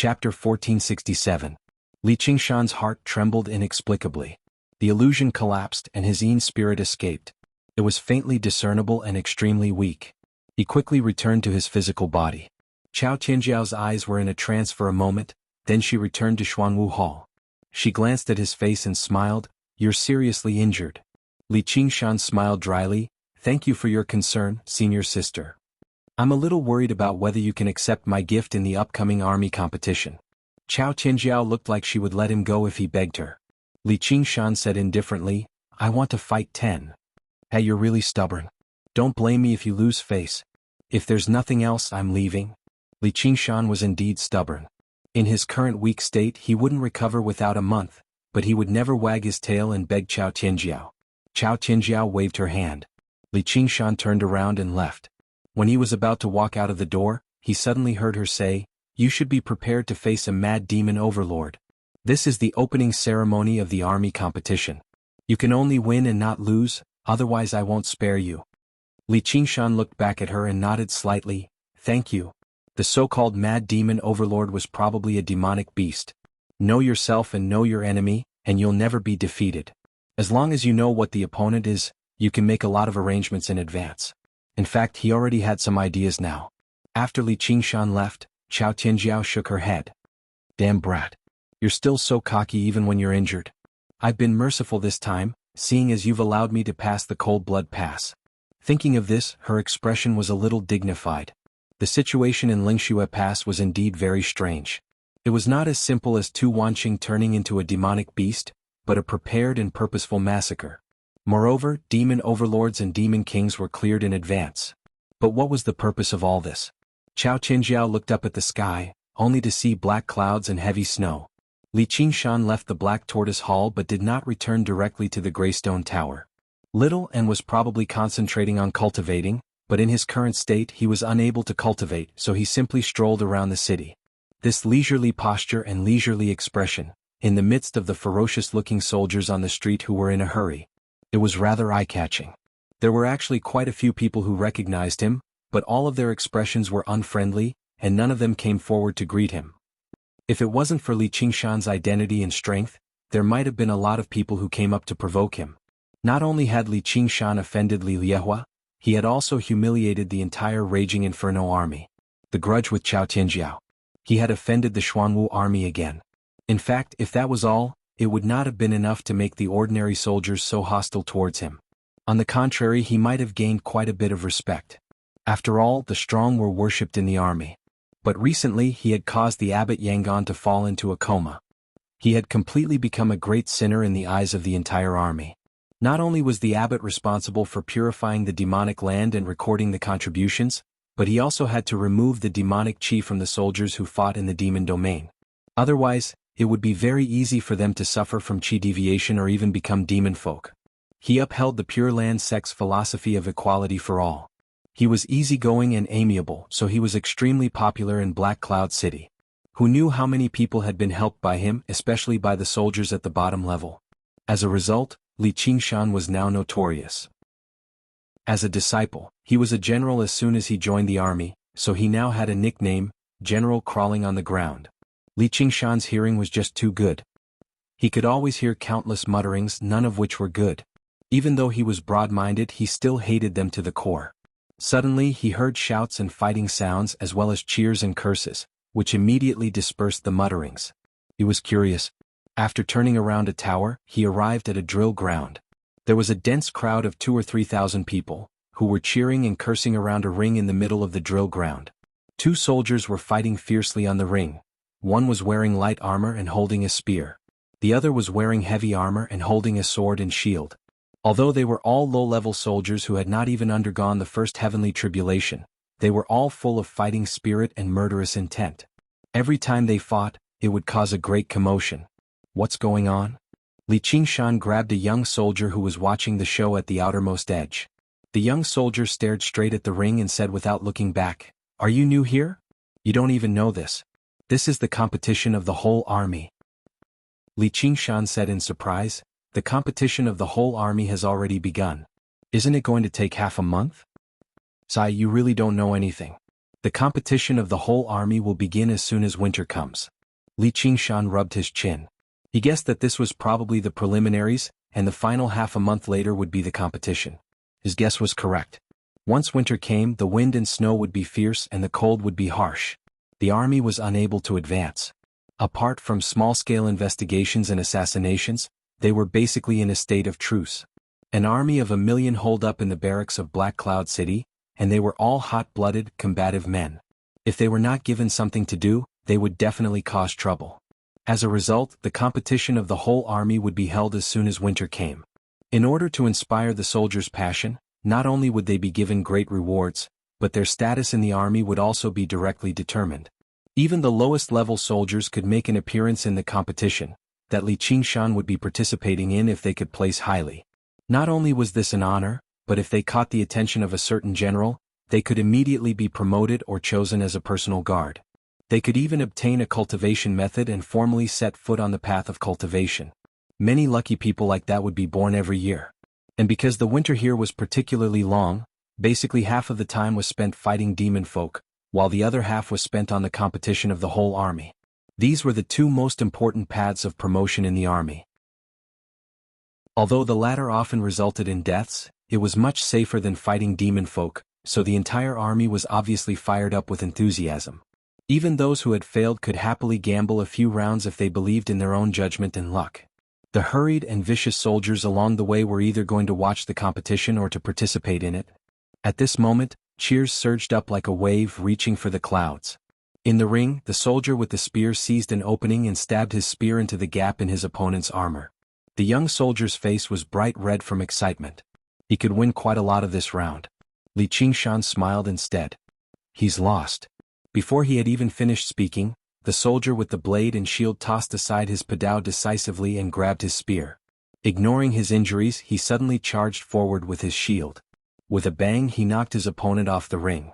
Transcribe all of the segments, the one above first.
Chapter 1467. Li Qingshan's heart trembled inexplicably. The illusion collapsed and his Yin spirit escaped. It was faintly discernible and extremely weak. He quickly returned to his physical body. Chao Tianjiao's eyes were in a trance for a moment, then she returned to Xuanwu Hall. She glanced at his face and smiled. "You're seriously injured." Li Qingshan smiled dryly. "Thank you for your concern, senior sister. I'm a little worried about whether you can accept my gift in the upcoming army competition." Chao Tianjiao looked like she would let him go if he begged her. Li Qingshan said indifferently, "I want to fight 10. Hey, you're really stubborn. Don't blame me if you lose face. If there's nothing else, I'm leaving." Li Qingshan was indeed stubborn. In his current weak state he wouldn't recover without a month, but he would never wag his tail and beg Chao Tianjiao. Chao Tianjiao waved her hand. Li Qingshan turned around and left. When he was about to walk out of the door, he suddenly heard her say, "You should be prepared to face a mad demon overlord. This is the opening ceremony of the army competition. You can only win and not lose, otherwise I won't spare you." Li Qingshan looked back at her and nodded slightly. "Thank you." The so-called mad demon overlord was probably a demonic beast. Know yourself and know your enemy, and you'll never be defeated. As long as you know what the opponent is, you can make a lot of arrangements in advance. In fact, he already had some ideas now. After Li Qingshan left, Chao Tianjiao shook her head. "Damn brat. You're still so cocky even when you're injured. I've been merciful this time, seeing as you've allowed me to pass the cold blood pass." Thinking of this, her expression was a little dignified. The situation in Lingxue Pass was indeed very strange. It was not as simple as Tu Wanqing turning into a demonic beast, but a prepared and purposeful massacre. Moreover, demon overlords and demon kings were cleared in advance. But what was the purpose of all this? Chao Tianjiao looked up at the sky, only to see black clouds and heavy snow. Li Qingshan left the Black Tortoise Hall but did not return directly to the Greystone Tower. Little and was probably concentrating on cultivating, but in his current state he was unable to cultivate, so he simply strolled around the city. This leisurely posture and leisurely expression, in the midst of the ferocious-looking soldiers on the street who were in a hurry. It was rather eye-catching. There were actually quite a few people who recognized him, but all of their expressions were unfriendly, and none of them came forward to greet him. If it wasn't for Li Qingshan's identity and strength, there might have been a lot of people who came up to provoke him. Not only had Li Qingshan offended Li Liehua, he had also humiliated the entire Raging Inferno army. The grudge with Chao Tianjiao. He had offended the Xuanwu army again. In fact, if that was all, it would not have been enough to make the ordinary soldiers so hostile towards him. On the contrary, he might have gained quite a bit of respect. After all, the strong were worshipped in the army. But recently he had caused the abbot Yangon to fall into a coma. He had completely become a great sinner in the eyes of the entire army. Not only was the abbot responsible for purifying the demonic land and recording the contributions, but he also had to remove the demonic chi from the soldiers who fought in the demon domain. Otherwise, it would be very easy for them to suffer from chi deviation or even become demon folk. He upheld the Pure Land sect's philosophy of equality for all. He was easygoing and amiable, so he was extremely popular in Black Cloud City. Who knew how many people had been helped by him, especially by the soldiers at the bottom level? As a result, Li Qingshan was now notorious. As a disciple, he was a general as soon as he joined the army, so he now had a nickname, General Crawling on the Ground. Li Qingshan's hearing was just too good. He could always hear countless mutterings, none of which were good. Even though he was broad-minded, he still hated them to the core. Suddenly he heard shouts and fighting sounds as well as cheers and curses, which immediately dispersed the mutterings. He was curious. After turning around a tower, he arrived at a drill ground. There was a dense crowd of 2,000 or 3,000 people, who were cheering and cursing around a ring in the middle of the drill ground. Two soldiers were fighting fiercely on the ring. One was wearing light armor and holding a spear. The other was wearing heavy armor and holding a sword and shield. Although they were all low-level soldiers who had not even undergone the first heavenly tribulation, they were all full of fighting spirit and murderous intent. Every time they fought, it would cause a great commotion. What's going on? Li Qingshan grabbed a young soldier who was watching the show at the outermost edge. The young soldier stared straight at the ring and said without looking back, "Are you new here? You don't even know this. This is the competition of the whole army." Li Qingshan said in surprise, "The competition of the whole army has already begun. Isn't it going to take half a month?" "Sai, you really don't know anything. The competition of the whole army will begin as soon as winter comes. Li Qingshan rubbed his chin. He guessed that this was probably the preliminaries, and the final half a month later would be the competition. His guess was correct. Once winter came, the wind and snow would be fierce and the cold would be harsh. The army was unable to advance. Apart from small-scale investigations and assassinations, they were basically in a state of truce. An army of 1 million holed up in the barracks of Black Cloud City, and they were all hot-blooded, combative men. If they were not given something to do, they would definitely cause trouble. As a result, the competition of the whole army would be held as soon as winter came. In order to inspire the soldiers' passion, not only would they be given great rewards, but their status in the army would also be directly determined. Even the lowest-level soldiers could make an appearance in the competition that Li Qingshan would be participating in if they could place highly. Not only was this an honor, but if they caught the attention of a certain general, they could immediately be promoted or chosen as a personal guard. They could even obtain a cultivation method and formally set foot on the path of cultivation. Many lucky people like that would be born every year. And because the winter here was particularly long, basically half of the time was spent fighting demon folk, while the other half was spent on the competition of the whole army. These were the two most important paths of promotion in the army. Although the latter often resulted in deaths, it was much safer than fighting demon folk, so the entire army was obviously fired up with enthusiasm. Even those who had failed could happily gamble a few rounds if they believed in their own judgment and luck. The hurried and vicious soldiers along the way were either going to watch the competition or to participate in it. At this moment, cheers surged up like a wave reaching for the clouds. In the ring, the soldier with the spear seized an opening and stabbed his spear into the gap in his opponent's armor. The young soldier's face was bright red from excitement. He could win quite a lot of this round. Li Qingshan smiled instead. He's lost. Before he had even finished speaking, the soldier with the blade and shield tossed aside his padao decisively and grabbed his spear. Ignoring his injuries, he suddenly charged forward with his shield. With a bang, he knocked his opponent off the ring.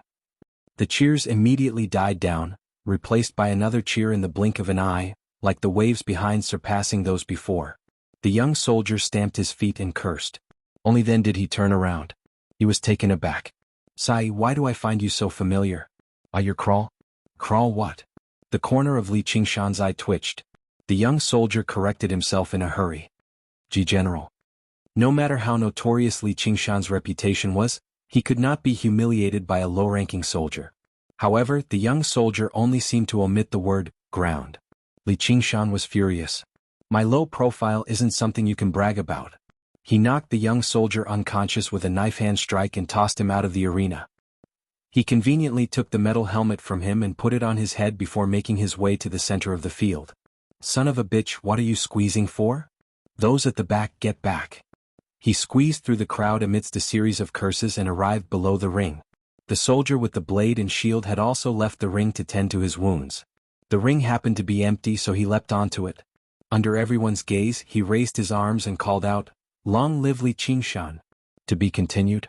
The cheers immediately died down, replaced by another cheer in the blink of an eye, like the waves behind surpassing those before. The young soldier stamped his feet and cursed. Only then did he turn around. He was taken aback. "Sai, why do I find you so familiar? Are you Crawl?" "Crawl what?" The corner of Li Qingshan's eye twitched. The young soldier corrected himself in a hurry. "Ji General." No matter how notorious Li Qingshan's reputation was, he could not be humiliated by a low-ranking soldier. However, the young soldier only seemed to omit the word ground. Li Qingshan was furious. "My low profile isn't something you can brag about." He knocked the young soldier unconscious with a knife-hand strike and tossed him out of the arena. He conveniently took the metal helmet from him and put it on his head before making his way to the center of the field. "Son of a bitch, what are you squeezing for? Those at the back, get back." He squeezed through the crowd amidst a series of curses and arrived below the ring. The soldier with the blade and shield had also left the ring to tend to his wounds. The ring happened to be empty, so he leapt onto it. Under everyone's gaze, he raised his arms and called out, "Long live Li Qingshan." To be continued.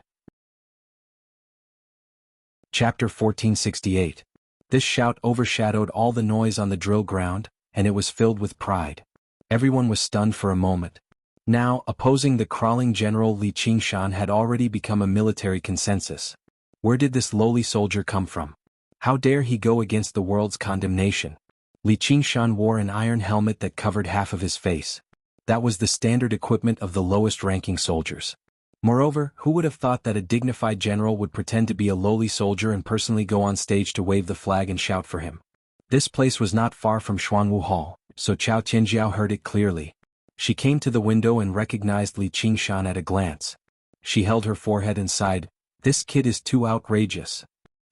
Chapter 1468. This shout overshadowed all the noise on the drill ground, and it was filled with pride. Everyone was stunned for a moment. Now, opposing the crawling general Li Qingshan had already become a military consensus. Where did this lowly soldier come from? How dare he go against the world's condemnation? Li Qingshan wore an iron helmet that covered half of his face. That was the standard equipment of the lowest-ranking soldiers. Moreover, who would have thought that a dignified general would pretend to be a lowly soldier and personally go on stage to wave the flag and shout for him? This place was not far from Xuanwu Hall, so Chao Tianjiao heard it clearly. She came to the window and recognized Li Qingshan at a glance. She held her forehead and sighed, "This kid is too outrageous."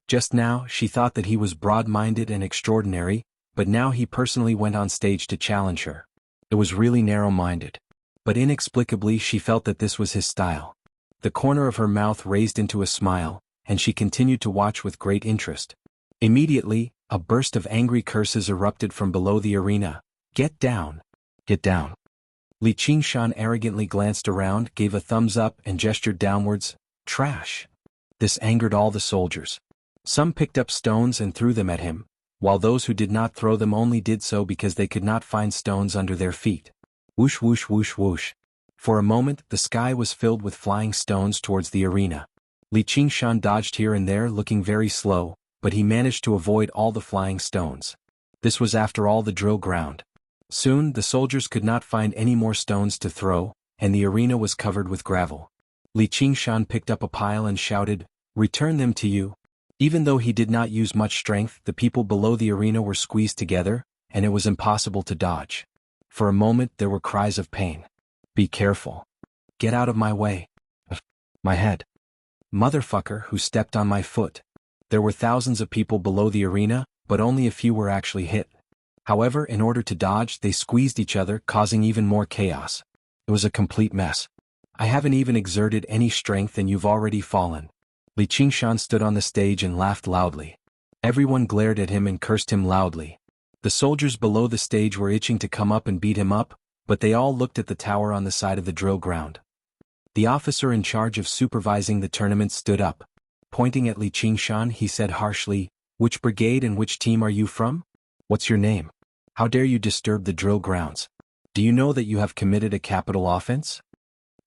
Just now, she thought that he was broad-minded and extraordinary, but now he personally went on stage to challenge her. It was really narrow-minded. But inexplicably she felt that this was his style. The corner of her mouth raised into a smile, and she continued to watch with great interest. Immediately, a burst of angry curses erupted from below the arena. "Get down! Get down!" Li Qingshan arrogantly glanced around, gave a thumbs up and gestured downwards. "Trash!" This angered all the soldiers. Some picked up stones and threw them at him, while those who did not throw them only did so because they could not find stones under their feet. Whoosh whoosh whoosh whoosh. For a moment, the sky was filled with flying stones towards the arena. Li Qingshan dodged here and there, looking very slow, but he managed to avoid all the flying stones. This was after all the drill ground. Soon the soldiers could not find any more stones to throw, and the arena was covered with gravel. Li Qingshan picked up a pile and shouted, "Return them to you." Even though he did not use much strength, the people below the arena were squeezed together, and it was impossible to dodge. For a moment there were cries of pain. "Be careful. Get out of my way. My head. Motherfucker who stepped on my foot." There were thousands of people below the arena, but only a few were actually hit. However, in order to dodge, they squeezed each other, causing even more chaos. It was a complete mess. "I haven't even exerted any strength and you've already fallen." Li Qingshan stood on the stage and laughed loudly. Everyone glared at him and cursed him loudly. The soldiers below the stage were itching to come up and beat him up, but they all looked at the tower on the side of the drill ground. The officer in charge of supervising the tournament stood up. Pointing at Li Qingshan, he said harshly, "Which brigade and which team are you from? What's your name? How dare you disturb the drill grounds? Do you know that you have committed a capital offense?"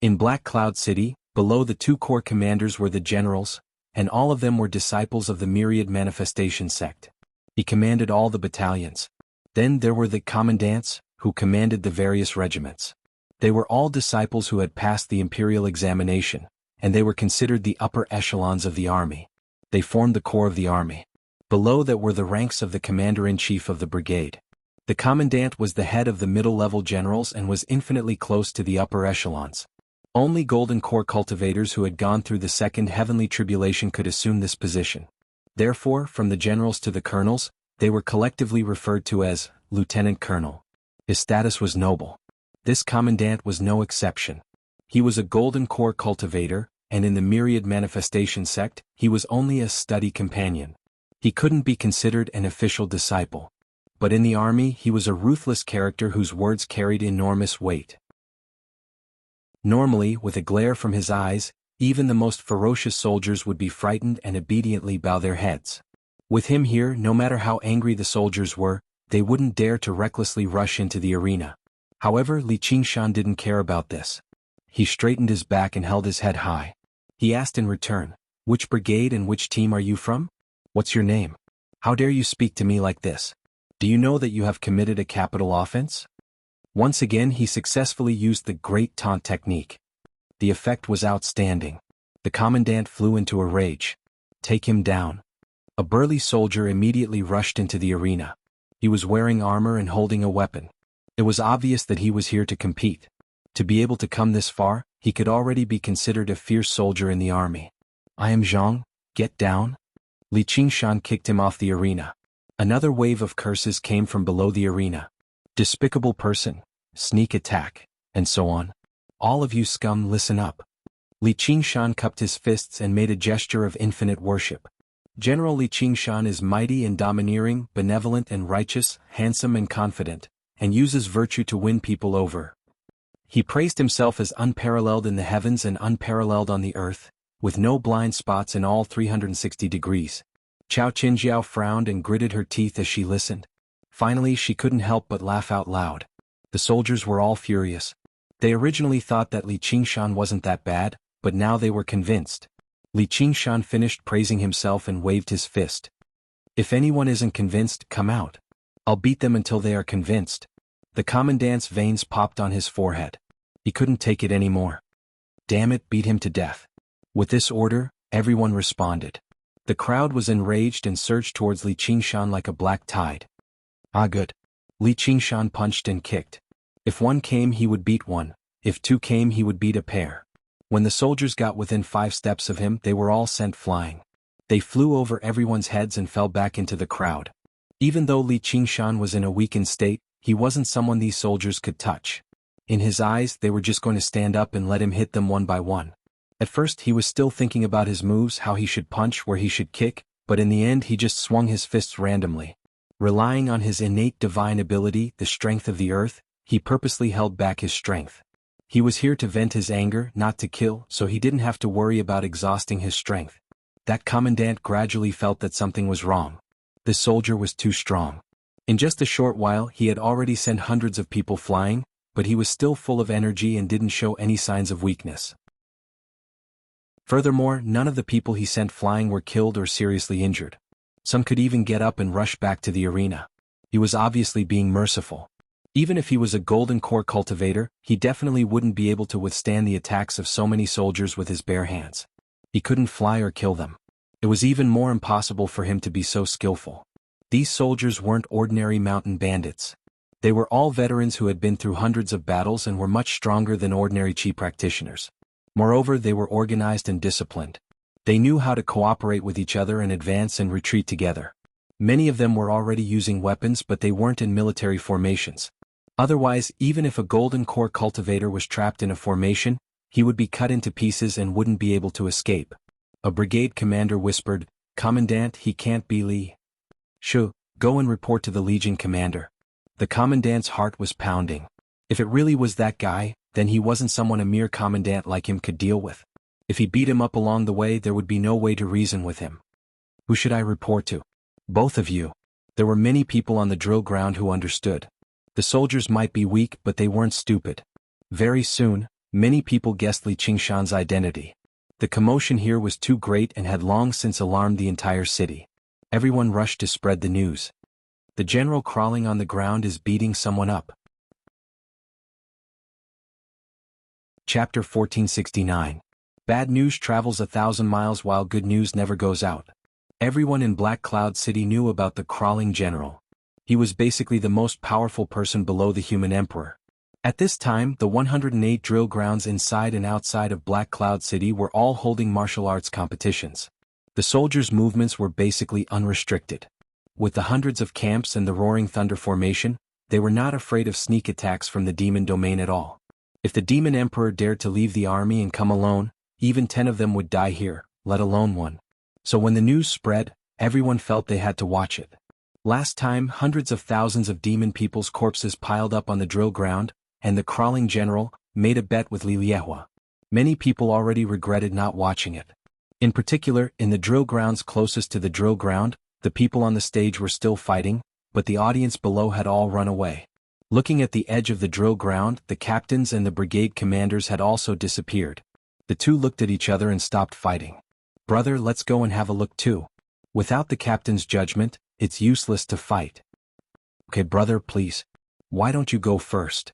In Black Cloud City, below the two corps commanders were the generals, and all of them were disciples of the Myriad Manifestation sect. He commanded all the battalions. Then there were the commandants, who commanded the various regiments. They were all disciples who had passed the imperial examination, and they were considered the upper echelons of the army. They formed the core of the army. Below that were the ranks of the commander-in-chief of the brigade. The commandant was the head of the middle-level generals and was infinitely close to the upper echelons. Only Golden Corps cultivators who had gone through the second heavenly tribulation could assume this position. Therefore, from the generals to the colonels, they were collectively referred to as Lieutenant Colonel. His status was noble. This commandant was no exception. He was a Golden Corps cultivator, and in the Myriad Manifestation sect, he was only a study companion. He couldn't be considered an official disciple. But in the army he was a ruthless character whose words carried enormous weight. Normally, with a glare from his eyes, even the most ferocious soldiers would be frightened and obediently bow their heads. With him here, no matter how angry the soldiers were, they wouldn't dare to recklessly rush into the arena. However, Li Qingshan didn't care about this. He straightened his back and held his head high. He asked in return, "Which brigade and which team are you from? What's your name? How dare you speak to me like this? Do you know that you have committed a capital offense?" Once again he successfully used the great taunt technique. The effect was outstanding. The commandant flew into a rage. "Take him down." A burly soldier immediately rushed into the arena. He was wearing armor and holding a weapon. It was obvious that he was here to compete. To be able to come this far, he could already be considered a fierce soldier in the army. "I am Zhang, get down." Li Qingshan kicked him off the arena. Another wave of curses came from below the arena. "Despicable person, sneak attack," and so on. "All of you scum, listen up." Li Qingshan cupped his fists and made a gesture of infinite worship. General Li Qingshan is mighty and domineering, benevolent and righteous, handsome and confident, and uses virtue to win people over. He praised himself as unparalleled in the heavens and unparalleled on the earth, with no blind spots in all 360 degrees. Chao Qinjiao frowned and gritted her teeth as she listened. Finally she couldn't help but laugh out loud. The soldiers were all furious. They originally thought that Li Qingshan wasn't that bad, but now they were convinced. Li Qingshan finished praising himself and waved his fist. "If anyone isn't convinced, come out. I'll beat them until they are convinced." The commandant's veins popped on his forehead. He couldn't take it anymore. "Damn it, beat him to death." With this order, everyone responded. The crowd was enraged and surged towards Li Qingshan like a black tide. "Ah, good." Li Qingshan punched and kicked. If one came he would beat one, if two came he would beat a pair. When the soldiers got within 5 steps of him they were all sent flying. They flew over everyone's heads and fell back into the crowd. Even though Li Qingshan was in a weakened state, he wasn't someone these soldiers could touch. In his eyes they were just going to stand up and let him hit them one by one. At first he was still thinking about his moves, how he should punch, where he should kick, but in the end he just swung his fists randomly. Relying on his innate divine ability, the strength of the earth, he purposely held back his strength. He was here to vent his anger, not to kill, so he didn't have to worry about exhausting his strength. That commandant gradually felt that something was wrong. This soldier was too strong. In just a short while he had already sent hundreds of people flying, but he was still full of energy and didn't show any signs of weakness. Furthermore, none of the people he sent flying were killed or seriously injured. Some could even get up and rush back to the arena. He was obviously being merciful. Even if he was a golden core cultivator, he definitely wouldn't be able to withstand the attacks of so many soldiers with his bare hands. He couldn't fly or kill them. It was even more impossible for him to be so skillful. These soldiers weren't ordinary mountain bandits. They were all veterans who had been through hundreds of battles and were much stronger than ordinary chi practitioners. Moreover, they were organized and disciplined. They knew how to cooperate with each other and advance and retreat together. Many of them were already using weapons, but they weren't in military formations. Otherwise, even if a golden core cultivator was trapped in a formation, he would be cut into pieces and wouldn't be able to escape. A brigade commander whispered, "Commandant, he can't be Li. Shu, go and report to the Legion commander." The commandant's heart was pounding. If it really was that guy, then he wasn't someone a mere commandant like him could deal with. If he beat him up along the way, there would be no way to reason with him. Who should I report to? Both of you. There were many people on the drill ground who understood. The soldiers might be weak, but they weren't stupid. Very soon, many people guessed Li Qingshan's identity. The commotion here was too great and had long since alarmed the entire city. Everyone rushed to spread the news. The general crawling on the ground is beating someone up. Chapter 1469. Bad news travels 1,000 miles while good news never goes out. Everyone in Black Cloud City knew about the crawling general. He was basically the most powerful person below the human emperor. At this time, the 108 drill grounds inside and outside of Black Cloud City were all holding martial arts competitions. The soldiers' movements were basically unrestricted. With the hundreds of camps and the Roaring Thunder formation, they were not afraid of sneak attacks from the demon domain at all. If the demon emperor dared to leave the army and come alone, even 10 of them would die here, let alone one. So when the news spread, everyone felt they had to watch it. Last time, hundreds of thousands of demon people's corpses piled up on the drill ground, and the crawling general made a bet with Li Liehua. Many people already regretted not watching it. In particular, in the drill grounds closest to the drill ground, the people on the stage were still fighting, but the audience below had all run away. Looking at the edge of the drill ground, the captains and the brigade commanders had also disappeared. The two looked at each other and stopped fighting. "Brother, let's go and have a look too. Without the captain's judgment, it's useless to fight." "Okay, brother, please. Why don't you go first?"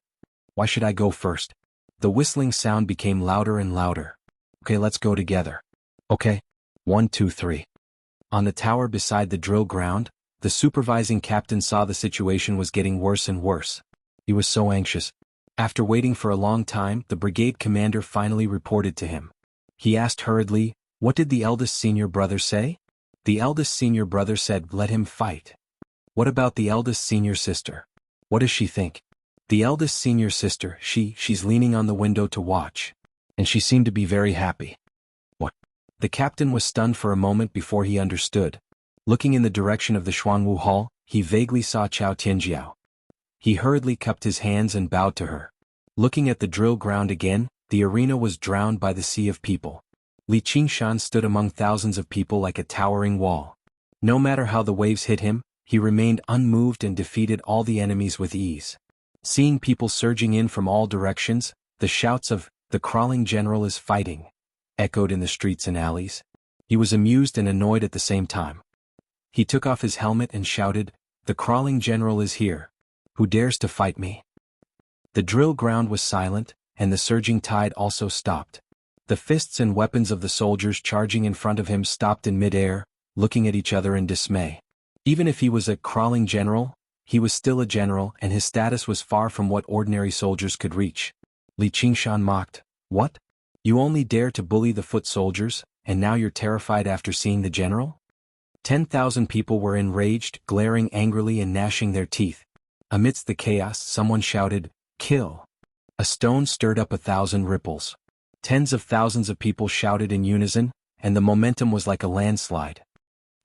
"Why should I go first?" The whistling sound became louder and louder. "Okay, let's go together." "Okay. 1, 2, 3. On the tower beside the drill ground, the supervising captain saw the situation was getting worse and worse. He was so anxious. After waiting for a long time, the brigade commander finally reported to him. He asked hurriedly, "What did the eldest senior brother say?" The eldest senior brother said, "Let him fight." "What about the eldest senior sister? What does she think?" "The eldest senior sister, she's leaning on the window to watch. And she seemed to be very happy." "What?" The captain was stunned for a moment before he understood. Looking in the direction of the Xuanwu Hall, he vaguely saw Chao Tianjiao. He hurriedly cupped his hands and bowed to her. Looking at the drill ground again, the arena was drowned by the sea of people. Li Qingshan stood among thousands of people like a towering wall. No matter how the waves hit him, he remained unmoved and defeated all the enemies with ease. Seeing people surging in from all directions, the shouts of, "The crawling general is fighting," echoed in the streets and alleys. He was amused and annoyed at the same time. He took off his helmet and shouted, "The crawling general is here. Who dares to fight me?" The drill ground was silent, and the surging tide also stopped. The fists and weapons of the soldiers charging in front of him stopped in mid-air, looking at each other in dismay. Even if he was a crawling general, he was still a general and his status was far from what ordinary soldiers could reach. Li Qingshan mocked, "What? You only dare to bully the foot soldiers, and now you're terrified after seeing the general?" 10,000 people were enraged, glaring angrily and gnashing their teeth. Amidst the chaos, someone shouted, "Kill!" A stone stirred up 1,000 ripples. Tens of thousands of people shouted in unison, and the momentum was like a landslide.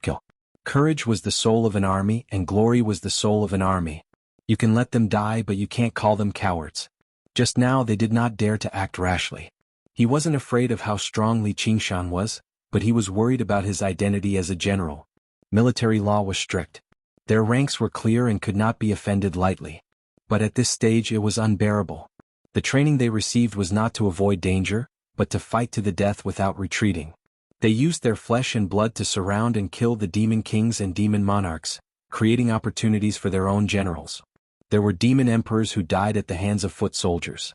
Kill. Courage was the soul of an army, and glory was the soul of an army. You can let them die, but you can't call them cowards. Just now they did not dare to act rashly. He wasn't afraid of how strong Li Qingshan was, but he was worried about his identity as a general. Military law was strict. Their ranks were clear and could not be offended lightly. But at this stage it was unbearable. The training they received was not to avoid danger, but to fight to the death without retreating. They used their flesh and blood to surround and kill the demon kings and demon monarchs, creating opportunities for their own generals. There were demon emperors who died at the hands of foot soldiers.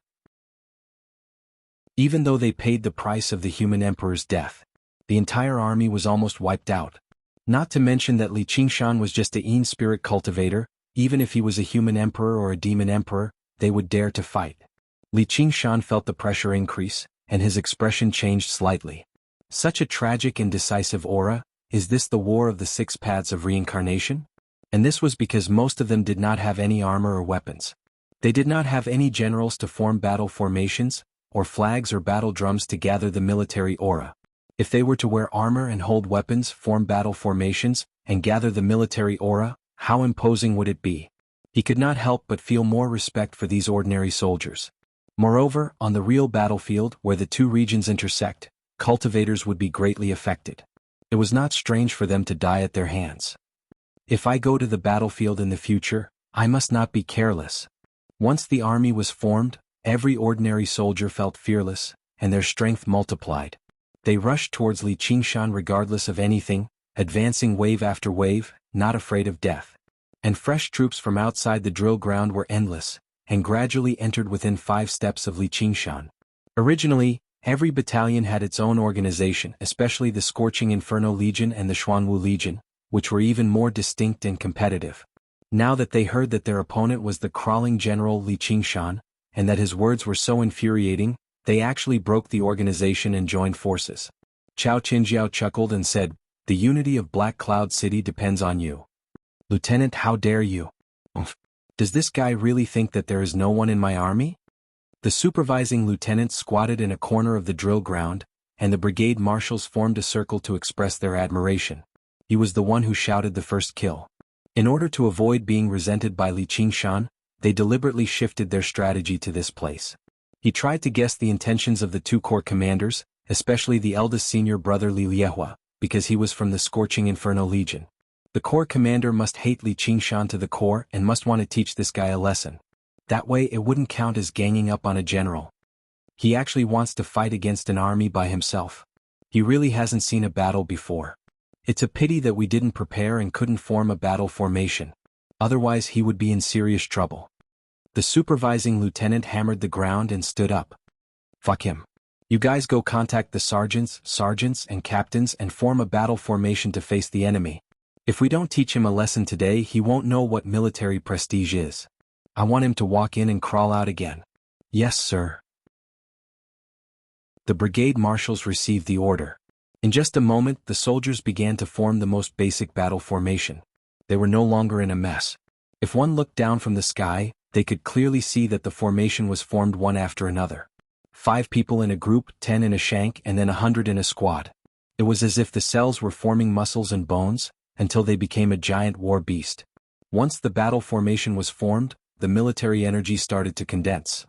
Even though they paid the price of the human emperor's death, the entire army was almost wiped out. Not to mention that Li Qingshan was just a Yin spirit cultivator. Even if he was a human emperor or a demon emperor, they would dare to fight. Li Qingshan felt the pressure increase, and his expression changed slightly. Such a tragic and decisive aura, is this the war of the 6 paths of reincarnation? And this was because most of them did not have any armor or weapons. They did not have any generals to form battle formations, or flags or battle drums to gather the military aura. If they were to wear armor and hold weapons, form battle formations, and gather the military aura, how imposing would it be? He could not help but feel more respect for these ordinary soldiers. Moreover, on the real battlefield where the 2 regions intersect, cultivators would be greatly affected. It was not strange for them to die at their hands. If I go to the battlefield in the future, I must not be careless. Once the army was formed, every ordinary soldier felt fearless, and their strength multiplied. They rushed towards Li Qingshan regardless of anything, advancing wave after wave, not afraid of death. And fresh troops from outside the drill ground were endless, and gradually entered within 5 steps of Li Qingshan. Originally, every battalion had its own organization, especially the Scorching Inferno Legion and the Xuanwu Legion, which were even more distinct and competitive. Now that they heard that their opponent was the crawling general Li Qingshan, and that his words were so infuriating, they actually broke the organization and joined forces. Chao Qinjiao chuckled and said, "The unity of Black Cloud City depends on you." "Lieutenant, how dare you? Does this guy really think that there is no one in my army?" The supervising lieutenant squatted in a corner of the drill ground, and the brigade marshals formed a circle to express their admiration. He was the one who shouted the first kill. In order to avoid being resented by Li Qingshan, they deliberately shifted their strategy to this place. He tried to guess the intentions of the 2 corps commanders, especially the eldest senior brother Li Liehua, because he was from the Scorching Inferno Legion. The corps commander must hate Li Qingshan to the core and must want to teach this guy a lesson. That way it wouldn't count as ganging up on a general. He actually wants to fight against an army by himself. He really hasn't seen a battle before. It's a pity that we didn't prepare and couldn't form a battle formation. Otherwise he would be in serious trouble. The supervising lieutenant hammered the ground and stood up. "Fuck him. You guys go contact the sergeants and captains and form a battle formation to face the enemy. If we don't teach him a lesson today, he won't know what military prestige is. I want him to walk in and crawl out again." "Yes, sir." The brigade marshals received the order. In just a moment, the soldiers began to form the most basic battle formation. They were no longer in a mess. If one looked down from the sky, they could clearly see that the formation was formed one after another. 5 people in a group, 10 in a shank, and then 100 in a squad. It was as if the cells were forming muscles and bones, until they became a giant war beast. Once the battle formation was formed, the military energy started to condense.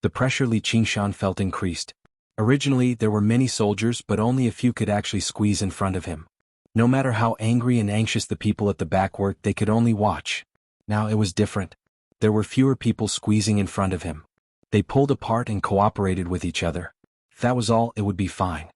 The pressure Li Qingshan felt increased. Originally, there were many soldiers, but only a few could actually squeeze in front of him. No matter how angry and anxious the people at the back were, they could only watch. Now it was different. There were fewer people squeezing in front of him. They pulled apart and cooperated with each other. If that was all, it would be fine.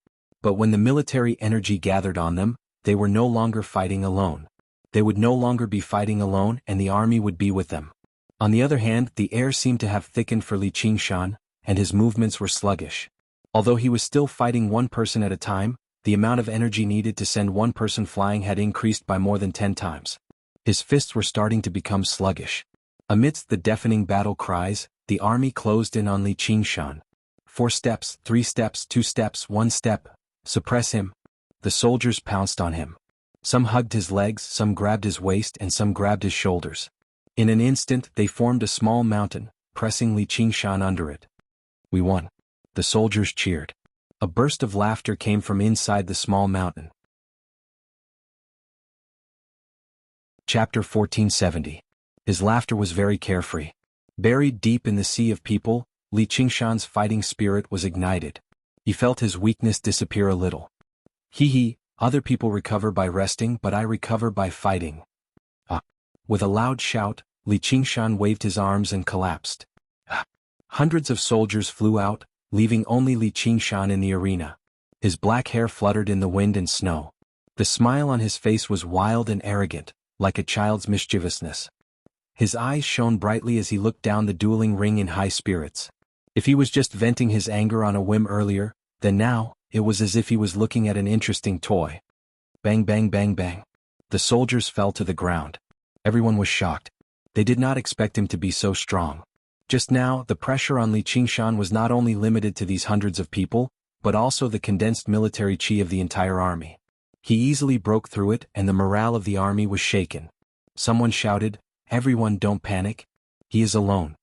But when the military energy gathered on them, they were no longer fighting alone. They would no longer be fighting alone, and the army would be with them. On the other hand, the air seemed to have thickened for Li Qingshan, and his movements were sluggish. Although he was still fighting one person at a time, the amount of energy needed to send one person flying had increased by more than 10 times. His fists were starting to become sluggish. Amidst the deafening battle cries, the army closed in on Li Qingshan. 4 steps, 3 steps, 2 steps, 1 step. Suppress him. The soldiers pounced on him. Some hugged his legs, some grabbed his waist, and some grabbed his shoulders. In an instant, they formed a small mountain, pressing Li Qingshan under it. "We won." The soldiers cheered. A burst of laughter came from inside the small mountain. Chapter 1470. His laughter was very carefree. Buried deep in the sea of people, Li Qingshan's fighting spirit was ignited. He felt his weakness disappear a little. Hee, other people recover by resting, but I recover by fighting. With a loud shout, Li Qingshan waved his arms and collapsed. Hundreds of soldiers flew out, leaving only Li Qingshan in the arena. His black hair fluttered in the wind and snow. The smile on his face was wild and arrogant, like a child's mischievousness. His eyes shone brightly as he looked down the dueling ring in high spirits. If he was just venting his anger on a whim earlier, then now, it was as if he was looking at an interesting toy. Bang bang bang bang. The soldiers fell to the ground. Everyone was shocked. They did not expect him to be so strong. Just now, the pressure on Li Qingshan was not only limited to these hundreds of people, but also the condensed military chi of the entire army. He easily broke through it, and the morale of the army was shaken. Someone shouted, "Everyone don't panic. He is alone."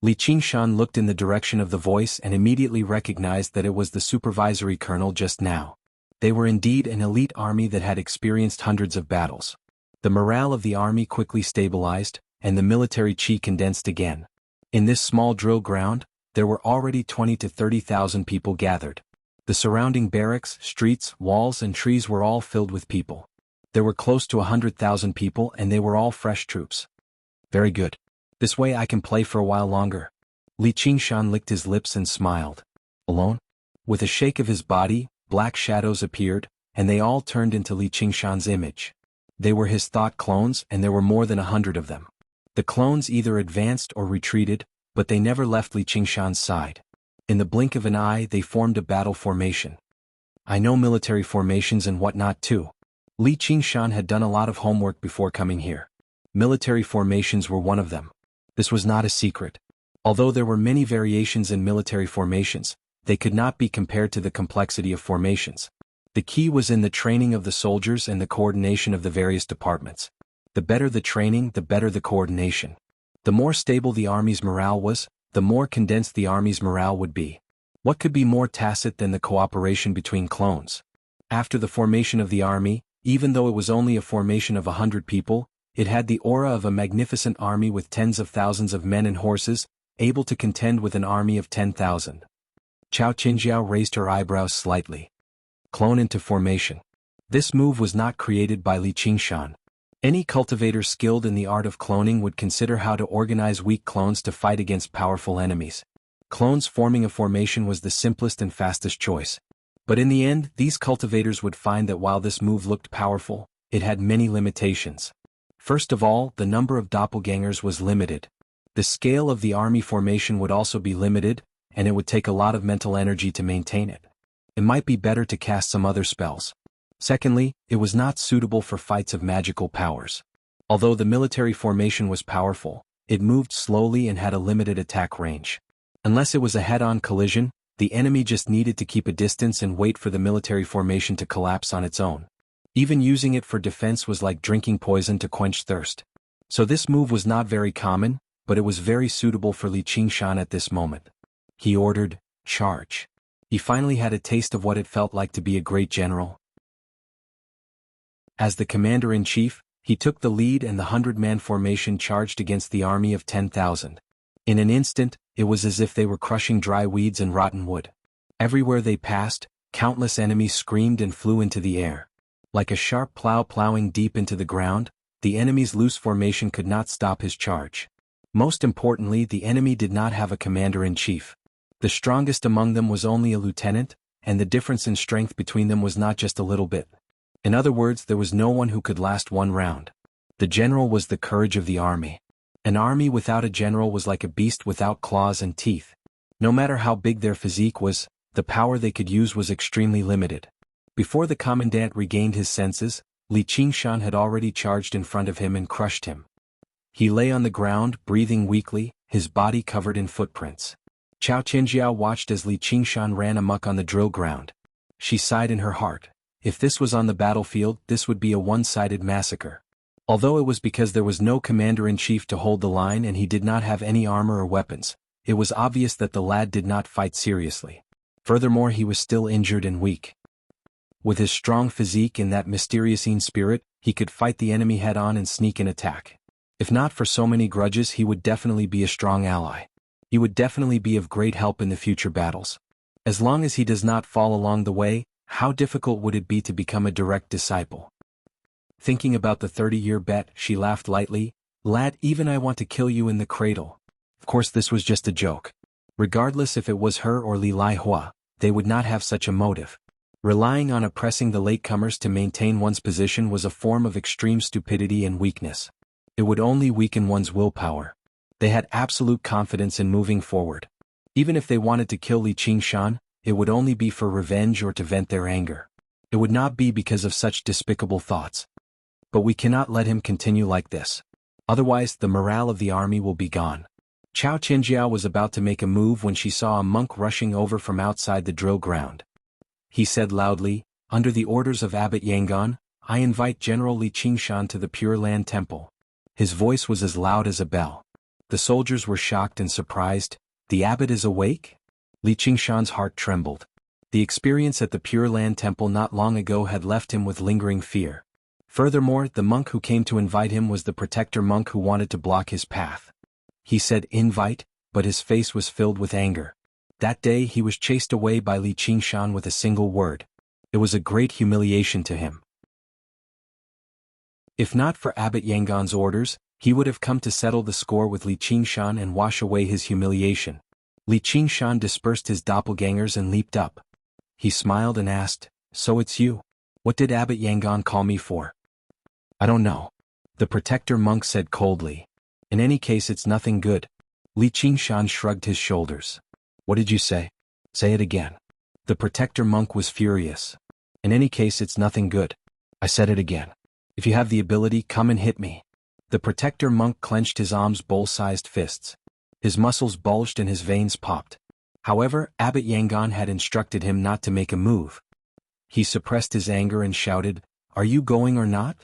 Li Qingshan looked in the direction of the voice and immediately recognized that it was the supervisory colonel just now. They were indeed an elite army that had experienced hundreds of battles. The morale of the army quickly stabilized, and the military chi condensed again. In this small drill ground, there were already 20 to 30,000 people gathered. The surrounding barracks, streets, walls and trees were all filled with people. There were close to 100,000 people and they were all fresh troops. Very good. This way I can play for a while longer. Li Qingshan licked his lips and smiled. Alone? With a shake of his body, black shadows appeared, and they all turned into Li Qingshan's image. They were his thought clones and there were more than 100 of them. The clones either advanced or retreated, but they never left Li Qingshan's side. In the blink of an eye they formed a battle formation. I know military formations and whatnot too. Li Qingshan had done a lot of homework before coming here. Military formations were one of them. This was not a secret. Although there were many variations in military formations, they could not be compared to the complexity of formations. The key was in the training of the soldiers and the coordination of the various departments. The better the training, the better the coordination. The more stable the army's morale was, the more condensed the army's morale would be. What could be more tacit than the cooperation between clones? After the formation of the army, even though it was only a formation of 100 people, it had the aura of a magnificent army with tens of thousands of men and horses, able to contend with an army of 10,000. Chao Qingjiao raised her eyebrows slightly. Clone into formation. This move was not created by Li Qingshan. Any cultivator skilled in the art of cloning would consider how to organize weak clones to fight against powerful enemies. Clones forming a formation was the simplest and fastest choice. But in the end, these cultivators would find that while this move looked powerful, it had many limitations. First of all, the number of doppelgangers was limited. The scale of the army formation would also be limited, and it would take a lot of mental energy to maintain it. It might be better to cast some other spells. Secondly, it was not suitable for fights of magical powers. Although the military formation was powerful, it moved slowly and had a limited attack range. Unless it was a head-on collision, the enemy just needed to keep a distance and wait for the military formation to collapse on its own. Even using it for defense was like drinking poison to quench thirst. So this move was not very common, but it was very suitable for Li Qingshan at this moment. He ordered, "Charge." He finally had a taste of what it felt like to be a great general. As the commander-in-chief, he took the lead and the 100-man formation charged against the army of 10,000. In an instant, it was as if they were crushing dry weeds and rotten wood. Everywhere they passed, countless enemies screamed and flew into the air. Like a sharp plow plowing deep into the ground, the enemy's loose formation could not stop his charge. Most importantly, the enemy did not have a commander-in-chief. The strongest among them was only a lieutenant, and the difference in strength between them was not just a little bit. In other words, there was no one who could last one round. The general was the courage of the army. An army without a general was like a beast without claws and teeth. No matter how big their physique was, the power they could use was extremely limited. Before the commandant regained his senses, Li Qingshan had already charged in front of him and crushed him. He lay on the ground, breathing weakly, his body covered in footprints. Chao Qingjiao watched as Li Qingshan ran amok on the drill ground. She sighed in her heart. If this was on the battlefield, this would be a one-sided massacre. Although it was because there was no commander-in-chief to hold the line and he did not have any armor or weapons, it was obvious that the lad did not fight seriously. Furthermore, he was still injured and weak. With his strong physique and that mysterious spirit, he could fight the enemy head-on and sneak an attack. If not for so many grudges, he would definitely be a strong ally. He would definitely be of great help in the future battles. As long as he does not fall along the way, how difficult would it be to become a direct disciple? Thinking about the 30-year bet, she laughed lightly. "Lad, even I want to kill you in the cradle." Of course this was just a joke. Regardless if it was her or Li Lai Hua, they would not have such a motive. Relying on oppressing the latecomers to maintain one's position was a form of extreme stupidity and weakness. It would only weaken one's willpower. They had absolute confidence in moving forward. Even if they wanted to kill Li Qingshan, it would only be for revenge or to vent their anger. It would not be because of such despicable thoughts. But we cannot let him continue like this. Otherwise, the morale of the army will be gone. Chao Qinjiao was about to make a move when she saw a monk rushing over from outside the drill ground. He said loudly, "Under the orders of Abbot Yangon, I invite General Li Qingshan to the Pure Land Temple." His voice was as loud as a bell. The soldiers were shocked and surprised. The abbot is awake? Li Qingshan's heart trembled. The experience at the Pure Land Temple not long ago had left him with lingering fear. Furthermore, the monk who came to invite him was the protector monk who wanted to block his path. He said invite, but his face was filled with anger. That day he was chased away by Li Qingshan with a single word. It was a great humiliation to him. If not for Abbot Yangon's orders, he would have come to settle the score with Li Qingshan and wash away his humiliation. Li Qingshan dispersed his doppelgangers and leaped up. He smiled and asked, "So it's you? What did Abbot Yangon call me for?" "I don't know," the protector monk said coldly. "In any case, it's nothing good." Li Qingshan shrugged his shoulders. "What did you say? Say it again." The protector monk was furious. "In any case, it's nothing good. I said it again. If you have the ability, come and hit me." The protector monk clenched his arms bowl-sized fists. His muscles bulged and his veins popped. However, Abbot Yangon had instructed him not to make a move. He suppressed his anger and shouted, "Are you going or not?"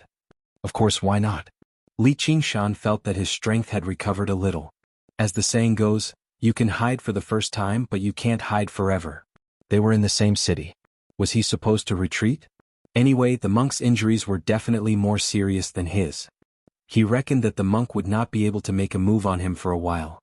"Of course, why not?" Li Qingshan felt that his strength had recovered a little. As the saying goes, you can hide for the first time but you can't hide forever. They were in the same city. Was he supposed to retreat? Anyway, the monk's injuries were definitely more serious than his. He reckoned that the monk would not be able to make a move on him for a while.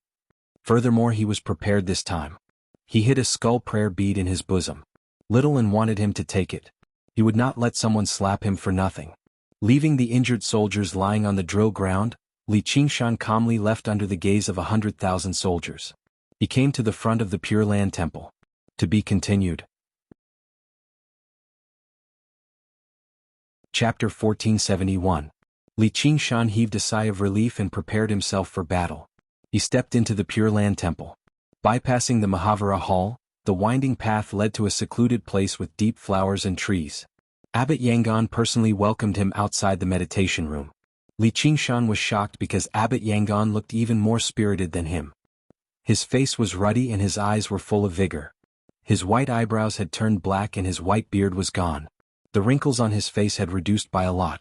Furthermore, he was prepared this time. He hid a skull prayer bead in his bosom. Little and wanted him to take it. He would not let someone slap him for nothing. Leaving the injured soldiers lying on the drill ground, Li Qingshan calmly left under the gaze of 100,000 soldiers. He came to the front of the Pure Land Temple. To be continued. Chapter 1471. Li Qingshan heaved a sigh of relief and prepared himself for battle. He stepped into the Pure Land Temple. Bypassing the Mahavira Hall, the winding path led to a secluded place with deep flowers and trees. Abbot Yangon personally welcomed him outside the meditation room. Li Qingshan was shocked because Abbot Yangon looked even more spirited than him. His face was ruddy and his eyes were full of vigor. His white eyebrows had turned black and his white beard was gone. The wrinkles on his face had reduced by a lot.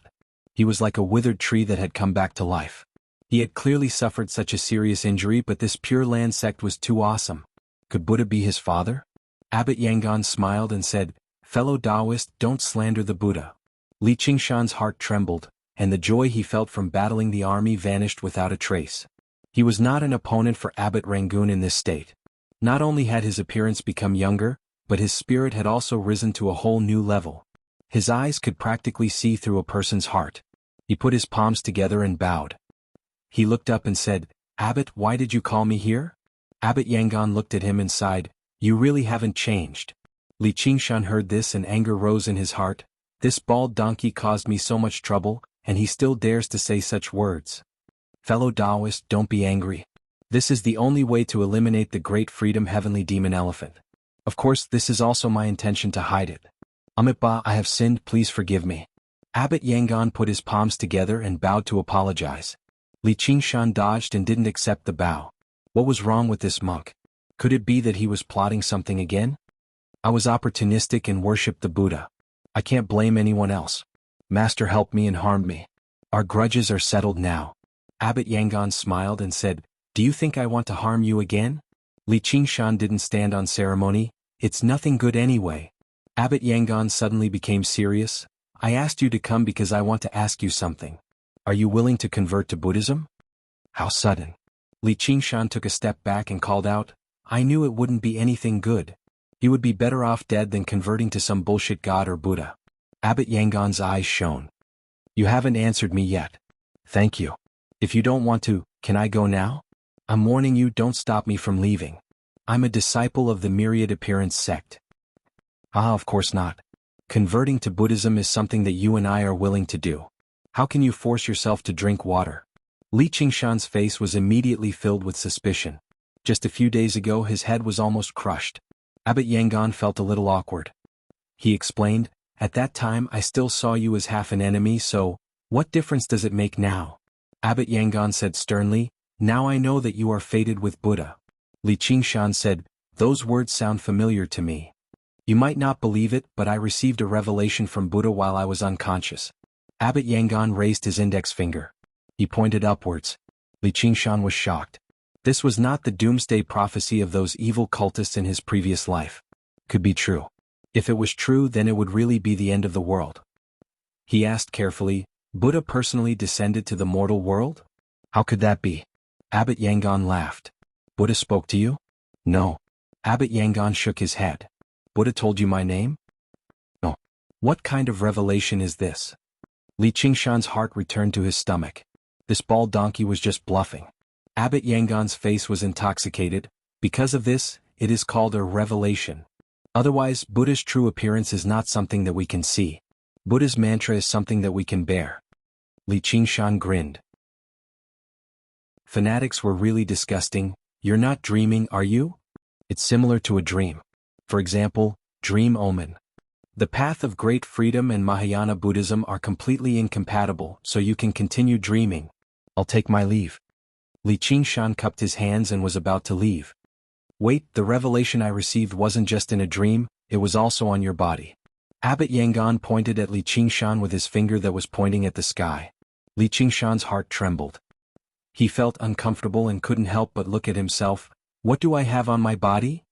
He was like a withered tree that had come back to life. He had clearly suffered such a serious injury, but this Pure Land sect was too awesome. Could Buddha be his father? Abbot Yangon smiled and said, "Fellow Taoist, don't slander the Buddha." Li Qingshan's heart trembled, and the joy he felt from battling the army vanished without a trace. He was not an opponent for Abbot Rangoon in this state. Not only had his appearance become younger, but his spirit had also risen to a whole new level. His eyes could practically see through a person's heart. He put his palms together and bowed. He looked up and said, "Abbot, why did you call me here?" Abbot Yangon looked at him and sighed, "You really haven't changed." Li Qingshan heard this and anger rose in his heart. This bald donkey caused me so much trouble, and he still dares to say such words. Fellow Taoist, don't be angry. This is the only way to eliminate the great freedom heavenly demon elephant. Of course, this is also my intention to hide it. Amitabha, I have sinned, please forgive me. Abbot Yangon put his palms together and bowed to apologize. Li Qingshan dodged and didn't accept the bow. What was wrong with this monk? Could it be that he was plotting something again? I was opportunistic and worshipped the Buddha. I can't blame anyone else. Master helped me and harmed me. Our grudges are settled now. Abbot Yangon smiled and said, "Do you think I want to harm you again?" Li Qingshan didn't stand on ceremony. "It's nothing good anyway." Abbot Yangon suddenly became serious. "I asked you to come because I want to ask you something. Are you willing to convert to Buddhism?" How sudden. Li Qingshan took a step back and called out, "I knew it wouldn't be anything good. He would be better off dead than converting to some bullshit god or Buddha." Abbot Yangon's eyes shone. "You haven't answered me yet." "Thank you. If you don't want to, can I go now?" "I'm warning you, don't stop me from leaving. I'm a disciple of the Myriad Appearance sect." "Ah, of course not. Converting to Buddhism is something that you and I are willing to do. How can you force yourself to drink water? Li Qingshan's face was immediately filled with suspicion. Just a few days ago his head was almost crushed. Abbot Yangon felt a little awkward. He explained, "At that time I still saw you as half an enemy, so, what difference does it make now?" Abbot Yangon said sternly, "Now I know that you are fated with Buddha." Li Qingshan said, "Those words sound familiar to me. You might not believe it, but I received a revelation from Buddha while I was unconscious." Abbot Yangon raised his index finger. He pointed upwards. Li Qingshan was shocked. This was not the doomsday prophecy of those evil cultists in his previous life. Could be true. If it was true, then it would really be the end of the world. He asked carefully, "Buddha personally descended to the mortal world? How could that be?" Abbot Yangon laughed. "Buddha spoke to you?" "No." Abbot Yangon shook his head. "Buddha told you my name?" "No." "What kind of revelation is this?" Li Qingshan's heart returned to his stomach. This bald donkey was just bluffing. Abbot Yangon's face was intoxicated. Because of this, it is called a revelation. Otherwise, Buddha's true appearance is not something that we can see. Buddha's mantra is something that we can bear. Li Qingshan grinned. Fanatics were really disgusting. You're not dreaming, are you? It's similar to a dream. For example, dream omen. The path of great freedom and Mahayana Buddhism are completely incompatible, so you can continue dreaming. I'll take my leave. Li Qingshan cupped his hands and was about to leave. Wait, the revelation I received wasn't just in a dream, it was also on your body. Abbot Yangon pointed at Li Qingshan with his finger that was pointing at the sky. Li Qingshan's heart trembled. He felt uncomfortable and couldn't help but look at himself. What do I have on my body?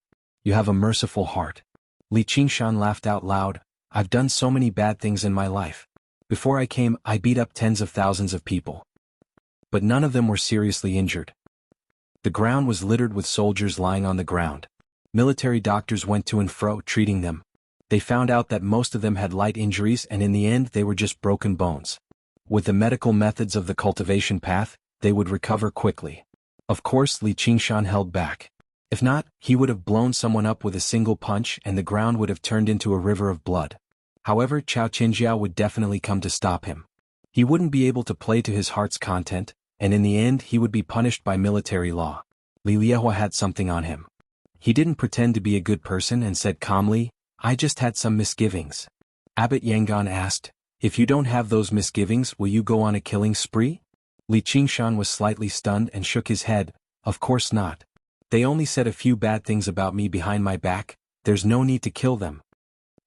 You have a merciful heart. Li Qingshan laughed out loud. I've done so many bad things in my life. Before I came, I beat up tens of thousands of people. But none of them were seriously injured. The ground was littered with soldiers lying on the ground. Military doctors went to and fro treating them. They found out that most of them had light injuries and in the end they were just broken bones. With the medical methods of the cultivation path, they would recover quickly. Of course, Li Qingshan held back. If not, he would have blown someone up with a single punch and the ground would have turned into a river of blood. However, Cao Qinjiao would definitely come to stop him. He wouldn't be able to play to his heart's content, and in the end he would be punished by military law. Li Liehua had something on him. He didn't pretend to be a good person and said calmly, I just had some misgivings. Abbot Yangon asked, if you don't have those misgivings, will you go on a killing spree? Li Qingshan was slightly stunned and shook his head, of course not. They only said a few bad things about me behind my back, there's no need to kill them.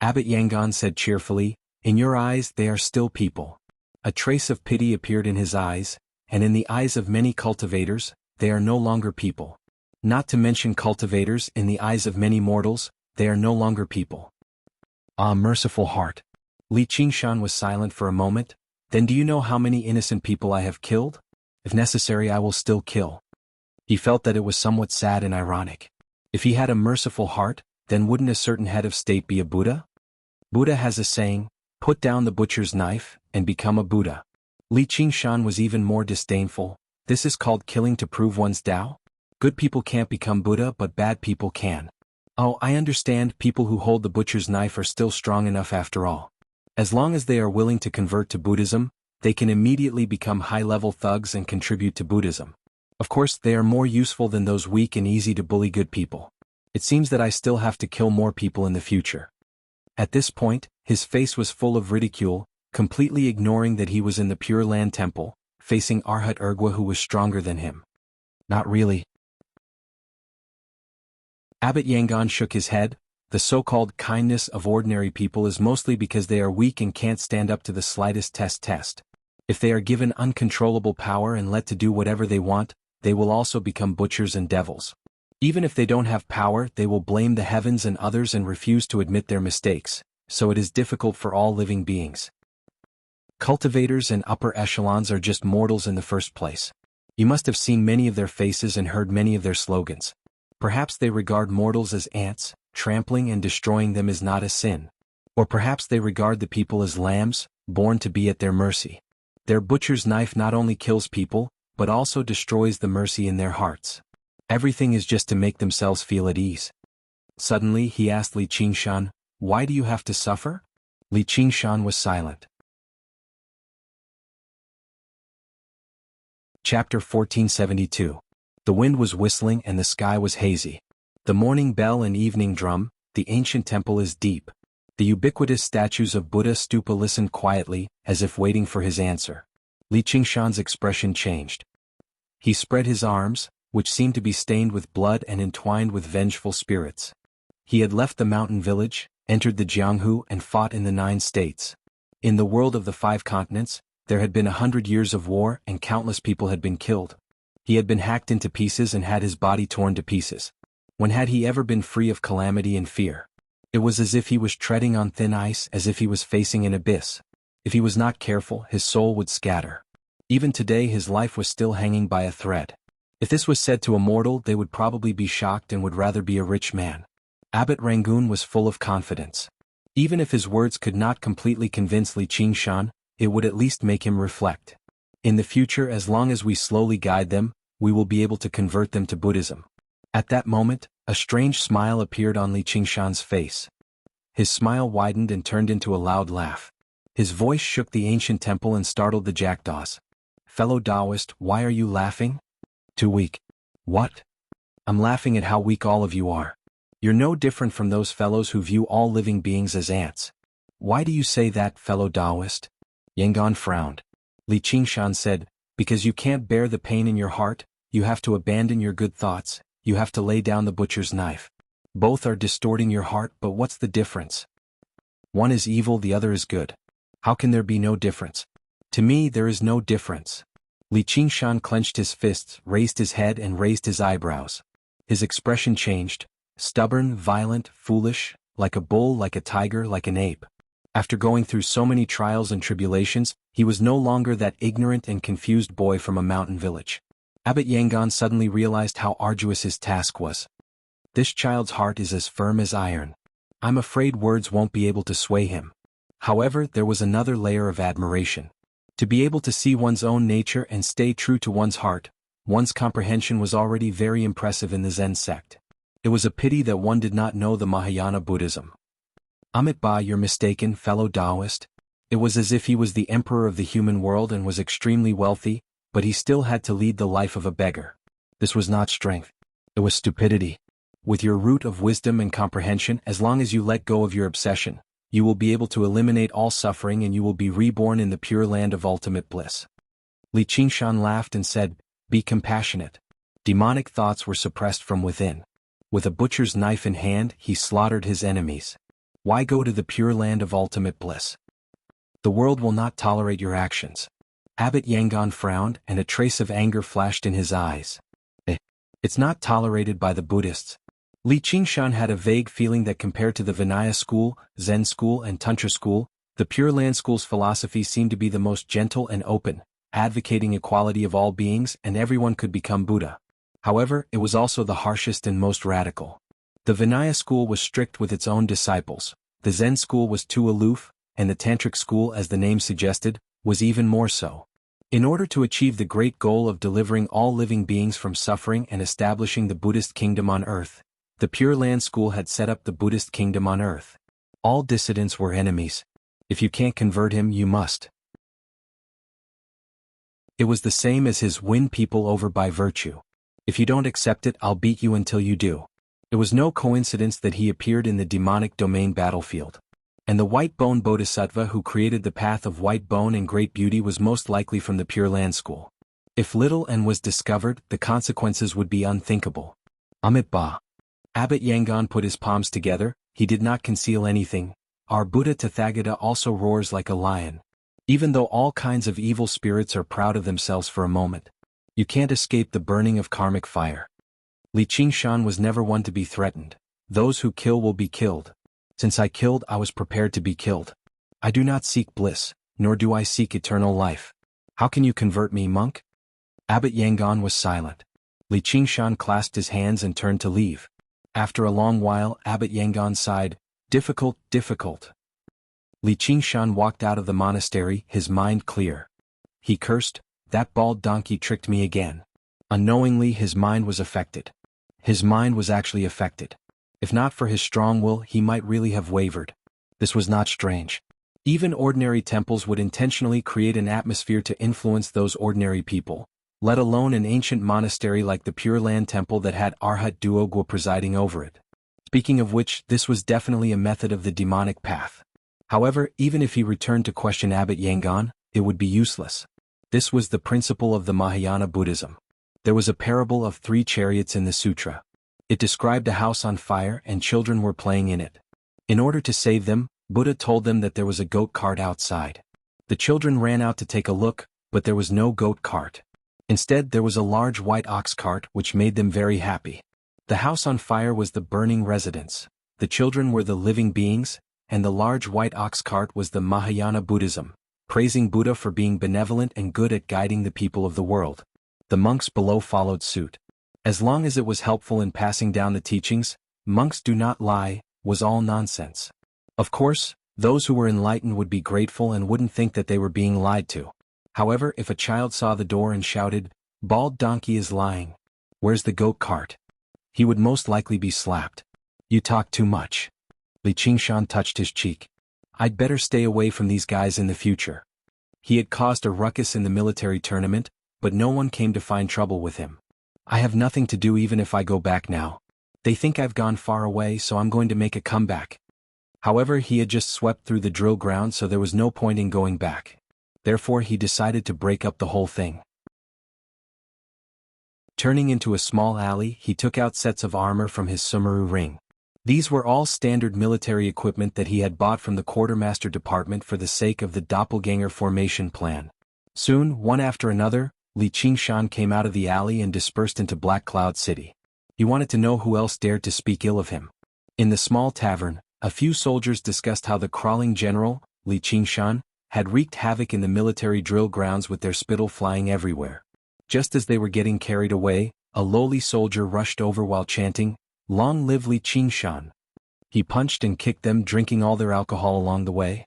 Abbot Yangon said cheerfully, in your eyes they are still people. A trace of pity appeared in his eyes, and in the eyes of many cultivators, they are no longer people. Not to mention cultivators, in the eyes of many mortals, they are no longer people. Ah, merciful heart. Li Qingshan was silent for a moment, then do you know how many innocent people I have killed? If necessary I will still kill. He felt that it was somewhat sad and ironic. If he had a merciful heart, then wouldn't a certain head of state be a Buddha? Buddha has a saying, put down the butcher's knife, and become a Buddha. Li Qingshan was even more disdainful, this is called killing to prove one's Tao? Good people can't become Buddha but bad people can. Oh, I understand, people who hold the butcher's knife are still strong enough after all. As long as they are willing to convert to Buddhism, they can immediately become high-level thugs and contribute to Buddhism. Of course, they are more useful than those weak and easy-to-bully good people. It seems that I still have to kill more people in the future. At this point, his face was full of ridicule, completely ignoring that he was in the Pure Land Temple, facing Arhat Urgwa who was stronger than him. Not really. Abbot Yangon shook his head. The so-called kindness of ordinary people is mostly because they are weak and can't stand up to the slightest test. If they are given uncontrollable power and let to do whatever they want, they will also become butchers and devils. Even if they don't have power, they will blame the heavens and others and refuse to admit their mistakes, so it is difficult for all living beings. Cultivators and upper echelons are just mortals in the first place. You must have seen many of their faces and heard many of their slogans. Perhaps they regard mortals as ants, trampling and destroying them is not a sin. Or perhaps they regard the people as lambs, born to be at their mercy. Their butcher's knife not only kills people, but also destroys the mercy in their hearts. Everything is just to make themselves feel at ease. Suddenly he asked Li Qingshan, why do you have to suffer? Li Qingshan was silent. Chapter 1472. The wind was whistling and the sky was hazy. The morning bell and evening drum, the ancient temple is deep. The ubiquitous statues of Buddha Stupa listened quietly, as if waiting for his answer. Li Qingshan's expression changed. He spread his arms, which seemed to be stained with blood and entwined with vengeful spirits. He had left the mountain village, entered the Jianghu and fought in the 9 states. In the world of the 5 continents, there had been 100 years of war and countless people had been killed. He had been hacked into pieces and had his body torn to pieces. When had he ever been free of calamity and fear? It was as if he was treading on thin ice, as if he was facing an abyss. If he was not careful, his soul would scatter. Even today his life was still hanging by a thread. If this was said to a mortal, they would probably be shocked and would rather be a rich man. Abbot Rangoon was full of confidence. Even if his words could not completely convince Li Qingshan, it would at least make him reflect. In the future, as long as we slowly guide them, we will be able to convert them to Buddhism. At that moment, a strange smile appeared on Li Qingshan's face. His smile widened and turned into a loud laugh. His voice shook the ancient temple and startled the jackdaws. "Fellow Taoist, why are you laughing?" "Too weak." "What?" "I'm laughing at how weak all of you are. You're no different from those fellows who view all living beings as ants." "Why do you say that, fellow Taoist?" Yangon frowned. Li Qingshan said, "Because you can't bear the pain in your heart, you have to abandon your good thoughts, you have to lay down the butcher's knife. Both are distorting your heart, but what's the difference? One is evil, the other is good. How can there be no difference? To me there is no difference." Li Qingshan clenched his fists, raised his head and raised his eyebrows. His expression changed. Stubborn, violent, foolish, like a bull, like a tiger, like an ape. After going through so many trials and tribulations, he was no longer that ignorant and confused boy from a mountain village. Abbot Yangon suddenly realized how arduous his task was. This child's heart is as firm as iron. I'm afraid words won't be able to sway him. However, there was another layer of admiration. To be able to see one's own nature and stay true to one's heart, one's comprehension was already very impressive in the Zen sect. It was a pity that one did not know the Mahayana Buddhism. "Amit Ba, you're mistaken, fellow Taoist." It was as if he was the emperor of the human world and was extremely wealthy, but he still had to lead the life of a beggar. This was not strength. It was stupidity. With your root of wisdom and comprehension, as long as you let go of your obsession, you will be able to eliminate all suffering and you will be reborn in the pure land of ultimate bliss. Li Qingshan laughed and said, "Be compassionate." Demonic thoughts were suppressed from within. With a butcher's knife in hand, he slaughtered his enemies. Why go to the pure land of ultimate bliss? The world will not tolerate your actions. Abbot Yangon frowned, and a trace of anger flashed in his eyes. It's not tolerated by the Buddhists. Li Qingshan had a vague feeling that compared to the Vinaya school, Zen school and Tantra school, the Pure Land school's philosophy seemed to be the most gentle and open, advocating equality of all beings and everyone could become Buddha. However, it was also the harshest and most radical. The Vinaya school was strict with its own disciples, the Zen school was too aloof, and the Tantric school, as the name suggested, was even more so. In order to achieve the great goal of delivering all living beings from suffering and establishing the Buddhist kingdom on earth, the Pure Land school had set up the Buddhist kingdom on earth. All dissidents were enemies. If you can't convert him, you must. It was the same as his win people over by virtue. If you don't accept it, I'll beat you until you do. It was no coincidence that he appeared in the demonic domain battlefield. And the White Bone Bodhisattva who created the path of white bone and great beauty was most likely from the Pure Land school. If little N was discovered, the consequences would be unthinkable. Amit Ba. Abbot Yangon put his palms together, he did not conceal anything. Our Buddha Tathagata also roars like a lion. Even though all kinds of evil spirits are proud of themselves for a moment, you can't escape the burning of karmic fire. Li Qingshan was never one to be threatened. Those who kill will be killed. Since I killed, I was prepared to be killed. I do not seek bliss, nor do I seek eternal life. How can you convert me, monk? Abbot Yangon was silent. Li Qingshan clasped his hands and turned to leave. After a long while, Abbot Yangon sighed, difficult, difficult. Li Qingshan walked out of the monastery, his mind clear. He cursed, that bald donkey tricked me again. Unknowingly his mind was affected. His mind was actually affected. If not for his strong will, he might really have wavered. This was not strange. Even ordinary temples would intentionally create an atmosphere to influence those ordinary people, let alone an ancient monastery like the Pure Land Temple that had Arhat Duogwa presiding over it. Speaking of which, this was definitely a method of the demonic path. However, even if he returned to question Abbot Yangon, it would be useless. This was the principle of the Mahayana Buddhism. There was a parable of 3 chariots in the sutra. It described a house on fire and children were playing in it. In order to save them, Buddha told them that there was a goat cart outside. The children ran out to take a look, but there was no goat cart. Instead, there was a large white ox cart which made them very happy. The house on fire was the burning residence, the children were the living beings, and the large white ox cart was the Mahayana Buddhism, praising Buddha for being benevolent and good at guiding the people of the world. The monks below followed suit. As long as it was helpful in passing down the teachings, monks do not lie, was all nonsense. Of course, those who were enlightened would be grateful and wouldn't think that they were being lied to. However, if a child saw the door and shouted, "Bald donkey is lying. Where's the goat cart?" he would most likely be slapped. "You talk too much." Li Qingshan touched his cheek. "I'd better stay away from these guys in the future." He had caused a ruckus in the military tournament, but no one came to find trouble with him. "I have nothing to do even if I go back now. They think I've gone far away, so I'm going to make a comeback." However, he had just swept through the drill ground, so there was no point in going back. Therefore, he decided to break up the whole thing. Turning into a small alley, he took out sets of armor from his Sumeru ring. These were all standard military equipment that he had bought from the quartermaster department for the sake of the doppelganger formation plan. Soon, one after another, Li Qingshan came out of the alley and dispersed into Black Cloud City. He wanted to know who else dared to speak ill of him. In the small tavern, a few soldiers discussed how the crawling general, Li Qingshan, had wreaked havoc in the military drill grounds with their spittle flying everywhere. Just as they were getting carried away, a lowly soldier rushed over while chanting, "Long live Li Qingshan." He punched and kicked them, drinking all their alcohol along the way.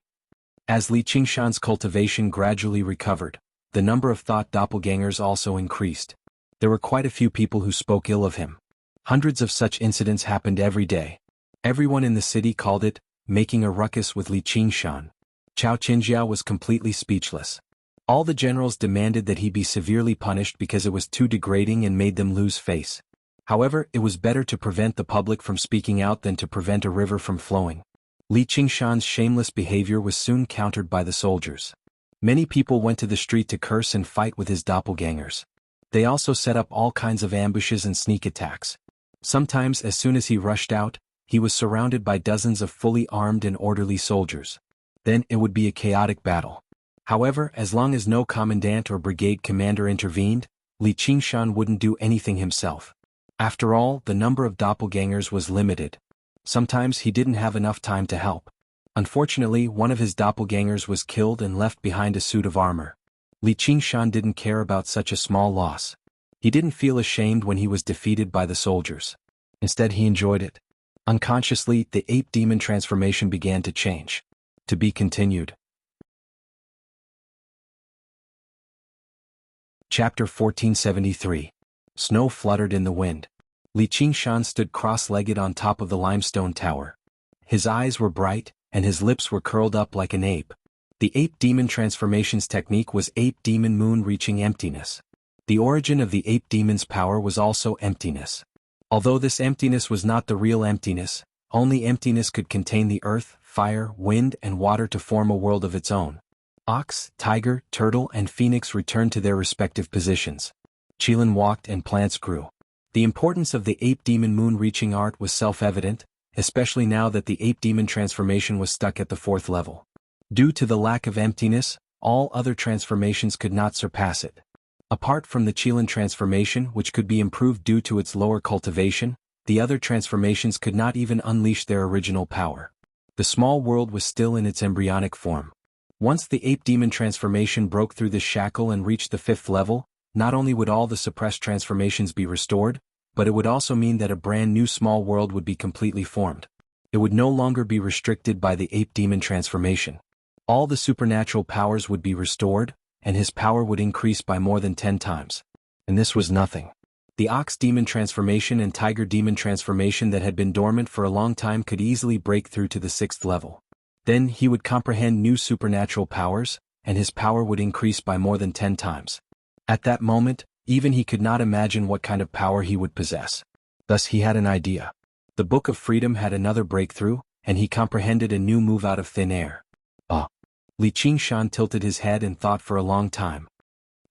As Li Qingshan's cultivation gradually recovered, the number of thought doppelgangers also increased. There were quite a few people who spoke ill of him. Hundreds of such incidents happened every day. Everyone in the city called it, making a ruckus with Li Qingshan. Cao Qinjiao was completely speechless. All the generals demanded that he be severely punished because it was too degrading and made them lose face. However, it was better to prevent the public from speaking out than to prevent a river from flowing. Li Qingshan's shameless behavior was soon countered by the soldiers. Many people went to the street to curse and fight with his doppelgangers. They also set up all kinds of ambushes and sneak attacks. Sometimes, as soon as he rushed out, he was surrounded by dozens of fully armed and orderly soldiers. Then it would be a chaotic battle. However, as long as no commandant or brigade commander intervened, Li Qingshan wouldn't do anything himself. After all, the number of doppelgangers was limited. Sometimes he didn't have enough time to help. Unfortunately, one of his doppelgangers was killed and left behind a suit of armor. Li Qingshan didn't care about such a small loss. He didn't feel ashamed when he was defeated by the soldiers. Instead, he enjoyed it. Unconsciously, the ape demon transformation began to change. To be continued. Chapter 1473. Snow fluttered in the wind. Li Qingshan stood cross-legged on top of the limestone tower. His eyes were bright, and his lips were curled up like an ape. The ape demon transformation's technique was ape demon moon reaching emptiness. The origin of the ape demon's power was also emptiness. Although this emptiness was not the real emptiness, only emptiness could contain the earth, fire, wind, and water to form a world of its own. Ox, tiger, turtle, and phoenix returned to their respective positions. Qilin walked and plants grew. The importance of the ape demon moon reaching art was self-evident, especially now that the ape demon transformation was stuck at the 4th level. Due to the lack of emptiness, all other transformations could not surpass it. Apart from the Qilin transformation, which could be improved due to its lower cultivation, the other transformations could not even unleash their original power. The small world was still in its embryonic form. Once the ape demon transformation broke through this shackle and reached the 5th level, not only would all the suppressed transformations be restored, but it would also mean that a brand new small world would be completely formed. It would no longer be restricted by the ape demon transformation. All the supernatural powers would be restored, and his power would increase by more than 10 times. And this was nothing. The ox demon transformation and tiger demon transformation that had been dormant for a long time could easily break through to the 6th level. Then he would comprehend new supernatural powers, and his power would increase by more than 10 times. At that moment, even he could not imagine what kind of power he would possess. Thus he had an idea. The Book of Freedom had another breakthrough, and he comprehended a new move out of thin air. Li Qingshan tilted his head and thought for a long time.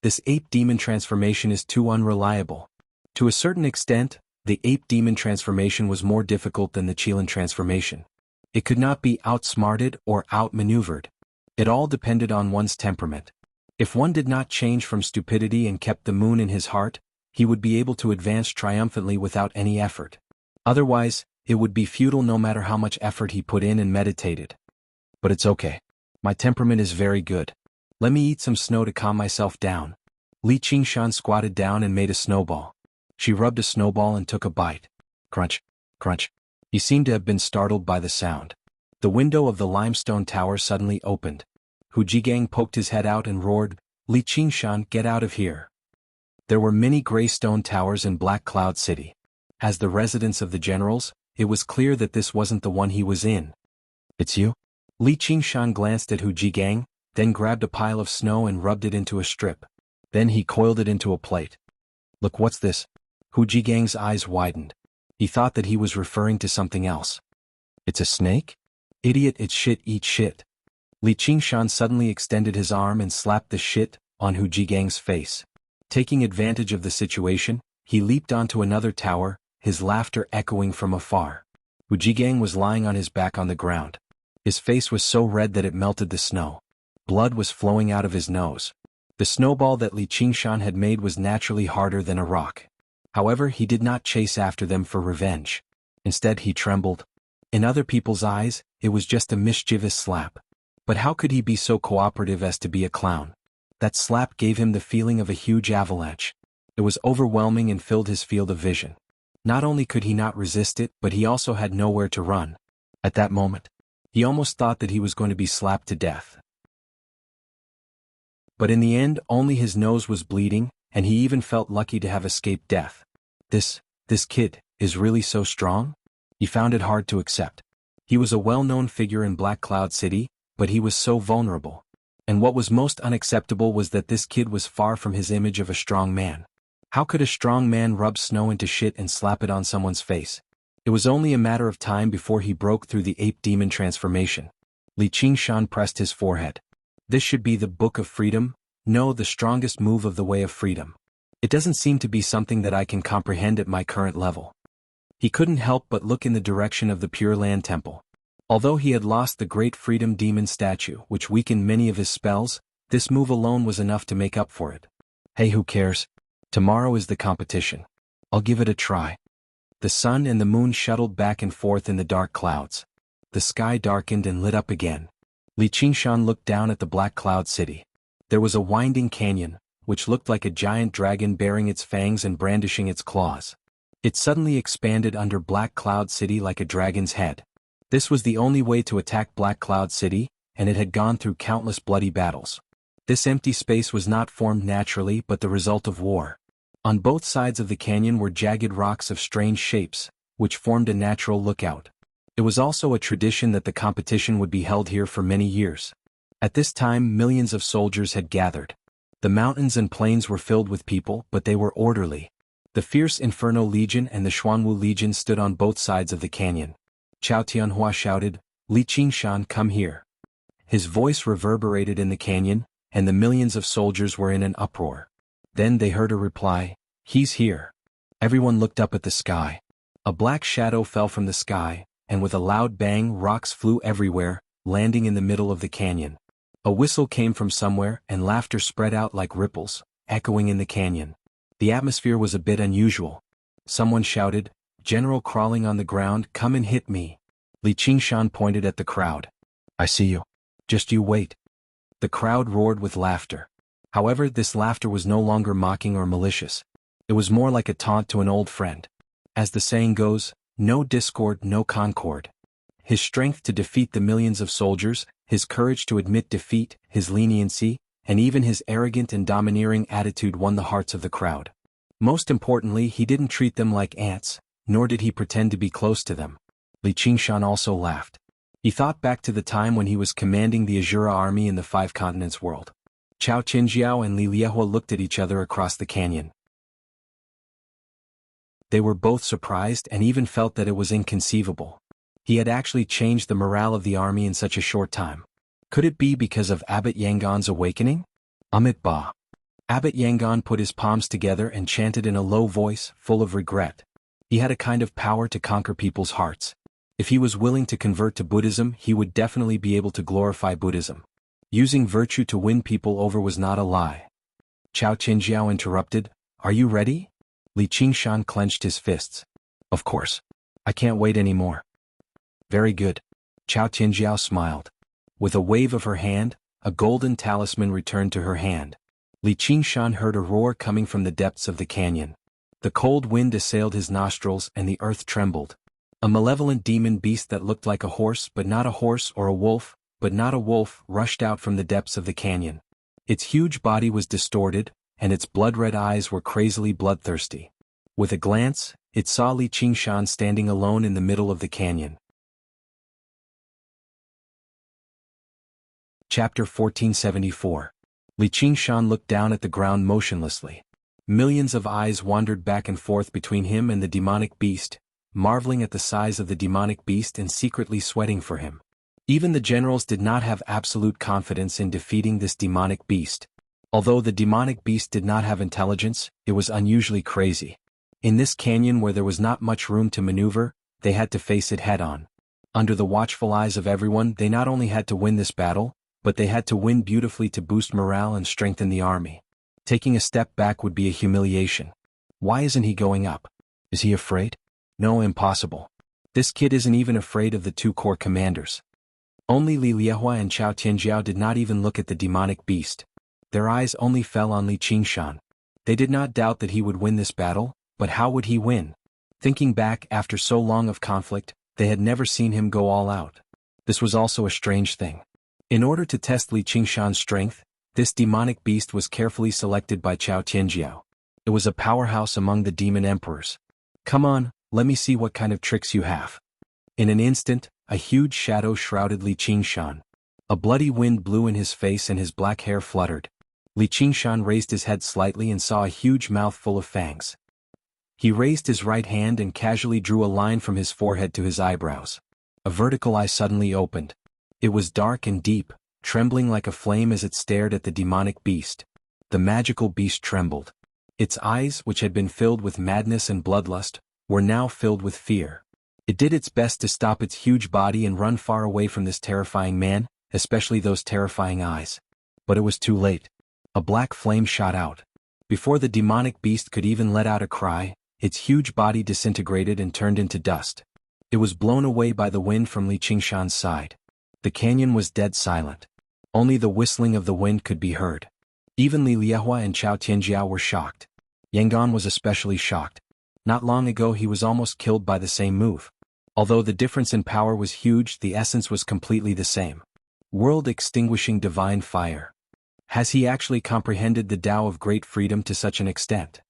This ape demon transformation is too unreliable. To a certain extent, the ape demon transformation was more difficult than the Qilin transformation. It could not be outsmarted or outmaneuvered. It all depended on one's temperament. If one did not change from stupidity and kept the moon in his heart, he would be able to advance triumphantly without any effort. Otherwise, it would be futile no matter how much effort he put in and meditated. But it's okay. My temperament is very good. Let me eat some snow to calm myself down. Li Qingshan squatted down and made a snowball. She rubbed a snowball and took a bite. Crunch, crunch. He seemed to have been startled by the sound. The window of the limestone tower suddenly opened. Hu Jigang poked his head out and roared, "Li Qingshan, get out of here." There were many gray stone towers in Black Cloud City. As the residence of the generals, it was clear that this wasn't the one he was in. "It's you?" Li Qingshan glanced at Hu Jigang, then grabbed a pile of snow and rubbed it into a strip. Then he coiled it into a plate. "Look, what's this?" Hu Jigang's eyes widened. He thought that he was referring to something else. "It's a snake? Idiot, it's shit, eat shit." Li Qingshan suddenly extended his arm and slapped the shit on Hu Jigang's face. Taking advantage of the situation, he leaped onto another tower, his laughter echoing from afar. Hu Jigang was lying on his back on the ground. His face was so red that it melted the snow. Blood was flowing out of his nose. The snowball that Li Qingshan had made was naturally harder than a rock. However, he did not chase after them for revenge. Instead, he trembled. In other people's eyes, it was just a mischievous slap. But how could he be so cooperative as to be a clown? That slap gave him the feeling of a huge avalanche. It was overwhelming and filled his field of vision. Not only could he not resist it, but he also had nowhere to run. At that moment, he almost thought that he was going to be slapped to death. But in the end, only his nose was bleeding, and he even felt lucky to have escaped death. This kid is really so strong? He found it hard to accept. He was a well-known figure in Black Cloud City, but he was so vulnerable. And what was most unacceptable was that this kid was far from his image of a strong man. How could a strong man rub snow into shit and slap it on someone's face? It was only a matter of time before he broke through the ape demon transformation. Li Qingshan pressed his forehead. This should be the Book of Freedom? No, the strongest move of the Way of Freedom. It doesn't seem to be something that I can comprehend at my current level. He couldn't help but look in the direction of the Pure Land Temple. Although he had lost the Great Freedom Demon statue, which weakened many of his spells, this move alone was enough to make up for it. Hey, who cares? Tomorrow is the competition. I'll give it a try. The sun and the moon shuttled back and forth in the dark clouds. The sky darkened and lit up again. Li Qingshan looked down at the Black Cloud City. There was a winding canyon, which looked like a giant dragon baring its fangs and brandishing its claws. It suddenly expanded under Black Cloud City like a dragon's head. This was the only way to attack Black Cloud City, and it had gone through countless bloody battles. This empty space was not formed naturally but the result of war. On both sides of the canyon were jagged rocks of strange shapes, which formed a natural lookout. It was also a tradition that the competition would be held here for many years. At this time, millions of soldiers had gathered. The mountains and plains were filled with people, but they were orderly. The fierce Inferno Legion and the Xuanwu Legion stood on both sides of the canyon. Chao Tianhua shouted, "Li Qingshan, come here." His voice reverberated in the canyon, and the millions of soldiers were in an uproar. Then they heard a reply, "He's here." Everyone looked up at the sky. A black shadow fell from the sky, and with a loud bang, rocks flew everywhere, landing in the middle of the canyon. A whistle came from somewhere, and laughter spread out like ripples, echoing in the canyon. The atmosphere was a bit unusual. Someone shouted, "General crawling on the ground, come and hit me." Li Qingshan pointed at the crowd. "I see you. Just you wait." The crowd roared with laughter. However, this laughter was no longer mocking or malicious. It was more like a taunt to an old friend. As the saying goes, no discord, no concord. His strength to defeat the millions of soldiers, his courage to admit defeat, his leniency, and even his arrogant and domineering attitude won the hearts of the crowd. Most importantly, he didn't treat them like ants, nor did he pretend to be close to them. Li Qingshan also laughed. He thought back to the time when he was commanding the Azura army in the Five Continents world. Chao Qinjiao and Li Liehua looked at each other across the canyon. They were both surprised and even felt that it was inconceivable. He had actually changed the morale of the army in such a short time. Could it be because of Abbot Yangon's awakening? Amit Ba. Abbot Yangon put his palms together and chanted in a low voice, full of regret. He had a kind of power to conquer people's hearts. If he was willing to convert to Buddhism, he would definitely be able to glorify Buddhism. Using virtue to win people over was not a lie. Chao Qinjiao interrupted, "Are you ready?" Li Qingshan clenched his fists. "Of course. I can't wait anymore." "Very good." Chao Qinjiao smiled. With a wave of her hand, a golden talisman returned to her hand. Li Qingshan heard a roar coming from the depths of the canyon. The cold wind assailed his nostrils and the earth trembled. A malevolent demon beast that looked like a horse but not a horse, or a wolf but not a wolf, rushed out from the depths of the canyon. Its huge body was distorted, and its blood-red eyes were crazily bloodthirsty. With a glance, it saw Li Qingshan standing alone in the middle of the canyon. Chapter 1474. Li Qingshan looked down at the ground motionlessly. Millions of eyes wandered back and forth between him and the demonic beast, marveling at the size of the demonic beast and secretly sweating for him. Even the generals did not have absolute confidence in defeating this demonic beast. Although the demonic beast did not have intelligence, it was unusually crazy. In this canyon where there was not much room to maneuver, they had to face it head-on. Under the watchful eyes of everyone, they not only had to win this battle, but they had to win beautifully to boost morale and strengthen the army. Taking a step back would be a humiliation. Why isn't he going up? Is he afraid? No, impossible. This kid isn't even afraid of the two core commanders. Only Li Liehua and Chao Tianjiao did not even look at the demonic beast. Their eyes only fell on Li Qingshan. They did not doubt that he would win this battle, but how would he win? Thinking back after so long of conflict, they had never seen him go all out. This was also a strange thing. In order to test Li Qingshan's strength, this demonic beast was carefully selected by Chao Tianjiao. It was a powerhouse among the demon emperors. "Come on, let me see what kind of tricks you have." In an instant, a huge shadow shrouded Li Qingshan. A bloody wind blew in his face and his black hair fluttered. Li Qingshan raised his head slightly and saw a huge mouth full of fangs. He raised his right hand and casually drew a line from his forehead to his eyebrows. A vertical eye suddenly opened. It was dark and deep, trembling like a flame as it stared at the demonic beast. The magical beast trembled. Its eyes, which had been filled with madness and bloodlust, were now filled with fear. It did its best to stop its huge body and run far away from this terrifying man, especially those terrifying eyes. But it was too late. A black flame shot out. Before the demonic beast could even let out a cry, its huge body disintegrated and turned into dust. It was blown away by the wind from Li Qingshan's side. The canyon was dead silent. Only the whistling of the wind could be heard. Even Li Liehua and Chao Tianjiao were shocked. Yangon was especially shocked. Not long ago he was almost killed by the same move. Although the difference in power was huge, the essence was completely the same. World-extinguishing divine fire. Has he actually comprehended the Tao of great freedom to such an extent?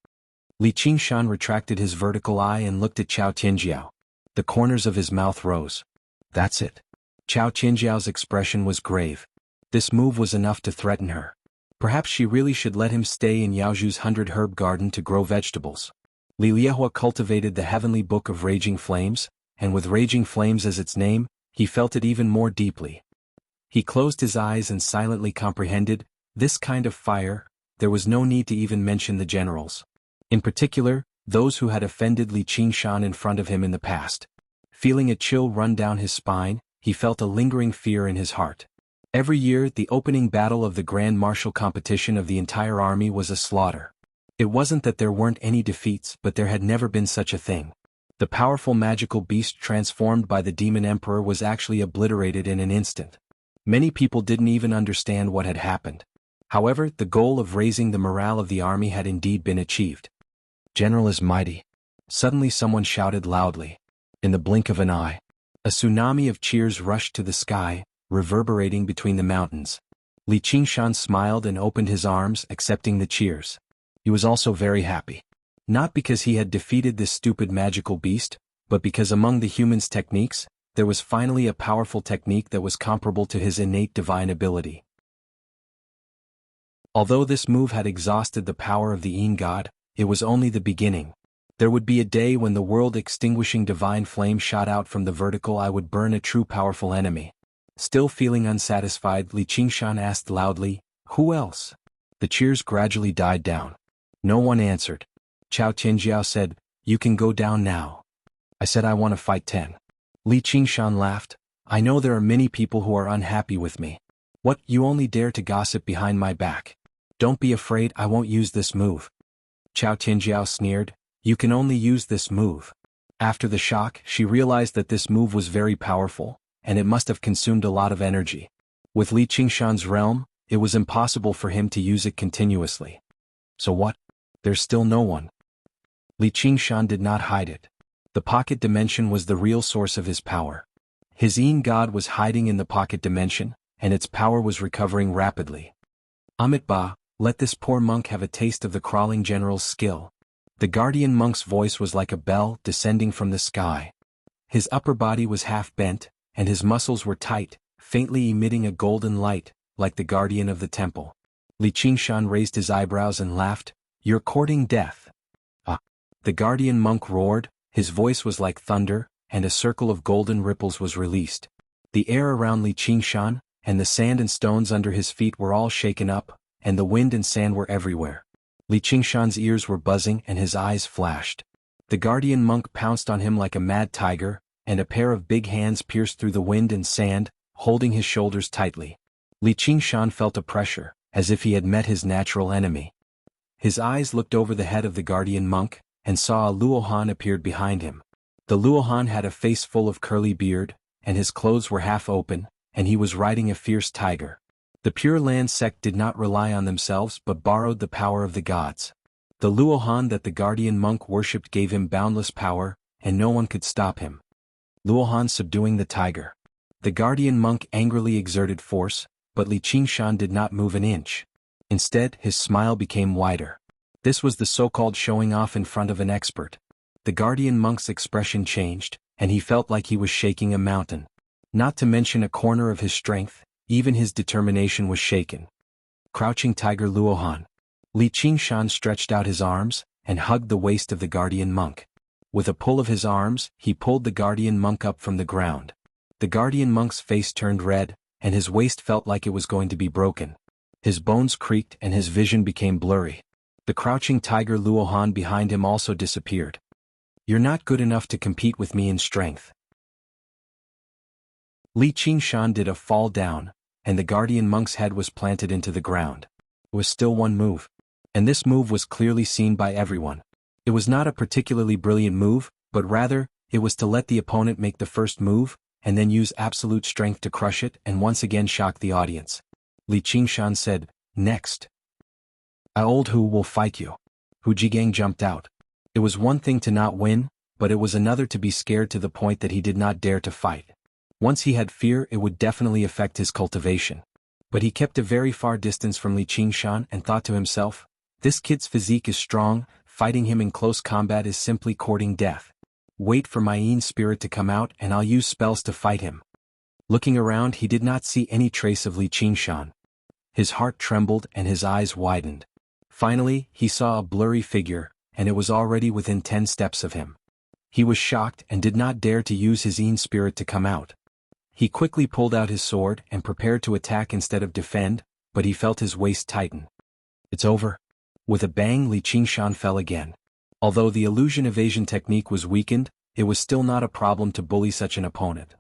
Li Qingshan retracted his vertical eye and looked at Chao Tianjiao. The corners of his mouth rose. That's it. Chao Tianjiao's expression was grave. This move was enough to threaten her. Perhaps she really should let him stay in Yaozhu's 100-herb garden to grow vegetables. Li Liehua cultivated the heavenly book of raging flames, and with raging flames as its name, he felt it even more deeply. He closed his eyes and silently comprehended, this kind of fire. There was no need to even mention the generals. In particular, those who had offended Li Qingshan in front of him in the past. Feeling a chill run down his spine, he felt a lingering fear in his heart. Every year, the opening battle of the grand martial competition of the entire army was a slaughter. It wasn't that there weren't any defeats, but there had never been such a thing. The powerful magical beast transformed by the demon emperor was actually obliterated in an instant. Many people didn't even understand what had happened. However, the goal of raising the morale of the army had indeed been achieved. "General is mighty." Suddenly someone shouted loudly. In the blink of an eye, a tsunami of cheers rushed to the sky, reverberating between the mountains. Li Qingshan smiled and opened his arms, accepting the cheers. He was also very happy. Not because he had defeated this stupid magical beast, but because among the humans' techniques, There was finally a powerful technique that was comparable to his innate divine ability. Although this move had exhausted the power of the Yin god, it was only the beginning. There would be a day when the world-extinguishing divine flame shot out from the vertical. I would burn a true powerful enemy. Still feeling unsatisfied, Li Qingshan asked loudly, "Who else?" The cheers gradually died down. No one answered. Chao Tianjiao said, "You can go down now." I said I want to fight 10. Li Qingshan laughed. "I know there are many people who are unhappy with me. What, you only dare to gossip behind my back? Don't be afraid, I won't use this move." Chao Tianjiao sneered, "You can only use this move." After the shock, she realized that this move was very powerful, and it must have consumed a lot of energy. With Li Qingshan's realm, it was impossible for him to use it continuously. So what? There's still no one. Li Qingshan did not hide it. The pocket dimension was the real source of his power. His Yin god was hiding in the pocket dimension, and its power was recovering rapidly. "Amitabha, let this poor monk have a taste of the crawling general's skill." The guardian monk's voice was like a bell descending from the sky. His upper body was half bent, and his muscles were tight, faintly emitting a golden light, like the guardian of the temple. Li Qingshan raised his eyebrows and laughed, "You're courting death." "Ah!" The guardian monk roared, his voice was like thunder, and a circle of golden ripples was released. The air around Li Qingshan, and the sand and stones under his feet were all shaken up, and the wind and sand were everywhere. Li Qingshan's ears were buzzing and his eyes flashed. The guardian monk pounced on him like a mad tiger, and a pair of big hands pierced through the wind and sand, holding his shoulders tightly. Li Qingshan felt a pressure, as if he had met his natural enemy. His eyes looked over the head of the guardian monk, and saw a Luohan appeared behind him. The Luohan had a face full of curly beard, and his clothes were half open, and he was riding a fierce tiger. The Pure Land sect did not rely on themselves but borrowed the power of the gods. The Luohan that the guardian monk worshipped gave him boundless power, and no one could stop him. Luohan subduing the tiger. The guardian monk angrily exerted force, but Li Qingshan did not move an inch. Instead, his smile became wider. This was the so-called showing off in front of an expert. The guardian monk's expression changed, and he felt like he was shaking a mountain. Not to mention a corner of his strength, even his determination was shaken. Crouching Tiger Luohan. Li Qingshan stretched out his arms, and hugged the waist of the guardian monk. With a pull of his arms, he pulled the guardian monk up from the ground. The guardian monk's face turned red, and his waist felt like it was going to be broken. His bones creaked and his vision became blurry. The crouching Tiger Luohan behind him also disappeared. "You're not good enough to compete with me in strength." Li Qingshan did a fall down, and the guardian monk's head was planted into the ground. It was still one move. And this move was clearly seen by everyone. It was not a particularly brilliant move, but rather, it was to let the opponent make the first move, and then use absolute strength to crush it and once again shock the audience. Li Qingshan said, "Next. Old Hu will fight you." Hu Jigang jumped out. It was one thing to not win, but it was another to be scared to the point that he did not dare to fight. Once he had fear, it would definitely affect his cultivation. But he kept a very far distance from Li Qingshan and thought to himself, "This kid's physique is strong, fighting him in close combat is simply courting death. Wait for my Yin spirit to come out and I'll use spells to fight him." Looking around, he did not see any trace of Li Qingshan. His heart trembled and his eyes widened. Finally, he saw a blurry figure, and it was already within 10 steps of him. He was shocked and did not dare to use his Yin spirit to come out. He quickly pulled out his sword and prepared to attack instead of defend, but he felt his waist tighten. "It's over." With a bang, Li Qingshan fell again. Although the illusion evasion technique was weakened, it was still not a problem to bully such an opponent.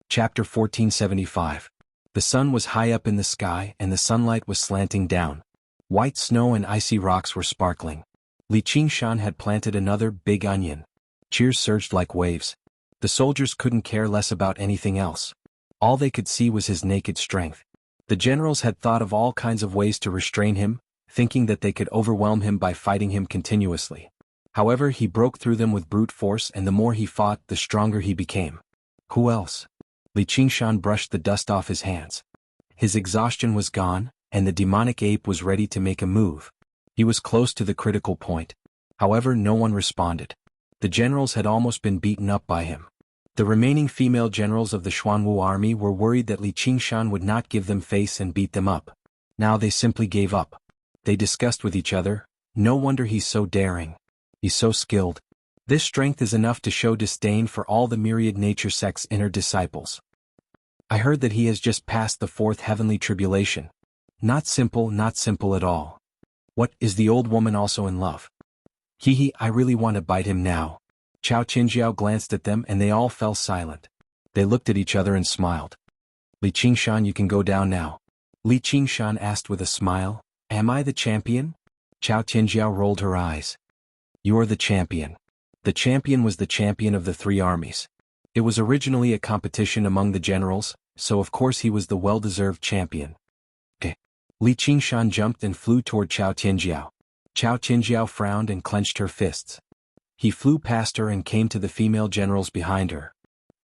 Chapter 1475. The sun was high up in the sky and the sunlight was slanting down. White snow and icy rocks were sparkling. Li Qingshan had planted another big onion. Cheers surged like waves. The soldiers couldn't care less about anything else. All they could see was his naked strength. The generals had thought of all kinds of ways to restrain him, thinking that they could overwhelm him by fighting him continuously. However, he broke through them with brute force, and the more he fought, the stronger he became. Who else? Li Qingshan brushed the dust off his hands. His exhaustion was gone, and the demonic ape was ready to make a move. He was close to the critical point. However, no one responded. The generals had almost been beaten up by him. The remaining female generals of the Xuanwu army were worried that Li Qingshan would not give them face and beat them up. Now they simply gave up. They discussed with each other, no wonder he's so daring. He's so skilled. This strength is enough to show disdain for all the myriad nature sect's inner disciples. I heard that he has just passed the fourth heavenly tribulation. Not simple at all. What, is the old woman also in love? Hee, I really want to bite him now. Chao Qingjiao glanced at them and they all fell silent. They looked at each other and smiled. Li Qingshan, you can go down now. Li Qingshan asked with a smile, am I the champion? Chao Qingjiao rolled her eyes. You're the champion. The champion was the champion of the three armies. It was originally a competition among the generals, so of course he was the well-deserved champion. Okay. Li Qingshan jumped and flew toward Chao Qingjiao. Chao Qingjiao frowned and clenched her fists. He flew past her and came to the female generals behind her.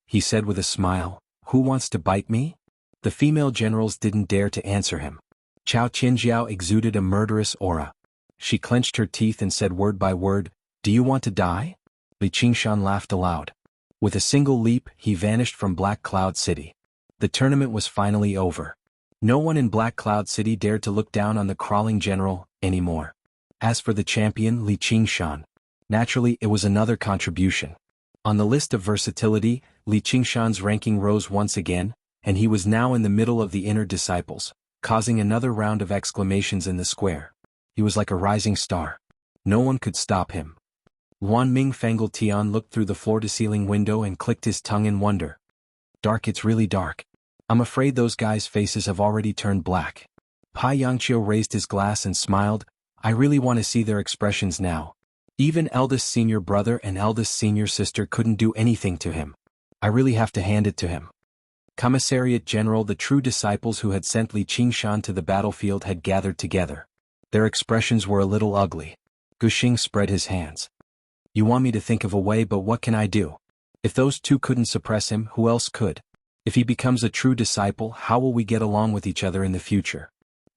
He said with a smile, who wants to bite me? The female generals didn't dare to answer him. Chao Qingjiao exuded a murderous aura. She clenched her teeth and said word by word, do you want to die? Li Qingshan laughed aloud. With a single leap, he vanished from Black Cloud City. The tournament was finally over. No one in Black Cloud City dared to look down on the crawling general anymore. As for the champion Li Qingshan, naturally it was another contribution. On the list of versatility, Li Qingshan's ranking rose once again, and he was now in the middle of the inner disciples, causing another round of exclamations in the square. He was like a rising star. No one could stop him. Luan Ming Fangle Tian looked through the floor-to-ceiling window and clicked his tongue in wonder. Dark, it's really dark. I'm afraid those guys' faces have already turned black. Pai Yangqiu raised his glass and smiled. I really want to see their expressions now. Even eldest senior brother and eldest senior sister couldn't do anything to him. I really have to hand it to him. Commissariat General, the true disciples who had sent Li Qingshan to the battlefield had gathered together. Their expressions were a little ugly. Guxing spread his hands. You want me to think of a way, but what can I do? If those two couldn't suppress him, who else could? If he becomes a true disciple, how will we get along with each other in the future?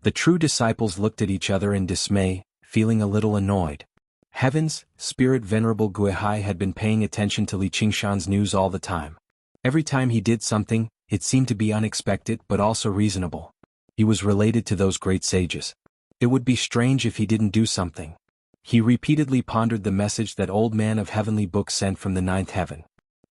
The true disciples looked at each other in dismay, feeling a little annoyed. Heavens, Spirit Venerable Guihai had been paying attention to Li Qingshan's news all the time. Every time he did something, it seemed to be unexpected but also reasonable. He was related to those great sages. It would be strange if he didn't do something. He repeatedly pondered the message that Old Man of Heavenly Book sent from the ninth heaven.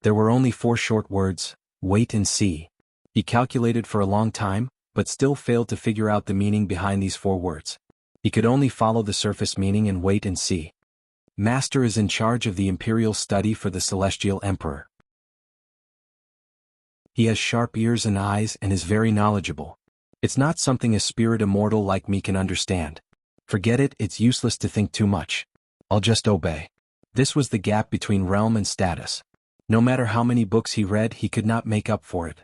There were only 4 short words, wait and see. He calculated for a long time, but still failed to figure out the meaning behind these 4 words. He could only follow the surface meaning and wait and see. Master is in charge of the imperial study for the Celestial Emperor. He has sharp ears and eyes and is very knowledgeable. It's not something a spirit immortal like me can understand. Forget it, it's useless to think too much. I'll just obey. This was the gap between realm and status. No matter how many books he read, he could not make up for it.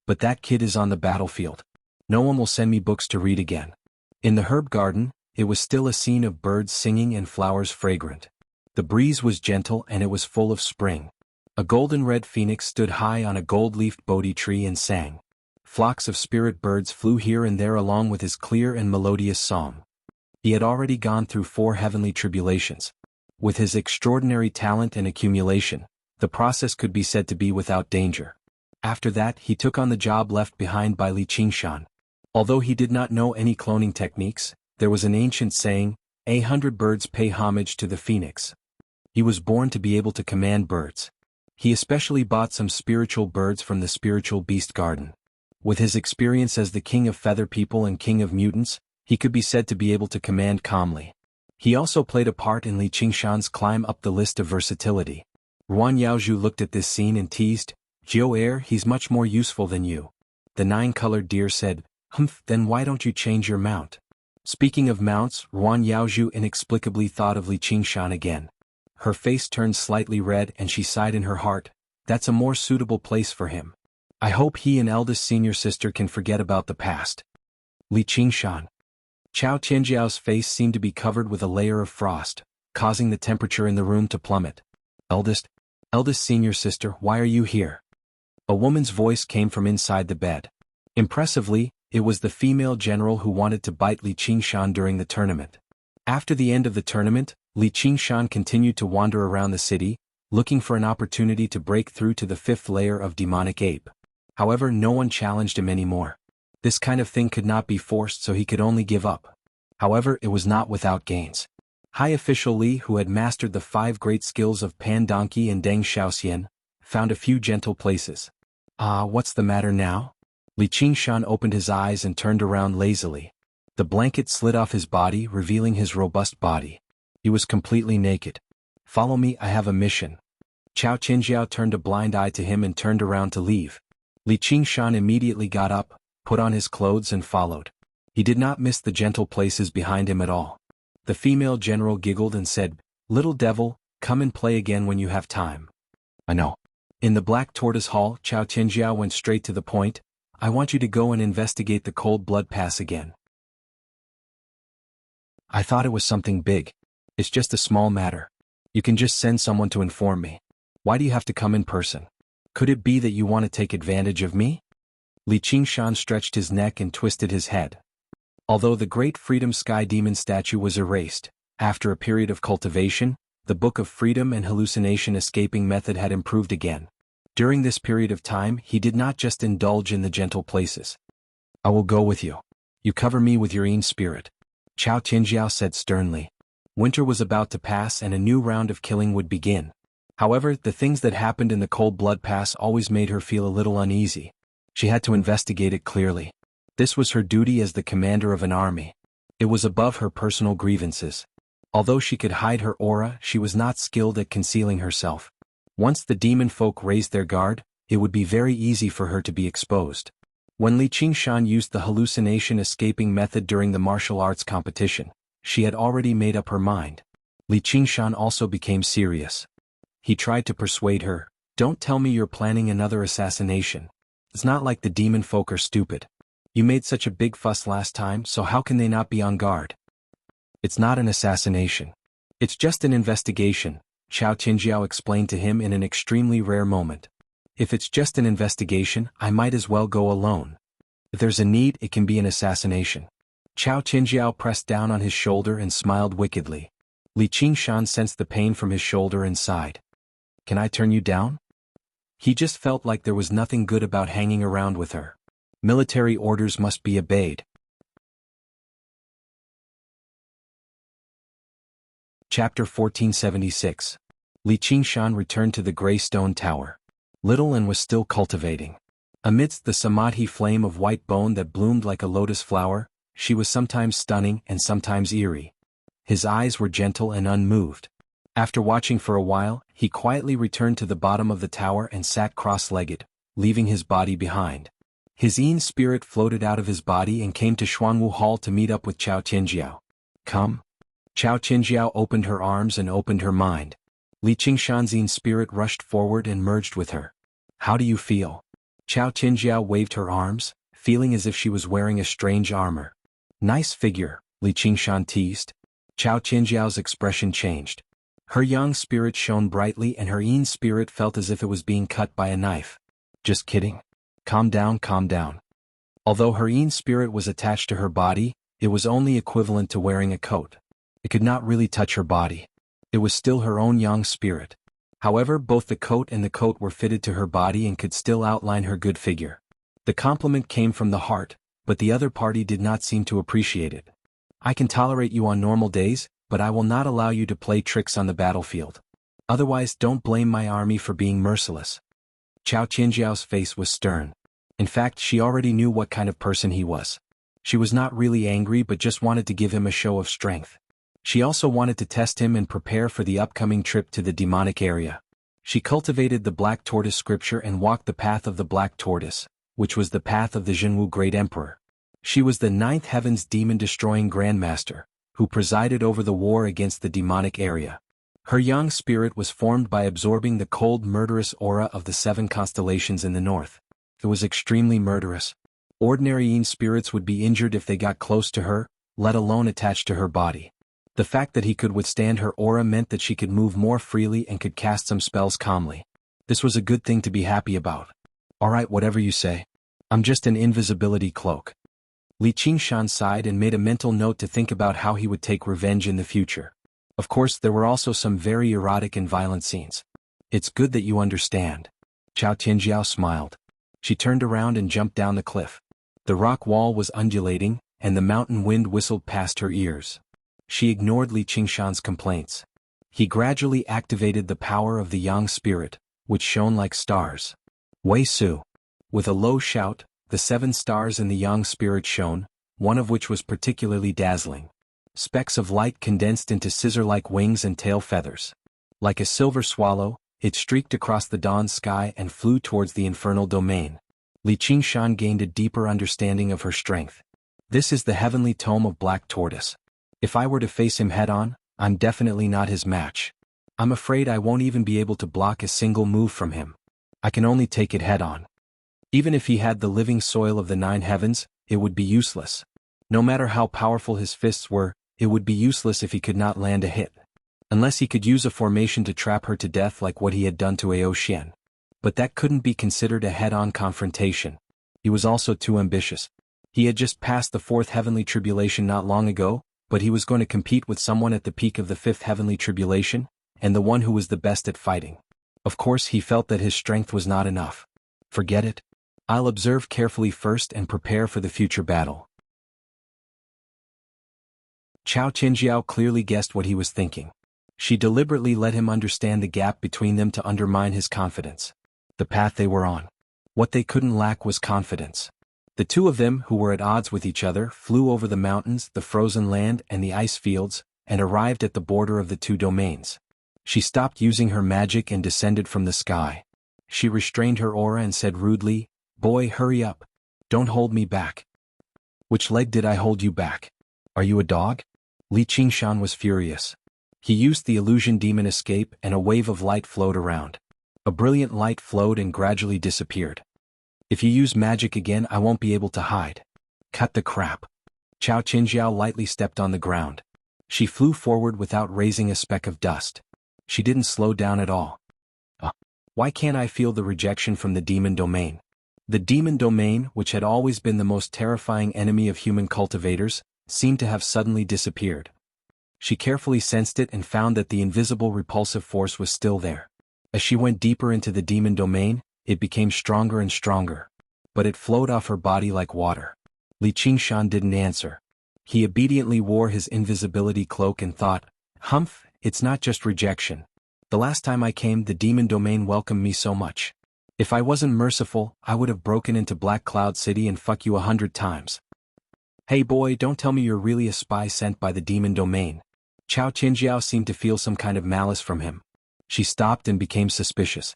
But that kid is on the battlefield. No one will send me books to read again. In the herb garden, it was still a scene of birds singing and flowers fragrant. The breeze was gentle and it was full of spring. A golden-red phoenix stood high on a gold-leafed Bodhi tree and sang. Flocks of spirit birds flew here and there along with his clear and melodious song. He had already gone through 4 heavenly tribulations. With his extraordinary talent and accumulation, the process could be said to be without danger. After that, he took on the job left behind by Li Qingshan. Although he did not know any cloning techniques, there was an ancient saying, 100 birds pay homage to the phoenix. He was born to be able to command birds. He especially bought some spiritual birds from the spiritual beast garden. With his experience as the king of feather people and king of mutants, he could be said to be able to command calmly. He also played a part in Li Qingshan's climb up the list of versatility. Ruan Yaozhu looked at this scene and teased, Jiu Air, he's much more useful than you. The 9-colored deer said, Humph, then why don't you change your mount? Speaking of mounts, Ruan Yaozhu inexplicably thought of Li Qingshan again. Her face turned slightly red and she sighed in her heart, that's a more suitable place for him. I hope he and eldest senior sister can forget about the past. Li Qingshan. Chao Qianjiao's face seemed to be covered with a layer of frost, causing the temperature in the room to plummet. Eldest senior sister, why are you here? A woman's voice came from inside the bed. Impressively, it was the female general who wanted to bite Li Qingshan during the tournament. After the end of the tournament, Li Qingshan continued to wander around the city, looking for an opportunity to break through to the fifth layer of demonic ape. However, no one challenged him anymore. This kind of thing could not be forced, so he could only give up. However, it was not without gains. High Official Li, who had mastered the 5 great skills of Pan Donkey and Deng Xiaoxian, found a few gentle places. What's the matter now? Li Qingshan opened his eyes and turned around lazily. The blanket slid off his body, revealing his robust body. He was completely naked. Follow me, I have a mission. Chao Qinjiao turned a blind eye to him and turned around to leave. Li Qingshan immediately got up, put on his clothes and followed. He did not miss the gentle places behind him at all. The female general giggled and said, "Little devil, come and play again when you have time." "I know." In the Black Tortoise Hall, Chao Qinjiao went straight to the point. "I want you to go and investigate the Cold Blood Pass again." "I thought it was something big. It's just a small matter. You can just send someone to inform me. Why do you have to come in person? Could it be that you want to take advantage of me?" Li Qingshan stretched his neck and twisted his head. Although the Great Freedom Sky Demon statue was erased, after a period of cultivation, the Book of Freedom and Hallucination Escaping Method had improved again. During this period of time, he did not just indulge in the gentle places. "I will go with you. You cover me with your own spirit," Chao Qinjiao said sternly. Winter was about to pass and a new round of killing would begin. However, the things that happened in the Cold Blood Pass always made her feel a little uneasy. She had to investigate it clearly. This was her duty as the commander of an army. It was above her personal grievances. Although she could hide her aura, she was not skilled at concealing herself. Once the demon folk raised their guard, it would be very easy for her to be exposed. When Li Qingshan used the hallucination escaping method during the martial arts competition, she had already made up her mind. Li Qingshan also became serious. He tried to persuade her, "Don't tell me you're planning another assassination. It's not like the demon folk are stupid. You made such a big fuss last time, so how can they not be on guard?" "It's not an assassination. It's just an investigation," Chao Qinjiao explained to him in an extremely rare moment. "If it's just an investigation, I might as well go alone. If there's a need, it can be an assassination." Chao Qinjiao pressed down on his shoulder and smiled wickedly. Li Qingshan sensed the pain from his shoulder and sighed. "Can I turn you down?" He just felt like there was nothing good about hanging around with her. Military orders must be obeyed. Chapter 1476. Li Qingshan returned to the Grey Stone Tower. Little and was still cultivating. Amidst the samadhi flame of white bone that bloomed like a lotus flower, she was sometimes stunning and sometimes eerie. His eyes were gentle and unmoved. After watching for a while, he quietly returned to the bottom of the tower and sat cross-legged, leaving his body behind. His Yin spirit floated out of his body and came to Xuanwu Hall to meet up with Chao Qinjiao. "Come." Chao Qinjiao opened her arms and opened her mind. Li Qingshan's Yin spirit rushed forward and merged with her. "How do you feel?" Chao Qinjiao waved her arms, feeling as if she was wearing a strange armor. "Nice figure," Li Qingshan teased. Chao Qinjiao's expression changed. Her yang spirit shone brightly and her Yin spirit felt as if it was being cut by a knife. "Just kidding. Calm down, calm down." Although her Yin spirit was attached to her body, it was only equivalent to wearing a coat. It could not really touch her body. It was still her own yang spirit. However, both the coat and the coat were fitted to her body and could still outline her good figure. The compliment came from the heart, but the other party did not seem to appreciate it. "I can tolerate you on normal days, but I will not allow you to play tricks on the battlefield. Otherwise, don't blame my army for being merciless." Chao Qinjiao's face was stern. In fact, she already knew what kind of person he was. She was not really angry but just wanted to give him a show of strength. She also wanted to test him and prepare for the upcoming trip to the demonic area. She cultivated the Black Tortoise scripture and walked the path of the Black Tortoise, which was the path of the Jianghu Great Emperor. She was the 9th Heaven's demon-destroying Grandmaster, who presided over the war against the demonic area. Her yang spirit was formed by absorbing the cold murderous aura of the 7 constellations in the north. It was extremely murderous. Ordinary Yin spirits would be injured if they got close to her, let alone attached to her body. The fact that he could withstand her aura meant that she could move more freely and could cast some spells calmly. This was a good thing to be happy about. "Alright, whatever you say. I'm just an invisibility cloak." Li Qingshan sighed and made a mental note to think about how he would take revenge in the future. Of course, there were also some very erotic and violent scenes. It's good that you understand. Chao Tianjiao smiled. She turned around and jumped down the cliff. The rock wall was undulating, and the mountain wind whistled past her ears. She ignored Li Qingshan's complaints. He gradually activated the power of the Yang spirit, which shone like stars. Wei Su. With a low shout, the 7 stars in the Yang spirit shone, one of which was particularly dazzling. Specks of light condensed into scissor-like wings and tail feathers. Like a silver swallow, it streaked across the dawn sky and flew towards the infernal domain. Li Qingshan gained a deeper understanding of her strength. This is the heavenly tome of Black Tortoise. If I were to face him head-on, I'm definitely not his match. I'm afraid I won't even be able to block a single move from him. I can only take it head-on. Even if he had the living soil of the 9 heavens, it would be useless. No matter how powerful his fists were, it would be useless if he could not land a hit. Unless he could use a formation to trap her to death like what he had done to Aoxian. But that couldn't be considered a head-on confrontation. He was also too ambitious. He had just passed the 4th heavenly tribulation not long ago, but he was going to compete with someone at the peak of the 5th heavenly tribulation, and the one who was the best at fighting. Of course he felt that his strength was not enough. Forget it. I'll observe carefully first and prepare for the future battle. Chao Qinjiao clearly guessed what he was thinking. She deliberately let him understand the gap between them to undermine his confidence. The path they were on. What they couldn't lack was confidence. The two of them, who were at odds with each other, flew over the mountains, the frozen land, and the ice fields, and arrived at the border of the 2 domains. She stopped using her magic and descended from the sky. She restrained her aura and said rudely, "Boy, hurry up. Don't hold me back." "Which leg did I hold you back? Are you a dog?" Li Qingshan was furious. He used the illusion demon escape and a wave of light flowed around. A brilliant light flowed and gradually disappeared. "If you use magic again, I won't be able to hide." "Cut the crap." Chao Qinjiao lightly stepped on the ground. She flew forward without raising a speck of dust. She didn't slow down at all. Why can't I feel the rejection from the demon domain? The demon domain, which had always been the most terrifying enemy of human cultivators, seemed to have suddenly disappeared. She carefully sensed it and found that the invisible repulsive force was still there. As she went deeper into the demon domain, it became stronger and stronger. But it flowed off her body like water. Li Qingshan didn't answer. He obediently wore his invisibility cloak and thought, "Humph, it's not just rejection. The last time I came, the demon domain welcomed me so much. If I wasn't merciful, I would have broken into Black Cloud City and fuck you 100 times. Hey boy, don't tell me you're really a spy sent by the demon domain." Chao Qinjiao seemed to feel some kind of malice from him. She stopped and became suspicious.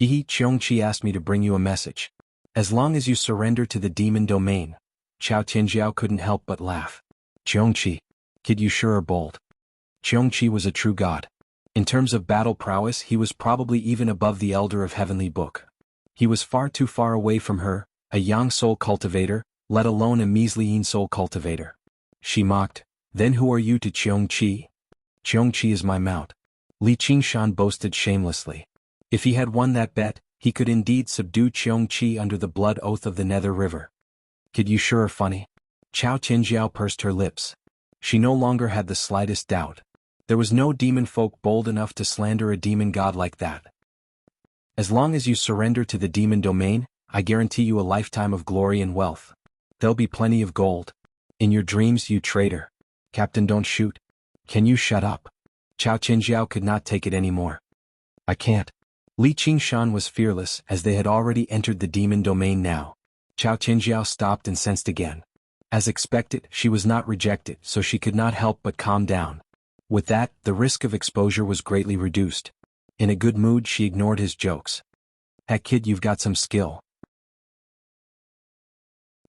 Qiongqi asked me to bring you a message. As long as you surrender to the demon domain." Chao Qinjiao couldn't help but laugh. "Qiongqi. Kid, you sure are bold." Qiongqi was a true god. In terms of battle prowess, he was probably even above the Elder of Heavenly Book. He was far too far away from her, a Yang soul cultivator, let alone a measly Yin soul cultivator. She mocked, "Then who are you to Qiongqi?" "Qiongqi is my mount." Li Qingshan boasted shamelessly. If he had won that bet, he could indeed subdue Qiongqi under the blood oath of the Nether River. "Kid, you sure are funny." Chao Qinjiao pursed her lips. She no longer had the slightest doubt. There was no demon folk bold enough to slander a demon god like that. "As long as you surrender to the demon domain, I guarantee you a lifetime of glory and wealth. There'll be plenty of gold. In your dreams, you traitor." "Captain, don't shoot." "Can you shut up?" Chao Qinjiao could not take it anymore. "I can't." Li Qingshan was fearless, as they had already entered the demon domain now. Chao Qinjiao stopped and sensed again. As expected, she was not rejected, so she could not help but calm down. With that, the risk of exposure was greatly reduced. In a good mood, she ignored his jokes. "Heck kid, you've got some skill."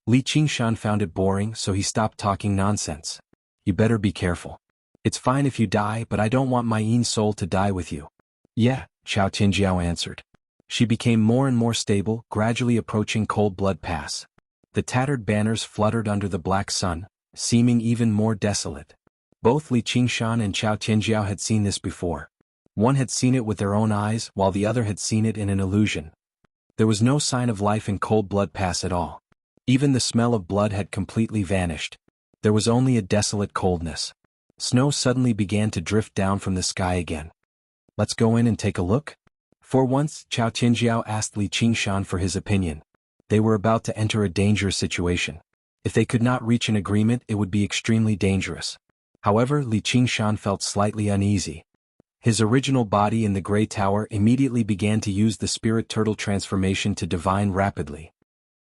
Li Qingshan found it boring, so he stopped talking nonsense. "You better be careful. It's fine if you die, but I don't want my Yin soul to die with you." "Yeah," Chao Qinjiao answered. She became more and more stable, gradually approaching Cold Blood Pass. The tattered banners fluttered under the black sun, seeming even more desolate. Both Li Qingshan and Chao Qinjiao had seen this before. One had seen it with their own eyes, while the other had seen it in an illusion. There was no sign of life in Cold Blood Pass at all. Even the smell of blood had completely vanished. There was only a desolate coldness. Snow suddenly began to drift down from the sky again. "Let's go in and take a look?" For once, Chao Qingjiao asked Li Qingshan for his opinion. They were about to enter a dangerous situation. If they could not reach an agreement, it would be extremely dangerous. However, Li Qingshan felt slightly uneasy. His original body in the Grey Tower immediately began to use the spirit turtle transformation to divine rapidly.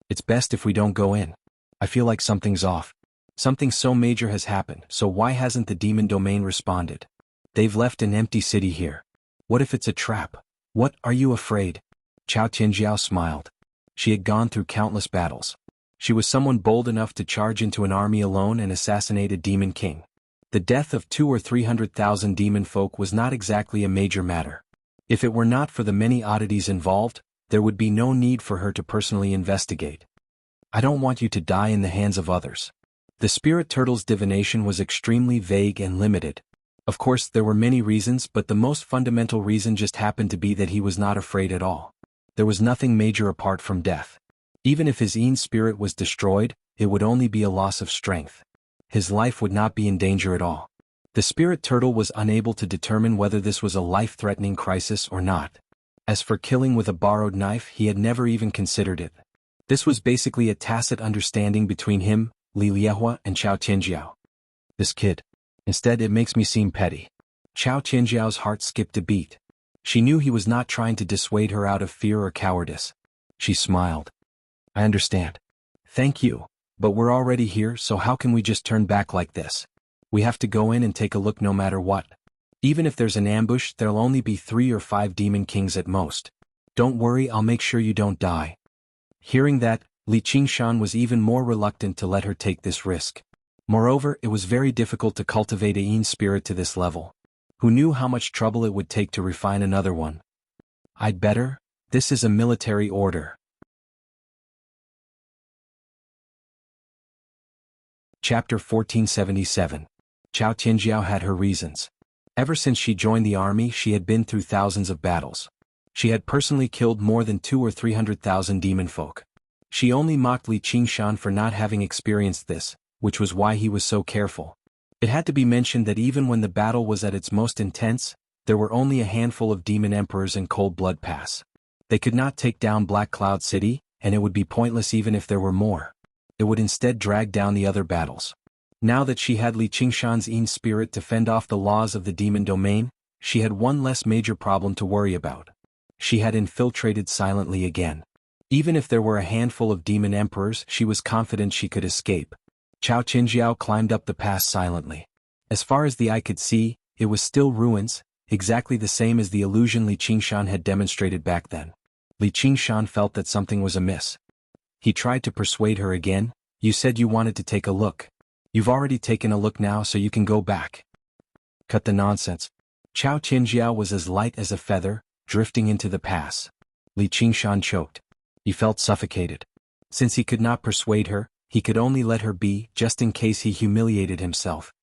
It's best if we don't go in. I feel like something's off. Something so major has happened, so why hasn't the demon domain responded? They've left an empty city here. What if it's a trap? What, are you afraid? Chao Qingjiao smiled. She had gone through countless battles. She was someone bold enough to charge into an army alone and assassinate a demon king. The death of 200,000 or 300,000 demon folk was not exactly a major matter. If it were not for the many oddities involved, there would be no need for her to personally investigate. I don't want you to die in the hands of others. The spirit turtle's divination was extremely vague and limited. Of course, there were many reasons, but the most fundamental reason just happened to be that he was not afraid at all. There was nothing major apart from death. Even if his Yin spirit was destroyed, it would only be a loss of strength. His life would not be in danger at all. The spirit turtle was unable to determine whether this was a life-threatening crisis or not. As for killing with a borrowed knife, he had never even considered it. This was basically a tacit understanding between him, Li Liehua, and Chao Qingjiao. This kid. Instead, it makes me seem petty. Chao Qingjiao's heart skipped a beat. She knew he was not trying to dissuade her out of fear or cowardice. She smiled. I understand. Thank you. But we're already here, so how can we just turn back like this? We have to go in and take a look no matter what. Even if there's an ambush, there'll only be 3 or 5 demon kings at most. Don't worry, I'll make sure you don't die. Hearing that, Li Qingshan was even more reluctant to let her take this risk. Moreover, it was very difficult to cultivate a Yin spirit to this level. Who knew how much trouble it would take to refine another one? I'd better. This is a military order. Chapter 1477. Chao Qingjiao had her reasons. Ever since she joined the army, she had been through thousands of battles. She had personally killed more than 200,000 or 300,000 demon folk. She only mocked Li Qingshan for not having experienced this, which was why he was so careful. It had to be mentioned that even when the battle was at its most intense, there were only a handful of demon emperors in Cold Blood Pass. They could not take down Black Cloud City, and it would be pointless even if there were more. It would instead drag down the other battles. Now that she had Li Qingshan's Yin spirit to fend off the laws of the demon domain, she had one less major problem to worry about. She had infiltrated silently again. Even if there were a handful of demon emperors, she was confident she could escape. Chao Qingjiao climbed up the pass silently. As far as the eye could see, it was still ruins, exactly the same as the illusion Li Qingshan had demonstrated back then. Li Qingshan felt that something was amiss. He tried to persuade her again. You said you wanted to take a look. You've already taken a look now, so you can go back. Cut the nonsense. Chao Qingjiao was as light as a feather, drifting into the pass. Li Qingshan choked. He felt suffocated. Since he could not persuade her, he could only let her be, just in case he humiliated himself.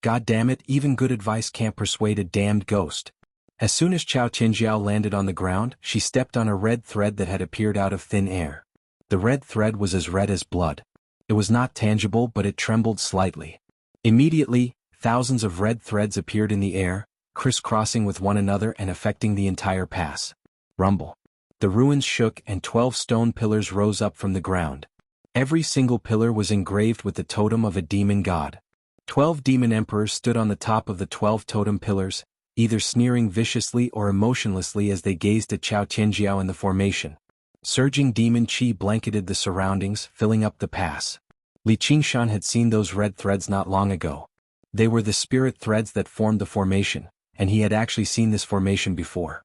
God damn it, even good advice can't persuade a damned ghost. As soon as Chao Qingjiao landed on the ground, she stepped on a red thread that had appeared out of thin air. The red thread was as red as blood. It was not tangible, but it trembled slightly. Immediately, thousands of red threads appeared in the air, crisscrossing with one another and affecting the entire pass. Rumble. The ruins shook and 12 stone pillars rose up from the ground. Every single pillar was engraved with the totem of a demon god. 12 demon emperors stood on the top of the 12 totem pillars, either sneering viciously or emotionlessly as they gazed at Chao Qingjiao in the formation. Surging demon chi blanketed the surroundings, filling up the pass. Li Qingshan had seen those red threads not long ago. They were the spirit threads that formed the formation, and he had actually seen this formation before.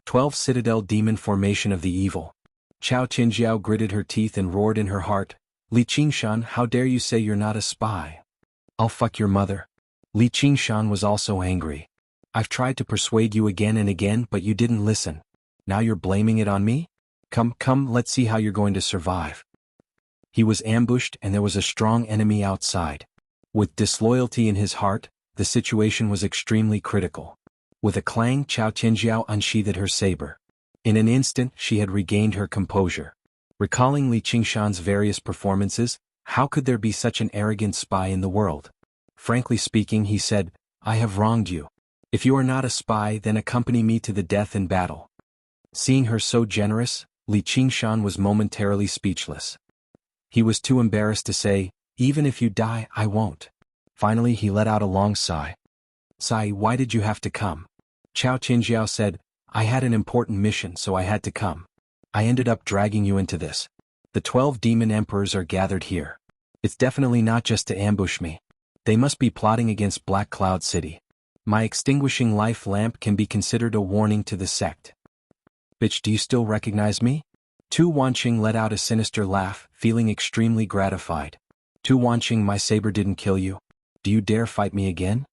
12 Citadel Demon Formation of the Evil. Chao Qingjiao gritted her teeth and roared in her heart, Li Qingshan, how dare you say you're not a spy? I'll fuck your mother. Li Qingshan was also angry. I've tried to persuade you again and again, but you didn't listen. Now you're blaming it on me? Come, let's see how you're going to survive. He was ambushed and there was a strong enemy outside. With disloyalty in his heart, the situation was extremely critical. With a clang, Chao Qingjiao unsheathed her saber. In an instant, she had regained her composure. Recalling Li Qingshan's various performances, how could there be such an arrogant spy in the world? Frankly speaking, he said, I have wronged you. If you are not a spy, then accompany me to the death in battle. Seeing her so generous, Li Qingshan was momentarily speechless. He was too embarrassed to say, "Even if you die, I won't." Finally he let out a long sigh. "Sai, why did you have to come?" Chao Qingjiao said, "I had an important mission, so I had to come. I ended up dragging you into this. The 12 demon emperors are gathered here. It's definitely not just to ambush me. They must be plotting against Black Cloud City. My extinguishing life lamp can be considered a warning to the sect." "Bitch, do you still recognize me?" Tu Wanqing let out a sinister laugh, feeling extremely gratified. "Tu Wanqing, my saber didn't kill you. Do you dare fight me again?"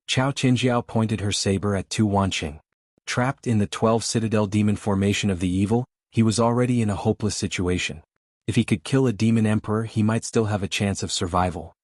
Chao Qingjiao pointed her saber at Tu Wanqing. Trapped in the 12 Citadel demon formation of the evil, he was already in a hopeless situation. If he could kill a demon emperor, he might still have a chance of survival.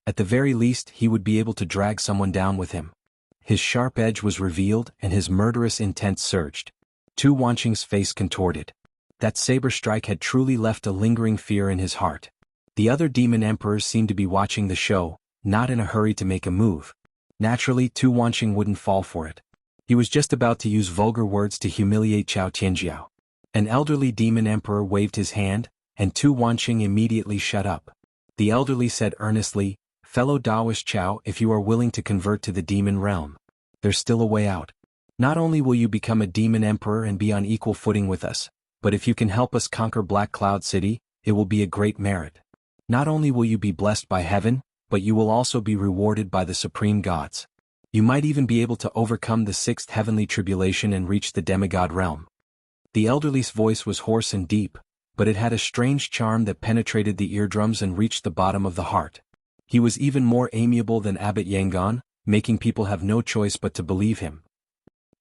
At the very least, he would be able to drag someone down with him. His sharp edge was revealed and his murderous intent surged. Tu Wanqing's face contorted. That saber strike had truly left a lingering fear in his heart. The other demon emperors seemed to be watching the show, not in a hurry to make a move. Naturally, Tu Wanqing wouldn't fall for it. He was just about to use vulgar words to humiliate Chao Qingjiao. An elderly demon emperor waved his hand, and Tu Wanqing immediately shut up. The elderly said earnestly, "Fellow Daoist Chao, if you are willing to convert to the demon realm, there's still a way out. Not only will you become a demon emperor and be on equal footing with us, but if you can help us conquer Black Cloud City, it will be a great merit. Not only will you be blessed by heaven, but you will also be rewarded by the supreme gods. You might even be able to overcome the 6th heavenly tribulation and reach the demigod realm." The elderly's voice was hoarse and deep, but it had a strange charm that penetrated the eardrums and reached the bottom of the heart. He was even more amiable than Abbot Yangon, making people have no choice but to believe him.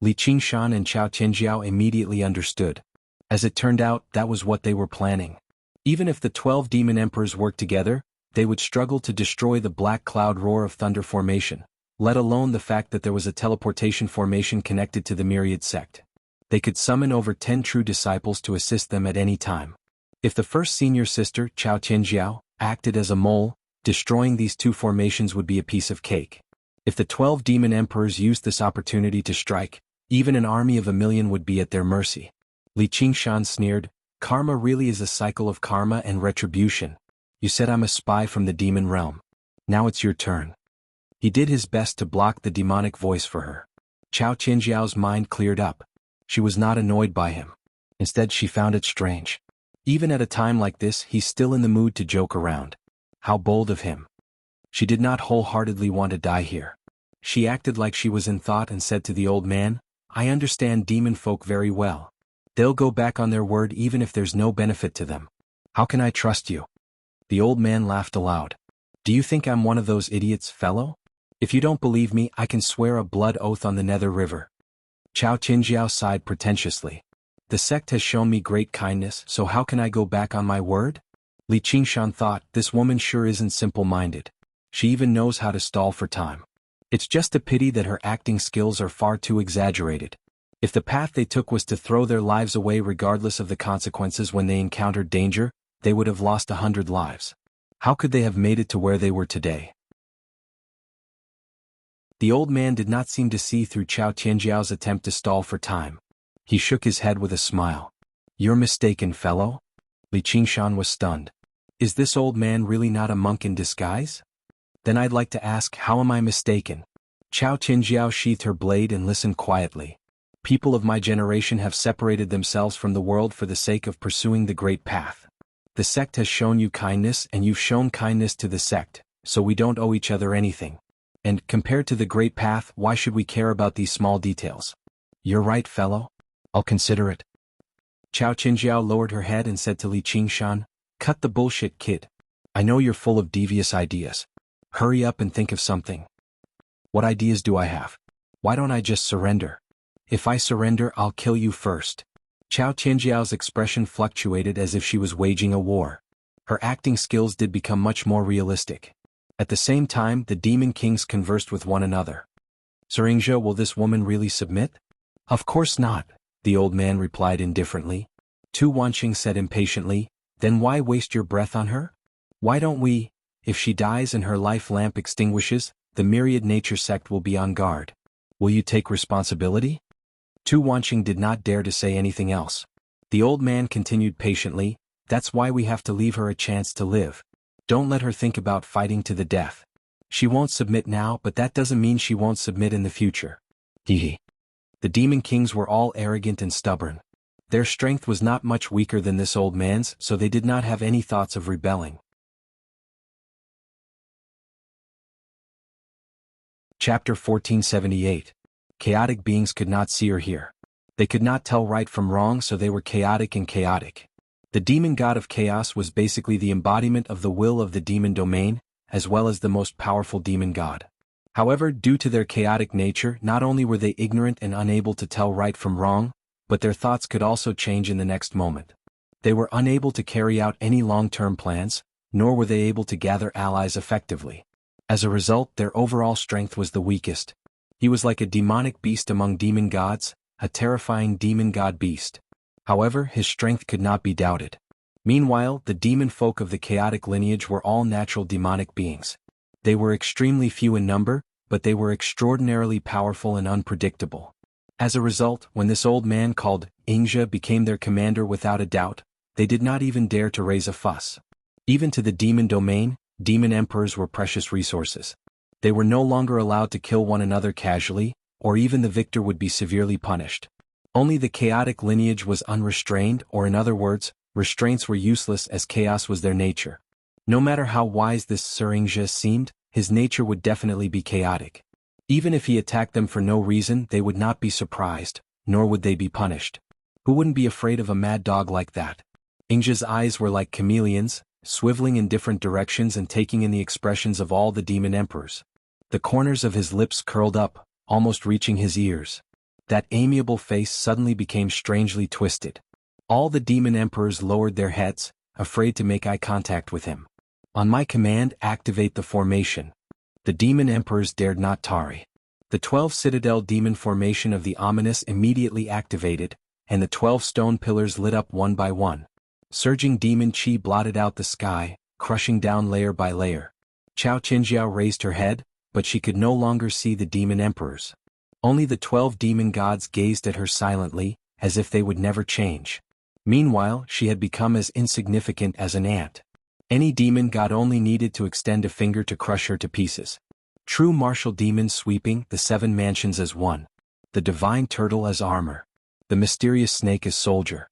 Li Qingshan and Chao Qingjiao immediately understood. As it turned out, that was what they were planning. Even if the 12 demon emperors worked together, they would struggle to destroy the Black Cloud Roar of Thunder formation, let alone the fact that there was a teleportation formation connected to the Myriad sect. They could summon over 10 true disciples to assist them at any time. If the first senior sister, Chao Qingjiao, acted as a mole, destroying these 2 formations would be a piece of cake. If the 12 demon emperors used this opportunity to strike, even an army of 1,000,000 would be at their mercy. Li Qingshan sneered, "Karma really is a cycle of karma and retribution. You said I'm a spy from the demon realm. Now it's your turn." He did his best to block the demonic voice for her. Chao Qingjiao's mind cleared up. She was not annoyed by him. Instead, she found it strange. Even at a time like this, he's still in the mood to joke around. How bold of him. She did not wholeheartedly want to die here. She acted like she was in thought and said to the old man, "I understand demon folk very well. They'll go back on their word even if there's no benefit to them. How can I trust you?" The old man laughed aloud. "Do you think I'm one of those idiots, fellow? If you don't believe me, I can swear a blood oath on the Nether River." Chao Qingjiao sighed pretentiously. "The sect has shown me great kindness, so how can I go back on my word?" Li Qingshan thought, this woman sure isn't simple-minded. She even knows how to stall for time. It's just a pity that her acting skills are far too exaggerated. If the path they took was to throw their lives away regardless of the consequences when they encountered danger, they would have lost 100 lives. How could they have made it to where they were today? The old man did not seem to see through Chao Qingjiao's attempt to stall for time. He shook his head with a smile. "You're mistaken, fellow." Li Qingshan was stunned. Is this old man really not a monk in disguise? Then I'd like to ask, how am I mistaken? Chao Qingjiao sheathed her blade and listened quietly. People of my generation have separated themselves from the world for the sake of pursuing the great path. The sect has shown you kindness and you've shown kindness to the sect, so we don't owe each other anything. And, compared to the great path, why should we care about these small details? You're right, fellow. I'll consider it. Chao Qingjiao lowered her head and said to Li Qingshan, "Cut the bullshit, kid. I know you're full of devious ideas. Hurry up and think of something." "What ideas do I have? Why don't I just surrender?" "If I surrender, I'll kill you first." Chao Qingjiao's expression fluctuated as if she was waging a war. Her acting skills did become much more realistic. At the same time, the demon kings conversed with one another. "Serinja, will this woman really submit?" "Of course not," the old man replied indifferently. Tu Wanqing said impatiently, "Then why waste your breath on her? Why don't we? If she dies and her life lamp extinguishes, the myriad nature sect will be on guard. Will you take responsibility?" Tu Wanqing did not dare to say anything else. The old man continued patiently, "That's why we have to leave her a chance to live. Don't let her think about fighting to the death. She won't submit now, but that doesn't mean she won't submit in the future." Hehe. The demon kings were all arrogant and stubborn. Their strength was not much weaker than this old man's, so they did not have any thoughts of rebelling. Chapter 1478. Chaotic beings could not see or hear. They could not tell right from wrong, so they were chaotic and chaotic. The demon god of chaos was basically the embodiment of the will of the demon domain, as well as the most powerful demon god. However, due to their chaotic nature, not only were they ignorant and unable to tell right from wrong, but their thoughts could also change in the next moment. They were unable to carry out any long-term plans, nor were they able to gather allies effectively. As a result, their overall strength was the weakest. He was like a demonic beast among demon gods, a terrifying demon god beast. However, his strength could not be doubted. Meanwhile, the demon folk of the chaotic lineage were all natural demonic beings. They were extremely few in number, but they were extraordinarily powerful and unpredictable. As a result, when this old man called Ingzha became their commander without a doubt, they did not even dare to raise a fuss. Even to the demon domain, demon emperors were precious resources. They were no longer allowed to kill one another casually, or even the victor would be severely punished. Only the chaotic lineage was unrestrained, or in other words, restraints were useless as chaos was their nature. No matter how wise this Sir Ingzha seemed, his nature would definitely be chaotic. Even if he attacked them for no reason, they would not be surprised, nor would they be punished. Who wouldn't be afraid of a mad dog like that? Ingzha's eyes were like chameleons, swiveling in different directions and taking in the expressions of all the demon emperors. The corners of his lips curled up, almost reaching his ears. That amiable face suddenly became strangely twisted. All the demon emperors lowered their heads, afraid to make eye contact with him. "On my command, activate the formation." The demon emperors dared not tarry. The 12 citadel demon formation of the ominous immediately activated, and the 12 stone pillars lit up one by one. Surging demon chi blotted out the sky, crushing down layer by layer. Chao Qinjiao raised her head, but she could no longer see the demon emperors. Only the 12 demon gods gazed at her silently, as if they would never change. Meanwhile, she had become as insignificant as an ant. Any demon god only needed to extend a finger to crush her to pieces. True martial demons sweeping the 7 mansions as one. The divine turtle as armor. The mysterious snake as soldier.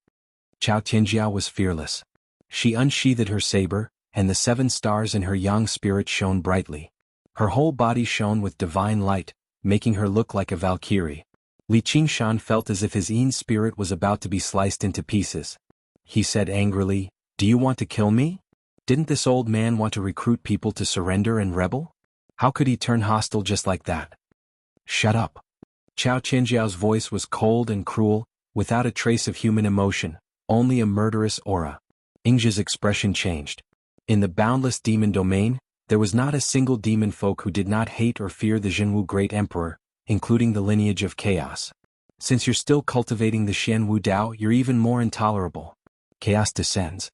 Chao Qinjiao was fearless. She unsheathed her saber, and the 7 stars in her yang spirit shone brightly. Her whole body shone with divine light, making her look like a valkyrie. Li Qingshan felt as if his yin spirit was about to be sliced into pieces. He said angrily, "Do you want to kill me? Didn't this old man want to recruit people to surrender and rebel? How could he turn hostile just like that?" "Shut up." Chao Qinjiao's voice was cold and cruel, without a trace of human emotion, only a murderous aura. Ingzha's expression changed. In the boundless demon domain, there was not a single demon folk who did not hate or fear the Jianghu Great Emperor, including the lineage of chaos. Since you're still cultivating the Xianwu Dao, you're even more intolerable. Chaos descends.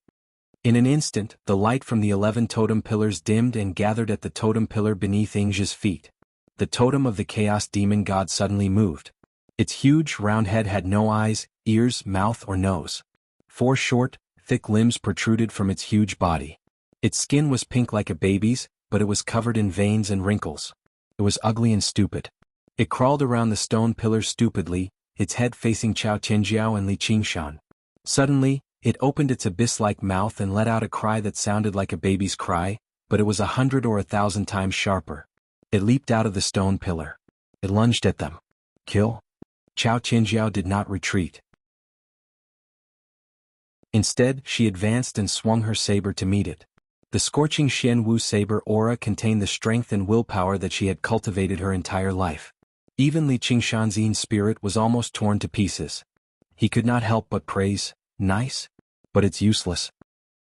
In an instant, the light from the 11 totem pillars dimmed and gathered at the totem pillar beneath Ingzha's feet. The totem of the chaos demon god suddenly moved. Its huge round head had no eyes, ears, mouth or nose. 4 short, thick limbs protruded from its huge body. Its skin was pink like a baby's, but it was covered in veins and wrinkles. It was ugly and stupid. It crawled around the stone pillars stupidly, its head facing Chao Qinjiao and Li Qingshan. Suddenly, it opened its abyss-like mouth and let out a cry that sounded like a baby's cry, but it was 100 or 1,000 times sharper. It leaped out of the stone pillar. It lunged at them. Kill? Chao Qinjiao did not retreat. Instead, she advanced and swung her saber to meet it. The scorching Xianwu saber aura contained the strength and willpower that she had cultivated her entire life. Even Li Qingshan's yin spirit was almost torn to pieces. He could not help but praise, "Nice? But it's useless."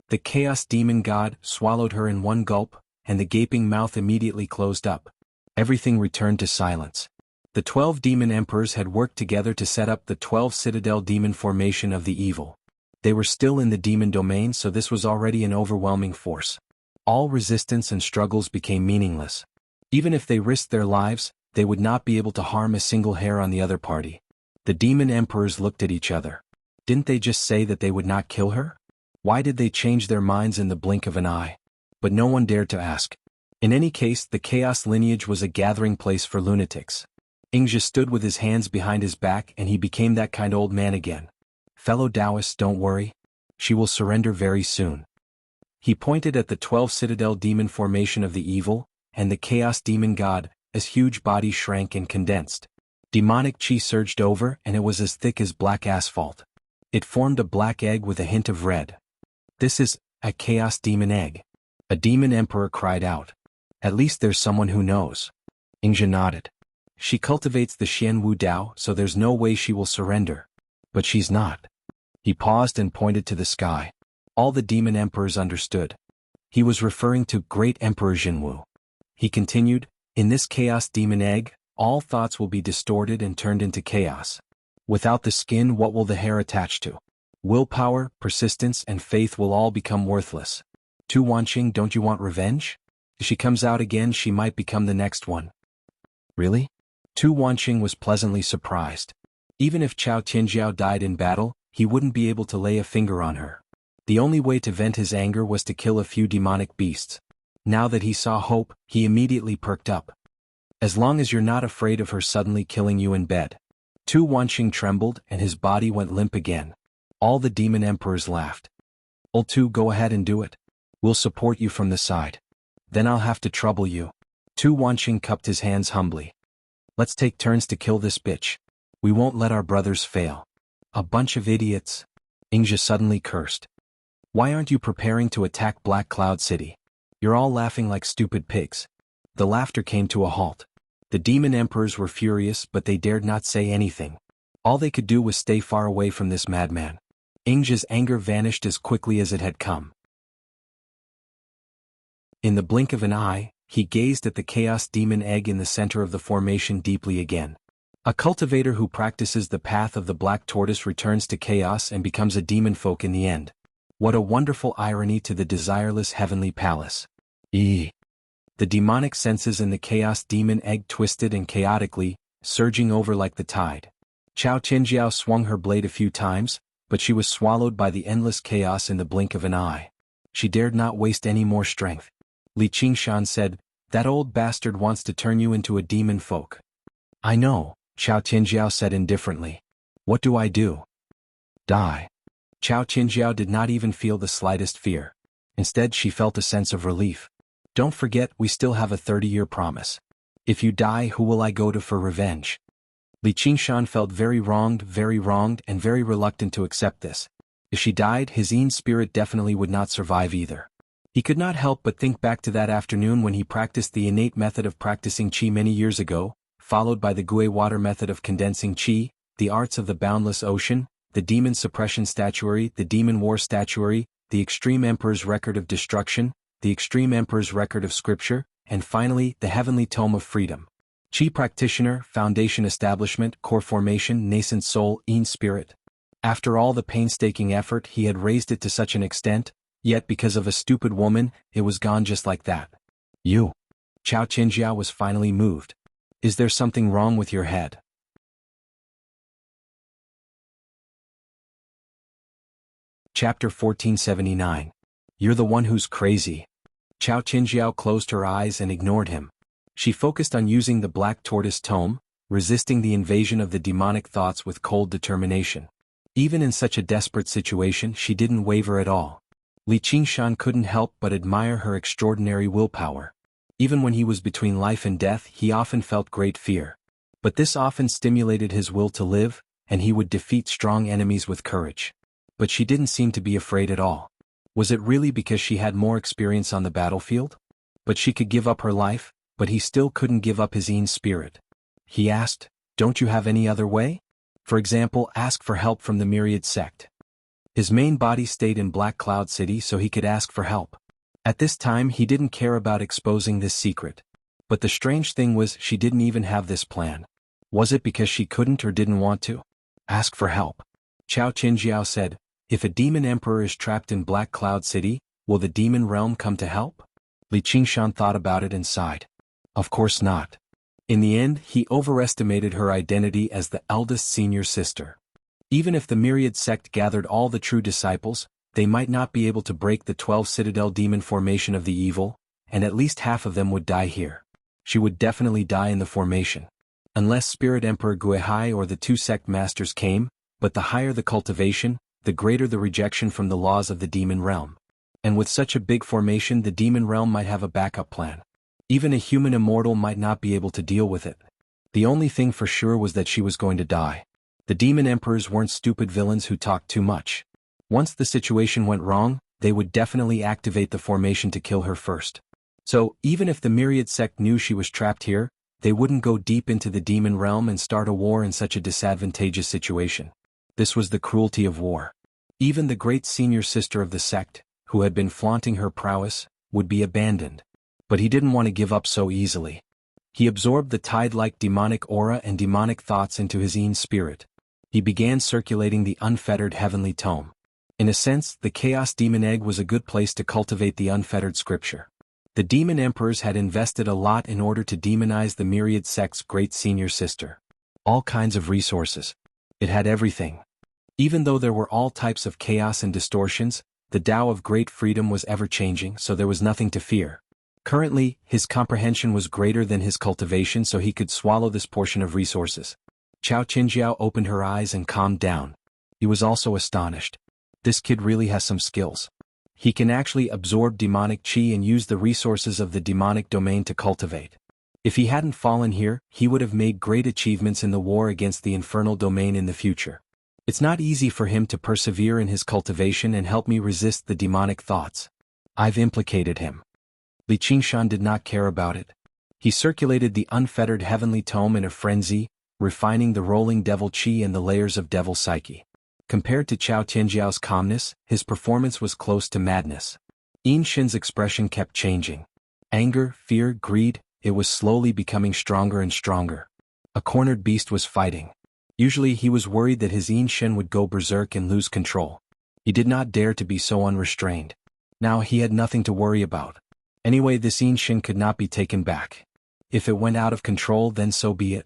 The chaos demon god swallowed her in one gulp, and the gaping mouth immediately closed up. Everything returned to silence. The 12 demon emperors had worked together to set up the 12 citadel demon formation of the evil. They were still in the demon domain, so this was already an overwhelming force. All resistance and struggles became meaningless. Even if they risked their lives, they would not be able to harm a single hair on the other party. The demon emperors looked at each other. Didn't they just say that they would not kill her? Why did they change their minds in the blink of an eye? But no one dared to ask. In any case, the chaos lineage was a gathering place for lunatics. Ingja stood with his hands behind his back and he became that kind old man again. Fellow Taoists, don't worry. She will surrender very soon. He pointed at the 12 citadel demon formation of the evil, and the chaos demon god, as huge body shrank and condensed. Demonic chi surged over and it was as thick as black asphalt. It formed a black egg with a hint of red. This is a chaos demon egg. A demon emperor cried out. At least there's someone who knows. Ingja nodded. She cultivates the Xian Wu Dao, so there's no way she will surrender. But she's not. He paused and pointed to the sky. All the demon emperors understood. He was referring to Great Emperor Jianghu. He continued, in this chaos demon egg, all thoughts will be distorted and turned into chaos. Without the skin, what will the hair attach to? Willpower, persistence, and faith will all become worthless. Tu Wanqing, don't you want revenge? If she comes out again, she might become the next one. Really? Tu Wanqing was pleasantly surprised. Even if Chao Tianjiao died in battle, he wouldn't be able to lay a finger on her. The only way to vent his anger was to kill a few demonic beasts. Now that he saw hope, he immediately perked up. As long as you're not afraid of her suddenly killing you in bed. Tu Wanqing trembled and his body went limp again. All the demon emperors laughed. Old Tu, go ahead and do it. We'll support you from the side. Then I'll have to trouble you. Tu Wanqing cupped his hands humbly. Let's take turns to kill this bitch. We won't let our brothers fail. A bunch of idiots. Ingja suddenly cursed. Why aren't you preparing to attack Black Cloud City? You're all laughing like stupid pigs. The laughter came to a halt. The demon emperors were furious, but they dared not say anything. All they could do was stay far away from this madman. Ingja's anger vanished as quickly as it had come. In the blink of an eye, he gazed at the chaos demon egg in the center of the formation deeply again. A cultivator who practices the path of the black tortoise returns to chaos and becomes a demon folk in the end. What a wonderful irony to the desireless heavenly palace. The demonic senses in the chaos demon egg twisted and chaotically, surging over like the tide. Chao Tianjiao swung her blade a few times, but she was swallowed by the endless chaos in the blink of an eye. She dared not waste any more strength. Li Qingshan said, that old bastard wants to turn you into a demon folk. I know, Chao Tianjiao said indifferently. What do I do? Die. Chao Tianjiao did not even feel the slightest fear. Instead, she felt a sense of relief. Don't forget, we still have a 30-year promise. If you die, who will I go to for revenge? Li Qingshan felt very wronged, and very reluctant to accept this. If she died, his Yin spirit definitely would not survive either. He could not help but think back to that afternoon when he practiced the innate method of practicing qi many years ago, followed by the Gui water method of condensing qi, the arts of the boundless ocean, the demon suppression statuary, the demon war statuary, the extreme emperor's record of destruction, the extreme emperor's record of scripture, and finally, the heavenly tome of freedom. Qi practitioner, foundation establishment, core formation, nascent soul, Yin spirit. After all the painstaking effort, he had raised it to such an extent, yet because of a stupid woman, it was gone just like that. You. Chao Tianjiao was finally moved. Is there something wrong with your head? Chapter 1479. You're the one who's crazy. Chao Tianjiao closed her eyes and ignored him. She focused on using the black tortoise tome, resisting the invasion of the demonic thoughts with cold determination. Even in such a desperate situation, she didn't waver at all. Li Qingshan couldn't help but admire her extraordinary willpower. Even when he was between life and death, he often felt great fear. But this often stimulated his will to live, and he would defeat strong enemies with courage. But she didn't seem to be afraid at all. Was it really because she had more experience on the battlefield? But she could give up her life, but he still couldn't give up his Yin spirit. He asked, don't you have any other way? For example, ask for help from the Myriad sect. His main body stayed in Black Cloud City so he could ask for help. At this time he didn't care about exposing this secret. But the strange thing was she didn't even have this plan. Was it because she couldn't or didn't want to? Ask for help. Chao Tianjiao said, if a demon emperor is trapped in Black Cloud City, will the demon realm come to help? Li Qingshan thought about it and sighed. Of course not. In the end, he overestimated her identity as the eldest senior sister. Even if the myriad sect gathered all the true disciples, they might not be able to break the 12 citadel demon formation of the evil, and at least half of them would die here. She would definitely die in the formation. Unless Spirit Emperor Guihai or the two sect masters came, but the higher the cultivation, the greater the rejection from the laws of the demon realm. And with such a big formation, the demon realm might have a backup plan. Even a human immortal might not be able to deal with it. The only thing for sure was that she was going to die. The demon emperors weren't stupid villains who talked too much. Once the situation went wrong, they would definitely activate the formation to kill her first. So, even if the myriad sect knew she was trapped here, they wouldn't go deep into the demon realm and start a war in such a disadvantageous situation. This was the cruelty of war. Even the great senior sister of the sect, who had been flaunting her prowess, would be abandoned. But he didn't want to give up so easily. He absorbed the tide-like demonic aura and demonic thoughts into his own spirit. He began circulating the unfettered heavenly tome. In a sense, the Chaos Demon Egg was a good place to cultivate the unfettered scripture. The demon emperors had invested a lot in order to demonize the myriad sect's great senior sister. All kinds of resources. It had everything. Even though there were all types of chaos and distortions, the Tao of great freedom was ever-changing, so there was nothing to fear. Currently, his comprehension was greater than his cultivation, so he could swallow this portion of resources. Chao Qingjiao opened her eyes and calmed down. He was also astonished. This kid really has some skills. He can actually absorb demonic chi and use the resources of the demonic domain to cultivate. If he hadn't fallen here, he would have made great achievements in the war against the infernal domain in the future. It's not easy for him to persevere in his cultivation and help me resist the demonic thoughts. I've implicated him. Li Qingshan did not care about it. He circulated the unfettered heavenly tome in a frenzy, refining the rolling devil chi and the layers of devil psyche. Compared to Chao Tianjiao's calmness, his performance was close to madness. Yin Shin's expression kept changing. Anger, fear, greed, it was slowly becoming stronger and stronger. A cornered beast was fighting. Usually he was worried that his Yin Shin would go berserk and lose control. He did not dare to be so unrestrained. Now he had nothing to worry about. Anyway, this Yin Shin could not be taken back. If it went out of control, then so be it.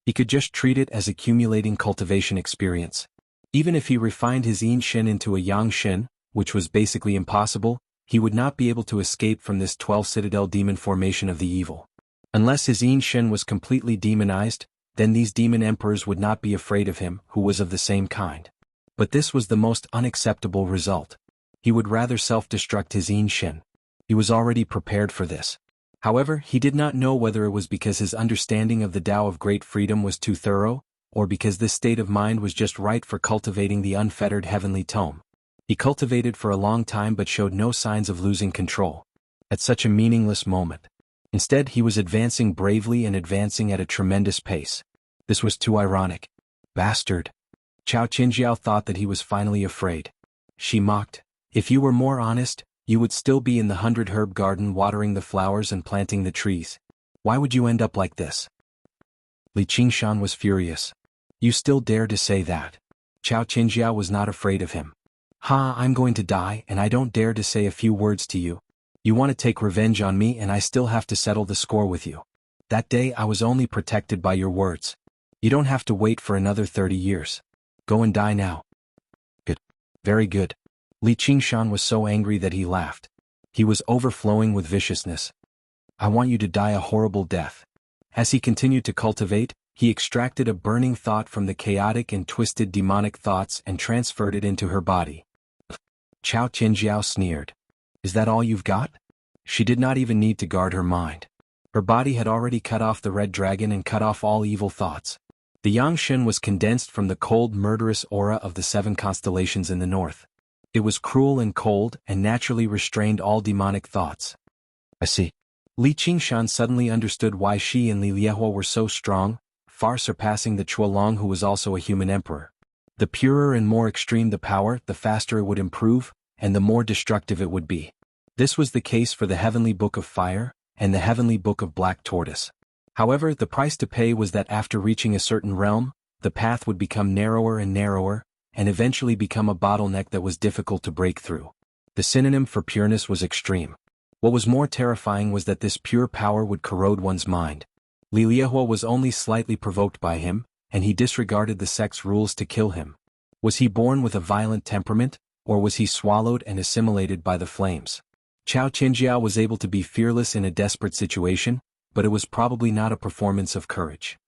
He could just treat it as accumulating cultivation experience. Even if he refined his Yin Shin into a Yang Shin, which was basically impossible, he would not be able to escape from this 12 citadel demon formation of the evil. Unless his Yin Shin was completely demonized, then these demon emperors would not be afraid of him, who was of the same kind. But this was the most unacceptable result. He would rather self-destruct his Yin Shin. He was already prepared for this. However, he did not know whether it was because his understanding of the Tao of great freedom was too thorough, or because this state of mind was just right for cultivating the unfettered heavenly tome. He cultivated for a long time but showed no signs of losing control. At such a meaningless moment. Instead, he was advancing bravely and advancing at a tremendous pace. This was too ironic. Bastard. Chao Qingjiao thought that he was finally afraid. She mocked. If you were more honest, you would still be in the 100-herb garden watering the flowers and planting the trees. Why would you end up like this? Li Qingshan was furious. You still dare to say that? Chao Qingjiao was not afraid of him. Ha, I'm going to die and I don't dare to say a few words to you. You want to take revenge on me and I still have to settle the score with you. That day I was only protected by your words. You don't have to wait for another 30 years. Go and die now. Good. Very good. Li Qingshan was so angry that he laughed. He was overflowing with viciousness. I want you to die a horrible death. As he continued to cultivate, he extracted a burning thought from the chaotic and twisted demonic thoughts and transferred it into her body. Chao Qingjiao sneered. Is that all you've got? She did not even need to guard her mind. Her body had already cut off the red dragon and cut off all evil thoughts. The Yang Shin was condensed from the cold, murderous aura of the 7 constellations in the north. It was cruel and cold and naturally restrained all demonic thoughts. I see. Li Qingshan suddenly understood why she and Li Liehua were so strong, far surpassing the Chuolong, who was also a human emperor. The purer and more extreme the power, the faster it would improve, and the more destructive it would be. This was the case for the Heavenly Book of Fire and the Heavenly Book of Black Tortoise. However, the price to pay was that after reaching a certain realm, the path would become narrower and narrower, and eventually become a bottleneck that was difficult to break through. The synonym for pureness was extreme. What was more terrifying was that this pure power would corrode one's mind. Li Liehua was only slightly provoked by him, and he disregarded the sect's rules to kill him. Was he born with a violent temperament, or was he swallowed and assimilated by the flames? Chao Qingjiao was able to be fearless in a desperate situation, but it was probably not a performance of courage.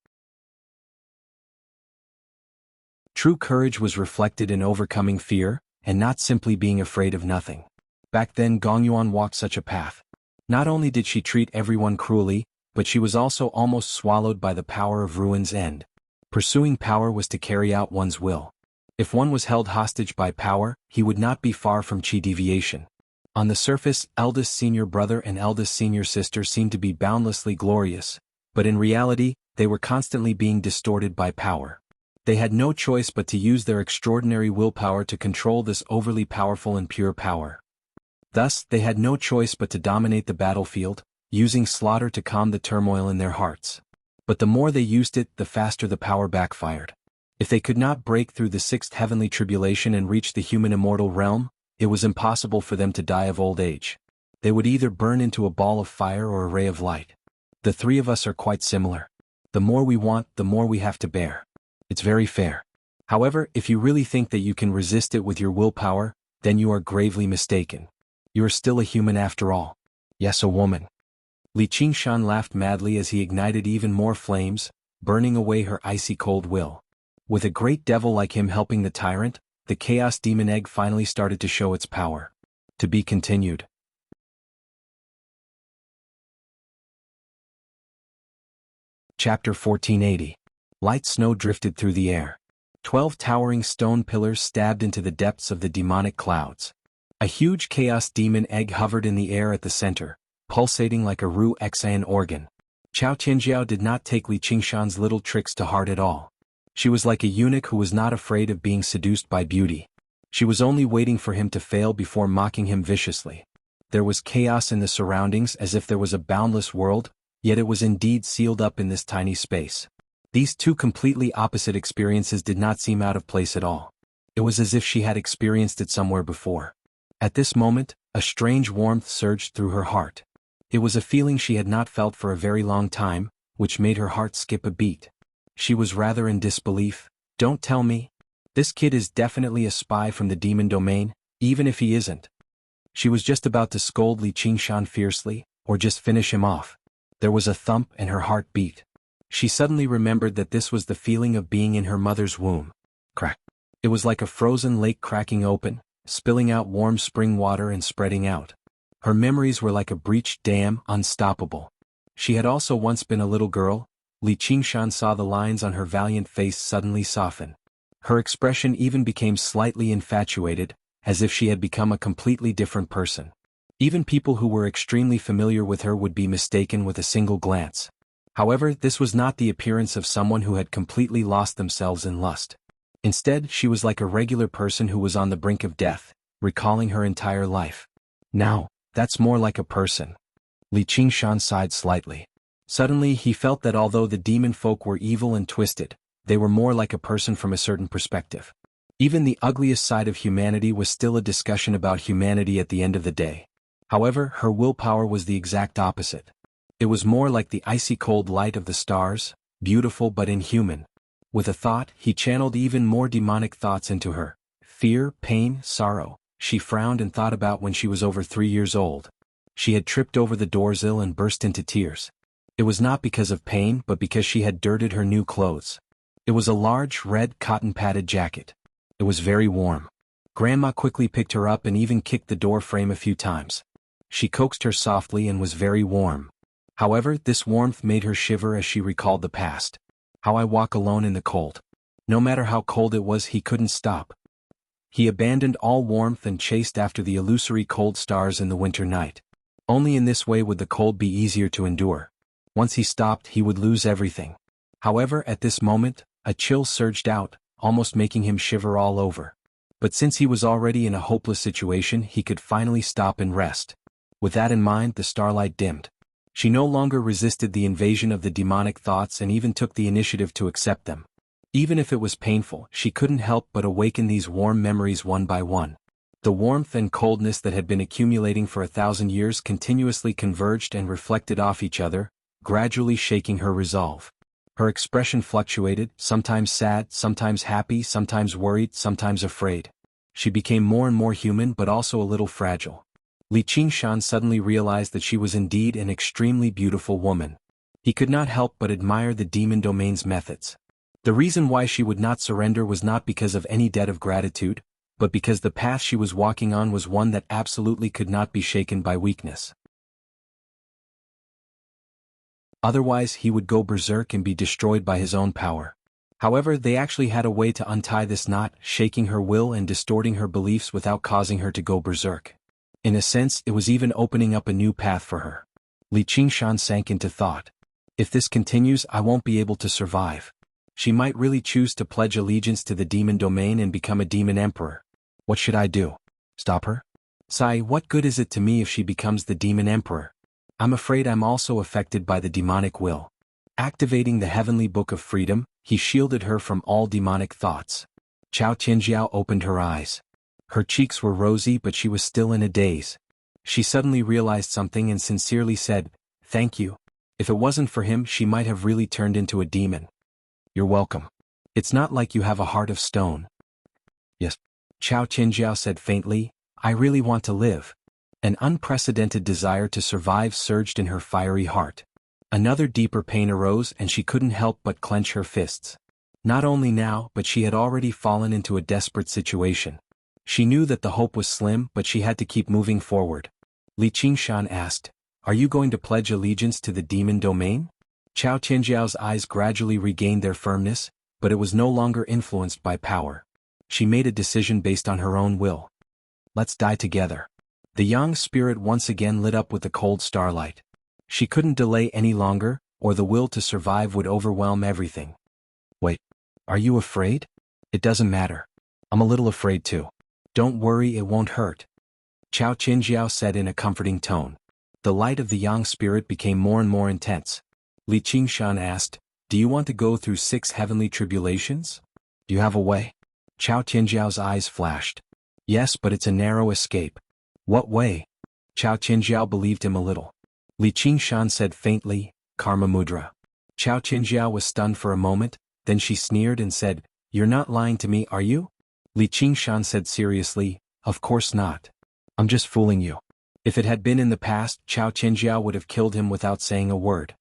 True courage was reflected in overcoming fear, and not simply being afraid of nothing. Back then Gongyuan walked such a path. Not only did she treat everyone cruelly, but she was also almost swallowed by the power of ruin's end. Pursuing power was to carry out one's will. If one was held hostage by power, he would not be far from chi deviation. On the surface, eldest senior brother and eldest senior sister seemed to be boundlessly glorious, but in reality, they were constantly being distorted by power. They had no choice but to use their extraordinary willpower to control this overly powerful and pure power. Thus, they had no choice but to dominate the battlefield, using slaughter to calm the turmoil in their hearts. But the more they used it, the faster the power backfired. If they could not break through the sixth heavenly tribulation and reach the human immortal realm, it was impossible for them to die of old age. They would either burn into a ball of fire or a ray of light. The three of us are quite similar. The more we want, the more we have to bear. It's very fair. However, if you really think that you can resist it with your willpower, then you are gravely mistaken. You are still a human after all. Yes, a woman. Li Qingshan laughed madly as he ignited even more flames, burning away her icy cold will. With a great devil like him helping the tyrant, the Chaos Demon Egg finally started to show its power. To be continued. Chapter 1480. Light snow drifted through the air. 12 towering stone pillars stabbed into the depths of the demonic clouds. A huge Chaos Demon Egg hovered in the air at the center, pulsating like a Ru Xian organ. Chao Tianjiao did not take Li Qingshan's little tricks to heart at all. She was like a eunuch who was not afraid of being seduced by beauty. She was only waiting for him to fail before mocking him viciously. There was chaos in the surroundings as if there was a boundless world, yet it was indeed sealed up in this tiny space. These two completely opposite experiences did not seem out of place at all. It was as if she had experienced it somewhere before. At this moment, a strange warmth surged through her heart. It was a feeling she had not felt for a very long time, which made her heart skip a beat. She was rather in disbelief. Don't tell me. This kid is definitely a spy from the demon domain, even if he isn't. She was just about to scold Li Qingshan fiercely, or just finish him off. There was a thump and her heart beat. She suddenly remembered that this was the feeling of being in her mother's womb. Crack. It was like a frozen lake cracking open, spilling out warm spring water and spreading out. Her memories were like a breached dam, unstoppable. She had also once been a little girl. Li Qingshan saw the lines on her valiant face suddenly soften. Her expression even became slightly infatuated, as if she had become a completely different person. Even people who were extremely familiar with her would be mistaken with a single glance. However, this was not the appearance of someone who had completely lost themselves in lust. Instead, she was like a regular person who was on the brink of death, recalling her entire life. Now, that's more like a person. Li Qingshan sighed slightly. Suddenly he felt that although the demon folk were evil and twisted, they were more like a person from a certain perspective. Even the ugliest side of humanity was still a discussion about humanity at the end of the day. However, her willpower was the exact opposite. It was more like the icy cold light of the stars, beautiful but inhuman. With a thought, he channeled even more demonic thoughts into her. Fear, pain, sorrow. She frowned and thought about when she was over 3 years old. She had tripped over the doorsill and burst into tears. It was not because of pain but because she had dirtied her new clothes. It was a large, red, cotton-padded jacket. It was very warm. Grandma quickly picked her up and even kicked the door frame a few times. She coaxed her softly and was very warm. However, this warmth made her shiver as she recalled the past. How I walk alone in the cold. No matter how cold it was, he couldn't stop. He abandoned all warmth and chased after the illusory cold stars in the winter night. Only in this way would the cold be easier to endure. Once he stopped, he would lose everything. However, at this moment, a chill surged out, almost making him shiver all over. But since he was already in a hopeless situation, he could finally stop and rest. With that in mind, the starlight dimmed. She no longer resisted the invasion of the demonic thoughts and even took the initiative to accept them. Even if it was painful, she couldn't help but awaken these warm memories one by one. The warmth and coldness that had been accumulating for 1,000 years continuously converged and reflected off each other, gradually shaking her resolve. Her expression fluctuated, sometimes sad, sometimes happy, sometimes worried, sometimes afraid. She became more and more human but also a little fragile. Li Qingshan suddenly realized that she was indeed an extremely beautiful woman. He could not help but admire the demon domain's methods. The reason why she would not surrender was not because of any debt of gratitude, but because the path she was walking on was one that absolutely could not be shaken by weakness. Otherwise he would go berserk and be destroyed by his own power. However, they actually had a way to untie this knot, shaking her will and distorting her beliefs without causing her to go berserk. In a sense, it was even opening up a new path for her. Li Qingshan sank into thought. If this continues, I won't be able to survive. She might really choose to pledge allegiance to the demon domain and become a demon emperor. What should I do? Stop her? Sai, what good is it to me if she becomes the demon emperor? I'm afraid I'm also affected by the demonic will. Activating the heavenly book of freedom, he shielded her from all demonic thoughts. Chao Tianjiao opened her eyes. Her cheeks were rosy but she was still in a daze. She suddenly realized something and sincerely said, "Thank you." If it wasn't for him, she might have really turned into a demon. You're welcome. It's not like you have a heart of stone. Yes. Chao Tianjiao said faintly, I really want to live. An unprecedented desire to survive surged in her fiery heart. Another deeper pain arose and she couldn't help but clench her fists. Not only now, but she had already fallen into a desperate situation. She knew that the hope was slim, but she had to keep moving forward. Li Qingshan asked, Are you going to pledge allegiance to the demon domain? Chao Tianjiao's eyes gradually regained their firmness, but it was no longer influenced by power. She made a decision based on her own will. Let's die together. The Yang spirit once again lit up with the cold starlight. She couldn't delay any longer, or the will to survive would overwhelm everything. Wait, are you afraid? It doesn't matter. I'm a little afraid too. Don't worry, it won't hurt. Chao Tianjiao said in a comforting tone. The light of the Yang spirit became more and more intense. Li Qingshan asked, Do you want to go through 6 heavenly tribulations? Do you have a way? Chao Tianjiao's eyes flashed. Yes, but it's a narrow escape. What way? Chao Tianjiao believed him a little. Li Qingshan said faintly, Karma Mudra. Chao Tianjiao was stunned for a moment, then she sneered and said, You're not lying to me, are you? Li Qingshan said seriously, Of course not. I'm just fooling you. If it had been in the past, Chao Tianjiao would have killed him without saying a word.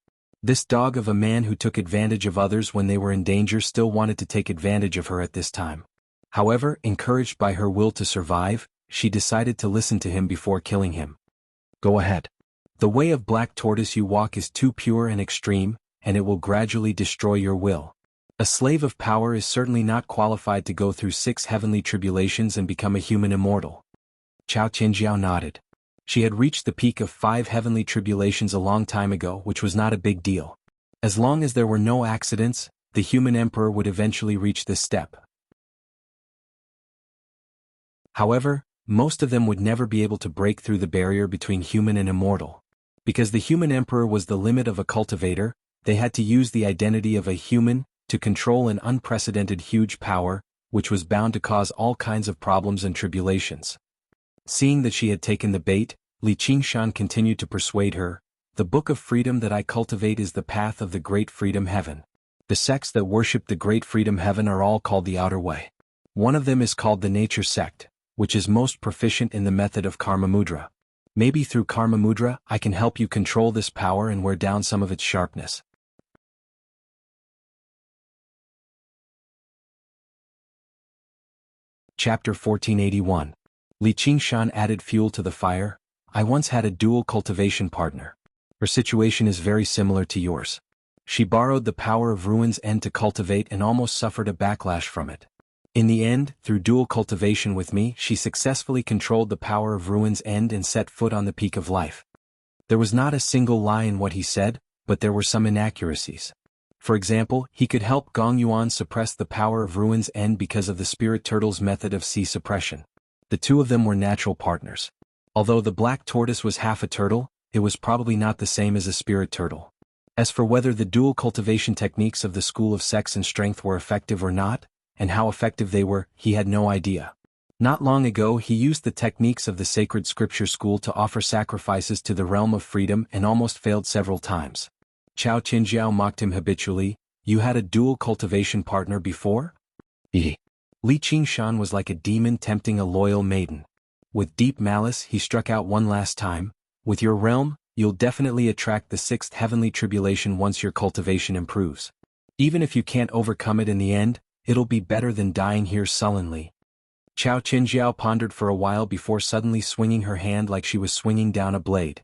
This dog of a man who took advantage of others when they were in danger still wanted to take advantage of her at this time. However, encouraged by her will to survive, she decided to listen to him before killing him. Go ahead. The way of black tortoise you walk is too pure and extreme, and it will gradually destroy your will. A slave of power is certainly not qualified to go through 6 heavenly tribulations and become a human immortal. Chao Tianjiao nodded. She had reached the peak of 5 heavenly tribulations a long time ago, which was not a big deal. As long as there were no accidents, the human emperor would eventually reach this step. However, most of them would never be able to break through the barrier between human and immortal. Because the human emperor was the limit of a cultivator, they had to use the identity of a human to control an unprecedented huge power, which was bound to cause all kinds of problems and tribulations. Seeing that she had taken the bait, Li Qingshan continued to persuade her, The book of freedom that I cultivate is the path of the great freedom heaven. The sects that worship the great freedom heaven are all called the outer way. One of them is called the nature sect, which is most proficient in the method of Karma Mudra. Maybe through Karma Mudra I can help you control this power and wear down some of its sharpness. Chapter 1481. Li Qingshan added fuel to the fire. I once had a dual cultivation partner. Her situation is very similar to yours. She borrowed the power of Ruin's End to cultivate and almost suffered a backlash from it. In the end, through dual cultivation with me, she successfully controlled the power of Ruin's End and set foot on the peak of life. There was not a single lie in what he said, but there were some inaccuracies. For example, he could help Gong Yuan suppress the power of Ruin's End because of the spirit turtle's method of sea suppression. The two of them were natural partners. Although the black tortoise was half a turtle, it was probably not the same as a spirit turtle. As for whether the dual cultivation techniques of the School of Sex and Strength were effective or not, and how effective they were, he had no idea. Not long ago he used the techniques of the sacred scripture school to offer sacrifices to the realm of freedom and almost failed several times. Chao Qinjiao mocked him habitually. You had a dual cultivation partner before? Li Qingshan was like a demon tempting a loyal maiden. With deep malice he struck out one last time. With your realm, you'll definitely attract the sixth heavenly tribulation once your cultivation improves. Even if you can't overcome it in the end, it'll be better than dying here sullenly. Chao Qinjiao pondered for a while before suddenly swinging her hand like she was swinging down a blade.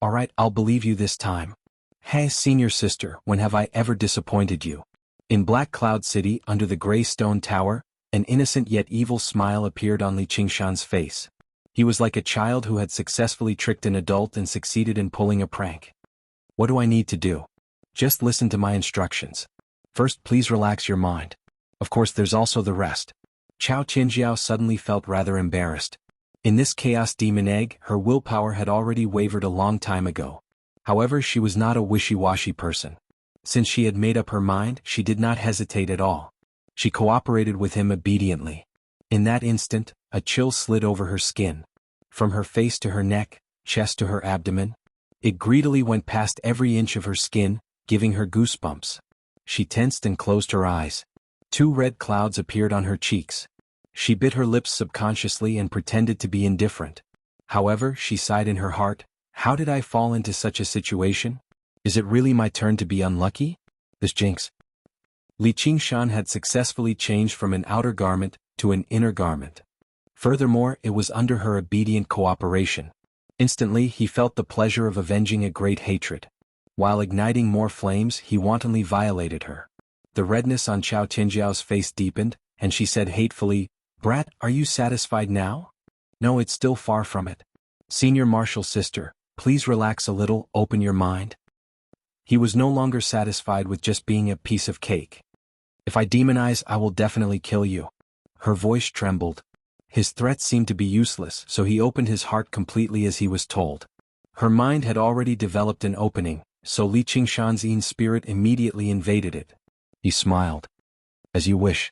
Alright, I'll believe you this time. Hey, senior sister, when have I ever disappointed you? In Black Cloud City, under the gray stone tower, an innocent yet evil smile appeared on Li Qingshan's face. He was like a child who had successfully tricked an adult and succeeded in pulling a prank. What do I need to do? Just listen to my instructions. First, please relax your mind. Of course, there's also the rest. Chao Qinjiao suddenly felt rather embarrassed. In this chaos demon egg, her willpower had already wavered a long time ago. However, she was not a wishy-washy person. Since she had made up her mind, she did not hesitate at all. She cooperated with him obediently. In that instant, a chill slid over her skin. From her face to her neck, chest to her abdomen. It greedily went past every inch of her skin, giving her goosebumps. She tensed and closed her eyes. 2 red clouds appeared on her cheeks. She bit her lips subconsciously and pretended to be indifferent. However, she sighed in her heart, how did I fall into such a situation? Is it really my turn to be unlucky? This jinx. Li Qingshan had successfully changed from an outer garment to an inner garment. Furthermore, it was under her obedient cooperation. Instantly, he felt the pleasure of avenging a great hatred. While igniting more flames, he wantonly violated her. The redness on Chao Qinjiao's face deepened, and she said hatefully, Brat, are you satisfied now? No, it's still far from it. Senior Martial Sister, please relax a little, open your mind. He was no longer satisfied with just being a piece of cake. If I demonize, I will definitely kill you. Her voice trembled. His threats seemed to be useless, so he opened his heart completely as he was told. Her mind had already developed an opening, so Li Qingshan's Yin spirit immediately invaded it. He smiled. As you wish.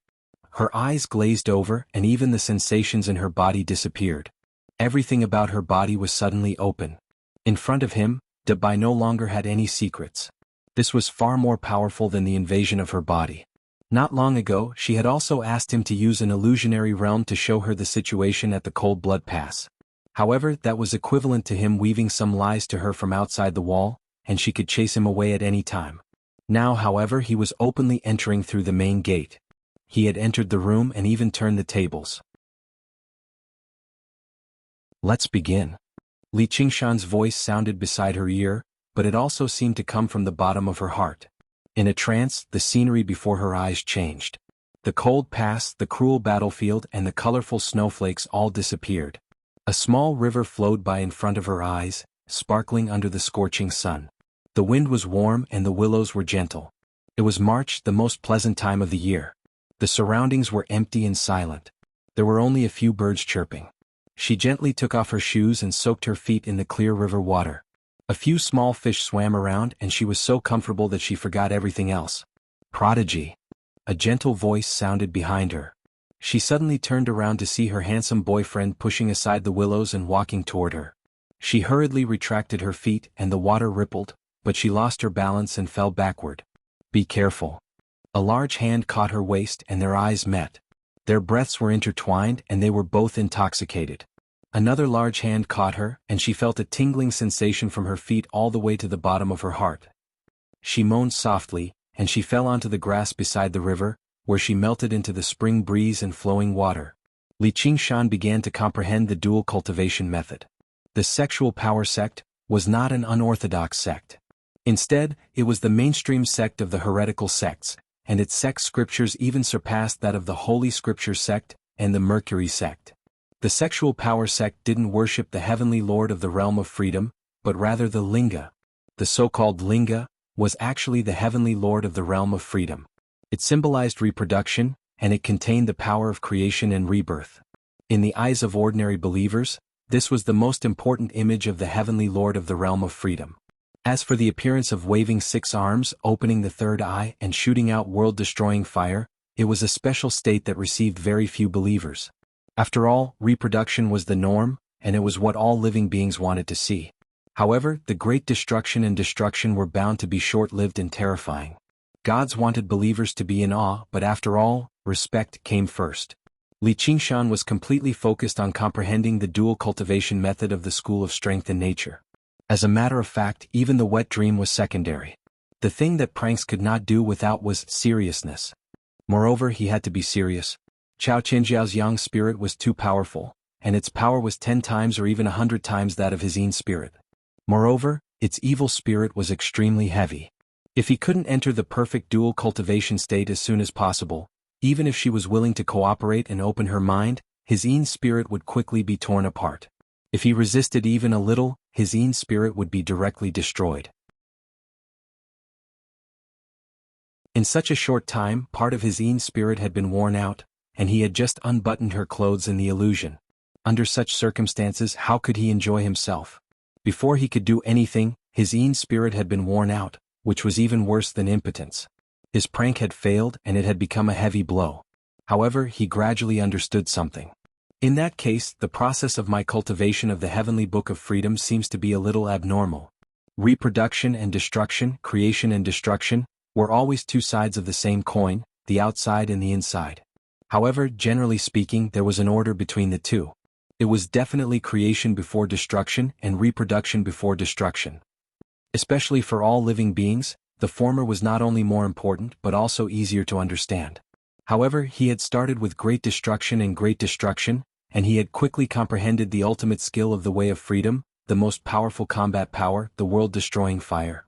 Her eyes glazed over, and even the sensations in her body disappeared. Everything about her body was suddenly open. In front of him, Dabai no longer had any secrets. This was far more powerful than the invasion of her body. Not long ago, she had also asked him to use an illusionary realm to show her the situation at the Cold Blood Pass. However, that was equivalent to him weaving some lies to her from outside the wall, and she could chase him away at any time. Now, however, he was openly entering through the main gate. He had entered the room and even turned the tables. Let's begin. Li Qingshan's voice sounded beside her ear, but it also seemed to come from the bottom of her heart. In a trance, the scenery before her eyes changed. The cold pass, the cruel battlefield, and the colorful snowflakes all disappeared. A small river flowed by in front of her eyes, sparkling under the scorching sun. The wind was warm and the willows were gentle. It was March, the most pleasant time of the year. The surroundings were empty and silent. There were only a few birds chirping. She gently took off her shoes and soaked her feet in the clear river water. A few small fish swam around and she was so comfortable that she forgot everything else. Prodigy. A gentle voice sounded behind her. She suddenly turned around to see her handsome boyfriend pushing aside the willows and walking toward her. She hurriedly retracted her feet and the water rippled, but she lost her balance and fell backward. Be careful. A large hand caught her waist and their eyes met. Their breaths were intertwined and they were both intoxicated. Another large hand caught her, and she felt a tingling sensation from her feet all the way to the bottom of her heart. She moaned softly, and she fell onto the grass beside the river, where she melted into the spring breeze and flowing water. Li Qingshan began to comprehend the dual cultivation method. The sexual power sect was not an unorthodox sect. Instead, it was the mainstream sect of the heretical sects, and its sect scriptures even surpassed that of the Holy Scripture sect and the Mercury sect. The sexual power sect didn't worship the heavenly lord of the realm of freedom, but rather the Linga. The so-called Linga was actually the heavenly lord of the realm of freedom. It symbolized reproduction, and it contained the power of creation and rebirth. In the eyes of ordinary believers, this was the most important image of the heavenly lord of the realm of freedom. As for the appearance of waving 6 arms, opening the third eye, and shooting out world-destroying fire, it was a special state that received very few believers. After all, reproduction was the norm, and it was what all living beings wanted to see. However, the great destruction and destruction were bound to be short-lived and terrifying. Gods wanted believers to be in awe, but after all, respect came first. Li Qingshan was completely focused on comprehending the dual cultivation method of the School of Strength and Nature. As a matter of fact, even the wet dream was secondary. The thing that pranks could not do without was seriousness. Moreover, he had to be serious. Chao Qinjiao's yang spirit was too powerful, and its power was 10 times or even 100 times that of his yin spirit. Moreover, its evil spirit was extremely heavy. If he couldn't enter the perfect dual cultivation state as soon as possible, even if she was willing to cooperate and open her mind, his yin spirit would quickly be torn apart. If he resisted even a little, his yin spirit would be directly destroyed. In such a short time, part of his yin spirit had been worn out, and he had just unbuttoned her clothes in the illusion. Under such circumstances, how could he enjoy himself? Before he could do anything, his yin spirit had been worn out, which was even worse than impotence. His prank had failed and it had become a heavy blow. However, he gradually understood something. In that case, the process of my cultivation of the heavenly book of freedom seems to be a little abnormal. Reproduction and destruction, creation and destruction, were always two sides of the same coin, the outside and the inside. However, generally speaking, there was an order between the two. It was definitely creation before destruction and reproduction before destruction. Especially for all living beings, the former was not only more important but also easier to understand. However, he had started with great destruction and great destruction, and he had quickly comprehended the ultimate skill of the way of freedom, the most powerful combat power, the world-destroying fire.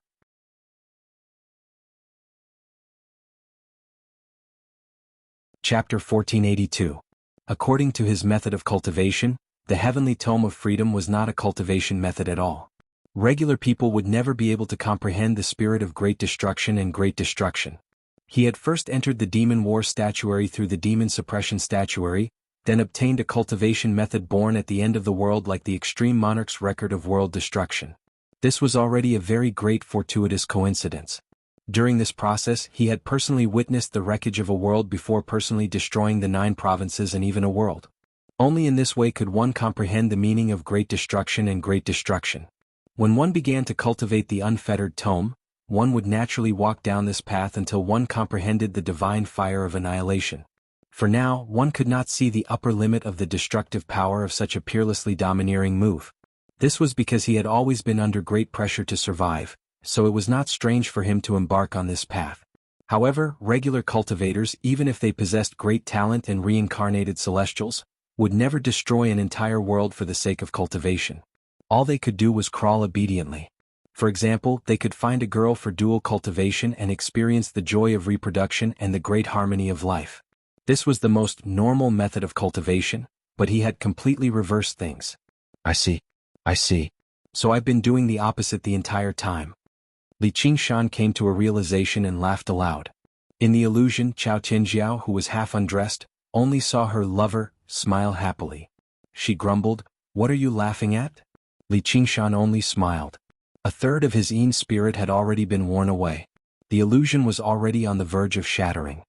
Chapter 1482. According to his method of cultivation, the heavenly tome of freedom was not a cultivation method at all. Regular people would never be able to comprehend the spirit of great destruction and great destruction. He had first entered the demon war statuary through the demon suppression statuary, then obtained a cultivation method born at the end of the world like the extreme monarch's record of world destruction. This was already a very great fortuitous coincidence. During this process, he had personally witnessed the wreckage of a world before personally destroying the 9 provinces and even a world. Only in this way could one comprehend the meaning of great destruction and great destruction. When one began to cultivate the unfettered tome, one would naturally walk down this path until one comprehended the divine fire of annihilation. For now, one could not see the upper limit of the destructive power of such a peerlessly domineering move. This was because he had always been under great pressure to survive, so it was not strange for him to embark on this path. However, regular cultivators, even if they possessed great talent and reincarnated celestials, would never destroy an entire world for the sake of cultivation. All they could do was crawl obediently. For example, they could find a girl for dual cultivation and experience the joy of reproduction and the great harmony of life. This was the most normal method of cultivation, but he had completely reversed things. I see. So I've been doing the opposite the entire time. Li Qingshan came to a realization and laughed aloud. In the illusion, Chao Tianjiao, who was half undressed, only saw her lover smile happily. She grumbled, "What are you laughing at?" Li Qingshan only smiled. A third of his yin spirit had already been worn away. The illusion was already on the verge of shattering.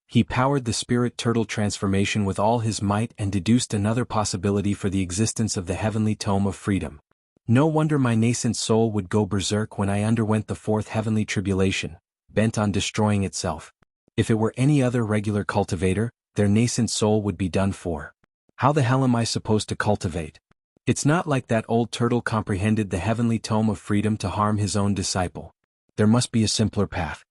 He powered the spirit turtle transformation with all his might and deduced another possibility for the existence of the heavenly tome of freedom. No wonder my nascent soul would go berserk when I underwent the 4th heavenly tribulation, bent on destroying itself. If it were any other regular cultivator, their nascent soul would be done for. How the hell am I supposed to cultivate? It's not like that old turtle comprehended the heavenly tome of freedom to harm his own disciple. There must be a simpler path.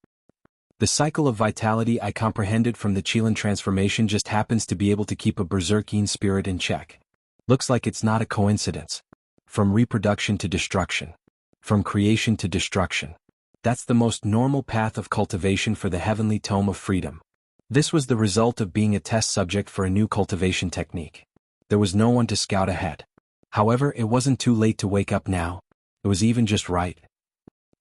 The cycle of vitality I comprehended from the Qilin transformation just happens to be able to keep a berserkine spirit in check. Looks like it's not a coincidence. From reproduction to destruction. From creation to destruction. That's the most normal path of cultivation for the heavenly tome of freedom. This was the result of being a test subject for a new cultivation technique. There was no one to scout ahead. However, it wasn't too late to wake up now. It was even just right.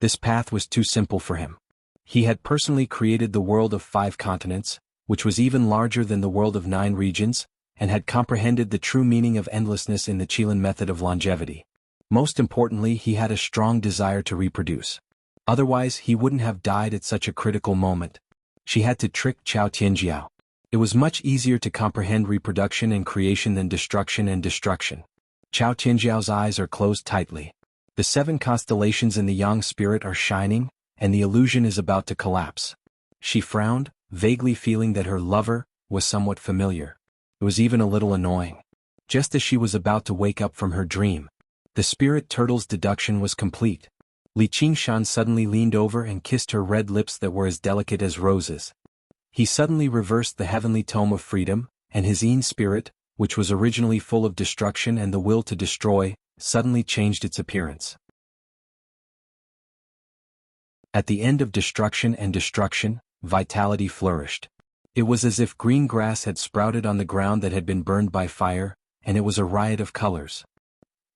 This path was too simple for him. He had personally created the world of 5 continents, which was even larger than the world of 9 regions, and had comprehended the true meaning of endlessness in the Qilin method of longevity. Most importantly, he had a strong desire to reproduce. Otherwise, he wouldn't have died at such a critical moment. She had to trick Chao Tianjiao. It was much easier to comprehend reproduction and creation than destruction and destruction. Chao Tianjiao's eyes are closed tightly. The 7 constellations in the Yang spirit are shining, and the illusion is about to collapse. She frowned, vaguely feeling that her lover was somewhat familiar. It was even a little annoying. Just as she was about to wake up from her dream, the spirit turtle's deduction was complete. Li Qingshan suddenly leaned over and kissed her red lips that were as delicate as roses. He suddenly reversed the heavenly tome of freedom, and his Yin spirit, which was originally full of destruction and the will to destroy, suddenly changed its appearance. At the end of destruction and destruction, vitality flourished. It was as if green grass had sprouted on the ground that had been burned by fire, and it was a riot of colors.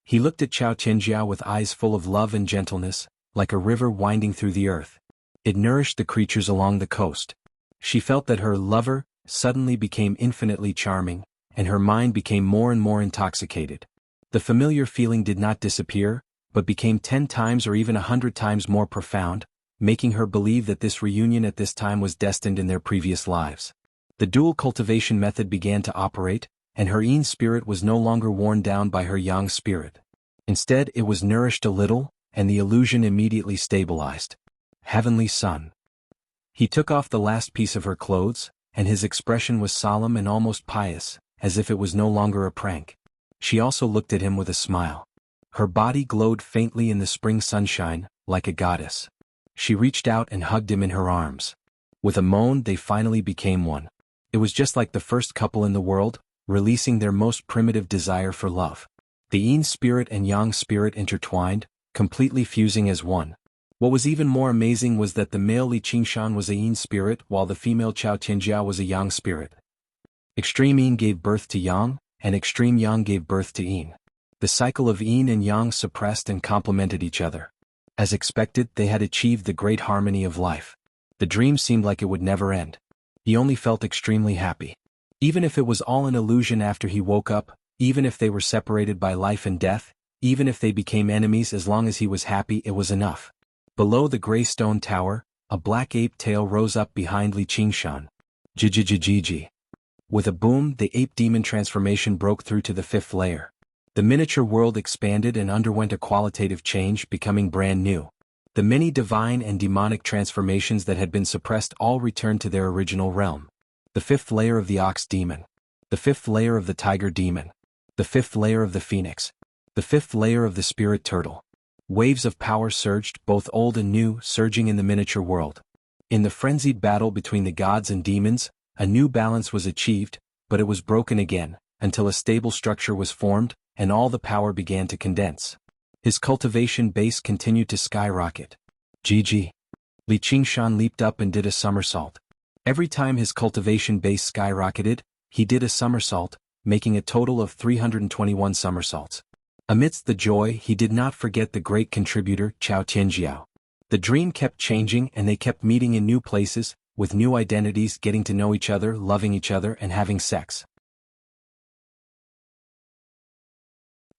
He looked at Chao Tianjiao with eyes full of love and gentleness, like a river winding through the earth. It nourished the creatures along the coast. She felt that her lover suddenly became infinitely charming, and her mind became more and more intoxicated. The familiar feeling did not disappear, but became 10 times or even 100 times more profound, making her believe that this reunion at this time was destined in their previous lives. The dual cultivation method began to operate, and her Yin spirit was no longer worn down by her Yang spirit. Instead, it was nourished a little, and the illusion immediately stabilized. Heavenly Son. He took off the last piece of her clothes, and his expression was solemn and almost pious, as if it was no longer a prank. She also looked at him with a smile. Her body glowed faintly in the spring sunshine, like a goddess. She reached out and hugged him in her arms. With a moan, they finally became one. It was just like the first couple in the world, releasing their most primitive desire for love. The Yin spirit and Yang spirit intertwined, completely fusing as one. What was even more amazing was that the male Li Qingshan was a Yin spirit while the female Chao Tianjiao was a Yang spirit. Extreme Yin gave birth to Yang, and extreme Yang gave birth to Yin. The cycle of Yin and Yang suppressed and complemented each other. As expected, they had achieved the great harmony of life. The dream seemed like it would never end. He only felt extremely happy. Even if it was all an illusion after he woke up, even if they were separated by life and death, even if they became enemies, as long as he was happy, it was enough. Below the gray stone tower, a black ape tail rose up behind Li Qingshan. Jijijijiji. With a boom, the ape demon transformation broke through to the 5th layer. The miniature world expanded and underwent a qualitative change, becoming brand new. The many divine and demonic transformations that had been suppressed all returned to their original realm. The 5th layer of the ox demon. The 5th layer of the tiger demon. The 5th layer of the phoenix. The 5th layer of the spirit turtle. Waves of power surged, both old and new, surging in the miniature world. In the frenzied battle between the gods and demons, a new balance was achieved, but it was broken again, until a stable structure was formed, and all the power began to condense. His cultivation base continued to skyrocket. GG. Li Qingshan leaped up and did a somersault. Every time his cultivation base skyrocketed, he did a somersault, making a total of 321 somersaults. Amidst the joy, he did not forget the great contributor, Chao Tianjiao. The dream kept changing and they kept meeting in new places, with new identities, getting to know each other, loving each other, and having sex.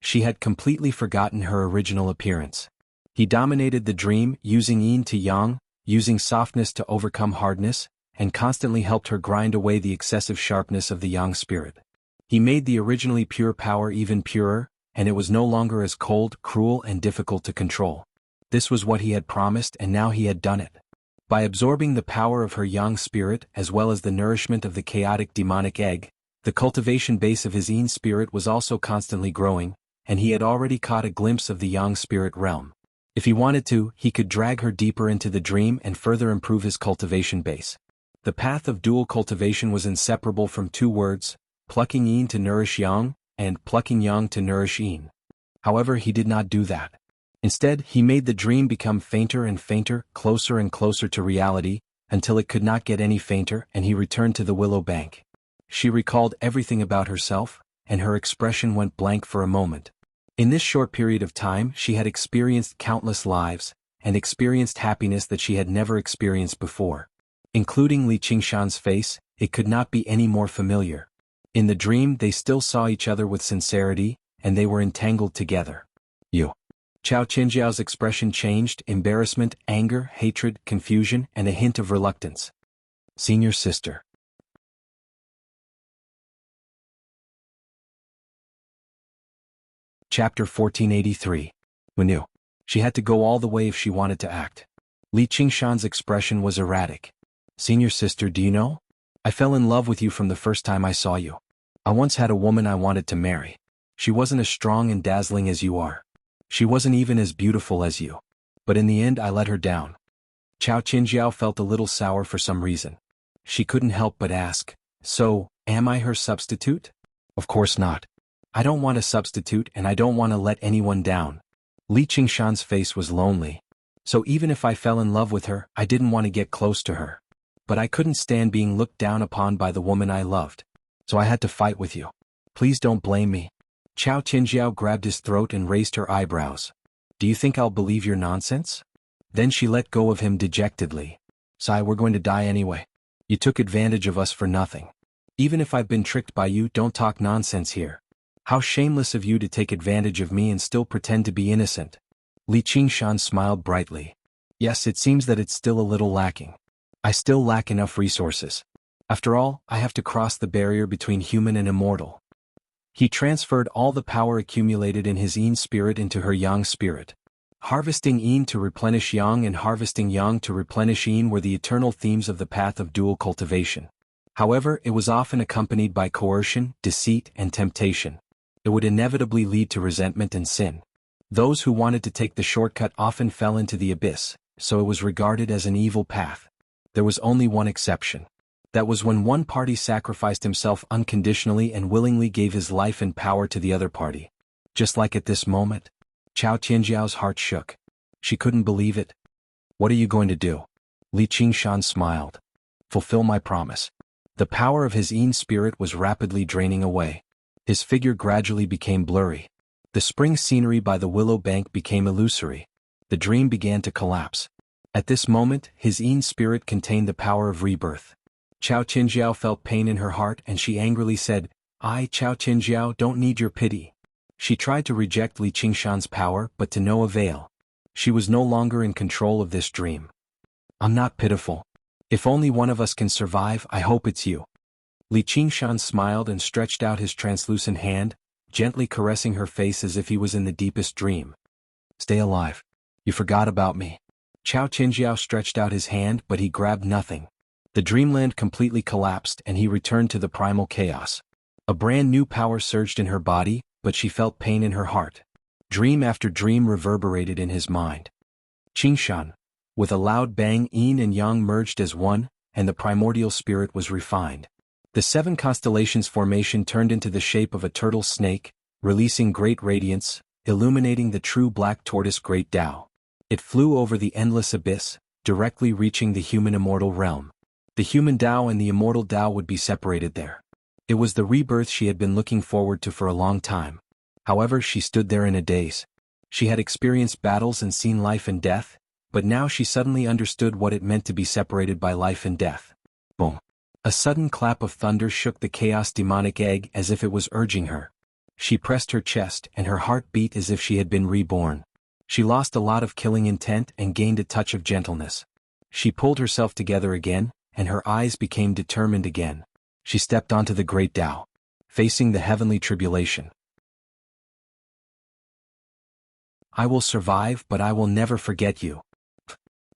She had completely forgotten her original appearance. He dominated the dream, using Yin to Yang, using softness to overcome hardness, and constantly helped her grind away the excessive sharpness of the Yang spirit. He made the originally pure power even purer, and it was no longer as cold, cruel, and difficult to control. This was what he had promised, and now he had done it. By absorbing the power of her Yang spirit as well as the nourishment of the chaotic demonic egg, the cultivation base of his Yin spirit was also constantly growing, and he had already caught a glimpse of the Yang spirit realm. If he wanted to, he could drag her deeper into the dream and further improve his cultivation base. The path of dual cultivation was inseparable from 2 words, plucking Yin to nourish Yang, and plucking Yang to nourish Yin. However, he did not do that. Instead, he made the dream become fainter and fainter, closer and closer to reality, until it could not get any fainter, and he returned to the willow bank. She recalled everything about herself, and her expression went blank for a moment. In this short period of time, she had experienced countless lives, and experienced happiness that she had never experienced before. Including Li Qingshan's face, it could not be any more familiar. In the dream, they still saw each other with sincerity, and they were entangled together. You. Chao Tianjiao's expression changed: embarrassment, anger, hatred, confusion, and a hint of reluctance. Senior sister. Chapter 1483. We knew. She had to go all the way if she wanted to act. Li Qingshan's expression was erratic. Senior sister, do you know? I fell in love with you from the first time I saw you. I once had a woman I wanted to marry. She wasn't as strong and dazzling as you are. She wasn't even as beautiful as you. But in the end I let her down. Chao Qinjiao felt a little sour for some reason. She couldn't help but ask, so, am I her substitute? Of course not. I don't want a substitute and I don't want to let anyone down. Li Qingshan's face was lonely. So even if I fell in love with her, I didn't want to get close to her. But I couldn't stand being looked down upon by the woman I loved. So I had to fight with you. Please don't blame me. Chao Qinjiao grabbed his throat and raised her eyebrows. Do you think I'll believe your nonsense? Then she let go of him dejectedly. Sai, we're going to die anyway. You took advantage of us for nothing. Even if I've been tricked by you, don't talk nonsense here. How shameless of you to take advantage of me and still pretend to be innocent. Li Qingshan smiled brightly. Yes, it seems that it's still a little lacking. I still lack enough resources. After all, I have to cross the barrier between human and immortal. He transferred all the power accumulated in his Yin spirit into her Yang spirit. Harvesting Yin to replenish Yang and harvesting Yang to replenish Yin were the eternal themes of the path of dual cultivation. However, it was often accompanied by coercion, deceit, and temptation. It would inevitably lead to resentment and sin. Those who wanted to take the shortcut often fell into the abyss, so it was regarded as an evil path. There was only one exception. That was when one party sacrificed himself unconditionally and willingly gave his life and power to the other party. Just like at this moment, Chao Tianjiao's heart shook. She couldn't believe it. What are you going to do? Li Qingshan smiled. Fulfill my promise. The power of his Yin spirit was rapidly draining away. His figure gradually became blurry. The spring scenery by the willow bank became illusory. The dream began to collapse. At this moment, his Yin spirit contained the power of rebirth. Chao Qinjiao felt pain in her heart and she angrily said, I, Chao Qinjiao, don't need your pity. She tried to reject Li Qingshan's power but to no avail. She was no longer in control of this dream. I'm not pitiful. If only one of us can survive, I hope it's you. Li Qingshan smiled and stretched out his translucent hand, gently caressing her face as if he was in the deepest dream. Stay alive. You forgot about me. Chao Qinjiao stretched out his hand but he grabbed nothing. The dreamland completely collapsed and he returned to the primal chaos. A brand new power surged in her body, but she felt pain in her heart. Dream after dream reverberated in his mind. Qingshan. With a loud bang, Yin and Yang merged as one, and the primordial spirit was refined. The 7 constellations formation turned into the shape of a turtle snake, releasing great radiance, illuminating the true black tortoise Great Tao. It flew over the endless abyss, directly reaching the human immortal realm. The human Tao and the immortal Tao would be separated there. It was the rebirth she had been looking forward to for a long time. However, she stood there in a daze. She had experienced battles and seen life and death, but now she suddenly understood what it meant to be separated by life and death. Boom. A sudden clap of thunder shook the chaos demonic egg as if it was urging her. She pressed her chest and her heart beat as if she had been reborn. She lost a lot of killing intent and gained a touch of gentleness. She pulled herself together again, and her eyes became determined again. She stepped onto the Great Tao, facing the heavenly tribulation. I will survive, but I will never forget you.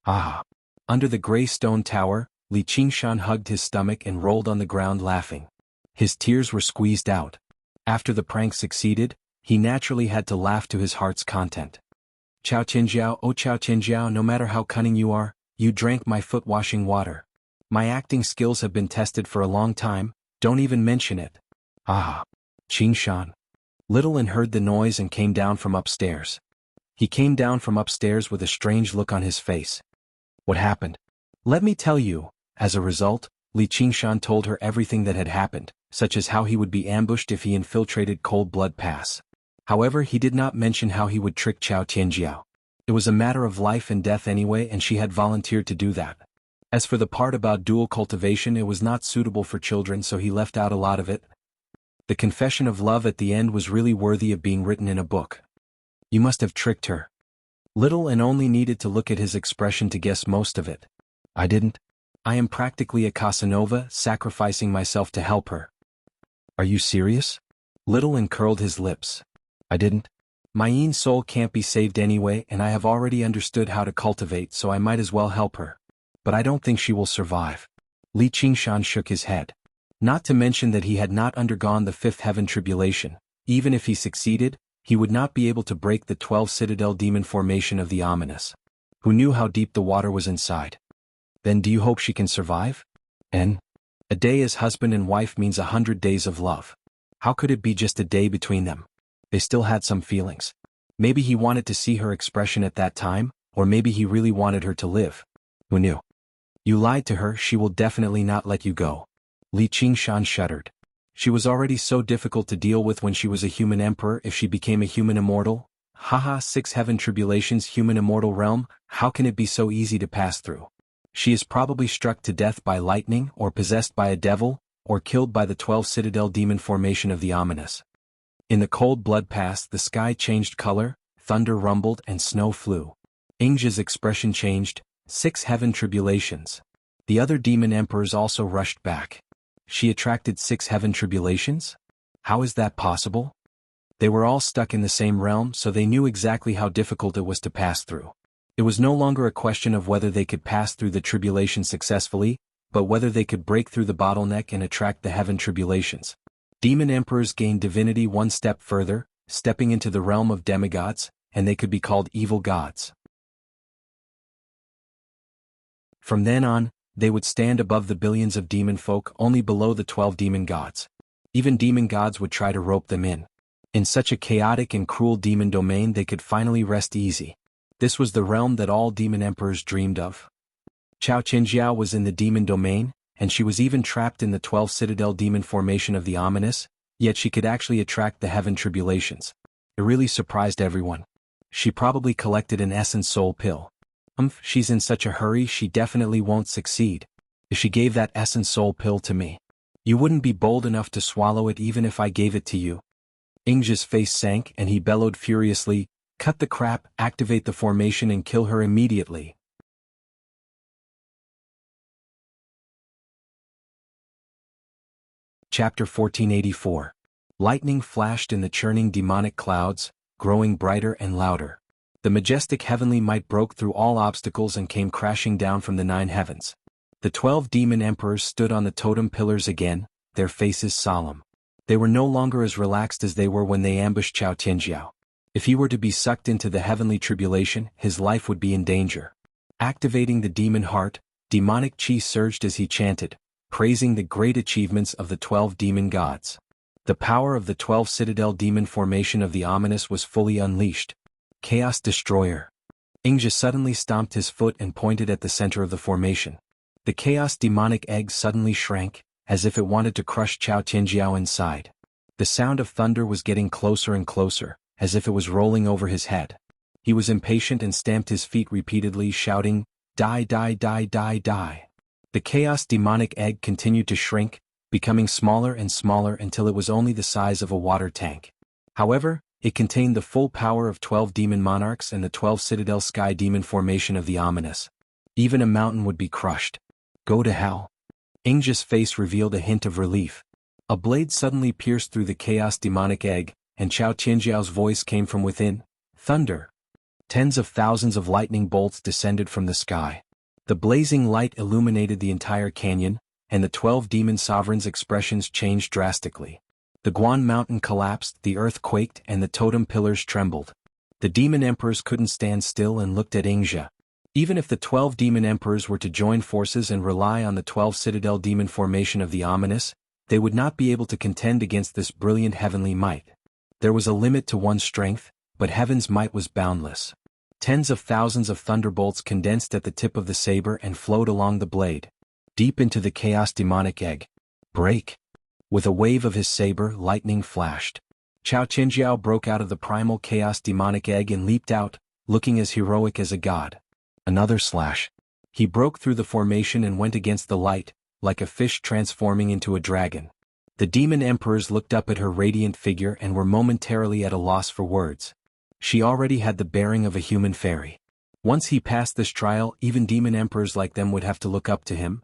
Ah! Under the gray stone tower, Li Qingshan hugged his stomach and rolled on the ground laughing. His tears were squeezed out. After the prank succeeded, he naturally had to laugh to his heart's content. Chao Qinjiao, oh Chao Qinjiao, no matter how cunning you are, you drank my foot-washing water. My acting skills have been tested for a long time, don't even mention it. Ah! Qingshan. Little Lin heard the noise and came down from upstairs. He came down from upstairs with a strange look on his face. What happened? Let me tell you. As a result, Li Qingshan told her everything that had happened, such as how he would be ambushed if he infiltrated Cold Blood Pass. However, he did not mention how he would trick Chao Tianjiao. It was a matter of life and death anyway, and she had volunteered to do that. As for the part about dual cultivation, it was not suitable for children, so he left out a lot of it. The confession of love at the end was really worthy of being written in a book. You must have tricked her. Little and only needed to look at his expression to guess most of it. I didn't. I am practically a Casanova, sacrificing myself to help her. Are you serious? Little and curled his lips. I didn't. My Yin soul can't be saved anyway, and I have already understood how to cultivate, so I might as well help her. But I don't think she will survive. Li Qingshan shook his head. Not to mention that he had not undergone the fifth heaven tribulation. Even if he succeeded, he would not be able to break the 12 citadel demon formation of the ominous. Who knew how deep the water was inside? Then do you hope she can survive? And a day as husband and wife means 100 days of love. How could it be just a day between them? They still had some feelings. Maybe he wanted to see her expression at that time, or maybe he really wanted her to live. Who knew? You lied to her, she will definitely not let you go. Li Qingshan shuddered. She was already so difficult to deal with when she was a human emperor. If she became a human immortal? Haha, 6 heaven tribulations, human immortal realm, how can it be so easy to pass through? She is probably struck to death by lightning, or possessed by a devil, or killed by the 12 citadel demon formation of the ominous. In the cold blood past, the sky changed color, thunder rumbled and snow flew. Ingja's expression changed. 6 heaven tribulations. The other demon emperors also rushed back. She attracted 6 heaven tribulations? How is that possible? They were all stuck in the same realm, so they knew exactly how difficult it was to pass through. It was no longer a question of whether they could pass through the tribulation successfully, but whether they could break through the bottleneck and attract the heaven tribulations. Demon emperors gained divinity one step further, stepping into the realm of demigods, and they could be called evil gods. From then on, they would stand above the billions of demon folk, only below the 12 demon gods. Even demon gods would try to rope them in. In such a chaotic and cruel demon domain, they could finally rest easy. This was the realm that all demon emperors dreamed of. Chao Qinjiao was in the demon domain, and she was even trapped in the 12 citadel demon formation of the ominous, yet she could actually attract the heaven tribulations. It really surprised everyone. She probably collected an essence soul pill. She's in such a hurry, she definitely won't succeed. If she gave that essence soul pill to me, you wouldn't be bold enough to swallow it even if I gave it to you. Ingja's face sank and he bellowed furiously, cut the crap, activate the formation and kill her immediately. Chapter 1484. Lightning flashed in the churning demonic clouds, growing brighter and louder. The majestic heavenly might broke through all obstacles and came crashing down from the 9 heavens. The 12 demon emperors stood on the totem pillars again, their faces solemn. They were no longer as relaxed as they were when they ambushed Chao Tianjiao. If he were to be sucked into the heavenly tribulation, his life would be in danger. Activating the demon heart, demonic chi surged as he chanted, praising the great achievements of the 12 demon gods. The power of the 12 citadel demon formation of the ominous was fully unleashed. Chaos Destroyer. Ingja suddenly stomped his foot and pointed at the center of the formation. The chaos demonic egg suddenly shrank, as if it wanted to crush Chao Tianjiao inside. The sound of thunder was getting closer and closer, as if it was rolling over his head. He was impatient and stamped his feet repeatedly, shouting, "Die, die, die, die, die." The chaos demonic egg continued to shrink, becoming smaller and smaller until it was only the size of a water tank. However, it contained the full power of 12 demon monarchs and the 12 citadel sky demon formation of the ominous. Even a mountain would be crushed. Go to hell. Ingja's face revealed a hint of relief. A blade suddenly pierced through the chaos demonic egg, and Chao Tianjiao's voice came from within. Thunder. Tens of thousands of lightning bolts descended from the sky. The blazing light illuminated the entire canyon, and the 12 demon sovereigns' expressions changed drastically. The Guan mountain collapsed, the earth quaked, and the totem pillars trembled. The demon emperors couldn't stand still and looked at Ingja. Even if the 12 demon emperors were to join forces and rely on the 12 citadel demon formation of the ominous, they would not be able to contend against this brilliant heavenly might. There was a limit to one's strength, but heaven's might was boundless. Tens of thousands of thunderbolts condensed at the tip of the saber and flowed along the blade, deep into the chaos demonic egg. Break! With a wave of his saber, lightning flashed. Chao Qinjiao broke out of the primal chaos demonic egg and leaped out, looking as heroic as a god. Another slash. He broke through the formation and went against the light, like a fish transforming into a dragon. The demon emperors looked up at her radiant figure and were momentarily at a loss for words. She already had the bearing of a human fairy. Once he passed this trial, even demon emperors like them would have to look up to him.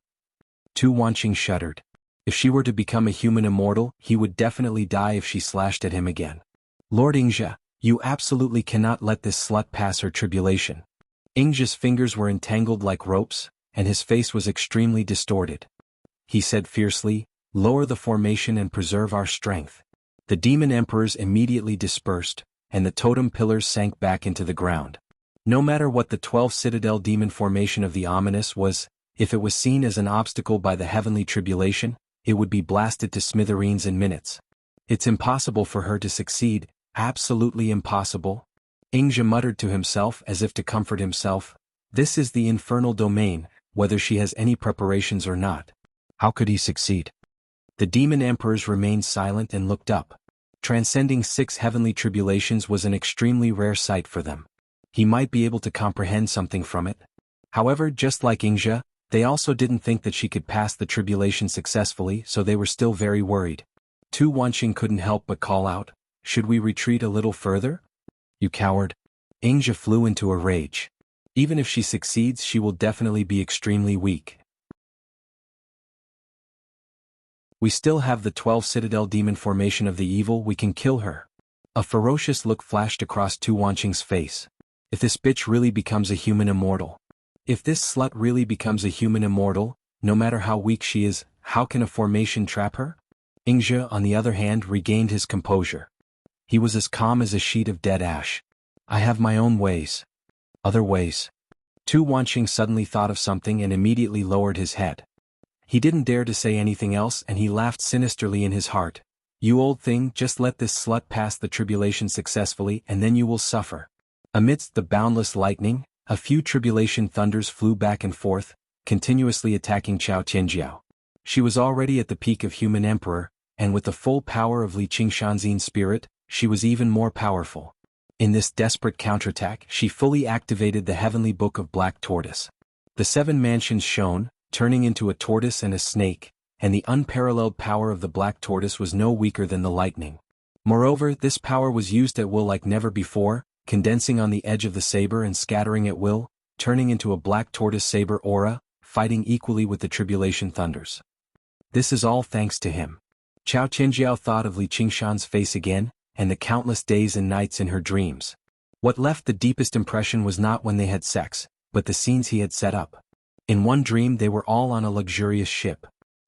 Tu Wanqing shuddered. If she were to become a human immortal, he would definitely die if she slashed at him again. Lord Ingja, You absolutely cannot let this slut pass her tribulation. Ingja's fingers were entangled like ropes, and his face was extremely distorted. He said fiercely, "Lower the formation and preserve our strength." The demon emperors immediately dispersed, and the totem pillars sank back into the ground. No matter what the 12 citadel demon formation of the ominous was, if it was seen as an obstacle by the heavenly tribulation, it would be blasted to smithereens in minutes. It's impossible for her to succeed, absolutely impossible. Ingja muttered to himself as if to comfort himself, "This is the infernal domain, whether she has any preparations or not. How could he succeed?" The demon emperors remained silent and looked up. Transcending 6 heavenly tribulations was an extremely rare sight for them. He might be able to comprehend something from it. However, just like Ingja, they also didn't think that she could pass the tribulation successfully, so they were still very worried. Tu Wanqing couldn't help but call out, "Should we retreat a little further?" "You coward." Ingja flew into a rage. "Even if she succeeds, she will definitely be extremely weak. We still have the 12 citadel demon formation of the evil, we can kill her." A ferocious look flashed across Tu Wanqing's face. "If this bitch really becomes a human immortal. If this slut really becomes a human immortal, no matter how weak she is, how can a formation trap her?" Ingja, on the other hand, regained his composure. He was as calm as a sheet of dead ash. "I have my own ways." "Other ways?" Tu Wanqing suddenly thought of something and immediately lowered his head. He didn't dare to say anything else, and he laughed sinisterly in his heart. "You old thing, just let this slut pass the tribulation successfully and then you will suffer." Amidst the boundless lightning, a few tribulation thunders flew back and forth, continuously attacking Chao Tianjiao. She was already at the peak of human emperor, and with the full power of Li Qingshanzin's spirit, she was even more powerful. In this desperate counterattack, she fully activated the heavenly book of Black Tortoise. The 7 mansions shone, turning into a tortoise and a snake, and the unparalleled power of the Black Tortoise was no weaker than the lightning. Moreover, this power was used at will like never before, condensing on the edge of the saber and scattering at will, turning into a Black Tortoise saber aura, fighting equally with the tribulation thunders. This is all thanks to him. Chao Tianjiao thought of Li Qingshan's face again, and the countless days and nights in her dreams. What left the deepest impression was not when they had sex, but the scenes he had set up. In one dream they were all on a luxurious ship.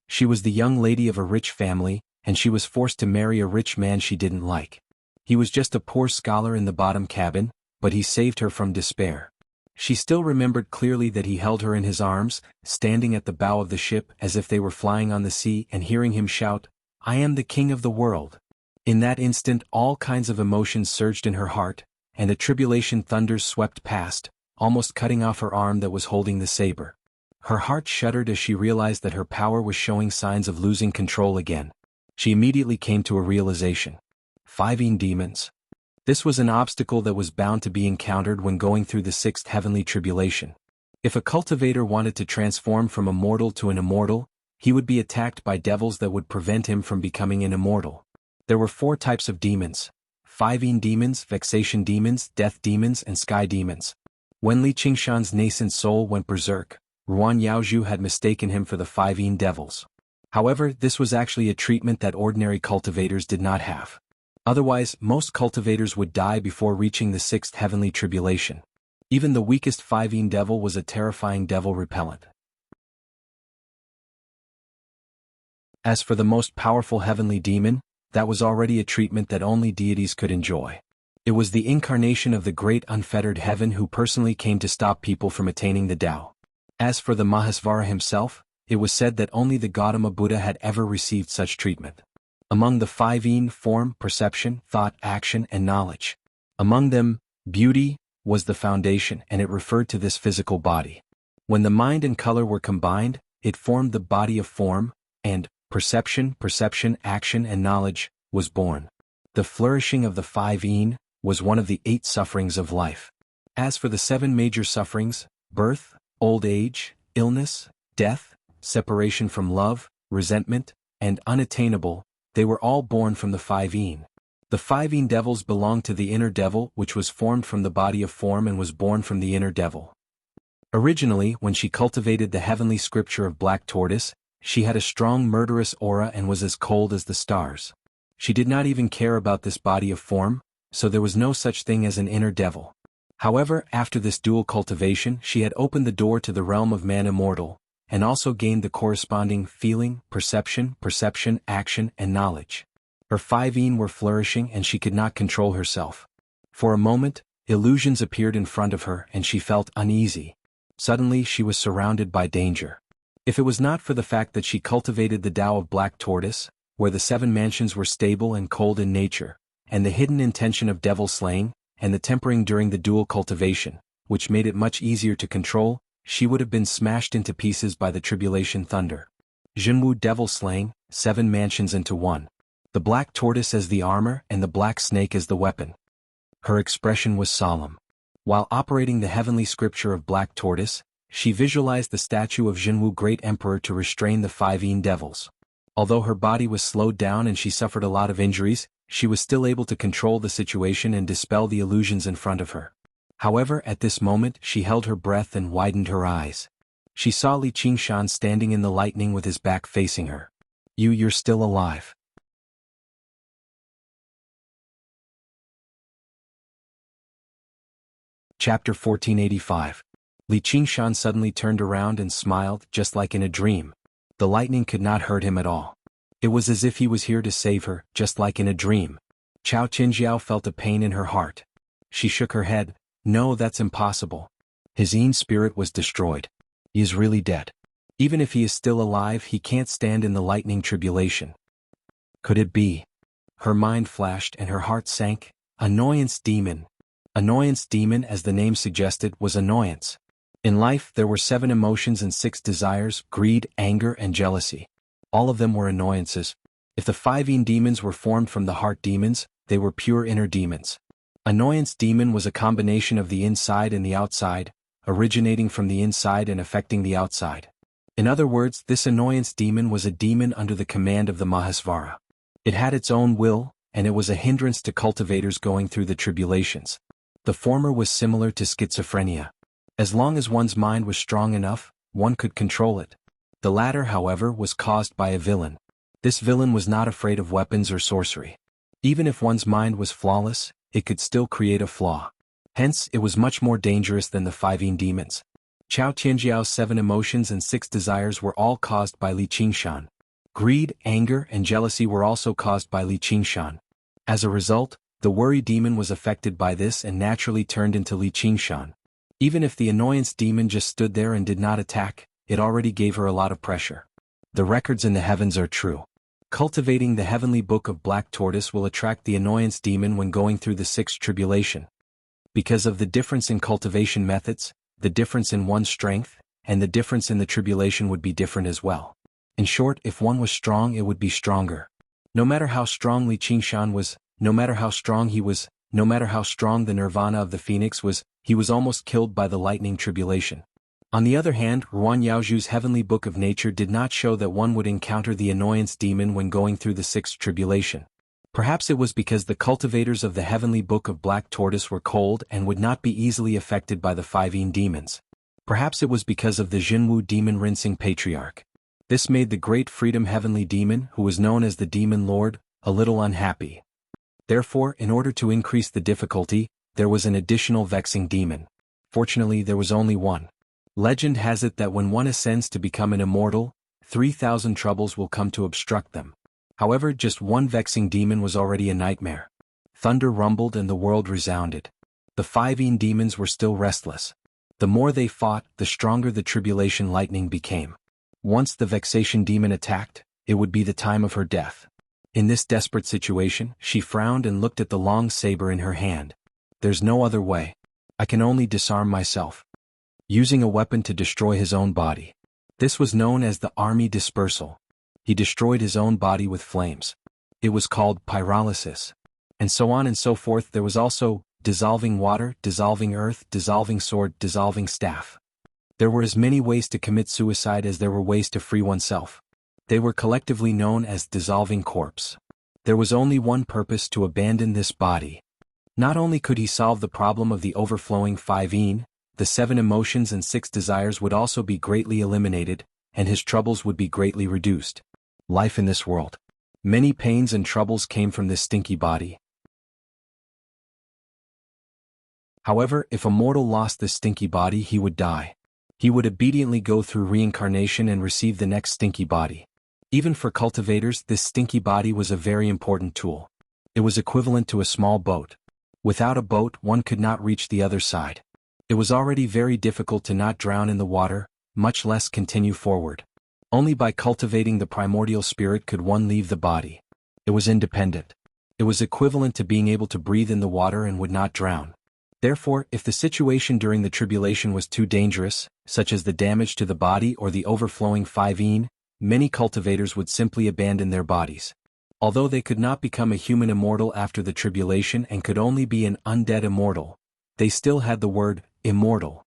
She was the young lady of a rich family, and she was forced to marry a rich man she didn't like. He was just a poor scholar in the bottom cabin, but he saved her from despair. She still remembered clearly that he held her in his arms, standing at the bow of the ship as if they were flying on the sea, and hearing him shout, "I am the king of the world." In that instant all kinds of emotions surged in her heart, and the tribulation thunders swept past, almost cutting off her arm that was holding the saber. Her heart shuddered as she realized that her power was showing signs of losing control again. She immediately came to a realization. 5 demons. This was an obstacle that was bound to be encountered when going through the 6th heavenly tribulation. If a cultivator wanted to transform from a mortal to an immortal, he would be attacked by devils that would prevent him from becoming an immortal. There were 4 types of demons: 5 demons, vexation demons, death demons, and sky demons. When Li Qingshan's nascent soul went berserk, Ruan Yaozhu had mistaken him for the 5 devils. However, this was actually a treatment that ordinary cultivators did not have. Otherwise, most cultivators would die before reaching the 6th heavenly tribulation. Even the weakest 5 devil was a terrifying devil repellent. As for the most powerful heavenly demon, that was already a treatment that only deities could enjoy. It was the incarnation of the great unfettered heaven who personally came to stop people from attaining the Tao. As for the Mahasvara himself, it was said that only the Gautama Buddha had ever received such treatment. Among the 5 form, perception, thought, action, and knowledge. Among them, beauty was the foundation, and it referred to this physical body. When the mind and color were combined, it formed the body of form, and perception, action, and knowledge was born. The flourishing of the 5 was one of the 8 sufferings of life. As for the 7 major sufferings, birth, old age, illness, death, separation from love, resentment, and unattainable, they were all born from the 5. The 5 devils belonged to the inner devil, which was formed from the body of form and was born from the inner devil. Originally, when she cultivated the heavenly scripture of Black Tortoise, she had a strong murderous aura and was as cold as the stars. She did not even care about this body of form, so there was no such thing as an inner devil. However, after this dual cultivation, she had opened the door to the realm of man immortal, and also gained the corresponding feeling, perception, action, and knowledge. Her 5 were flourishing and she could not control herself. For a moment, illusions appeared in front of her and she felt uneasy. Suddenly she was surrounded by danger. If it was not for the fact that she cultivated the Tao of Black Tortoise, where the 7 mansions were stable and cold in nature, and the hidden intention of devil slaying, and the tempering during the dual cultivation, which made it much easier to control, she would have been smashed into pieces by the tribulation thunder. Jianghu devil slaying, 7 mansions into 1. The black tortoise as the armor and the black snake as the weapon. Her expression was solemn. While operating the heavenly scripture of Black Tortoise, she visualized the statue of Jianghu Great Emperor to restrain the 5 devils. Although her body was slowed down and she suffered a lot of injuries, she was still able to control the situation and dispel the illusions in front of her. However, at this moment she held her breath and widened her eyes. She saw Li Qingshan standing in the lightning with his back facing her. You're still alive. Chapter 1485. Li Qingshan suddenly turned around and smiled, just like in a dream. The lightning could not hurt him at all. It was as if he was here to save her, just like in a dream. Chao Qingjiao felt a pain in her heart. She shook her head. No, that's impossible. His Yin spirit was destroyed. He is really dead. Even if he is still alive, he can't stand in the lightning tribulation. Could it be? Her mind flashed and her heart sank. Annoyance demon. Annoyance demon, as the name suggested, was annoyance. In life there were 7 emotions and 6 desires: greed, anger, and jealousy. All of them were annoyances. If the 5 demons were formed from the heart demons, they were pure inner demons. Annoyance demon was a combination of the inside and the outside, originating from the inside and affecting the outside. In other words, this annoyance demon was a demon under the command of the Mahasvara. It had its own will, and it was a hindrance to cultivators going through the tribulations. The former was similar to schizophrenia. As long as one's mind was strong enough, one could control it. The latter, however, was caused by a villain. This villain was not afraid of weapons or sorcery. Even if one's mind was flawless, it could still create a flaw. Hence, it was much more dangerous than the 5 demons. Chao Tianjiao's 7 emotions and 6 desires were all caused by Li Qingshan. Greed, anger, and jealousy were also caused by Li Qingshan. As a result, the worry demon was affected by this and naturally turned into Li Qingshan. Even if the annoyance demon just stood there and did not attack, it already gave her a lot of pressure. The records in the heavens are true. Cultivating the heavenly book of Black Tortoise will attract the annoyance demon when going through the 6th tribulation. Because of the difference in cultivation methods, the difference in one's strength, and the difference in the tribulation would be different as well. In short, if one was strong, it would be stronger. No matter how strong Li Qingshan was, no matter how strong he was, no matter how strong the nirvana of the phoenix was, he was almost killed by the lightning tribulation. On the other hand, Ruan Yaozhu's heavenly book of nature did not show that one would encounter the annoyance demon when going through the 6th tribulation. Perhaps it was because the cultivators of the heavenly book of Black Tortoise were cold and would not be easily affected by the 5 demons. Perhaps it was because of the Jianghu demon rinsing patriarch. This made the great freedom heavenly demon, who was known as the demon lord, a little unhappy. Therefore, in order to increase the difficulty, there was an additional vexing demon. Fortunately, there was only one. Legend has it that when one ascends to become an immortal, 3,000 troubles will come to obstruct them. However, just one vexing demon was already a nightmare. Thunder rumbled and the world resounded. The 5 demons were still restless. The more they fought, the stronger the tribulation lightning became. Once the vexation demon attacked, it would be the time of her death. In this desperate situation, she frowned and looked at the long saber in her hand. There's no other way. I can only disarm myself. Using a weapon to destroy his own body. This was known as the army dispersal. He destroyed his own body with flames. It was called pyrolysis. And so on and so forth. There was also dissolving water, dissolving earth, dissolving sword, dissolving staff. There were as many ways to commit suicide as there were ways to free oneself. They were collectively known as dissolving corpse. There was only one purpose: to abandon this body. Not only could he solve the problem of the overflowing 5 the 7 emotions and 6 desires would also be greatly eliminated, and his troubles would be greatly reduced. Life in this world. Many pains and troubles came from this stinky body. However, if a mortal lost this stinky body, he would die. He would obediently go through reincarnation and receive the next stinky body. Even for cultivators, this stinky body was a very important tool. It was equivalent to a small boat. Without a boat, one could not reach the other side. It was already very difficult to not drown in the water, much less continue forward. Only by cultivating the primordial spirit could one leave the body. It was independent. It was equivalent to being able to breathe in the water and would not drown. Therefore, if the situation during the tribulation was too dangerous, such as the damage to the body or the overflowing 5-yin, many cultivators would simply abandon their bodies. Although they could not become a human immortal after the tribulation and could only be an undead immortal, they still had the word immortal.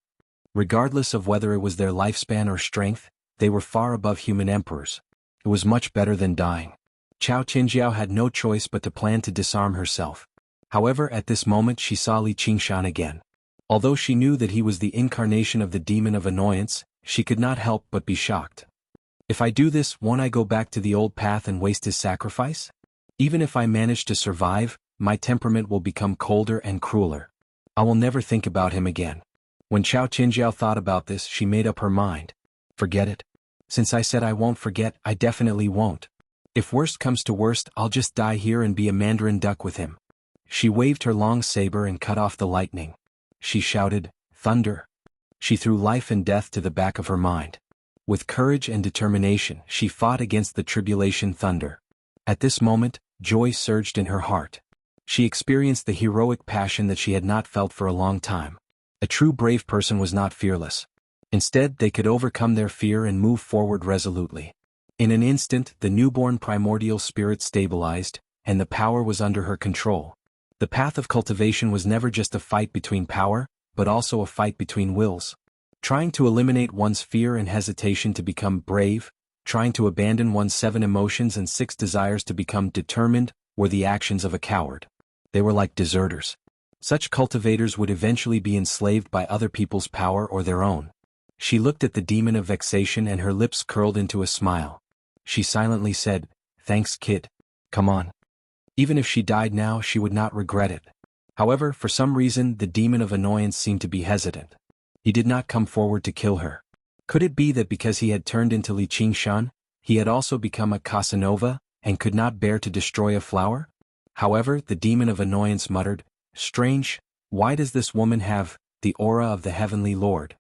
Regardless of whether it was their lifespan or strength, they were far above human emperors. It was much better than dying. Chao Qingjiao had no choice but to plan to disarm herself. However, at this moment she saw Li Qingshan again. Although she knew that he was the incarnation of the demon of annoyance, she could not help but be shocked. If I do this, won't I go back to the old path and waste his sacrifice? Even if I manage to survive, my temperament will become colder and crueler. I will never think about him again. When Chao Qingjiao thought about this, she made up her mind. Forget it. Since I said I won't forget, I definitely won't. If worst comes to worst, I'll just die here and be a mandarin duck with him. She waved her long saber and cut off the lightning. She shouted, "Thunder!" She threw life and death to the back of her mind. With courage and determination, she fought against the tribulation thunder. At this moment, joy surged in her heart. She experienced the heroic passion that she had not felt for a long time. A true brave person was not fearless. Instead, they could overcome their fear and move forward resolutely. In an instant, the newborn primordial spirit stabilized, and the power was under her control. The path of cultivation was never just a fight between power, but also a fight between wills. Trying to eliminate one's fear and hesitation to become brave, trying to abandon one's 7 emotions and 6 desires to become determined, were the actions of a coward. They were like deserters. Such cultivators would eventually be enslaved by other people's power or their own. She looked at the demon of vexation and her lips curled into a smile. She silently said, "Thanks, kid. Come on." Even if she died now, she would not regret it. However, for some reason, the demon of annoyance seemed to be hesitant. He did not come forward to kill her. Could it be that because he had turned into Li Qingshan, he had also become a Casanova, and could not bear to destroy a flower? However, the demon of annoyance muttered, "Strange, why does this woman have the aura of the heavenly lord?"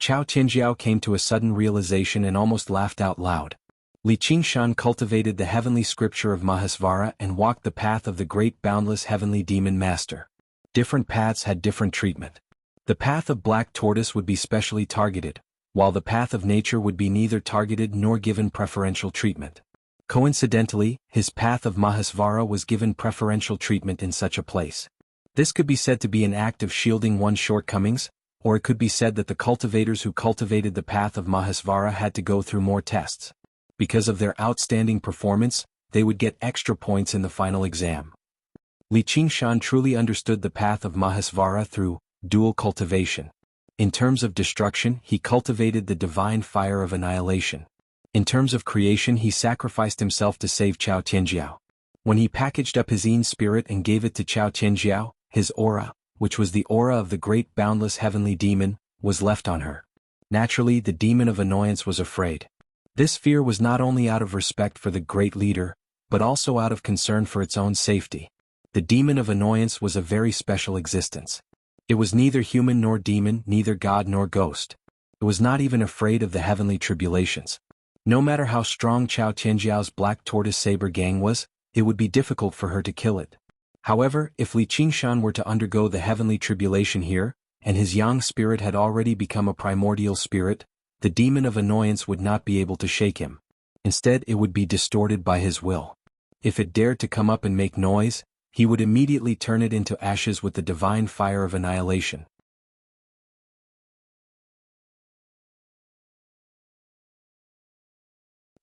Chao Qingjiao came to a sudden realization and almost laughed out loud. Li Qingshan cultivated the heavenly scripture of Mahasvara and walked the path of the great boundless heavenly demon master. Different paths had different treatment. The path of black tortoise would be specially targeted, while the path of nature would be neither targeted nor given preferential treatment. Coincidentally, his path of Mahasvara was given preferential treatment in such a place. This could be said to be an act of shielding one's shortcomings, or it could be said that the cultivators who cultivated the path of Mahasvara had to go through more tests. Because of their outstanding performance, they would get extra points in the final exam. Li Qingshan truly understood the path of Mahasvara through dual cultivation. In terms of destruction, he cultivated the divine fire of annihilation. In terms of creation, he sacrificed himself to save Chao Qingjiao. When he packaged up his Yin spirit and gave it to Chao Qingjiao, his aura, which was the aura of the great boundless heavenly demon, was left on her. Naturally, the demon of annoyance was afraid. This fear was not only out of respect for the great leader, but also out of concern for its own safety. The demon of annoyance was a very special existence. It was neither human nor demon, neither god nor ghost. It was not even afraid of the heavenly tribulations. No matter how strong Chao Qingjiao's black tortoise saber gang was, it would be difficult for her to kill it. However, if Li Qingshan were to undergo the heavenly tribulation here, and his yang spirit had already become a primordial spirit, the demon of annoyance would not be able to shake him. Instead, it would be distorted by his will. If it dared to come up and make noise, he would immediately turn it into ashes with the divine fire of annihilation.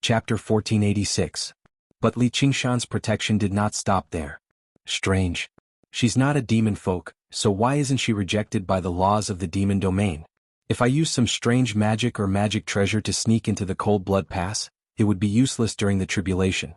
Chapter 1486. But Li Qingshan's protection did not stop there. Strange. She's not a demon folk, so why isn't she rejected by the laws of the demon domain? If I use some strange magic or magic treasure to sneak into the cold blood pass, it would be useless during the tribulation.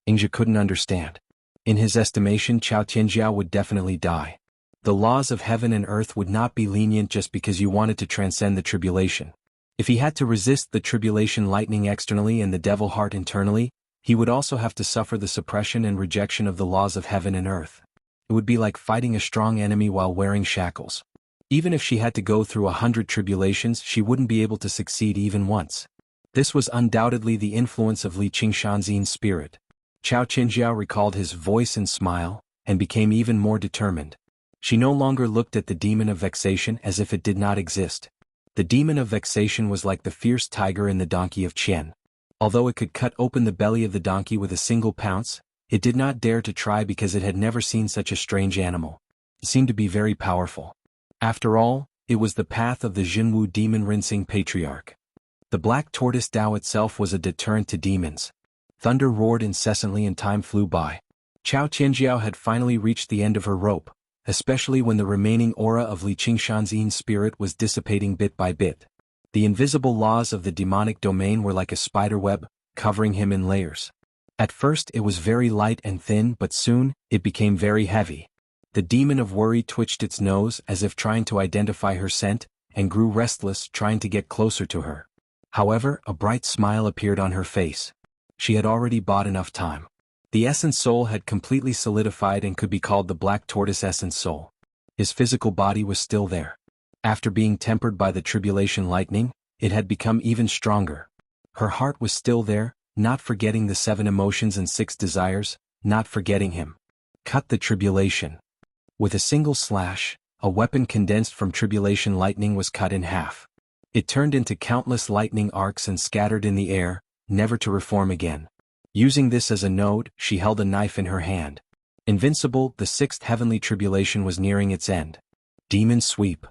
Ingja couldn't understand. In his estimation, Chao Tianjiao would definitely die. The laws of heaven and earth would not be lenient just because you wanted to transcend the tribulation. If he had to resist the tribulation lightning externally and the devil heart internally, he would also have to suffer the suppression and rejection of the laws of heaven and earth. It would be like fighting a strong enemy while wearing shackles. Even if she had to go through 100 tribulations, she wouldn't be able to succeed even once. This was undoubtedly the influence of Li Qingshan's Yin spirit. Chao Tianjiao recalled his voice and smile, and became even more determined. She no longer looked at the demon of vexation as if it did not exist. The demon of vexation was like the fierce tiger in the donkey of Qian. Although it could cut open the belly of the donkey with a single pounce, it did not dare to try because it had never seen such a strange animal. It seemed to be very powerful. After all, it was the path of the Jianghu demon-rinsing patriarch. The black tortoise Tao itself was a deterrent to demons. Thunder roared incessantly and time flew by. Chao Tianjiao had finally reached the end of her rope, especially when the remaining aura of Li Qingshan's Yin spirit was dissipating bit by bit. The invisible laws of the demonic domain were like a spider web, covering him in layers. At first it was very light and thin, but soon, it became very heavy. The demon of worry twitched its nose as if trying to identify her scent, and grew restless, trying to get closer to her. However, a bright smile appeared on her face. She had already bought enough time. The essence soul had completely solidified and could be called the black tortoise essence soul. His physical body was still there. After being tempered by the tribulation lightning, it had become even stronger. Her heart was still there, not forgetting the 7 emotions and 6 desires, not forgetting him. Cut the tribulation. With a single slash, a weapon condensed from tribulation lightning was cut in half. It turned into countless lightning arcs and scattered in the air, never to reform again. Using this as a node, she held a knife in her hand. Invincible, the 6th heavenly tribulation was nearing its end. Demon sweep.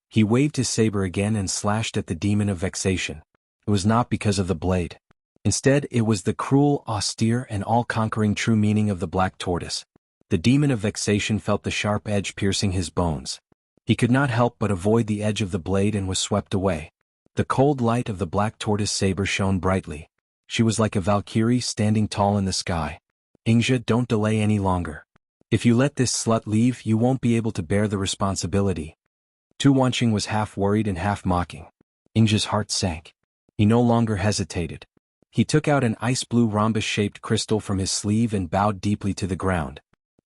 He waved his saber again and slashed at the demon of vexation. It was not because of the blade. Instead, it was the cruel, austere, and all-conquering true meaning of the black tortoise. The demon of vexation felt the sharp edge piercing his bones. He could not help but avoid the edge of the blade and was swept away. The cold light of the black tortoise saber shone brightly. She was like a valkyrie standing tall in the sky. Ingzhi, don't delay any longer. If you let this slut leave, you won't be able to bear the responsibility. Tu Wanqing was half worried and half mocking. Ingzhi's heart sank. He no longer hesitated. He took out an ice-blue rhombus-shaped crystal from his sleeve and bowed deeply to the ground.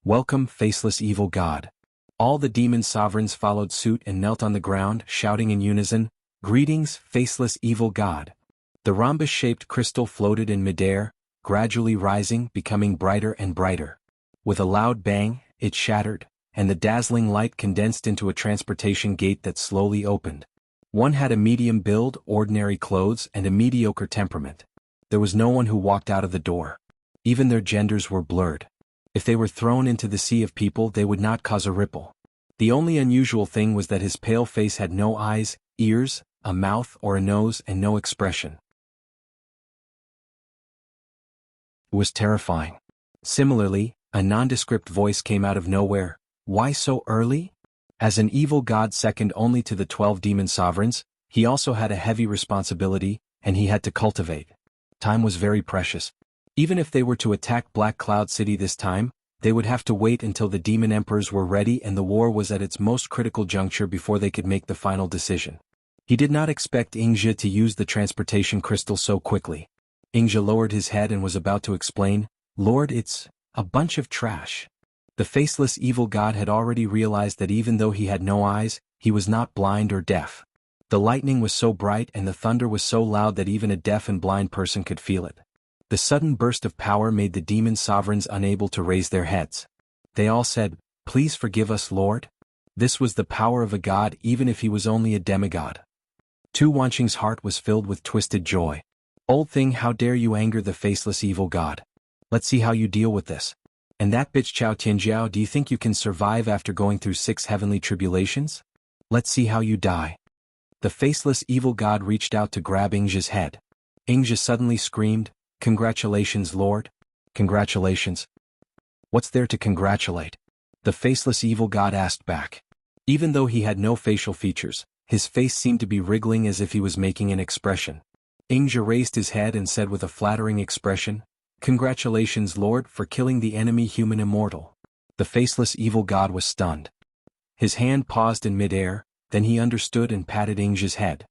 Welcome, faceless evil god. All the demon sovereigns followed suit and knelt on the ground, shouting in unison, Greetings, faceless evil god. The rhombus-shaped crystal floated in midair, gradually rising, becoming brighter and brighter. With a loud bang, it shattered, and the dazzling light condensed into a transportation gate that slowly opened. One had a medium build, ordinary clothes, and a mediocre temperament. There was no one who walked out of the door. Even their genders were blurred. If they were thrown into the sea of people, they would not cause a ripple. The only unusual thing was that his pale face had no eyes, ears, a mouth or a nose, and no expression. It was terrifying. Similarly, a nondescript voice came out of nowhere. Why so early? As an evil god second only to the 12 demon sovereigns, he also had a heavy responsibility, and he had to cultivate. Time was very precious. Even if they were to attack Black Cloud City this time, they would have to wait until the demon emperors were ready and the war was at its most critical juncture before they could make the final decision. He did not expect Ingzhi to use the transportation crystal so quickly. Ingzhi lowered his head and was about to explain, Lord, it's a bunch of trash. The faceless evil god had already realized that even though he had no eyes, he was not blind or deaf. The lightning was so bright and the thunder was so loud that even a deaf and blind person could feel it. The sudden burst of power made the demon sovereigns unable to raise their heads. They all said, Please forgive us, Lord. This was the power of a god even if he was only a demigod. Tu Wanqing's heart was filled with twisted joy. Old thing, how dare you anger the faceless evil god? Let's see how you deal with this. And that bitch Chao Tianjiao, do you think you can survive after going through 6 heavenly tribulations? Let's see how you die. The faceless evil god reached out to grab Ingzhi's head. Ingzhi suddenly screamed, Congratulations, Lord. Congratulations. What's there to congratulate? The faceless evil god asked back. Even though he had no facial features, his face seemed to be wriggling as if he was making an expression. Ingzhi raised his head and said with a flattering expression, "Congratulations, Lord, for killing the enemy human immortal." The faceless evil god was stunned. His hand paused in midair, then he understood and patted Ing's head.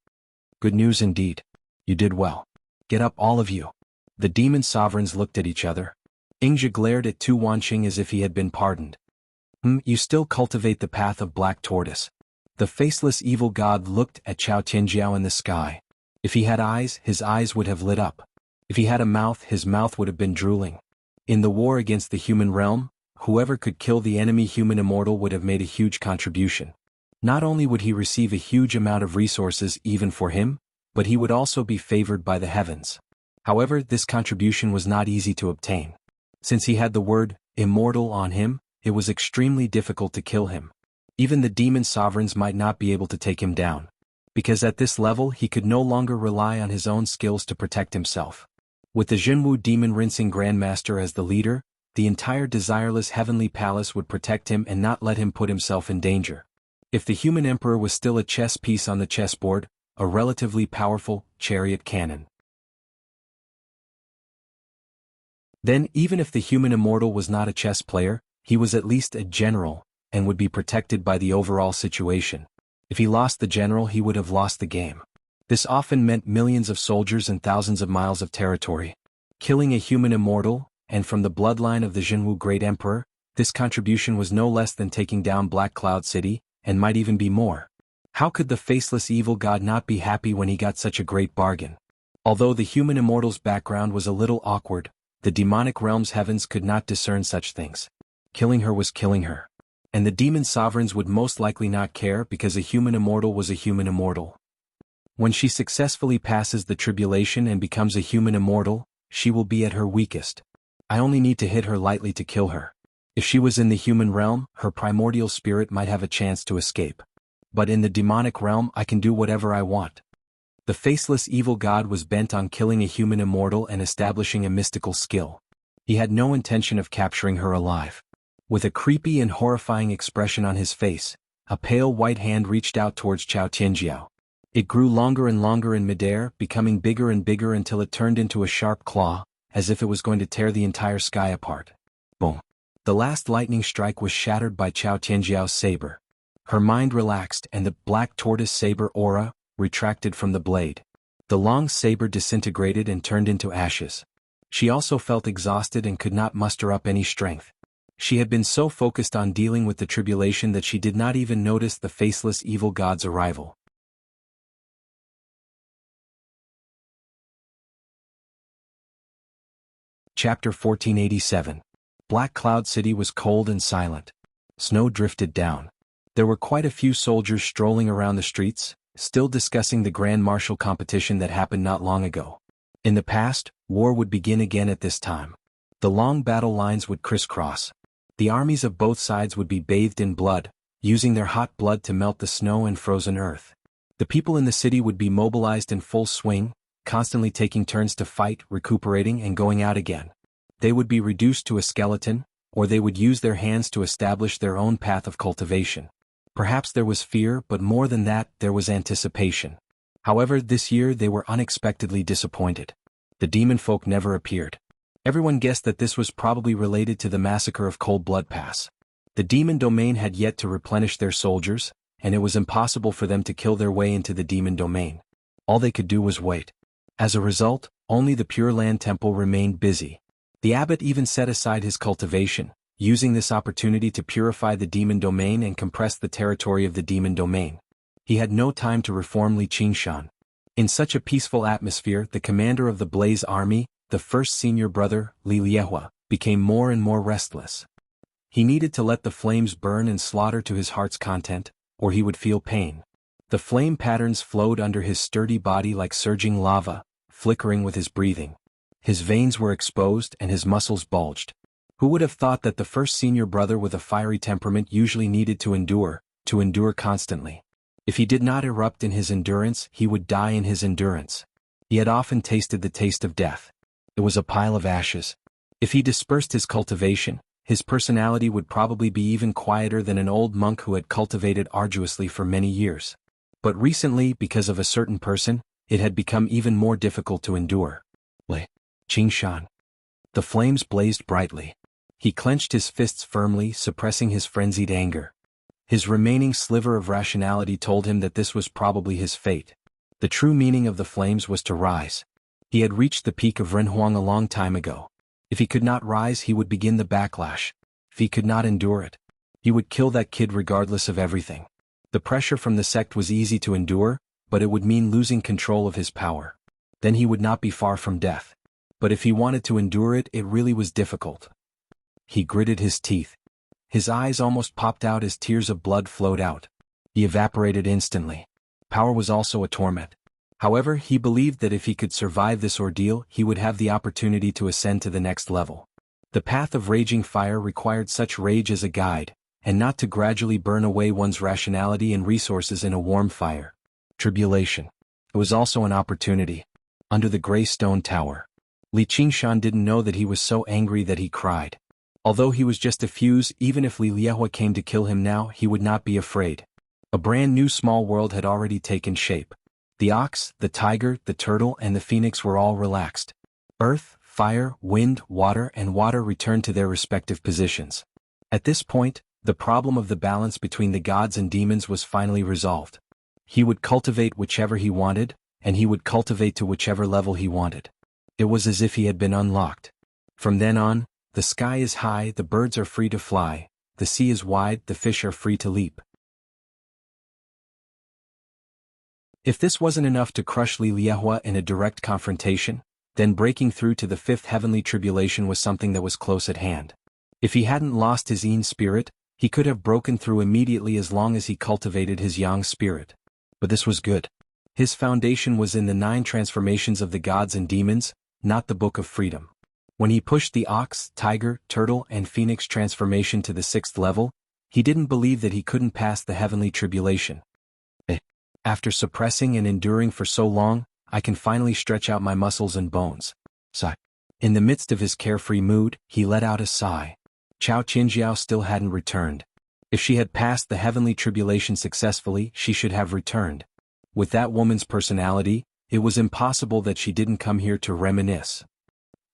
"Good news indeed. You did well. Get up, all of you." The demon sovereigns looked at each other. Ingja glared at Tu Wanqing as if he had been pardoned. You still cultivate the path of black tortoise." The faceless evil god looked at Chao Tianjiao in the sky. If he had eyes, his eyes would have lit up. If he had a mouth, his mouth would have been drooling. In the war against the human realm, whoever could kill the enemy human immortal would have made a huge contribution. Not only would he receive a huge amount of resources even for him, but he would also be favored by the heavens. However, this contribution was not easy to obtain. Since he had the word immortal on him, it was extremely difficult to kill him. Even the demon sovereigns might not be able to take him down. Because at this level he could no longer rely on his own skills to protect himself. With the Jianghu demon rinsing grandmaster as the leader, the entire desireless heavenly palace would protect him and not let him put himself in danger. If the human emperor was still a chess piece on the chessboard, a relatively powerful chariot cannon. Then even if the human immortal was not a chess player, he was at least a general, and would be protected by the overall situation. If he lost the general, he would have lost the game. This often meant millions of soldiers and thousands of miles of territory. Killing a human immortal, and from the bloodline of the Jianghu Great Emperor, this contribution was no less than taking down Black Cloud City, and might even be more. How could the faceless evil god not be happy when he got such a great bargain? Although the human immortal's background was a little awkward, the demonic realm's heavens could not discern such things. Killing her was killing her. And the demon sovereigns would most likely not care because a human immortal was a human immortal. When she successfully passes the tribulation and becomes a human immortal, she will be at her weakest. I only need to hit her lightly to kill her. If she was in the human realm, her primordial spirit might have a chance to escape. But in the demonic realm, I can do whatever I want. The faceless evil god was bent on killing a human immortal and establishing a mystical skill. He had no intention of capturing her alive. With a creepy and horrifying expression on his face, a pale white hand reached out towards Chao Tianjiao. It grew longer and longer in midair, becoming bigger and bigger until it turned into a sharp claw, as if it was going to tear the entire sky apart. Boom. The last lightning strike was shattered by Chao Tianjiao's saber. Her mind relaxed and the black tortoise saber aura retracted from the blade. The long saber disintegrated and turned into ashes. She also felt exhausted and could not muster up any strength. She had been so focused on dealing with the tribulation that she did not even notice the faceless evil god's arrival. Chapter 1487. Black Cloud City was cold and silent. Snow drifted down. There were quite a few soldiers strolling around the streets, still discussing the grand martial competition that happened not long ago. In the past, war would begin again at this time. The long battle lines would crisscross. The armies of both sides would be bathed in blood, using their hot blood to melt the snow and frozen earth. The people in the city would be mobilized in full swing, constantly taking turns to fight, recuperating and going out again. They would be reduced to a skeleton, or they would use their hands to establish their own path of cultivation. Perhaps there was fear, but more than that, there was anticipation. However, this year they were unexpectedly disappointed. The demon folk never appeared. Everyone guessed that this was probably related to the massacre of Cold Blood Pass. The demon domain had yet to replenish their soldiers, and it was impossible for them to kill their way into the demon domain. All they could do was wait. As a result, only the Pure Land Temple remained busy. The abbot even set aside his cultivation, using this opportunity to purify the demon domain and compress the territory of the demon domain. He had no time to reform Li Qingshan. In such a peaceful atmosphere, the commander of the Blaze Army, the first senior brother, Li Liehua, became more and more restless. He needed to let the flames burn and slaughter to his heart's content, or he would feel pain. The flame patterns flowed under his sturdy body like surging lava, flickering with his breathing. His veins were exposed and his muscles bulged. Who would have thought that the first senior brother with a fiery temperament usually needed to endure constantly? If he did not erupt in his endurance, he would die in his endurance. He had often tasted the taste of death. It was a pile of ashes. If he dispersed his cultivation, his personality would probably be even quieter than an old monk who had cultivated arduously for many years. But recently, because of a certain person, it had become even more difficult to endure. Li Qingshan. The flames blazed brightly. He clenched his fists firmly, suppressing his frenzied anger. His remaining sliver of rationality told him that this was probably his fate. The true meaning of the flames was to rise. He had reached the peak of Renhuang a long time ago. If he could not rise, he would begin the backlash. If he could not endure it, he would kill that kid regardless of everything. The pressure from the sect was easy to endure, but it would mean losing control of his power. Then he would not be far from death. But if he wanted to endure it, it really was difficult. He gritted his teeth. His eyes almost popped out as tears of blood flowed out. He evaporated instantly. Power was also a torment. However, he believed that if he could survive this ordeal, he would have the opportunity to ascend to the next level. The path of raging fire required such rage as a guide, and not to gradually burn away one's rationality and resources in a warm fire. Tribulation. It was also an opportunity. Under the gray stone tower. Li Qingshan didn't know that he was so angry that he cried. Although he was just a fuse, even if Li Liehua came to kill him now, he would not be afraid. A brand new small world had already taken shape. The ox, the tiger, the turtle, and the phoenix were all relaxed. Earth, fire, wind, and water returned to their respective positions. At this point, the problem of the balance between the gods and demons was finally resolved. He would cultivate whichever he wanted, and he would cultivate to whichever level he wanted. It was as if he had been unlocked. From then on, the sky is high, the birds are free to fly, the sea is wide, the fish are free to leap. If this wasn't enough to crush Li Liehua in a direct confrontation, then breaking through to the fifth heavenly tribulation was something that was close at hand. If he hadn't lost his yin spirit, he could have broken through immediately as long as he cultivated his yang spirit. But this was good. His foundation was in the 9 transformations of the gods and demons, not the Book of Freedom. When he pushed the ox, tiger, turtle, and phoenix transformation to the 6th level, he didn't believe that he couldn't pass the heavenly tribulation. After suppressing and enduring for so long, I can finally stretch out my muscles and bones. Sigh. In the midst of his carefree mood, he let out a sigh. Chao Qinjiao still hadn't returned. If she had passed the heavenly tribulation successfully, she should have returned. With that woman's personality, it was impossible that she didn't come here to reminisce.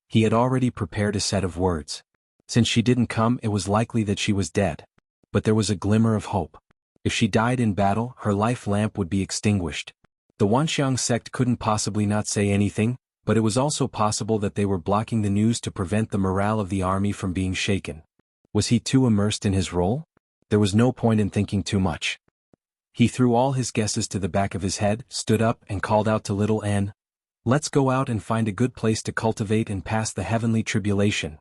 He had already prepared a set of words. Since she didn't come, it was likely that she was dead. But there was a glimmer of hope. If she died in battle, her life lamp would be extinguished. The Wanxiang sect couldn't possibly not say anything, but it was also possible that they were blocking the news to prevent the morale of the army from being shaken. Was he too immersed in his role? There was no point in thinking too much. He threw all his guesses to the back of his head, stood up, and called out to Little Anne, "Let's go out and find a good place to cultivate and pass the heavenly tribulation."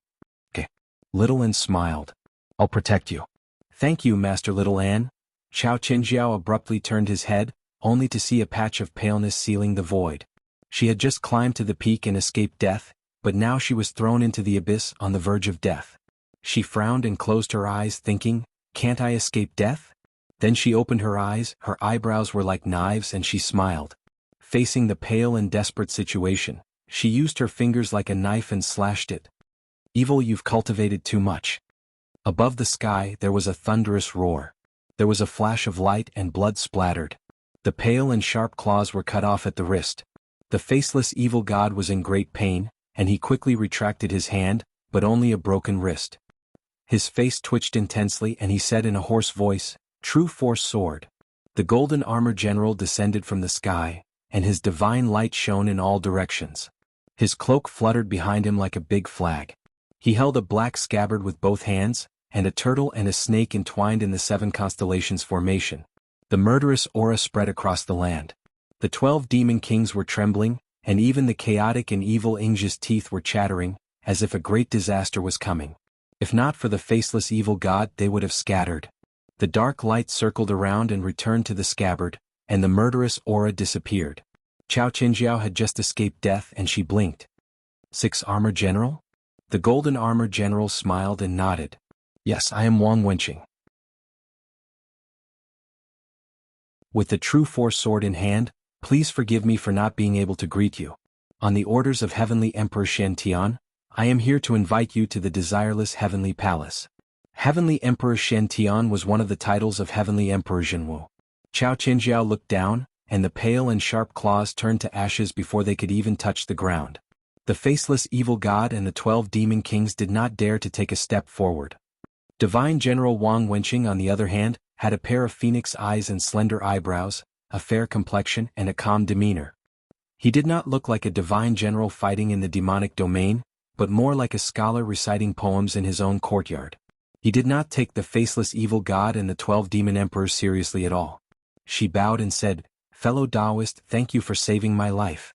"Okay." Little Anne smiled. "I'll protect you." "Thank you, Master Little Anne." Chao Qinjiao abruptly turned his head, only to see a patch of paleness sealing the void. She had just climbed to the peak and escaped death, but now she was thrown into the abyss on the verge of death. She frowned and closed her eyes, thinking, "Can't I escape death?" Then she opened her eyes, her eyebrows were like knives, and she smiled. Facing the pale and desperate situation, she used her fingers like a knife and slashed it. "Evil, you've cultivated too much." Above the sky, there was a thunderous roar. There was a flash of light and blood splattered. The pale and sharp claws were cut off at the wrist. The faceless evil god was in great pain, and he quickly retracted his hand, but only a broken wrist. His face twitched intensely and he said in a hoarse voice, "True Force Sword." The golden armor general descended from the sky, and his divine light shone in all directions. His cloak fluttered behind him like a big flag. He held a black scabbard with both hands, and a turtle and a snake entwined in the 7 constellations formation. The murderous aura spread across the land. The 12 demon kings were trembling, and even the chaotic and evil Ing's teeth were chattering, as if a great disaster was coming. If not for the faceless evil god, they would have scattered. The dark light circled around and returned to the scabbard, and the murderous aura disappeared. Chao Qinjiao had just escaped death and she blinked. 6 Armor General? The golden armor general smiled and nodded. "Yes, I am Wang Wenqing." With the True Force Sword in hand, please forgive me for not being able to greet you. On the orders of Heavenly Emperor Shen Tian, I am here to invite you to the Desireless Heavenly Palace. Heavenly Emperor Shen Tian was one of the titles of Heavenly Emperor Jianghu. Chao Qinjiao looked down, and the pale and sharp claws turned to ashes before they could even touch the ground. The faceless evil god and the 12 demon kings did not dare to take a step forward. Divine General Wang Wenqing, on the other hand, had a pair of phoenix eyes and slender eyebrows, a fair complexion and a calm demeanor. He did not look like a divine general fighting in the demonic domain, but more like a scholar reciting poems in his own courtyard. He did not take the faceless evil god and the 12 demon emperors seriously at all. She bowed and said, "Fellow Taoist, thank you for saving my life."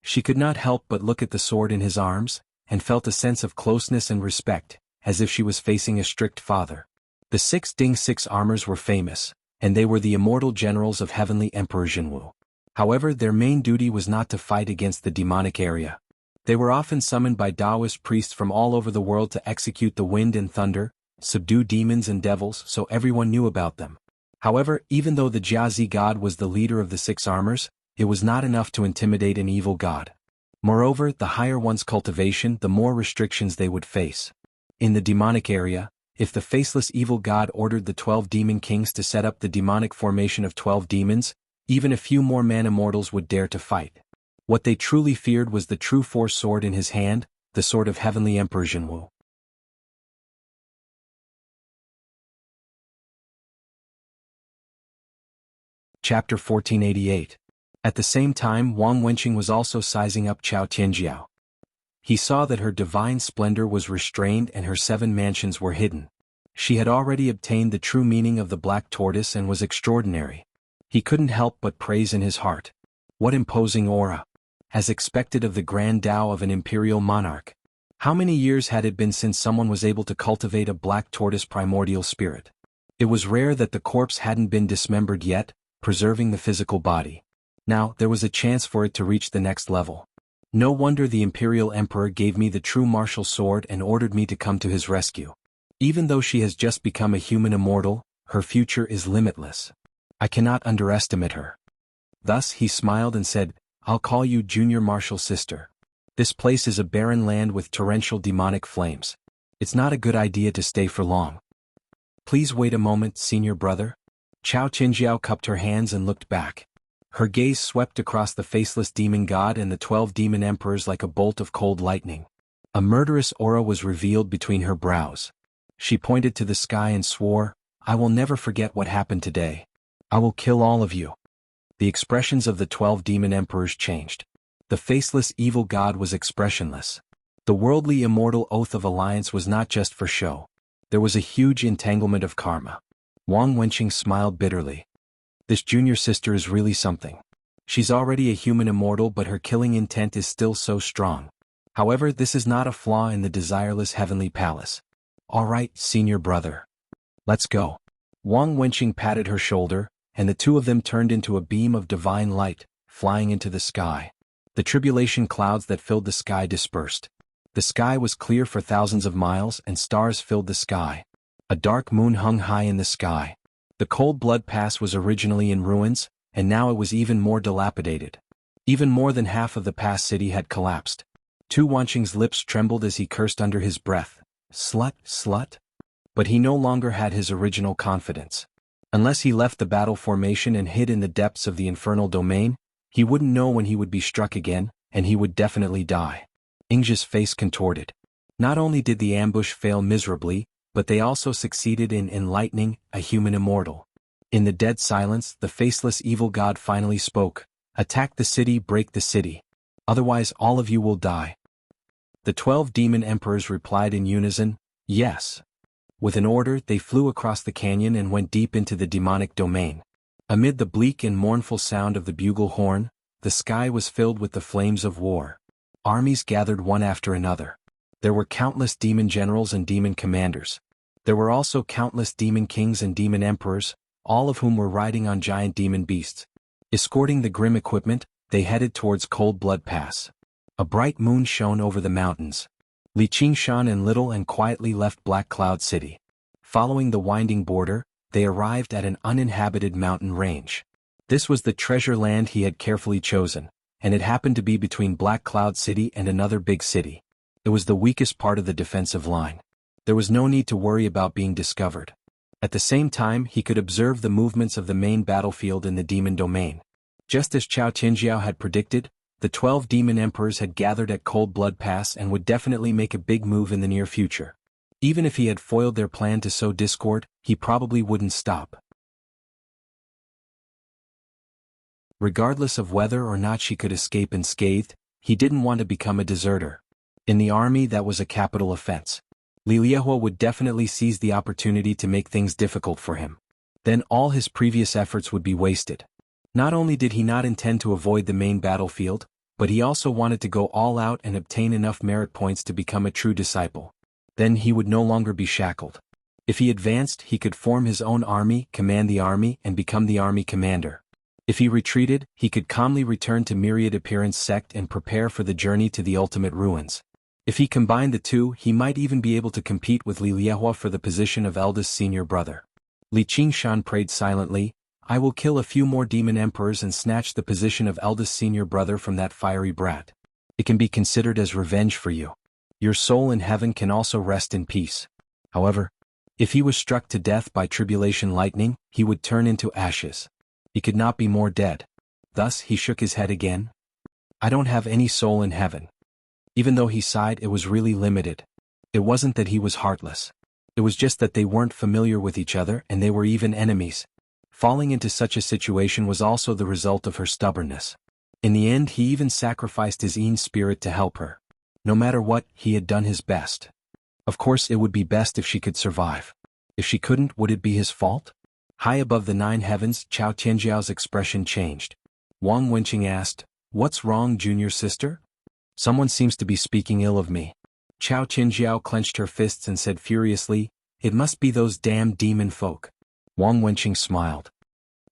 She could not help but look at the sword in his arms, and felt a sense of closeness and respect, as if she was facing a strict father. The 6 Ding 6 armors were famous, and they were the immortal generals of Heavenly Emperor Jianghu. However, their main duty was not to fight against the demonic area. They were often summoned by Taoist priests from all over the world to execute the wind and thunder, subdue demons and devils, so everyone knew about them. However, even though the Jiazi god was the leader of the 6 armors, it was not enough to intimidate an evil god. Moreover, the higher one's cultivation, the more restrictions they would face. In the demonic area, if the faceless evil god ordered the 12 demon kings to set up the demonic formation of 12 demons, even a few more man-immortals would dare to fight. What they truly feared was the true force sword in his hand, the sword of Heavenly Emperor Jianghu. Chapter 1488. At the same time, Wang Wenqing was also sizing up Chao Tianjiao. He saw that her divine splendor was restrained and her 7 mansions were hidden. She had already obtained the true meaning of the black tortoise and was extraordinary. He couldn't help but praise in his heart. What imposing aura! As expected of the grand Tao of an imperial monarch. How many years had it been since someone was able to cultivate a black tortoise primordial spirit? It was rare that the corpse hadn't been dismembered yet, preserving the physical body. Now, there was a chance for it to reach the next level. No wonder the imperial emperor gave me the true martial sword and ordered me to come to his rescue. Even though she has just become a human immortal, her future is limitless. I cannot underestimate her. Thus he smiled and said, "I'll call you Junior Martial Sister. This place is a barren land with torrential demonic flames. It's not a good idea to stay for long. Please wait a moment, Senior Brother." Chao Tianjiao cupped her hands and looked back. Her gaze swept across the faceless demon god and the 12 demon emperors like a bolt of cold lightning. A murderous aura was revealed between her brows. She pointed to the sky and swore, "I will never forget what happened today. I will kill all of you." The expressions of the 12 demon emperors changed. The faceless evil god was expressionless. The worldly immortal oath of alliance was not just for show. There was a huge entanglement of karma. Wang Wenqing smiled bitterly. This junior sister is really something. She's already a human immortal, but her killing intent is still so strong. However, this is not a flaw in the desireless heavenly palace. All right, Senior Brother. Let's go. Wang Wenqing patted her shoulder, and the two of them turned into a beam of divine light, flying into the sky. The tribulation clouds that filled the sky dispersed. The sky was clear for thousands of miles, and stars filled the sky. A dark moon hung high in the sky. The Cold Blood Pass was originally in ruins, and now it was even more dilapidated. Even more than half of the pass city had collapsed. Tu Wanqing's lips trembled as he cursed under his breath. Slut, slut? But he no longer had his original confidence. Unless he left the battle formation and hid in the depths of the infernal domain, he wouldn't know when he would be struck again, and he would definitely die. Ingja's face contorted. Not only did the ambush fail miserably, but they also succeeded in enlightening a human immortal. In the dead silence, the faceless evil god finally spoke. "Attack the city, break the city. Otherwise all of you will die." The 12 demon emperors replied in unison, "Yes." With an order, they flew across the canyon and went deep into the demonic domain. Amid the bleak and mournful sound of the bugle horn, the sky was filled with the flames of war. Armies gathered one after another. There were countless demon generals and demon commanders. There were also countless demon kings and demon emperors, all of whom were riding on giant demon beasts. Escorting the grim equipment, they headed towards Cold Blood Pass. A bright moon shone over the mountains. Li Qingshan and Little and quietly left Black Cloud City. Following the winding border, they arrived at an uninhabited mountain range. This was the treasure land he had carefully chosen, and it happened to be between Black Cloud City and another big city. It was the weakest part of the defensive line. There was no need to worry about being discovered. At the same time, he could observe the movements of the main battlefield in the demon domain. Just as Chao Tianjiao had predicted, The 12 demon emperors had gathered at Cold Blood Pass and would definitely make a big move in the near future. Even if he had foiled their plan to sow discord, he probably wouldn't stop. Regardless of whether or not she could escape unscathed, he didn't want to become a deserter. In the army, that was a capital offense. Li Liehua would definitely seize the opportunity to make things difficult for him. Then all his previous efforts would be wasted. Not only did he not intend to avoid the main battlefield, but he also wanted to go all out and obtain enough merit points to become a true disciple. Then he would no longer be shackled. If he advanced, he could form his own army, command the army, and become the army commander. If he retreated, he could calmly return to Myriad Appearance Sect and prepare for the journey to the ultimate ruins. If he combined the two, he might even be able to compete with Li Liehua for the position of eldest senior brother. Li Qingshan prayed silently, "I will kill a few more demon emperors and snatch the position of eldest senior brother from that fiery brat. It can be considered as revenge for you. Your soul in heaven can also rest in peace." However, if he was struck to death by tribulation lightning, he would turn into ashes. He could not be more dead. Thus he shook his head again. "I don't have any soul in heaven." Even though he sighed, it was really limited. It wasn't that he was heartless. It was just that they weren't familiar with each other and they were even enemies. Falling into such a situation was also the result of her stubbornness. In the end, he even sacrificed his own spirit to help her. No matter what, he had done his best. Of course, it would be best if she could survive. If she couldn't, would it be his fault? High above the 9 heavens, Chao Tianjiao's expression changed. Wang Wenqing asked, "What's wrong, junior sister? Someone seems to be speaking ill of me." Chao Tianjiao clenched her fists and said furiously, "It must be those damn demon folk." Wang Wenqing smiled.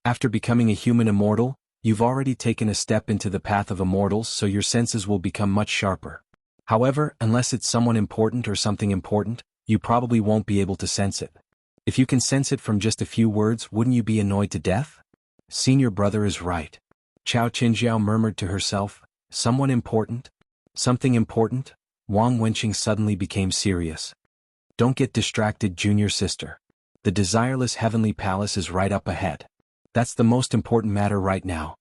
"After becoming a human immortal, you've already taken a step into the path of immortals, so your senses will become much sharper. However, unless it's someone important or something important, you probably won't be able to sense it. If you can sense it from just a few words, wouldn't you be annoyed to death?" "Senior brother is right." Chao Qinjiao murmured to herself, "Someone important? Something important?" Wang Wenqing suddenly became serious. "Don't get distracted, junior sister. The desireless heavenly palace is right up ahead. That's the most important matter right now."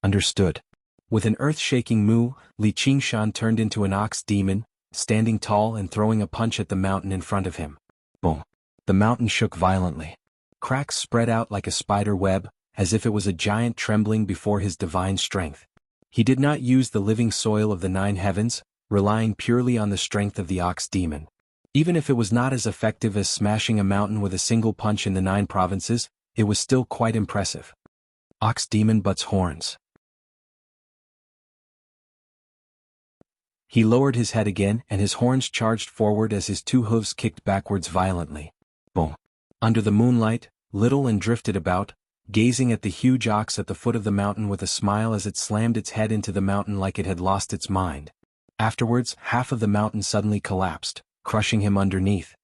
"Understood." With an earth-shaking moo, Li Qingshan turned into an ox demon, standing tall and throwing a punch at the mountain in front of him. Boom! The mountain shook violently. Cracks spread out like a spider web, as if it was a giant trembling before his divine strength. He did not use the living soil of the 9 heavens, relying purely on the strength of the ox demon. Even if it was not as effective as smashing a mountain with a single punch in the 9 provinces, it was still quite impressive. Ox demon butts horns. He lowered his head again and his horns charged forward as his 2 hooves kicked backwards violently. Boom! Under the moonlight, Little and drifted about, gazing at the huge ox at the foot of the mountain with a smile as it slammed its head into the mountain like it had lost its mind. Afterwards, half of the mountain suddenly collapsed, crushing him underneath.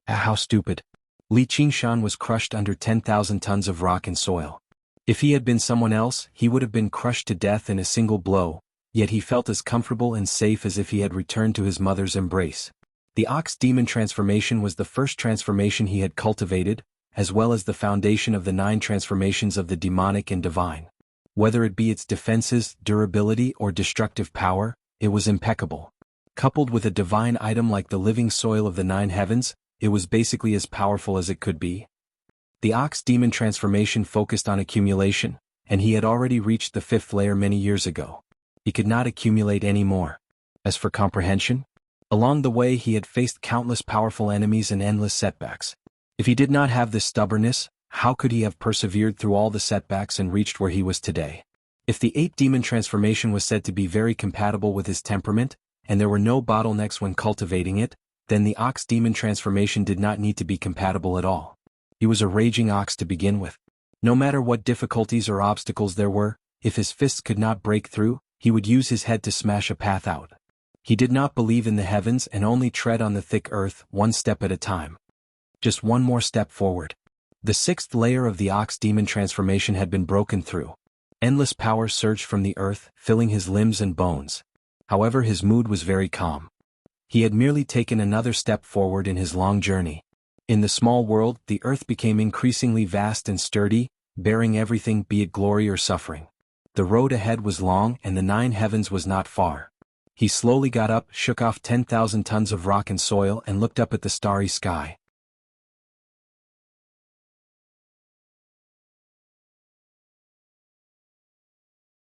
Ah, how stupid. Li Qingshan was crushed under 10,000 tons of rock and soil. If he had been someone else, he would have been crushed to death in a single blow, yet he felt as comfortable and safe as if he had returned to his mother's embrace. The ox demon transformation was the first transformation he had cultivated, as well as the foundation of the 9 transformations of the demonic and divine. Whether it be its defenses, durability, or destructive power, it was impeccable. Coupled with a divine item like the living soil of the 9 heavens, it was basically as powerful as it could be. The ox demon transformation focused on accumulation, and he had already reached the 5th layer many years ago. He could not accumulate any more. As for comprehension, along the way he had faced countless powerful enemies and endless setbacks. If he did not have this stubbornness, how could he have persevered through all the setbacks and reached where he was today? If the 8 demon transformation was said to be very compatible with his temperament, and there were no bottlenecks when cultivating it, then the ox demon transformation did not need to be compatible at all. He was a raging ox to begin with. No matter what difficulties or obstacles there were, if his fists could not break through, he would use his head to smash a path out. He did not believe in the heavens and only tread on the thick earth, one step at a time. Just one more step forward. The 6th layer of the ox demon transformation had been broken through. Endless power surged from the earth, filling his limbs and bones. However, his mood was very calm. He had merely taken another step forward in his long journey. In the small world, the earth became increasingly vast and sturdy, bearing everything, be it glory or suffering. The road ahead was long and the 9 heavens was not far. He slowly got up, shook off 10,000 tons of rock and soil and looked up at the starry sky.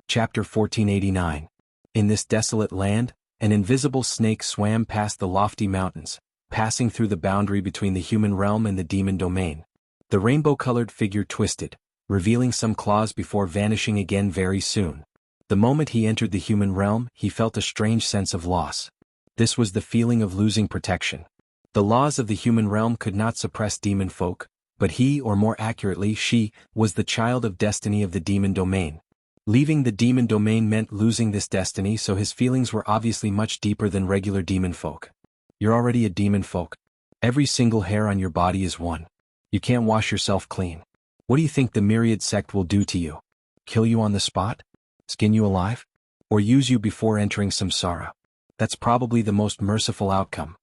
Chapter 1489. In this desolate land, an invisible snake swam past the lofty mountains, passing through the boundary between the human realm and the demon domain. The rainbow-colored figure twisted, revealing some claws before vanishing again very soon. The moment he entered the human realm, he felt a strange sense of loss. This was the feeling of losing protection. The laws of the human realm could not suppress demon folk, but he, or more accurately she, was the child of destiny of the demon domain. Leaving the demon domain meant losing this destiny, so his feelings were obviously much deeper than regular demon folk. You're already a demon folk. Every single hair on your body is one. You can't wash yourself clean. What do you think the myriad sect will do to you? Kill you on the spot? Skin you alive? Or use you before entering samsara? That's probably the most merciful outcome.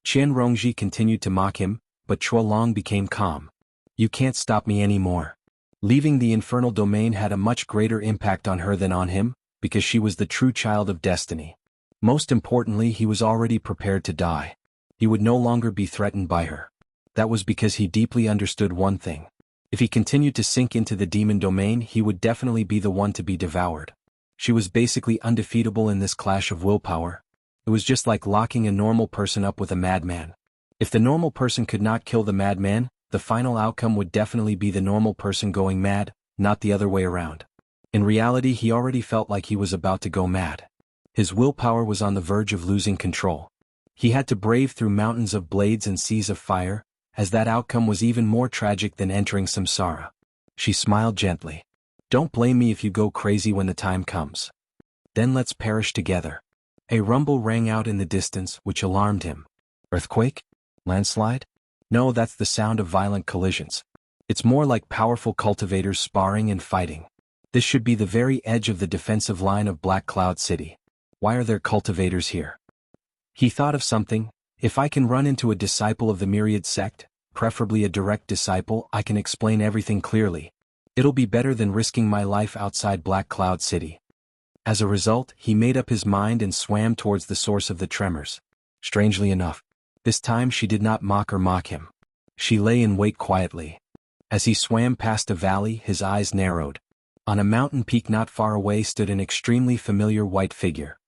Qian Rongji continued to mock him, but Chuolong became calm. You can't stop me anymore. Leaving the infernal domain had a much greater impact on her than on him, because she was the true child of destiny. Most importantly, he was already prepared to die. He would no longer be threatened by her. That was because he deeply understood one thing. If he continued to sink into the demon domain, he would definitely be the one to be devoured. She was basically undefeatable in this clash of willpower. It was just like locking a normal person up with a madman. If the normal person could not kill the madman, the final outcome would definitely be the normal person going mad, not the other way around. In reality, he already felt like he was about to go mad. His willpower was on the verge of losing control. He had to brave through mountains of blades and seas of fire, as that outcome was even more tragic than entering samsara. She smiled gently. Don't blame me if you go crazy when the time comes. Then let's perish together. A rumble rang out in the distance, which alarmed him. Earthquake? Landslide? No, that's the sound of violent collisions. It's more like powerful cultivators sparring and fighting. This should be the very edge of the defensive line of Black Cloud City. Why are there cultivators here? He thought of something. If I can run into a disciple of the myriad sect, preferably a direct disciple, I can explain everything clearly. It'll be better than risking my life outside Black Cloud City. As a result, he made up his mind and swam towards the source of the tremors. Strangely enough, this time she did not mock or mock him. She lay in wait quietly. As he swam past a valley, his eyes narrowed. On a mountain peak not far away stood an extremely familiar white figure.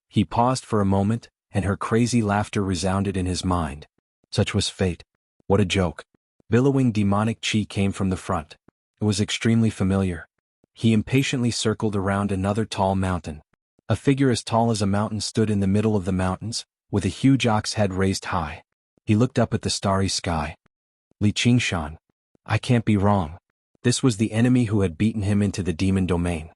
He paused for a moment, and her crazy laughter resounded in his mind. Such was fate. What a joke. Billowing demonic chi came from the front. It was extremely familiar. He impatiently circled around another tall mountain. A figure as tall as a mountain stood in the middle of the mountains, with a huge ox head raised high. He looked up at the starry sky. Li Qingshan. I can't be wrong. This was the enemy who had beaten him into the demon domain.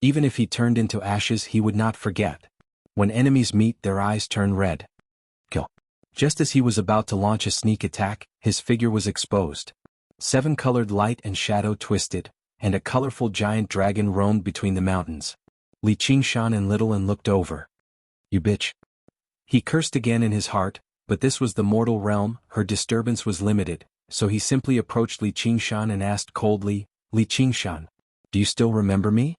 Even if he turned into ashes, he would not forget. When enemies meet, their eyes turn red. Kill. Just as he was about to launch a sneak attack, his figure was exposed. 7-colored light and shadow twisted, and a colorful giant dragon roamed between the mountains. Li Qingshan and Little and looked over. You bitch. He cursed again in his heart, but this was the mortal realm, her disturbance was limited, so he simply approached Li Qingshan and asked coldly, Li Qingshan, do you still remember me?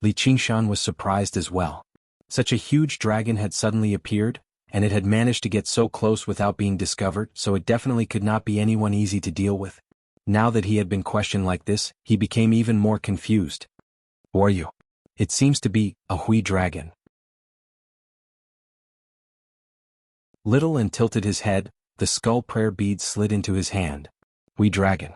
Li Qingshan was surprised as well. Such a huge dragon had suddenly appeared, and it had managed to get so close without being discovered, so it definitely could not be anyone easy to deal with. Now that he had been questioned like this, he became even more confused. Who are you? It seems to be a Hui dragon. Little and tilted his head, the skull prayer bead slid into his hand. Hui dragon.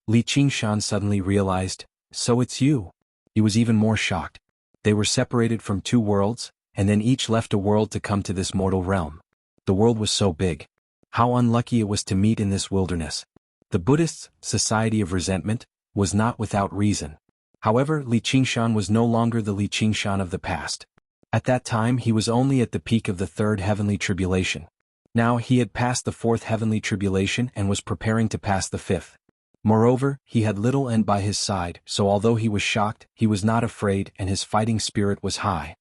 Li Qingshan suddenly realized, so it's you. He was even more shocked. They were separated from 2 worlds, and then each left a world to come to this mortal realm. The world was so big. How unlucky it was to meet in this wilderness. The Buddhist Society of Resentment was not without reason. However, Li Qingshan was no longer the Li Qingshan of the past. At that time he was only at the peak of the 3rd heavenly tribulation. Now he had passed the 4th heavenly tribulation and was preparing to pass the 5th. Moreover, he had Little End by his side, so although he was shocked, he was not afraid and his fighting spirit was high.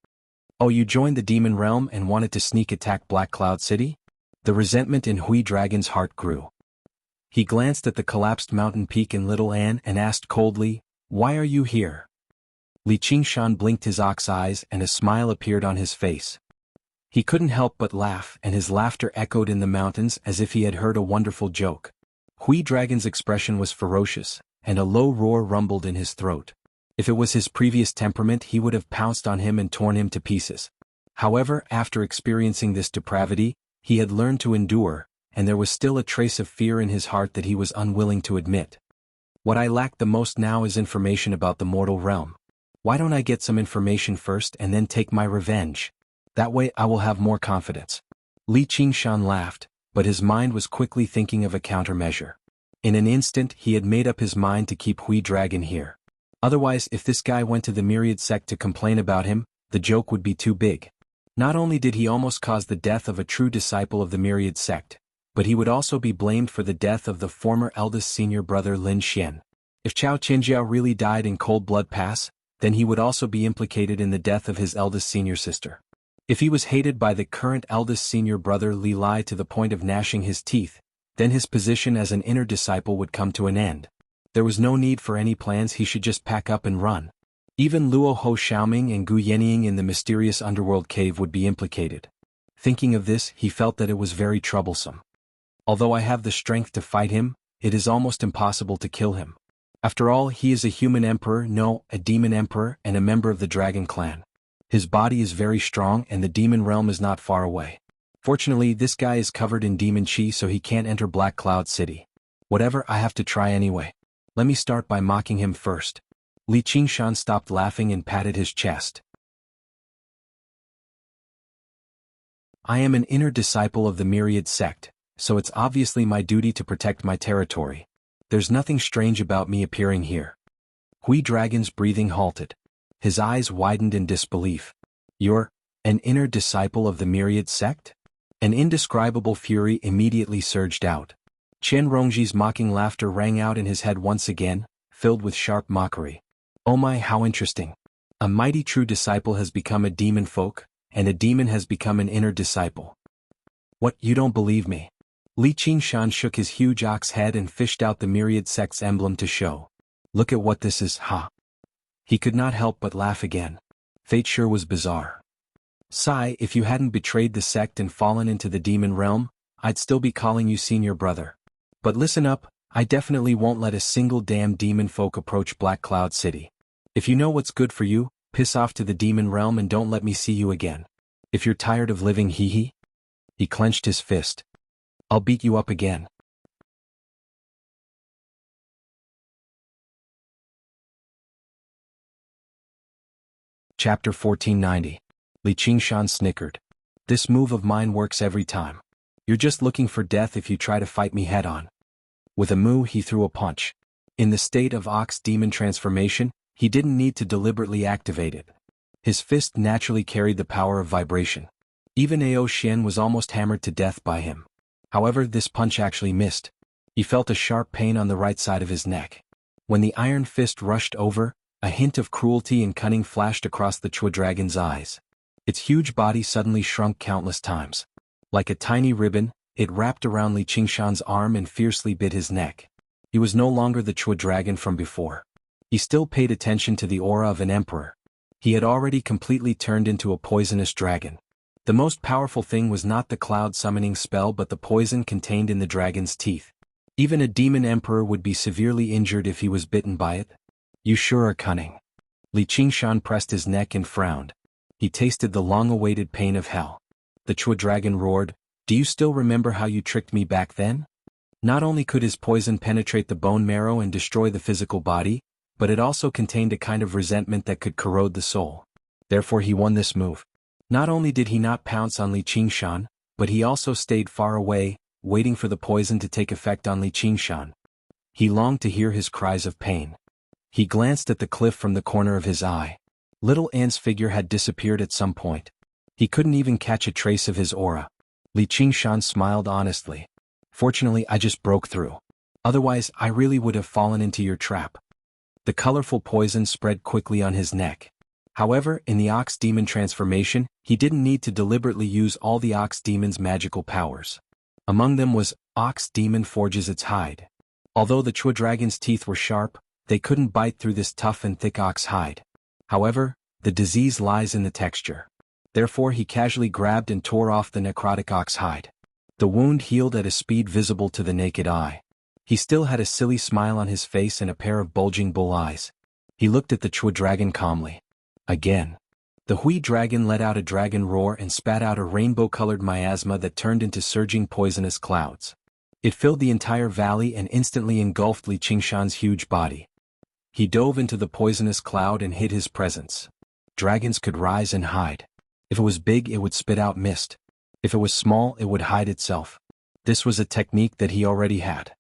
Oh, you joined the demon realm and wanted to sneak attack Black Cloud City? The resentment in Hui Dragon's heart grew. He glanced at the collapsed mountain peak in Little An and asked coldly, why are you here? Li Qingshan blinked his ox eyes and a smile appeared on his face. He couldn't help but laugh, and his laughter echoed in the mountains as if he had heard a wonderful joke. Hui Dragon's expression was ferocious, and a low roar rumbled in his throat. If it was his previous temperament, he would have pounced on him and torn him to pieces. However, after experiencing this depravity, he had learned to endure, and there was still a trace of fear in his heart that he was unwilling to admit. What I lack the most now is information about the mortal realm. Why don't I get some information first and then take my revenge? That way I will have more confidence. Li Qingshan laughed, but his mind was quickly thinking of a countermeasure. In an instant he had made up his mind to keep Hui Dragon here. Otherwise, if this guy went to the Myriad sect to complain about him, the joke would be too big. Not only did he almost cause the death of a true disciple of the Myriad sect, but he would also be blamed for the death of the former eldest senior brother Lin Xian. If Chao Qinjiao really died in Cold Blood Pass, then he would also be implicated in the death of his eldest senior sister. If he was hated by the current eldest senior brother Li Lai to the point of gnashing his teeth, then his position as an inner disciple would come to an end. There was no need for any plans, he should just pack up and run. Even Luo Ho Xiaoming and Gu Yenying in the mysterious underworld cave would be implicated. Thinking of this, he felt that it was very troublesome. Although I have the strength to fight him, it is almost impossible to kill him. After all, he is a human emperor, no, a demon emperor, and a member of the dragon clan. His body is very strong and the demon realm is not far away. Fortunately, this guy is covered in demon chi, so he can't enter Black Cloud City. Whatever, I have to try anyway. Let me start by mocking him first. Li Qingshan stopped laughing and patted his chest. I am an inner disciple of the Myriad sect, so it's obviously my duty to protect my territory. There's nothing strange about me appearing here. Hui Dragon's breathing halted. His eyes widened in disbelief. You're an inner disciple of the Myriad sect? An indescribable fury immediately surged out. Chen Rongji's mocking laughter rang out in his head once again, filled with sharp mockery. Oh my, how interesting. A mighty true disciple has become a demon folk, and a demon has become an inner disciple. What, you don't believe me? Li Qingshan shook his huge ox head and fished out the Myriad sect's emblem to show. Look at what this is, ha. He could not help but laugh again. Fate sure was bizarre. Sigh, if you hadn't betrayed the sect and fallen into the demon realm, I'd still be calling you senior brother. But listen up, I definitely won't let a single damn demon folk approach Black Cloud City. If you know what's good for you, piss off to the demon realm and don't let me see you again. If you're tired of living, hee. He clenched his fist. I'll beat you up again. Chapter 1490. Li Qingshan snickered. This move of mine works every time. You're just looking for death if you try to fight me head-on. With a moo, he threw a punch. In the state of Ox Demon transformation, he didn't need to deliberately activate it. His fist naturally carried the power of vibration. Even Ao Xian was almost hammered to death by him. However, this punch actually missed. He felt a sharp pain on the right side of his neck. When the iron fist rushed over, a hint of cruelty and cunning flashed across the Chua Dragon's eyes. Its huge body suddenly shrunk countless times. Like a tiny ribbon, it wrapped around Li Qingshan's arm and fiercely bit his neck. He was no longer the Chua Dragon from before. He still paid attention to the aura of an emperor. He had already completely turned into a poisonous dragon. The most powerful thing was not the cloud summoning spell but the poison contained in the dragon's teeth. Even a demon emperor would be severely injured if he was bitten by it. You sure are cunning. Li Qingshan pressed his neck and frowned. He tasted the long-awaited pain of hell. The Chua Dragon roared, "Do you still remember how you tricked me back then?" Not only could his poison penetrate the bone marrow and destroy the physical body, but it also contained a kind of resentment that could corrode the soul. Therefore he won this move. Not only did he not pounce on Li Qingshan, but he also stayed far away, waiting for the poison to take effect on Li Qingshan. He longed to hear his cries of pain. He glanced at the cliff from the corner of his eye. Little An's figure had disappeared at some point. He couldn't even catch a trace of his aura. Li Qingshan smiled honestly. Fortunately, I just broke through. Otherwise, I really would have fallen into your trap. The colorful poison spread quickly on his neck. However, in the Ox Demon transformation, he didn't need to deliberately use all the Ox Demon's magical powers. Among them was, Ox Demon forges its hide. Although the Chua Dragon's teeth were sharp, they couldn't bite through this tough and thick ox hide. However, the disease lies in the texture. Therefore he casually grabbed and tore off the necrotic ox hide. The wound healed at a speed visible to the naked eye. He still had a silly smile on his face and a pair of bulging bull eyes. He looked at the Chua dragon calmly. Again. The Hui dragon let out a dragon roar and spat out a rainbow-colored miasma that turned into surging poisonous clouds. It filled the entire valley and instantly engulfed Li Qingshan's huge body. He dove into the poisonous cloud and hid his presence. Dragons could rise and hide. If it was big, it would spit out mist. If it was small, it would hide itself. This was a technique that he already had.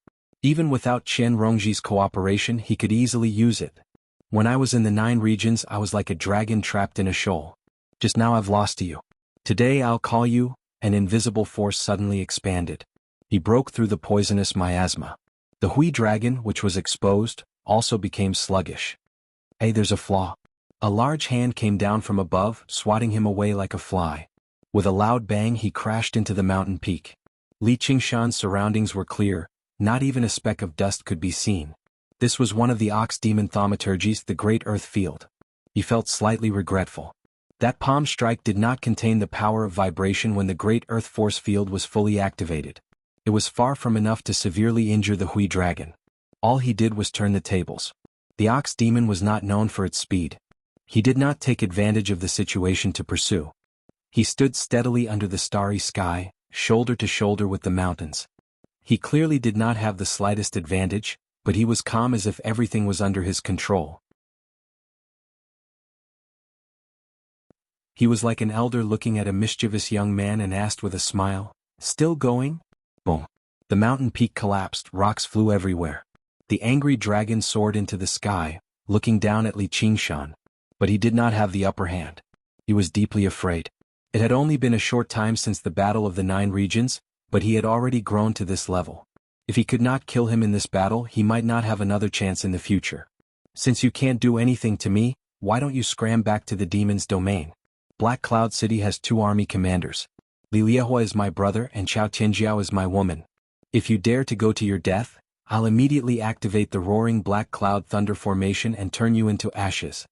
Even without Qian Rongji's cooperation, he could easily use it. When I was in the 9 regions, I was like a dragon trapped in a shoal. Just now I've lost to you. Today I'll call you. An invisible force suddenly expanded. He broke through the poisonous miasma. The Hui dragon, which was exposed, also became sluggish. Hey, there's a flaw. A large hand came down from above, swatting him away like a fly. With a loud bang he crashed into the mountain peak. Li Qingshan's surroundings were clear, not even a speck of dust could be seen. This was one of the ox demon thaumaturgies, the great earth field. He felt slightly regretful. That palm strike did not contain the power of vibration when the great earth force field was fully activated. It was far from enough to severely injure the Hui dragon. All he did was turn the tables. The ox demon was not known for its speed. He did not take advantage of the situation to pursue. He stood steadily under the starry sky, shoulder to shoulder with the mountains. He clearly did not have the slightest advantage, but he was calm as if everything was under his control. He was like an elder looking at a mischievous young man and asked with a smile, "Still going?" Boom. The mountain peak collapsed, rocks flew everywhere. The angry dragon soared into the sky, looking down at Li Qingshan. But he did not have the upper hand. He was deeply afraid. It had only been a short time since the battle of the 9 regions, but he had already grown to this level. If he could not kill him in this battle, he might not have another chance in the future. Since you can't do anything to me, why don't you scram back to the demon's domain? Black Cloud City has 2 army commanders. Li Liehua is my brother and Chao Tianjiao is my woman. If you dare to go to your death, I'll immediately activate the roaring black cloud thunder formation and turn you into ashes.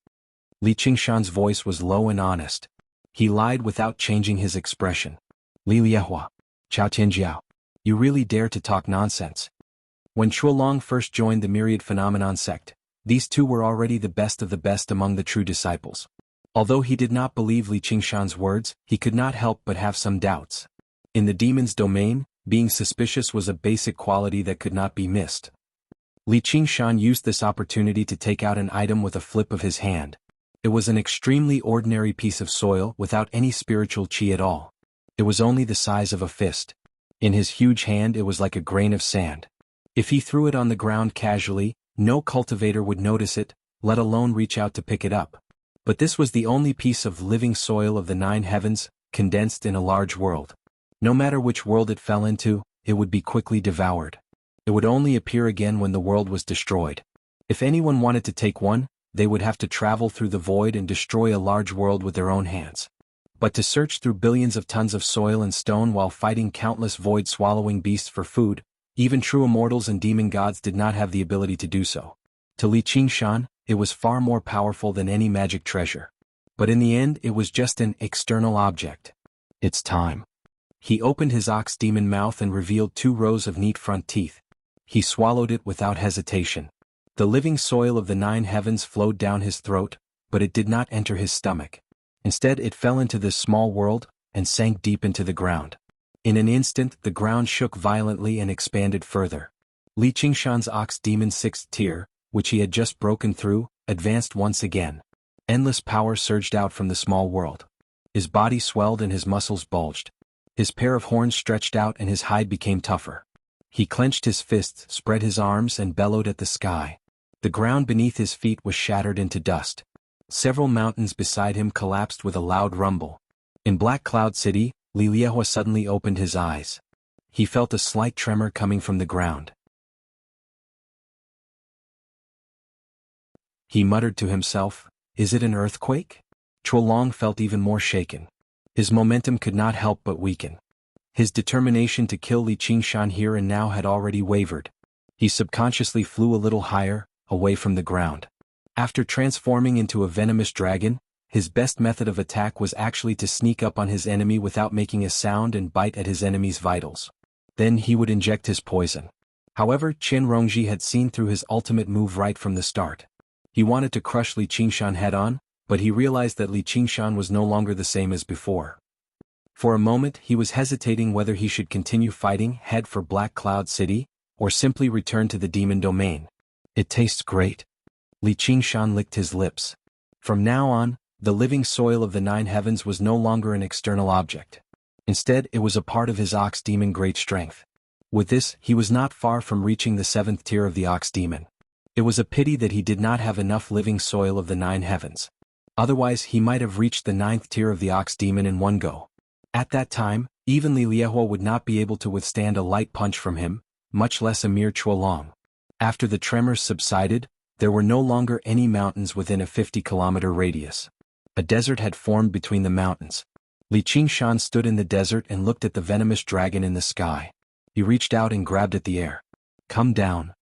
Li Qingshan's voice was low and honest. He lied without changing his expression. Li Liehua, Chao Tianjiao, you really dare to talk nonsense? When Chuolong first joined the Myriad Phenomenon sect, these 2 were already the best of the best among the true disciples. Although he did not believe Li Qingshan's words, he could not help but have some doubts. In the demon's domain, being suspicious was a basic quality that could not be missed. Li Qingshan used this opportunity to take out an item with a flip of his hand. It was an extremely ordinary piece of soil without any spiritual qi at all. It was only the size of a fist. In his huge hand it was like a grain of sand. If he threw it on the ground casually, no cultivator would notice it, let alone reach out to pick it up. But this was the only piece of living soil of the 9 heavens, condensed in a large world. No matter which world it fell into, it would be quickly devoured. It would only appear again when the world was destroyed. If anyone wanted to take one, they would have to travel through the void and destroy a large world with their own hands. But to search through billions of tons of soil and stone while fighting countless void-swallowing beasts for food, even true immortals and demon gods did not have the ability to do so. To Li Qingshan, it was far more powerful than any magic treasure. But in the end it was just an external object. It's time. He opened his ox demon mouth and revealed 2 rows of neat front teeth. He swallowed it without hesitation. The living soil of the 9 heavens flowed down his throat, but it did not enter his stomach. Instead it fell into this small world, and sank deep into the ground. In an instant the ground shook violently and expanded further. Li Qingshan's ox demon 6th tier, which he had just broken through, advanced once again. Endless power surged out from the small world. His body swelled and his muscles bulged. His pair of horns stretched out and his hide became tougher. He clenched his fists, spread his arms and bellowed at the sky. The ground beneath his feet was shattered into dust. Several mountains beside him collapsed with a loud rumble. In Black Cloud City, Li Liehua suddenly opened his eyes. He felt a slight tremor coming from the ground. He muttered to himself, "Is it an earthquake?" Chuolong felt even more shaken. His momentum could not help but weaken. His determination to kill Li Qingshan here and now had already wavered. He subconsciously flew a little higher, away from the ground. After transforming into a venomous dragon, his best method of attack was actually to sneak up on his enemy without making a sound and bite at his enemy's vitals. Then he would inject his poison. However, Chen Rongji had seen through his ultimate move right from the start. He wanted to crush Li Qingshan head-on, but he realized that Li Qingshan was no longer the same as before. For a moment he was hesitating whether he should continue fighting head for Black Cloud City, or simply return to the demon domain. It tastes great. Li Qingshan licked his lips. From now on, the living soil of the Nine Heavens was no longer an external object. Instead, it was a part of his ox demon great strength. With this, he was not far from reaching the 7th tier of the ox demon. It was a pity that he did not have enough living soil of the Nine Heavens. Otherwise, he might have reached the 9th tier of the ox demon in one go. At that time, even Li Liehua would not be able to withstand a light punch from him, much less a mere Chuolong. After the tremors subsided, there were no longer any mountains within a 50-kilometer radius. A desert had formed between the mountains. Li Qingshan stood in the desert and looked at the venomous dragon in the sky. He reached out and grabbed at the air. Come down.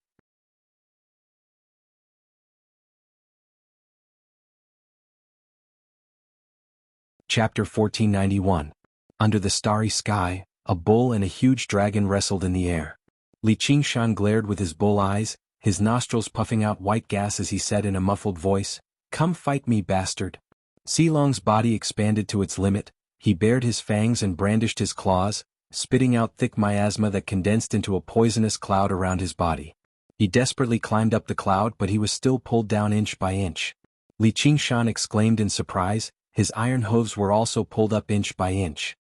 Chapter 1491. Under the starry sky, a bull and a huge dragon wrestled in the air. Li Qingshan glared with his bull eyes, his nostrils puffing out white gas as he said in a muffled voice, "Come fight me, bastard." Xilong's body expanded to its limit, he bared his fangs and brandished his claws, spitting out thick miasma that condensed into a poisonous cloud around his body. He desperately climbed up the cloud but he was still pulled down inch by inch. Li Qingshan exclaimed in surprise, his iron hooves were also pulled up inch by inch.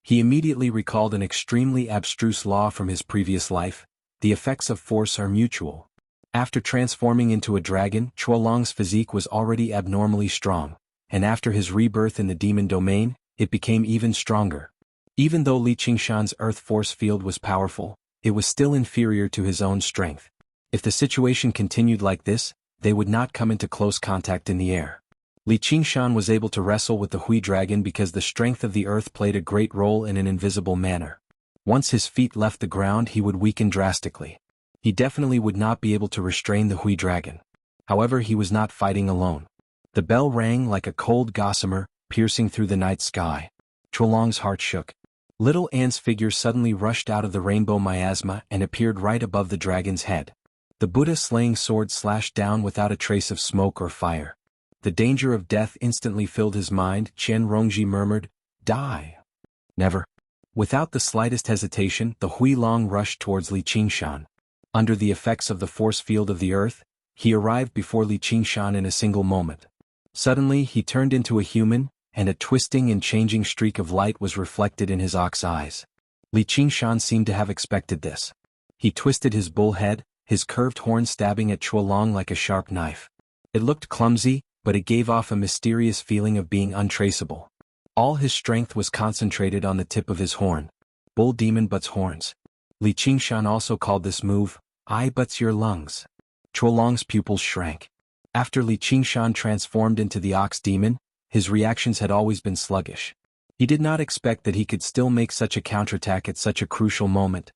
He immediately recalled an extremely abstruse law from his previous life: the effects of force are mutual. After transforming into a dragon, Chuolong's physique was already abnormally strong, and after his rebirth in the demon domain, it became even stronger. Even though Li Qingshan's earth force field was powerful, it was still inferior to his own strength. If the situation continued like this, they would not come into close contact in the air. Li Qingshan was able to wrestle with the Hui dragon because the strength of the earth played a great role in an invisible manner. Once his feet left the ground he would weaken drastically. He definitely would not be able to restrain the Hui dragon. However, he was not fighting alone. The bell rang like a cold gossamer, piercing through the night sky. Chuolong's heart shook. Little An's figure suddenly rushed out of the rainbow miasma and appeared right above the dragon's head. The Buddha-slaying sword slashed down without a trace of smoke or fire. The danger of death instantly filled his mind. Chen Rongji murmured, "Die." Never. Without the slightest hesitation, the Hui Long rushed towards Li Qingshan. Under the effects of the force field of the earth, he arrived before Li Qingshan in a single moment. Suddenly he turned into a human, and a twisting and changing streak of light was reflected in his ox eyes. Li Qingshan seemed to have expected this. He twisted his bull head, his curved horn stabbing at Chuolong like a sharp knife. It looked clumsy, but it gave off a mysterious feeling of being untraceable. All his strength was concentrated on the tip of his horn. Bull demon butts horns. Li Qingshan also called this move, "I butts your lungs." Chuolong's pupils shrank. After Li Qingshan transformed into the ox demon, his reactions had always been sluggish. He did not expect that he could still make such a counterattack at such a crucial moment.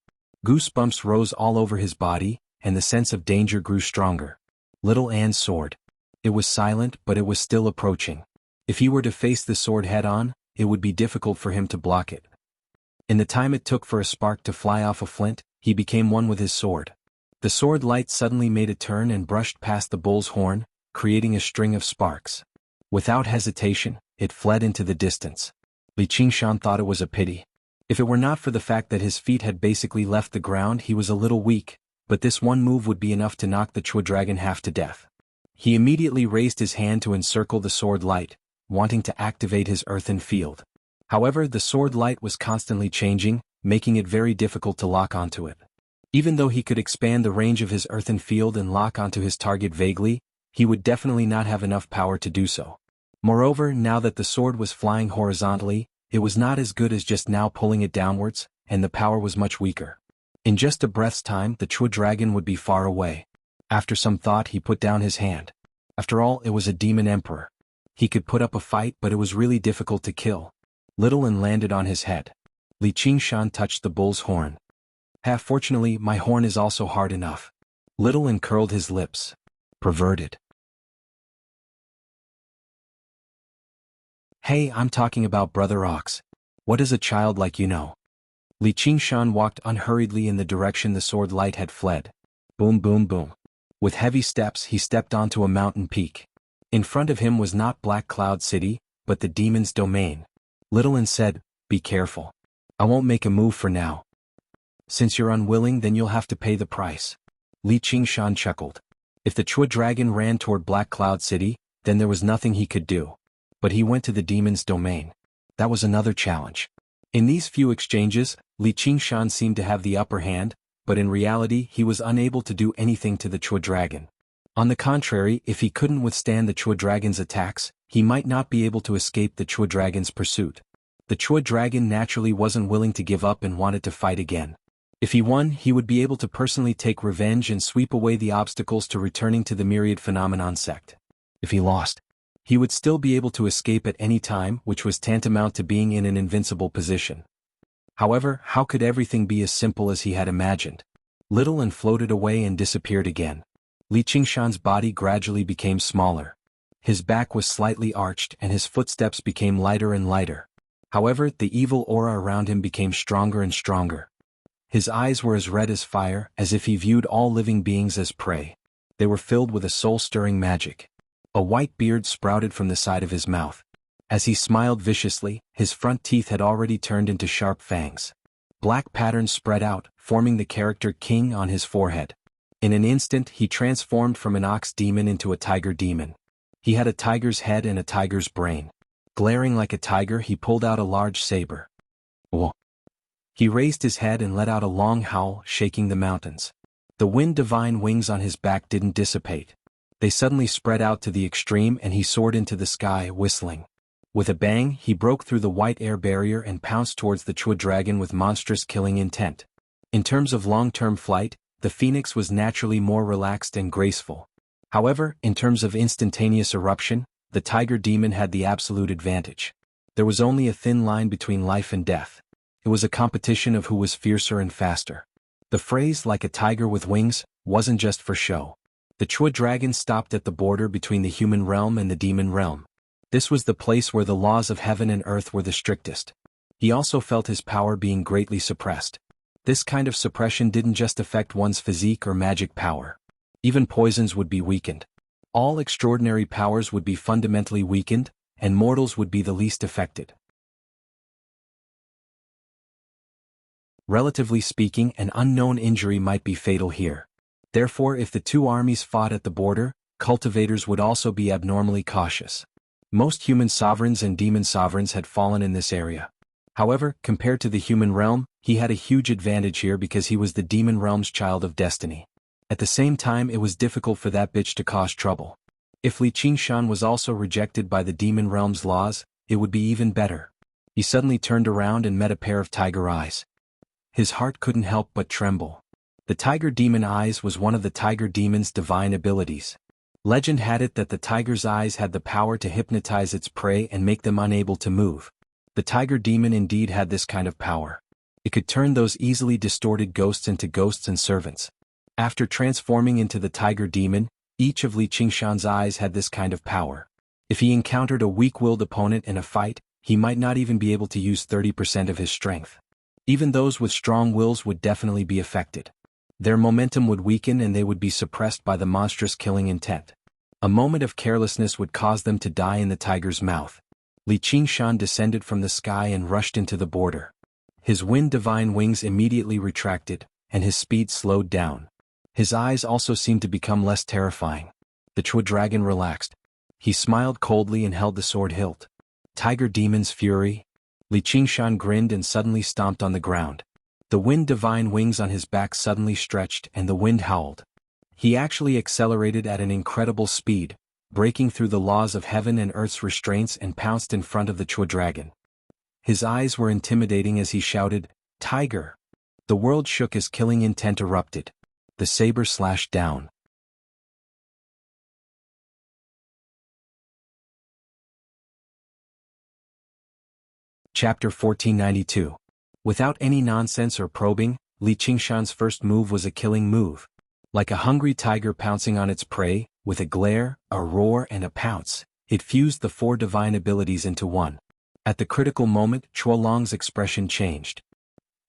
Goosebumps rose all over his body, and the sense of danger grew stronger. Little An's sword. It was silent, but it was still approaching. If he were to face the sword head-on, it would be difficult for him to block it. In the time it took for a spark to fly off a flint, he became one with his sword. The sword light suddenly made a turn and brushed past the bull's horn, creating a string of sparks. Without hesitation, it fled into the distance. Li Qingshan thought it was a pity. If it were not for the fact that his feet had basically left the ground, he was a little weak, but this one move would be enough to knock the Chua dragon half to death. He immediately raised his hand to encircle the sword light, wanting to activate his earthen field. However, the sword light was constantly changing, making it very difficult to lock onto it. Even though he could expand the range of his earthen field and lock onto his target vaguely, he would definitely not have enough power to do so. Moreover, now that the sword was flying horizontally, it was not as good as just now pulling it downwards, and the power was much weaker. In just a breath's time, the Chua dragon would be far away. After some thought, he put down his hand. After all, it was a demon emperor. He could put up a fight, but it was really difficult to kill. Little An landed on his head. Li Qingshan touched the bull's horn. Fortunately, my horn is also hard enough. Little An curled his lips. Perverted. Hey, I'm talking about Brother Ox. What does a child like you know? Li Qingshan walked unhurriedly in the direction the sword light had fled. Boom boom boom. With heavy steps he stepped onto a mountain peak. In front of him was not Black Cloud City, but the demon's domain. Little said, "Be careful. I won't make a move for now. Since you're unwilling, then you'll have to pay the price." Li Qingshan chuckled. If the Chua dragon ran toward Black Cloud City, then there was nothing he could do. But he went to the demon's domain. That was another challenge. In these few exchanges, Li Qingshan seemed to have the upper hand, but in reality he was unable to do anything to the Chua dragon. On the contrary, if he couldn't withstand the Chua dragon's attacks, he might not be able to escape the Chua dragon's pursuit. The Chua dragon naturally wasn't willing to give up and wanted to fight again. If he won, he would be able to personally take revenge and sweep away the obstacles to returning to the myriad phenomenon sect. If he lost, he would still be able to escape at any time, which was tantamount to being in an invincible position. However, how could everything be as simple as he had imagined? Little floated away and disappeared again. Li Qingshan's body gradually became smaller. His back was slightly arched and his footsteps became lighter and lighter. However, the evil aura around him became stronger and stronger. His eyes were as red as fire, as if he viewed all living beings as prey. They were filled with a soul-stirring magic. A white beard sprouted from the side of his mouth. As he smiled viciously, his front teeth had already turned into sharp fangs. Black patterns spread out, forming the character King on his forehead. In an instant he transformed from an ox demon into a tiger demon. He had a tiger's head and a tiger's brain. Glaring like a tiger, he pulled out a large saber. Whoa! He raised his head and let out a long howl, shaking the mountains. The wind divine wings on his back didn't dissipate. They suddenly spread out to the extreme and he soared into the sky, whistling. With a bang, he broke through the white air barrier and pounced towards the Chua dragon with monstrous killing intent. In terms of long-term flight, the phoenix was naturally more relaxed and graceful. However, in terms of instantaneous eruption, the tiger demon had the absolute advantage. There was only a thin line between life and death. It was a competition of who was fiercer and faster. The phrase "like a tiger with wings" wasn't just for show. The Chua dragon stopped at the border between the human realm and the demon realm. This was the place where the laws of heaven and earth were the strictest. He also felt his power being greatly suppressed. This kind of suppression didn't just affect one's physique or magic power. Even poisons would be weakened. All extraordinary powers would be fundamentally weakened, and mortals would be the least affected. Relatively speaking, an unknown injury might be fatal here. Therefore, if the two armies fought at the border, cultivators would also be abnormally cautious. Most human sovereigns and demon sovereigns had fallen in this area. However, compared to the human realm, he had a huge advantage here because he was the demon realm's child of destiny. At the same time, it was difficult for that bitch to cause trouble. If Li Qingshan was also rejected by the demon realm's laws, it would be even better. He suddenly turned around and met a pair of tiger eyes. His heart couldn't help but tremble. The tiger demon eyes was one of the tiger demon's divine abilities. Legend had it that the tiger's eyes had the power to hypnotize its prey and make them unable to move. The tiger demon indeed had this kind of power. It could turn those easily distorted ghosts into ghosts and servants. After transforming into the tiger demon, each of Li Qingshan's eyes had this kind of power. If he encountered a weak-willed opponent in a fight, he might not even be able to use 30% of his strength. Even those with strong wills would definitely be affected. Their momentum would weaken and they would be suppressed by the monstrous killing intent. A moment of carelessness would cause them to die in the tiger's mouth. Li Qingshan descended from the sky and rushed into the border. His wind divine wings immediately retracted, and his speed slowed down. His eyes also seemed to become less terrifying. The Chua dragon relaxed. He smiled coldly and held the sword hilt. Tiger demon's fury. Li Qingshan grinned and suddenly stomped on the ground. The wind divine wings on his back suddenly stretched and the wind howled. He actually accelerated at an incredible speed, breaking through the laws of heaven and earth's restraints and pounced in front of the Chua dragon. His eyes were intimidating as he shouted, "Tiger!" The world shook as killing intent erupted. The saber slashed down. Chapter 1492. Without any nonsense or probing, Li Qingshan's first move was a killing move. Like a hungry tiger pouncing on its prey, with a glare, a roar and a pounce, It fused the 4 divine abilities into one. At the critical moment, Chuolong's expression changed.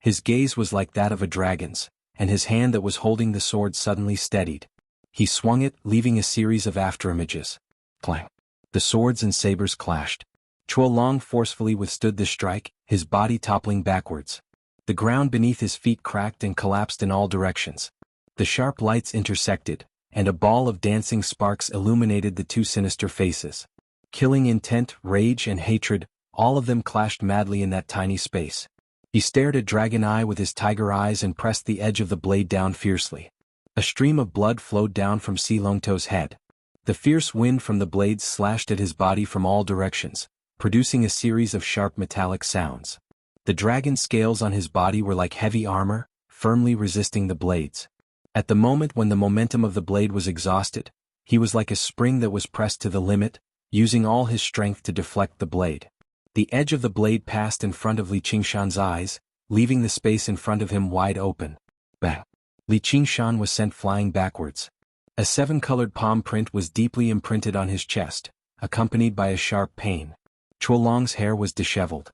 His gaze was like that of a dragon's, and his hand that was holding the sword suddenly steadied. He swung it, leaving a series of afterimages. Clang. The swords and sabers clashed. Chuolong forcefully withstood the strike, his body toppling backwards. The ground beneath his feet cracked and collapsed in all directions. The sharp lights intersected, and a ball of dancing sparks illuminated the 2 sinister faces. Killing intent, rage, and hatred, all of them clashed madly in that tiny space. He stared at Dragon Eye with his tiger eyes and pressed the edge of the blade down fiercely. A stream of blood flowed down from Si Longto's head. The fierce wind from the blades slashed at his body from all directions, producing a series of sharp metallic sounds. The dragon scales on his body were like heavy armor, firmly resisting the blades. At the moment when the momentum of the blade was exhausted, he was like a spring that was pressed to the limit, using all his strength to deflect the blade. The edge of the blade passed in front of Li Qingshan's eyes, leaving the space in front of him wide open. Bang! Li Qingshan was sent flying backwards. A 7-colored palm print was deeply imprinted on his chest, accompanied by a sharp pain. Chuolong's hair was disheveled.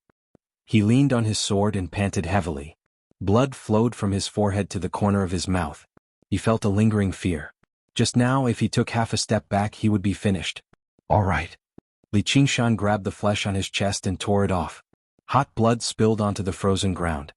He leaned on his sword and panted heavily. Blood flowed from his forehead to the corner of his mouth. He felt a lingering fear. Just now, if he took half a step back, he would be finished. All right. Li Qingshan grabbed the flesh on his chest and tore it off. Hot blood spilled onto the frozen ground.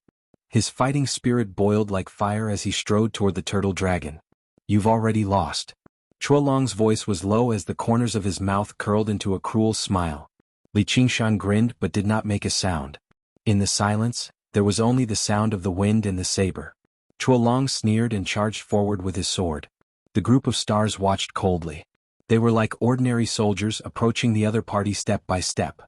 His fighting spirit boiled like fire as he strode toward the turtle dragon. You've already lost. Chuolong's voice was low as the corners of his mouth curled into a cruel smile. Li Qingshan grinned but did not make a sound. In the silence, there was only the sound of the wind and the saber. Chuolong sneered and charged forward with his sword. The group of stars watched coldly. They were like ordinary soldiers approaching the other party step by step.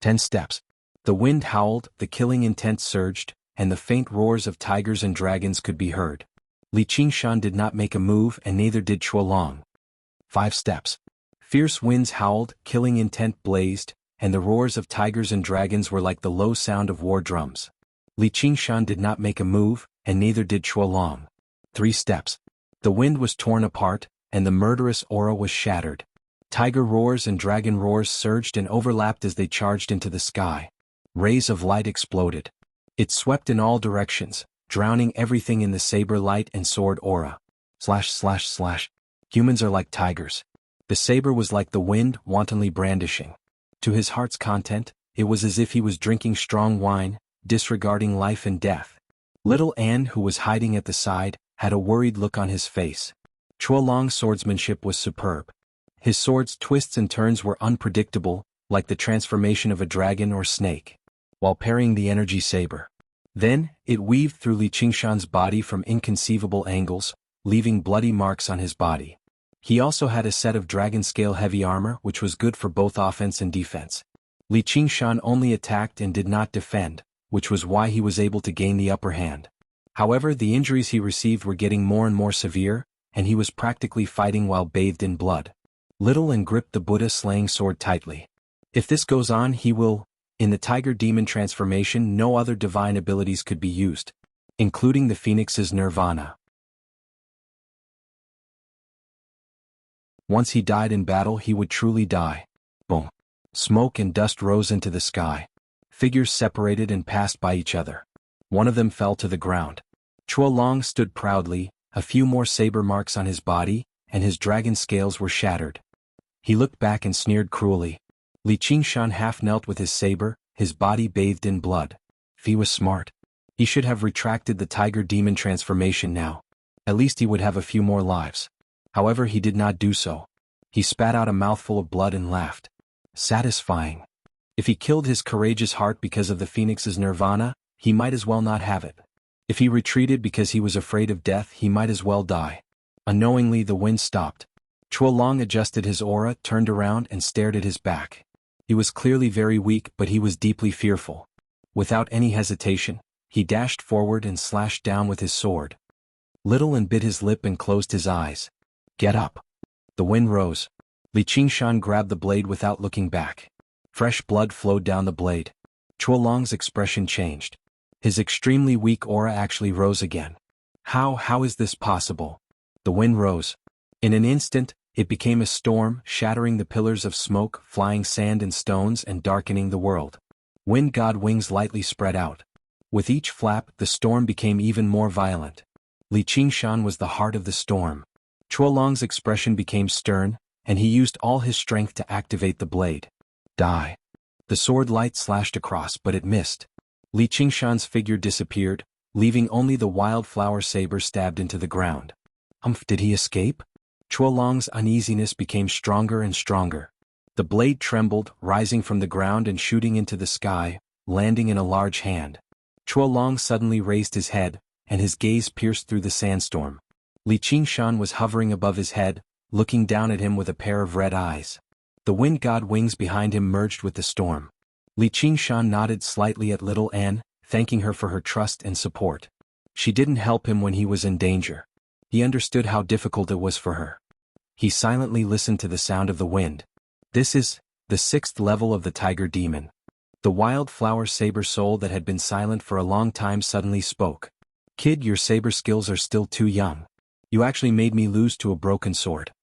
10 steps. The wind howled, the killing intent surged, and the faint roars of tigers and dragons could be heard. Li Qingshan did not make a move and neither did Chuolong. 5 steps. Fierce winds howled, killing intent blazed, and the roars of tigers and dragons were like the low sound of war drums. Li Qingshan did not make a move, and neither did Chuolong. 3 steps. The wind was torn apart, and the murderous aura was shattered. Tiger roars and dragon roars surged and overlapped as they charged into the sky. Rays of light exploded. It swept in all directions, drowning everything in the saber light and sword aura. / Humans are like tigers. The saber was like the wind, wantonly brandishing. To his heart's content, it was as if he was drinking strong wine, disregarding life and death. Little Anne, who was hiding at the side, had a worried look on his face. Chuolong's swordsmanship was superb. His sword's twists and turns were unpredictable, like the transformation of a dragon or snake, while parrying the energy saber. Then, it weaved through Li Qingshan's body from inconceivable angles, leaving bloody marks on his body. He also had a set of dragon-scale heavy armor which was good for both offense and defense. Li Qingshan only attacked and did not defend, which was why he was able to gain the upper hand. However, the injuries he received were getting more and more severe, and he was practically fighting while bathed in blood. Little An gripped the Buddha-slaying sword tightly. If this goes on, he will. In the tiger demon transformation, no other divine abilities could be used, including the phoenix's nirvana. Once he died in battle, he would truly die. Boom. Smoke and dust rose into the sky. Figures separated and passed by each other. One of them fell to the ground. Chuolong stood proudly, a few more saber marks on his body, and his dragon scales were shattered. He looked back and sneered cruelly. Li Qingshan half knelt with his saber, his body bathed in blood. He was smart. He should have retracted the tiger demon transformation now. At least he would have a few more lives. However, he did not do so. He spat out a mouthful of blood and laughed. Satisfying. If he killed his courageous heart because of the phoenix's nirvana, he might as well not have it. If he retreated because he was afraid of death, he might as well die. Unknowingly, the wind stopped. Chuolong adjusted his aura, turned around and stared at his back. He was clearly very weak, but he was deeply fearful. Without any hesitation, he dashed forward and slashed down with his sword. Little An bit his lip and closed his eyes. Get up. The wind rose. Li Qingshan grabbed the blade without looking back. Fresh blood flowed down the blade. Chuolong's expression changed. His extremely weak aura actually rose again. How is this possible? The wind rose. In an instant, It became a storm, shattering the pillars of smoke, flying sand and stones and darkening the world. Wind god wings lightly spread out. With each flap, the storm became even more violent. Li Qingshan was the heart of the storm. Chuolong's expression became stern, and he used all his strength to activate the blade. Die. The sword light slashed across, but it missed. Li Qingshan's figure disappeared, leaving only the wildflower saber stabbed into the ground. Did he escape? Chuolong's uneasiness became stronger and stronger. The blade trembled, rising from the ground and shooting into the sky, landing in a large hand. Chuolong suddenly raised his head, and his gaze pierced through the sandstorm. Li Qingshan was hovering above his head, looking down at him with a pair of red eyes. The wind god wings behind him merged with the storm. Li Qingshan nodded slightly at little Anne, thanking her for her trust and support. She didn't help him when he was in danger. He understood how difficult it was for her. He silently listened to the sound of the wind. This is the 6th level of the tiger demon. The wildflower saber soul that had been silent for a long time suddenly spoke. Kid, your saber skills are still too young. You actually made me lose to a broken sword.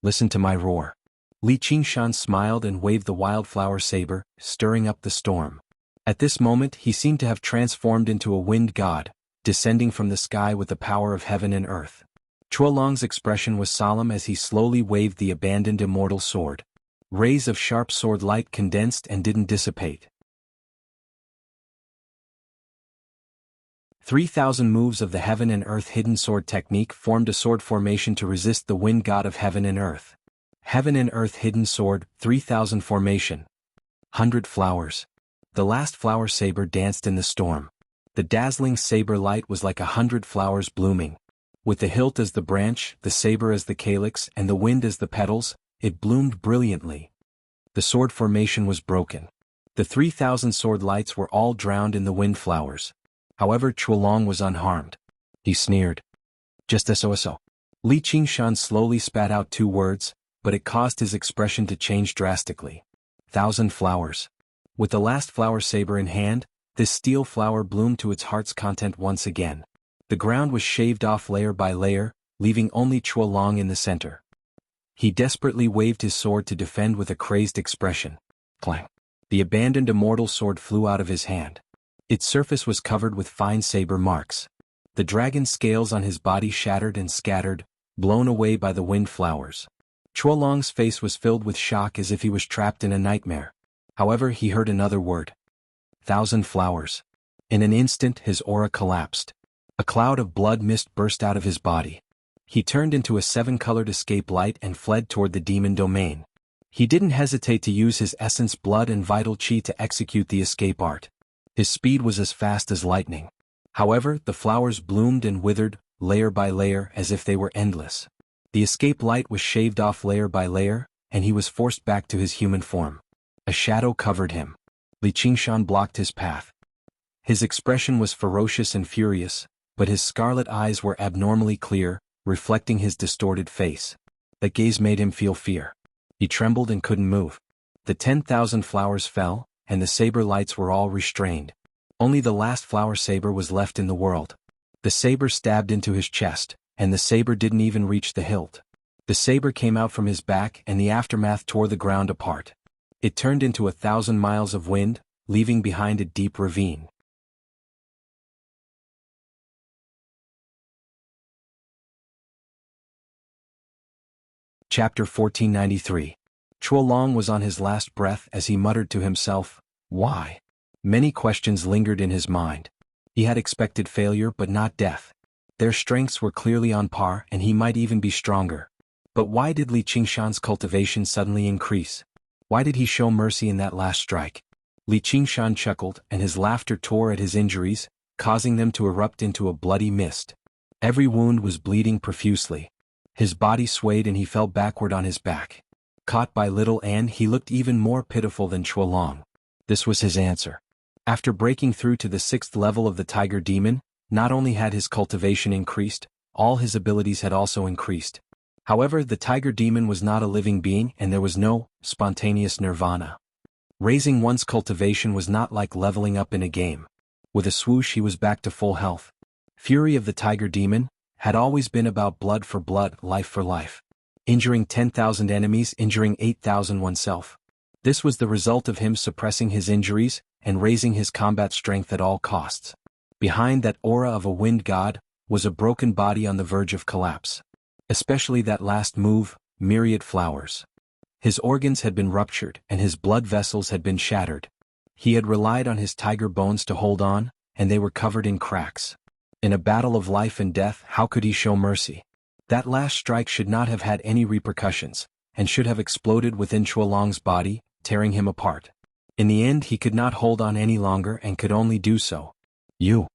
Listen to my roar. Li Qingshan smiled and waved the wildflower saber, stirring up the storm. At this moment he seemed to have transformed into a wind god, descending from the sky with the power of heaven and earth. Chuolong's expression was solemn as he slowly waved the abandoned immortal sword. Rays of sharp sword light condensed and didn't dissipate. 3,000 moves of the heaven and earth hidden sword technique formed a sword formation to resist the wind god of heaven and earth. Heaven and earth hidden sword, 3,000 formation. 100 flowers. The last flower saber danced in the storm. The dazzling saber light was like 100 flowers blooming. With the hilt as the branch, the saber as the calyx, and the wind as the petals, it bloomed brilliantly. The sword formation was broken. The 3,000 sword lights were all drowned in the wind flowers. However, Chuolong was unharmed. He sneered. Just so. Li Qingshan slowly spat out 2 words, but it caused his expression to change drastically. 1,000 flowers. With the last flower saber in hand, this steel flower bloomed to its heart's content once again. The ground was shaved off layer by layer, leaving only Chuolong in the center. He desperately waved his sword to defend with a crazed expression. Clang. The abandoned immortal sword flew out of his hand. Its surface was covered with fine saber marks. The dragon scales on his body shattered and scattered, blown away by the wind flowers. Chuolong's face was filled with shock as if he was trapped in a nightmare. However, he heard another word. 1,000 flowers. In an instant his aura collapsed. A cloud of blood mist burst out of his body. He turned into a 7-colored escape light and fled toward the demon domain. He didn't hesitate to use his essence blood and vital chi to execute the escape art. His speed was as fast as lightning. However, the flowers bloomed and withered, layer by layer, as if they were endless. The escape light was shaved off layer by layer, and he was forced back to his human form. A shadow covered him. Li Qingshan blocked his path. His expression was ferocious and furious, but his scarlet eyes were abnormally clear, reflecting his distorted face. That gaze made him feel fear. He trembled and couldn't move. The 10,000 flowers fell, and the saber lights were all restrained. Only the last flower saber was left in the world. The saber stabbed into his chest, and the saber didn't even reach the hilt. The saber came out from his back and the aftermath tore the ground apart. It turned into 1,000 miles of wind, leaving behind a deep ravine. Chapter 1493. Chuolong was on his last breath as he muttered to himself, "Why?" Many questions lingered in his mind. He had expected failure but not death. Their strengths were clearly on par and he might even be stronger. But why did Li Qingshan's cultivation suddenly increase? Why did he show mercy in that last strike? Li Qingshan chuckled and his laughter tore at his injuries, causing them to erupt into a bloody mist. Every wound was bleeding profusely. His body swayed and he fell backward on his back. Caught by little Anne, he looked even more pitiful than Chuolong. This was his answer. After breaking through to the 6th level of the tiger demon, not only had his cultivation increased, all his abilities had also increased. However, the tiger demon was not a living being and there was no spontaneous nirvana. Raising one's cultivation was not like leveling up in a game. With a swoosh he was back to full health. Fury of the tiger demon had always been about blood for blood, life for life. injuring 10,000 enemies, injuring 8,000 oneself. This was the result of him suppressing his injuries and raising his combat strength at all costs. Behind that aura of a wind god was a broken body on the verge of collapse. Especially that last move, myriad flowers. His organs had been ruptured and his blood vessels had been shattered. He had relied on his tiger bones to hold on, and they were covered in cracks. In a battle of life and death, how could he show mercy? That last strike should not have had any repercussions, and should have exploded within Chuolong's body, tearing him apart. In the end he could not hold on any longer and could only do so. You.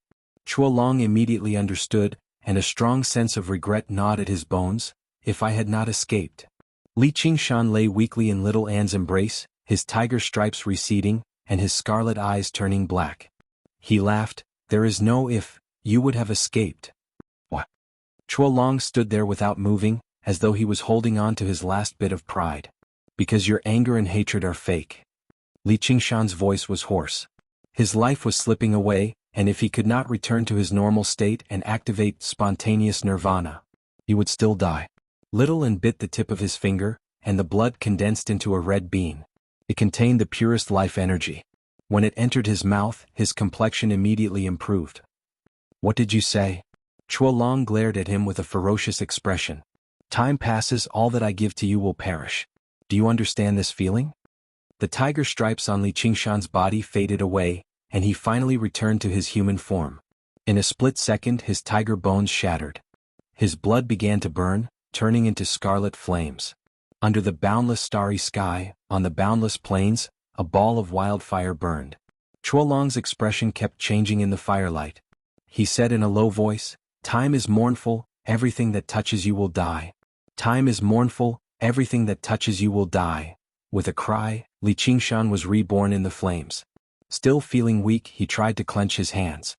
Chuolong immediately understood, and a strong sense of regret gnawed at his bones. If I had not escaped. Li Qingshan lay weakly in Little Anne's embrace, his tiger stripes receding, and his scarlet eyes turning black. He laughed. There is no if, you would have escaped. What? Chuolong stood there without moving, as though he was holding on to his last bit of pride. Because your anger and hatred are fake. Li Qingshan's voice was hoarse. His life was slipping away, and if he could not return to his normal state and activate spontaneous nirvana, he would still die. Little Anne bit the tip of his finger, and the blood condensed into a red bean. It contained the purest life energy. When it entered his mouth, his complexion immediately improved. What did you say? Chuolong glared at him with a ferocious expression. Time passes, all that I give to you will perish. Do you understand this feeling? The tiger stripes on Li Qingshan's body faded away, and he finally returned to his human form. In a split second his tiger bones shattered. His blood began to burn, turning into scarlet flames. Under the boundless starry sky, on the boundless plains, a ball of wildfire burned. Chuolong's expression kept changing in the firelight. He said in a low voice, Time is mournful, everything that touches you will die. Time is mournful, everything that touches you will die. With a cry, Li Qingshan was reborn in the flames. Still feeling weak, he tried to clench his hands.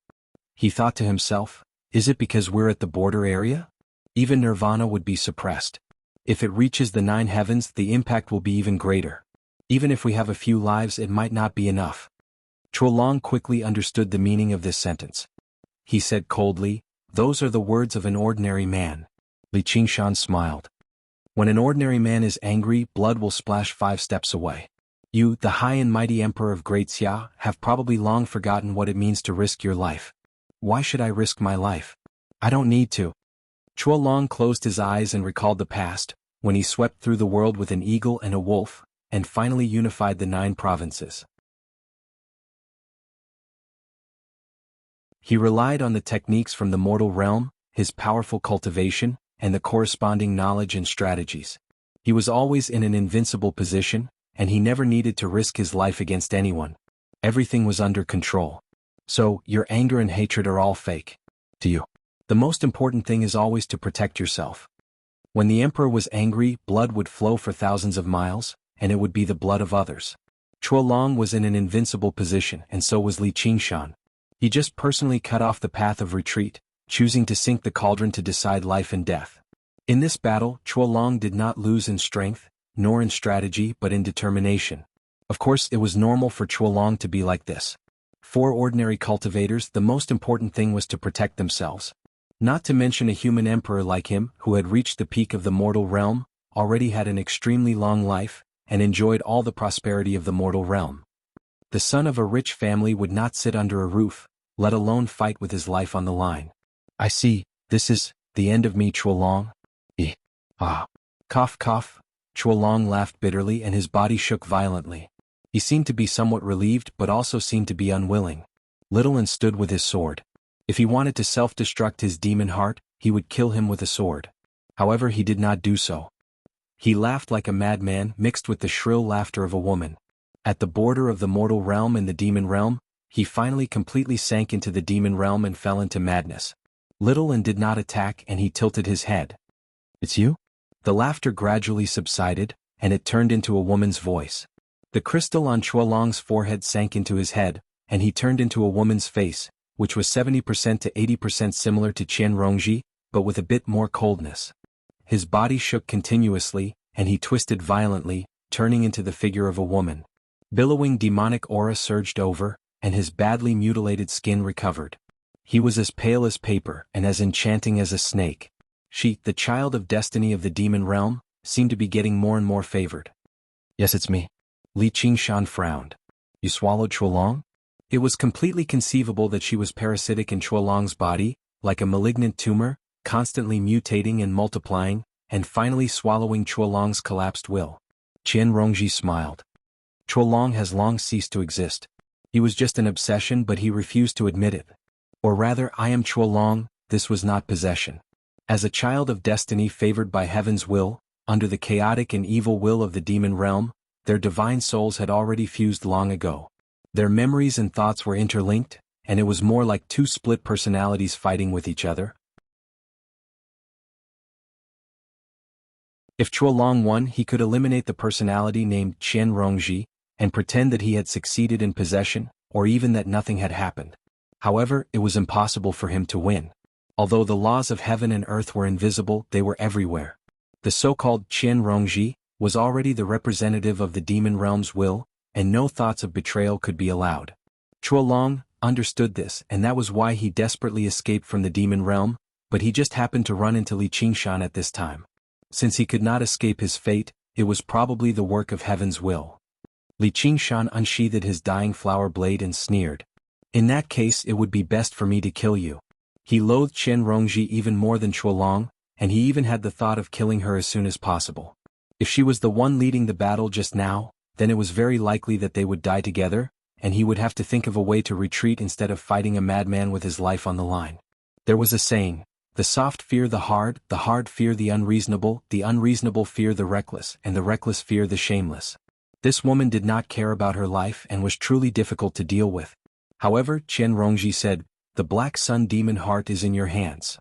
He thought to himself, is it because we're at the border area? Even nirvana would be suppressed. If it reaches the 9 heavens, the impact will be even greater. Even if we have a few lives, it might not be enough. Chuolong quickly understood the meaning of this sentence. He said coldly, those are the words of an ordinary man. Li Qingshan smiled. When an ordinary man is angry, blood will splash 5 steps away. You, the high and mighty emperor of Great Xia, have probably long forgotten what it means to risk your life. Why should I risk my life? I don't need to. Chuolong closed his eyes and recalled the past, when he swept through the world with an eagle and a wolf, and finally unified the 9 provinces. He relied on the techniques from the mortal realm, his powerful cultivation, and the corresponding knowledge and strategies. He was always in an invincible position, and he never needed to risk his life against anyone. Everything was under control. So, your anger and hatred are all fake. To you. The most important thing is always to protect yourself. When the emperor was angry, blood would flow for thousands of miles, and it would be the blood of others. Chuolong was in an invincible position, and so was Li Qingshan. He just personally cut off the path of retreat, choosing to sink the cauldron to decide life and death. In this battle, Chuolong did not lose in strength, nor in strategy, but in determination. Of course, it was normal for Chuolong to be like this. For ordinary cultivators, the most important thing was to protect themselves. Not to mention a human emperor like him, who had reached the peak of the mortal realm, already had an extremely long life, and enjoyed all the prosperity of the mortal realm. The son of a rich family would not sit under a roof, let alone fight with his life on the line. I see, this is the end of me, Chuolong. Cough cough. Chuolong laughed bitterly and his body shook violently. He seemed to be somewhat relieved but also seemed to be unwilling. Little Anne stood with his sword. If he wanted to self-destruct his demon heart, he would kill him with a sword. However, he did not do so. He laughed like a madman mixed with the shrill laughter of a woman. At the border of the mortal realm and the demon realm, he finally completely sank into the demon realm and fell into madness. Little Anne did not attack and he tilted his head. It's you? The laughter gradually subsided, and it turned into a woman's voice. The crystal on Chuolong's forehead sank into his head, and he turned into a woman's face, which was 70% to 80% similar to Qian Rongji, but with a bit more coldness. His body shook continuously, and he twisted violently, turning into the figure of a woman. Billowing demonic aura surged over, and his badly mutilated skin recovered. He was as pale as paper and as enchanting as a snake. She, the child of destiny of the demon realm, seemed to be getting more and more favored. Yes, it's me. Li Qingshan frowned. You swallowed Chuolong? It was completely conceivable that she was parasitic in Chuolong's body, like a malignant tumor, constantly mutating and multiplying, and finally swallowing Chuolong's collapsed will. Qian Rongji smiled. Chuolong has long ceased to exist. He was just an obsession, but he refused to admit it. Or rather, I am Chuolong, this was not possession. As a child of destiny favored by heaven's will, under the chaotic and evil will of the demon realm, their divine souls had already fused long ago. Their memories and thoughts were interlinked, and it was more like two split personalities fighting with each other. If Chuolong won, he could eliminate the personality named Qian Rongji, and pretend that he had succeeded in possession, or even that nothing had happened. However, it was impossible for him to win. Although the laws of heaven and earth were invisible, they were everywhere. The so-called Qian Rongji was already the representative of the demon realm's will, and no thoughts of betrayal could be allowed. Chuolong understood this, and that was why he desperately escaped from the demon realm, but he just happened to run into Li Qingshan at this time. Since he could not escape his fate, it was probably the work of heaven's will. Li Qingshan unsheathed his dying flower blade and sneered. In that case, it would be best for me to kill you. He loathed Qian Rongji even more than Chuolong, and he even had the thought of killing her as soon as possible. If she was the one leading the battle just now, then it was very likely that they would die together, and he would have to think of a way to retreat instead of fighting a madman with his life on the line. There was a saying, the soft fear the hard fear the unreasonable fear the reckless, and the reckless fear the shameless. This woman did not care about her life and was truly difficult to deal with. However, Qian Rongji said, the Black Sun demon heart is in your hands.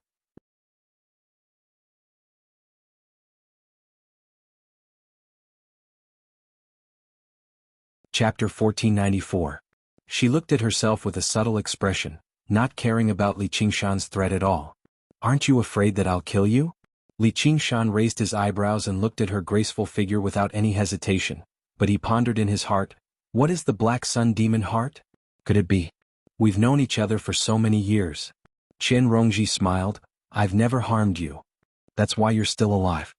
Chapter 1494. She looked at herself with a subtle expression, not caring about Li Qingshan's threat at all. Aren't you afraid that I'll kill you? Li Qingshan raised his eyebrows and looked at her graceful figure without any hesitation, but he pondered in his heart, what is the Black Sun demon heart? Could it be? We've known each other for so many years. Qian Rongji smiled, I've never harmed you. That's why you're still alive.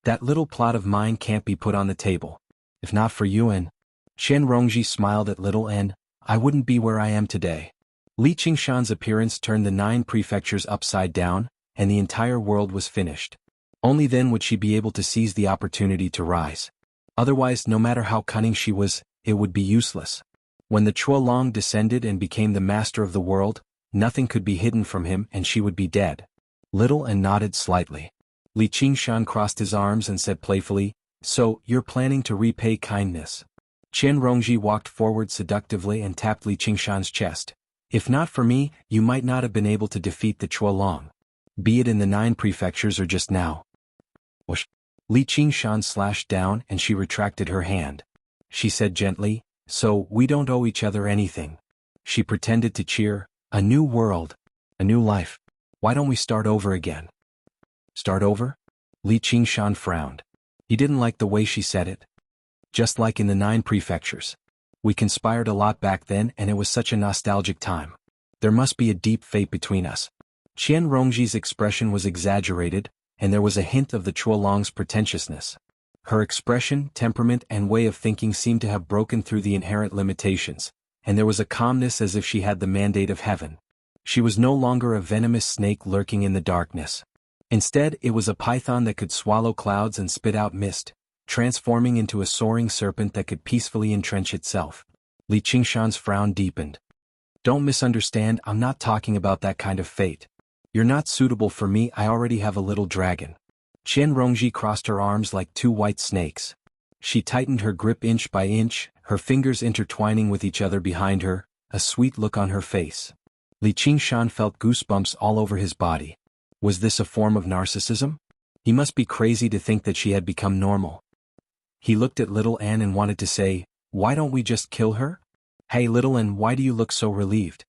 That little plot of mine can't be put on the table. If not for you and... Qian Rongji smiled at little N, I wouldn't be where I am today. Li Qingshan's appearance turned the 9 prefectures upside down, and the entire world was finished. Only then would she be able to seize the opportunity to rise. Otherwise, no matter how cunning she was, it would be useless. When the Chuolong descended and became the master of the world, nothing could be hidden from him and she would be dead. Little N nodded slightly. Li Qingshan crossed his arms and said playfully, so, you're planning to repay kindness. Qian Rongji walked forward seductively and tapped Li Qingshan's chest. If not for me, you might not have been able to defeat the Chuolong. Be it in the 9 prefectures or just now. Whoosh. Li Qingshan slashed down and she retracted her hand. She said gently, so, we don't owe each other anything. She pretended to cheer, a new world, a new life. Why don't we start over again? Start over? Li Qingshan frowned. He didn't like the way she said it. Just like in the 9 prefectures. We conspired a lot back then and it was such a nostalgic time. There must be a deep fate between us. Qian Rongji's expression was exaggerated, and there was a hint of the Chuolong's pretentiousness. Her expression, temperament and way of thinking seemed to have broken through the inherent limitations, and there was a calmness as if she had the mandate of heaven. She was no longer a venomous snake lurking in the darkness. Instead, it was a python that could swallow clouds and spit out mist, transforming into a soaring serpent that could peacefully entrench itself. Li Qingshan's frown deepened. Don't misunderstand, I'm not talking about that kind of fate. You're not suitable for me, I already have a little dragon. Qian Rongji crossed her arms like 2 white snakes. She tightened her grip inch by inch, her fingers intertwining with each other behind her, a sweet look on her face. Li Qingshan felt goosebumps all over his body. Was this a form of narcissism? He must be crazy to think that she had become normal. He looked at little Anne and wanted to say, why don't we just kill her? Hey little Anne, why do you look so relieved?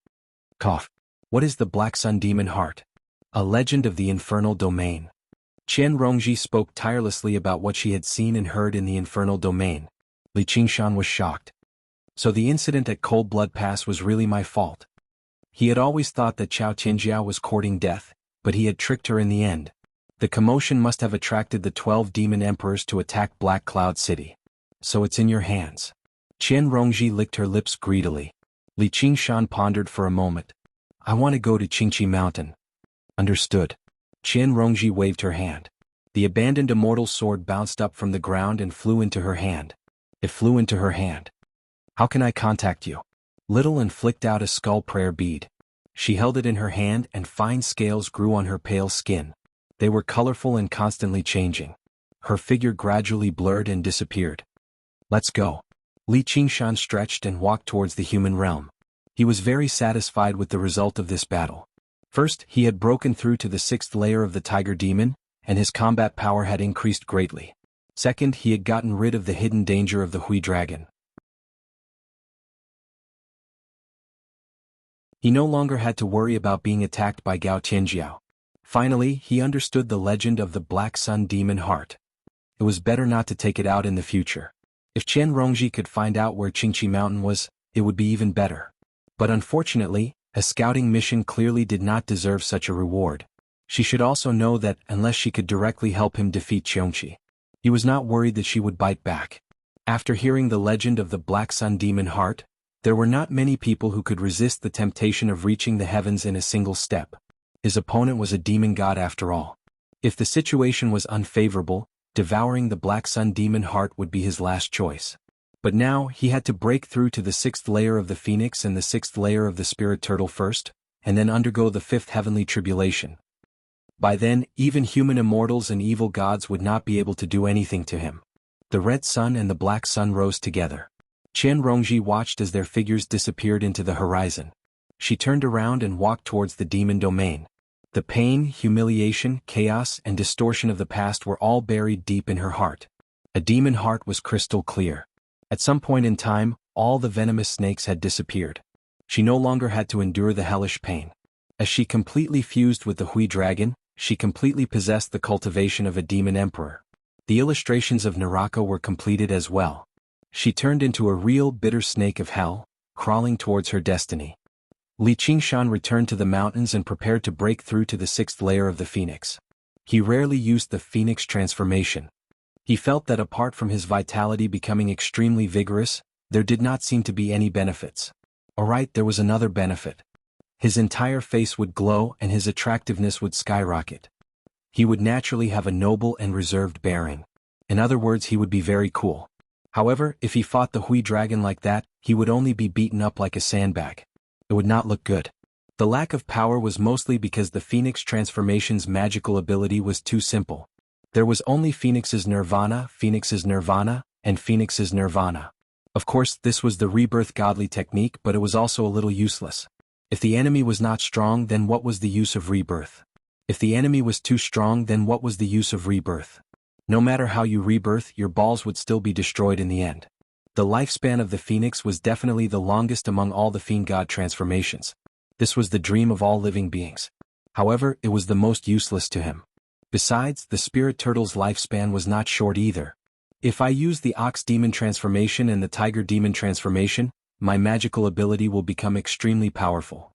Cough. What is the Black Sun demon heart? A legend of the infernal domain. Qian Rongji spoke tirelessly about what she had seen and heard in the infernal domain. Li Qingshan was shocked. So the incident at Cold Blood Pass was really my fault. He had always thought that Chao Tianjiao was courting death, but he had tricked her in the end. The commotion must have attracted the 12 demon emperors to attack Black Cloud City. So it's in your hands. Qian Rongji licked her lips greedily. Li Qingshan pondered for a moment. I want to go to Qingqi Mountain. Understood. Qian Rongji waved her hand. The abandoned immortal sword bounced up from the ground and flew into her hand. It flew into her hand. How can I contact you? Little and flicked out a skull prayer bead. She held it in her hand and fine scales grew on her pale skin. They were colorful and constantly changing. Her figure gradually blurred and disappeared. Let's go. Li Qingshan stretched and walked towards the human realm. He was very satisfied with the result of this battle. First, he had broken through to the 6th layer of the tiger demon, and his combat power had increased greatly. Second, he had gotten rid of the hidden danger of the Hui dragon. He no longer had to worry about being attacked by Gao Tianjiao. Finally, he understood the legend of the Black Sun Demon Heart. It was better not to take it out in the future. If Qian Rongji could find out where Qingqi Mountain was, it would be even better. But unfortunately, a scouting mission clearly did not deserve such a reward. She should also know that unless she could directly help him defeat Qiongqi, he was not worried that she would bite back. After hearing the legend of the Black Sun Demon Heart, there were not many people who could resist the temptation of reaching the heavens in a single step. His opponent was a demon god after all. If the situation was unfavorable, devouring the Black Sun Demon Heart would be his last choice. But now, he had to break through to the 6th layer of the Phoenix and the 6th layer of the Spirit Turtle first, and then undergo the 5th heavenly tribulation. By then, even human immortals and evil gods would not be able to do anything to him. The red sun and the black sun rose together. Qian Rongji watched as their figures disappeared into the horizon. She turned around and walked towards the demon domain. The pain, humiliation, chaos, and distortion of the past were all buried deep in her heart. A demon heart was crystal clear. At some point in time, all the venomous snakes had disappeared. She no longer had to endure the hellish pain. As she completely fused with the Hui dragon, she completely possessed the cultivation of a demon emperor. The illustrations of Naraka were completed as well. She turned into a real bitter snake of hell, crawling towards her destiny. Li Qingshan returned to the mountains and prepared to break through to the 6th layer of the Phoenix. He rarely used the Phoenix transformation. He felt that apart from his vitality becoming extremely vigorous, there did not seem to be any benefits. Alright, there was another benefit. His entire face would glow and his attractiveness would skyrocket. He would naturally have a noble and reserved bearing. In other words, he would be very cool. However, if he fought the Hui dragon like that, he would only be beaten up like a sandbag. It would not look good. The lack of power was mostly because the Phoenix transformation's magical ability was too simple. There was only Phoenix's Nirvana, and Phoenix's Nirvana. Of course, this was the rebirth godly technique, but it was also a little useless. If the enemy was not strong, then what was the use of rebirth? If the enemy was too strong, then what was the use of rebirth? No matter how you rebirth, your balls would still be destroyed in the end. The lifespan of the Phoenix was definitely the longest among all the Fiend God transformations. This was the dream of all living beings. However, it was the most useless to him. Besides, the Spirit Turtle's lifespan was not short either. If I use the Ox Demon transformation and the Tiger Demon transformation, my magical ability will become extremely powerful.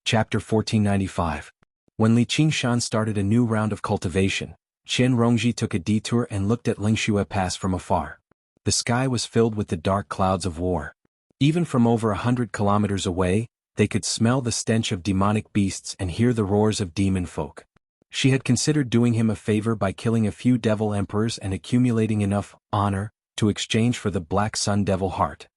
Chapter 1495. When Li Qingshan started a new round of cultivation, Qian Rongji took a detour and looked at Lingxue Pass from afar. The sky was filled with the dark clouds of war. Even from over 100 kilometers away, they could smell the stench of demonic beasts and hear the roars of demon folk. She had considered doing him a favor by killing a few devil emperors and accumulating enough honor to exchange for the Black Sun Devil Heart.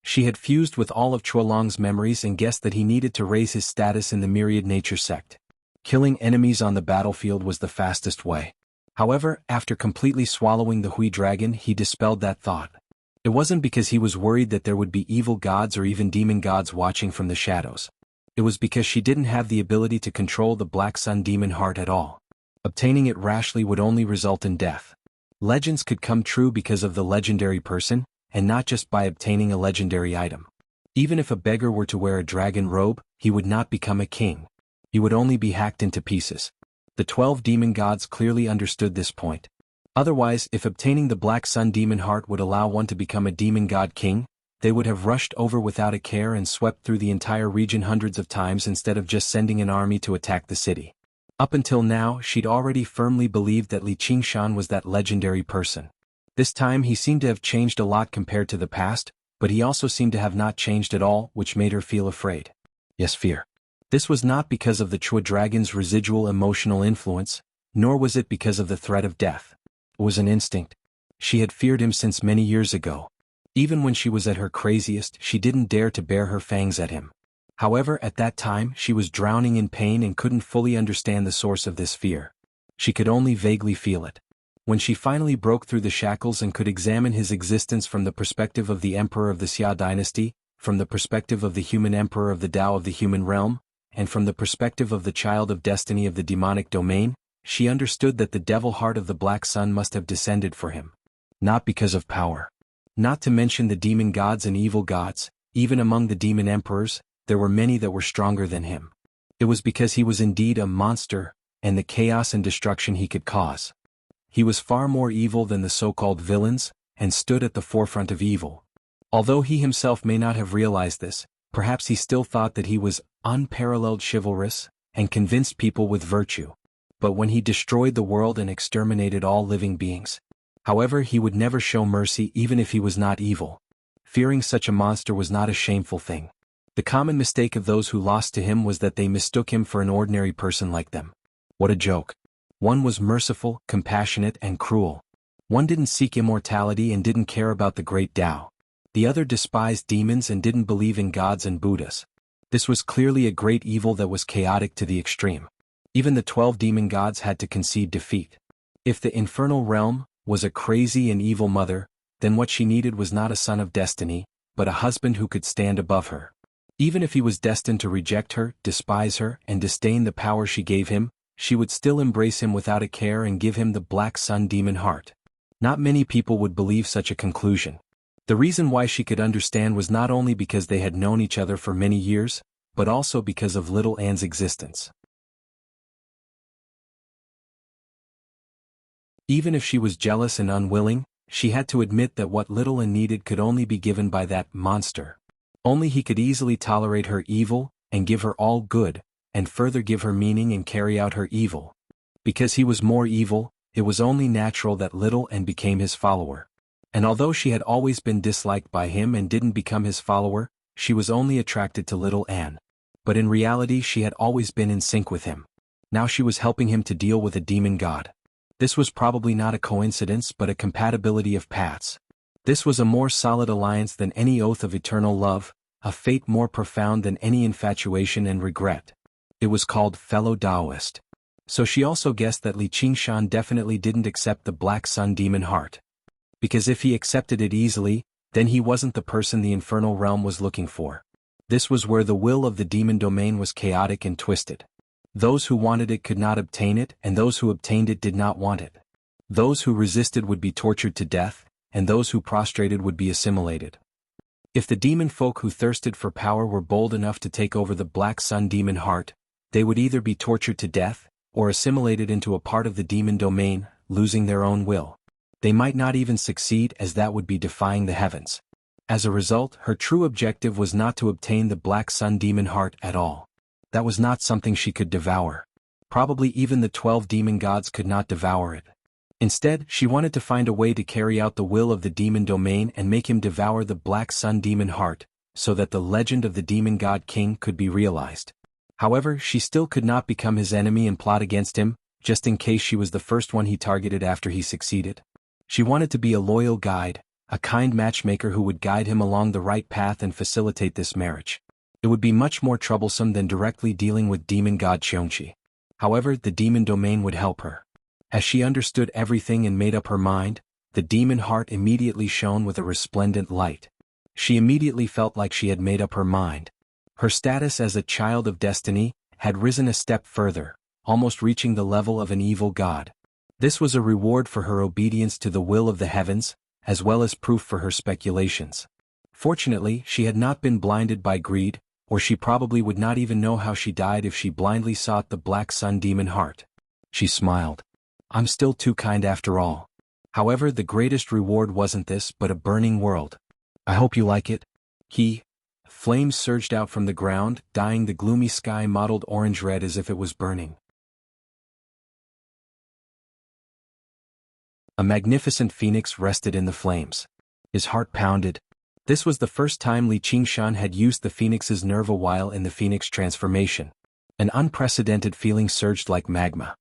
She had fused with all of Chuolong's memories and guessed that he needed to raise his status in the Myriad Nature sect. Killing enemies on the battlefield was the fastest way. However, after completely swallowing the Hui dragon, he dispelled that thought. It wasn't because he was worried that there would be evil gods or even demon gods watching from the shadows. It was because she didn't have the ability to control the Black Sun Demon Heart at all. Obtaining it rashly would only result in death. Legends could come true because of the legendary person, and not just by obtaining a legendary item. Even if a beggar were to wear a dragon robe, he would not become a king. He would only be hacked into pieces. The 12 demon gods clearly understood this point. Otherwise, if obtaining the Black Sun demon heart would allow one to become a demon god king, they would have rushed over without a care and swept through the entire region hundreds of times instead of just sending an army to attack the city. Up until now, she'd already firmly believed that Li Qingshan was that legendary person. This time he seemed to have changed a lot compared to the past, but he also seemed to have not changed at all, which made her feel afraid. Yes, fear. This was not because of the Chua dragon's residual emotional influence, nor was it because of the threat of death. It was an instinct. She had feared him since many years ago. Even when she was at her craziest, she didn't dare to bare her fangs at him. However, at that time, she was drowning in pain and couldn't fully understand the source of this fear. She could only vaguely feel it. When she finally broke through the shackles and could examine his existence from the perspective of the emperor of the Xia dynasty, from the perspective of the human emperor of the Tao of the human realm, and from the perspective of the child of destiny of the demonic domain, she understood that the devil heart of the Black Sun must have descended for him. Not because of power. Not to mention the demon gods and evil gods, even among the demon emperors, there were many that were stronger than him. It was because he was indeed a monster, and the chaos and destruction he could cause. He was far more evil than the so-called villains, and stood at the forefront of evil. Although he himself may not have realized this, perhaps he still thought that he was unparalleled chivalrous, and convinced people with virtue. But when he destroyed the world and exterminated all living beings, however, he would never show mercy even if he was not evil. Fearing such a monster was not a shameful thing. The common mistake of those who lost to him was that they mistook him for an ordinary person like them. What a joke. One was merciful, compassionate, and cruel. One didn't seek immortality and didn't care about the great Tao. The other despised demons and didn't believe in gods and Buddhas. This was clearly a great evil that was chaotic to the extreme. Even the 12 demon gods had to concede defeat. If the infernal realm was a crazy and evil mother, then what she needed was not a son of destiny, but a husband who could stand above her. Even if he was destined to reject her, despise her, and disdain the power she gave him, she would still embrace him without a care and give him the Black Sun demon heart. Not many people would believe such a conclusion. The reason why she could understand was not only because they had known each other for many years, but also because of little Anne's existence. Even if she was jealous and unwilling, she had to admit that what little Anne needed could only be given by that monster. Only he could easily tolerate her evil, and give her all good, and further give her meaning and carry out her evil. Because he was more evil, it was only natural that little Anne became his follower. And although she had always been disliked by him and didn't become his follower, she was only attracted to little Anne. But in reality she had always been in sync with him. Now she was helping him to deal with a demon god. This was probably not a coincidence but a compatibility of paths. This was a more solid alliance than any oath of eternal love, a fate more profound than any infatuation and regret. It was called fellow Taoist. So she also guessed that Li Qingshan definitely didn't accept the Black Sun demon heart. Because if he accepted it easily, then he wasn't the person the infernal realm was looking for. This was where the will of the demon domain was chaotic and twisted. Those who wanted it could not obtain it, and those who obtained it did not want it. Those who resisted would be tortured to death, and those who prostrated would be assimilated. If the demon folk who thirsted for power were bold enough to take over the Black Sun demon heart, they would either be tortured to death, or assimilated into a part of the demon domain, losing their own will. They might not even succeed, as that would be defying the heavens. As a result, her true objective was not to obtain the Black Sun demon heart at all. That was not something she could devour. Probably even the 12 demon gods could not devour it. Instead, she wanted to find a way to carry out the will of the demon domain and make him devour the Black Sun demon heart, so that the legend of the demon god king could be realized. However, she still could not become his enemy and plot against him, just in case she was the first one he targeted after he succeeded. She wanted to be a loyal guide, a kind matchmaker who would guide him along the right path and facilitate this marriage. It would be much more troublesome than directly dealing with demon god Qiongqi. However, the demon domain would help her. As she understood everything and made up her mind, the demon heart immediately shone with a resplendent light. She immediately felt like she had made up her mind. Her status as a child of destiny had risen a step further, almost reaching the level of an evil god. This was a reward for her obedience to the will of the heavens, as well as proof for her speculations. Fortunately, she had not been blinded by greed, or she probably would not even know how she died if she blindly sought the Black Sun demon heart. She smiled. I'm still too kind after all. However, the greatest reward wasn't this but a burning world. I hope you like it. Flames surged out from the ground, dyeing the gloomy sky mottled orange-red as if it was burning. A magnificent phoenix rested in the flames. His heart pounded. This was the first time Li Qingshan had used the phoenix's nerve a while in the phoenix transformation. An unprecedented feeling surged like magma.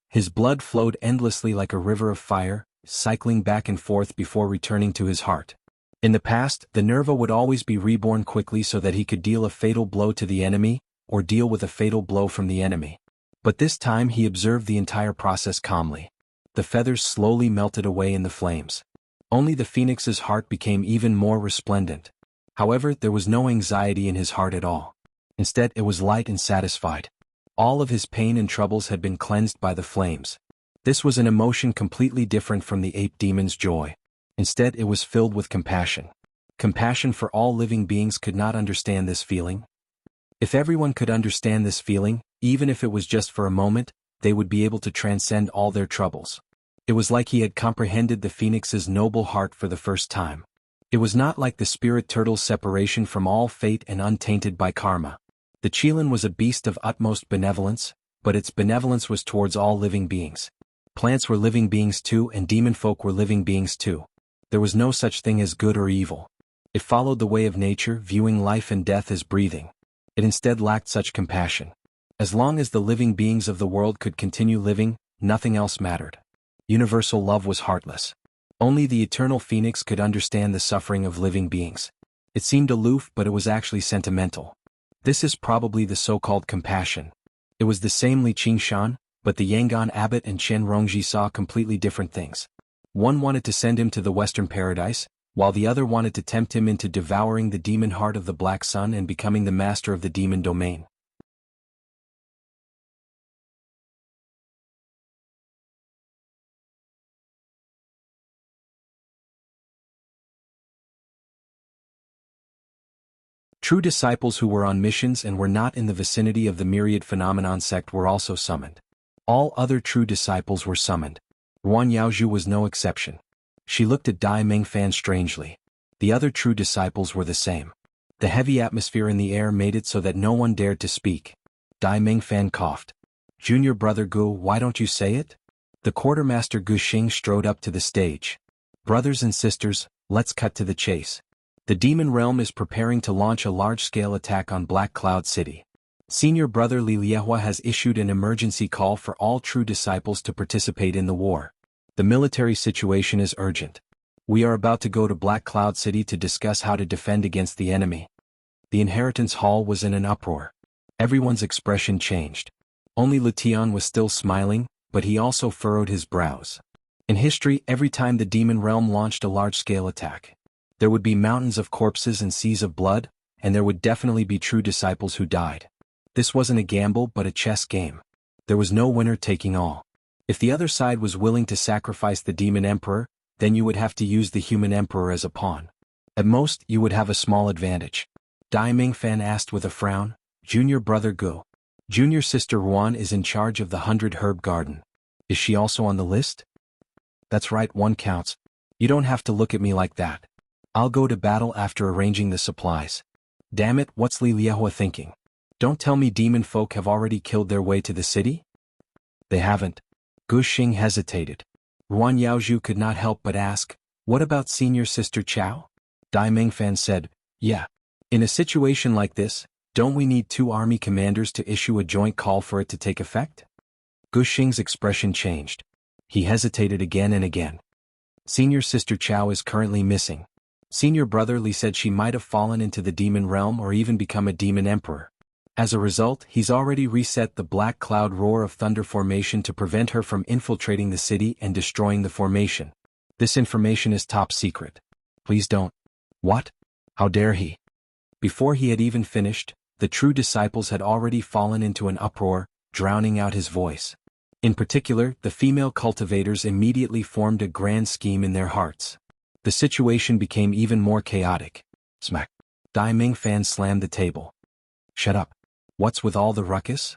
His blood flowed endlessly like a river of fire, cycling back and forth before returning to his heart. In the past, the Nerva would always be reborn quickly so that he could deal a fatal blow to the enemy, or deal with a fatal blow from the enemy. But this time he observed the entire process calmly. The feathers slowly melted away in the flames. Only the phoenix's heart became even more resplendent. However, there was no anxiety in his heart at all. Instead, it was light and satisfied. All of his pain and troubles had been cleansed by the flames. This was an emotion completely different from the ape demon's joy. Instead, it was filled with compassion. Compassion for all living beings could not understand this feeling. If everyone could understand this feeling, even if it was just for a moment, they would be able to transcend all their troubles. It was like he had comprehended the phoenix's noble heart for the first time. It was not like the spirit turtle's separation from all fate and untainted by karma. The Qilin was a beast of utmost benevolence, but its benevolence was towards all living beings. Plants were living beings too, and demon folk were living beings too. There was no such thing as good or evil. It followed the way of nature, viewing life and death as breathing. It instead lacked such compassion. As long as the living beings of the world could continue living, nothing else mattered. Universal love was heartless. Only the eternal phoenix could understand the suffering of living beings. It seemed aloof, but it was actually sentimental. This is probably the so-called compassion. It was the same Li Qingshan, but the Yangon abbot and Chen Rongji saw completely different things. One wanted to send him to the Western Paradise, while the other wanted to tempt him into devouring the demon heart of the Black Sun and becoming the master of the demon domain. True disciples who were on missions and were not in the vicinity of the myriad phenomenon sect were also summoned. All other true disciples were summoned. Ruan Yaozhu was no exception. She looked at Dai Mengfan strangely. The other true disciples were the same. The heavy atmosphere in the air made it so that no one dared to speak. Dai Mengfan coughed. "Junior brother Gu, why don't you say it?" The quartermaster Gu Xing strode up to the stage. "Brothers and sisters, let's cut to the chase. The demon realm is preparing to launch a large-scale attack on Black Cloud City. Senior brother Li Liehua has issued an emergency call for all true disciples to participate in the war. The military situation is urgent. We are about to go to Black Cloud City to discuss how to defend against the enemy." The inheritance hall was in an uproar. Everyone's expression changed. Only Lutian was still smiling, but he also furrowed his brows. In history, every time the demon realm launched a large-scale attack, there would be mountains of corpses and seas of blood, and there would definitely be true disciples who died. This wasn't a gamble but a chess game. There was no winner taking all. If the other side was willing to sacrifice the demon emperor, then you would have to use the human emperor as a pawn. At most, you would have a small advantage. Dai Mingfan asked with a frown, "Junior brother Gu. Junior sister Ruan is in charge of the 100 Herb Garden. Is she also on the list?" "That's right, one counts. You don't have to look at me like that. I'll go to battle after arranging the supplies." "Damn it, what's Li Liehua thinking? Don't tell me demon folk have already killed their way to the city?" "They haven't." Gu Xing hesitated. Ruan Yaozhu could not help but ask, "What about senior sister Chao?" Dai Mingfan said, "Yeah. In a situation like this, don't we need 2 army commanders to issue a joint call for it to take effect?" Gu Xing's expression changed. He hesitated again and again. "Senior sister Chao is currently missing. Senior brother Li said she might have fallen into the demon realm or even become a demon emperor. As a result, he's already reset the Black Cloud Roar of Thunder formation to prevent her from infiltrating the city and destroying the formation. This information is top secret. Please don't." "What? How dare he?" Before he had even finished, the true disciples had already fallen into an uproar, drowning out his voice. In particular, the female cultivators immediately formed a grand scheme in their hearts. The situation became even more chaotic. Smack. Dai Mingfan slammed the table. "Shut up. What's with all the ruckus?"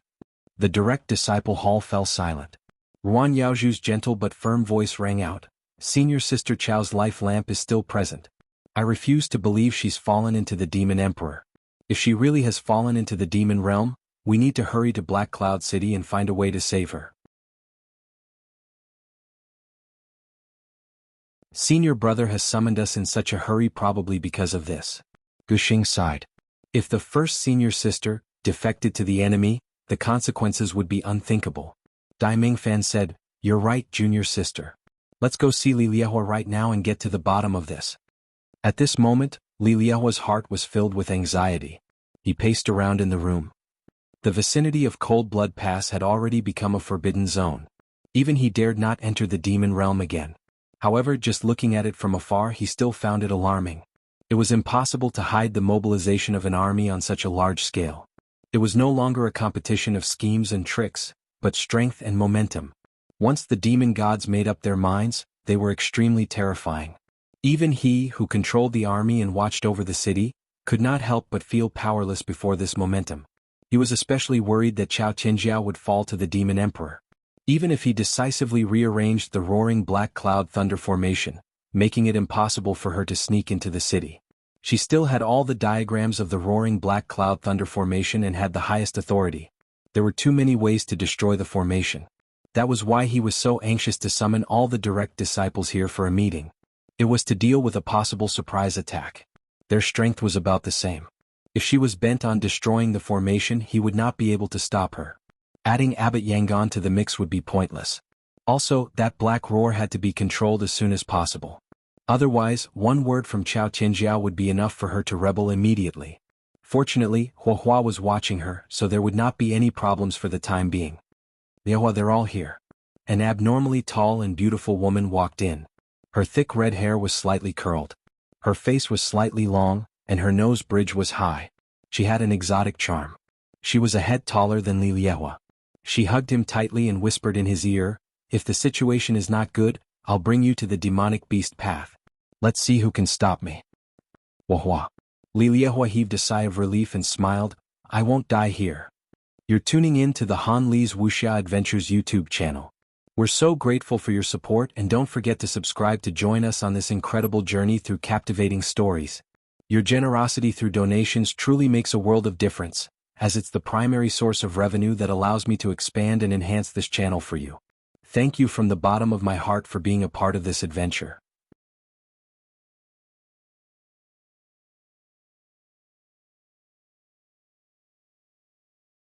The direct disciple hall fell silent. Ruan Yaozhu's gentle but firm voice rang out, Senior Sister Chao's life lamp is still present. I refuse to believe she's fallen into the Demon Emperor. If she really has fallen into the demon realm, we need to hurry to Black Cloud City and find a way to save her. Senior brother has summoned us in such a hurry probably because of this. Guxing sighed. If the first senior sister defected to the enemy, the consequences would be unthinkable. Dai Mingfan said, "You're right, junior sister. Let's go see Li Liehua right now and get to the bottom of this." At this moment, Li Liehua's heart was filled with anxiety. He paced around in the room. The vicinity of Cold Blood Pass had already become a forbidden zone. Even he dared not enter the demon realm again. However, just looking at it from afar he still found it alarming. It was impossible to hide the mobilization of an army on such a large scale. It was no longer a competition of schemes and tricks, but strength and momentum. Once the demon gods made up their minds, they were extremely terrifying. Even he, who controlled the army and watched over the city, could not help but feel powerless before this momentum. He was especially worried that Chao Tianjiao would fall to the Demon Emperor. Even if he decisively rearranged the roaring black cloud thunder formation, making it impossible for her to sneak into the city. She still had all the diagrams of the roaring black cloud thunder formation and had the highest authority. There were too many ways to destroy the formation. That was why he was so anxious to summon all the direct disciples here for a meeting. It was to deal with a possible surprise attack. Their strength was about the same. If she was bent on destroying the formation, he would not be able to stop her. Adding Abbot Yangon to the mix would be pointless. Also, that black roar had to be controlled as soon as possible. Otherwise, one word from Chao Tianjiao would be enough for her to rebel immediately. Fortunately, Huahua was watching her, so there would not be any problems for the time being. Liehua, they're all here. An abnormally tall and beautiful woman walked in. Her thick red hair was slightly curled. Her face was slightly long, and her nose bridge was high. She had an exotic charm. She was a head taller than Li Liehua. She hugged him tightly and whispered in his ear, "If the situation is not good, I'll bring you to the demonic beast path. Let's see who can stop me." Wahua. Li Liehua heaved a sigh of relief and smiled, "I won't die here." You're tuning in to the Han Li's Wuxia Adventures YouTube channel. We're so grateful for your support, and don't forget to subscribe to join us on this incredible journey through captivating stories. Your generosity through donations truly makes a world of difference, as it's the primary source of revenue that allows me to expand and enhance this channel for you. Thank you from the bottom of my heart for being a part of this adventure.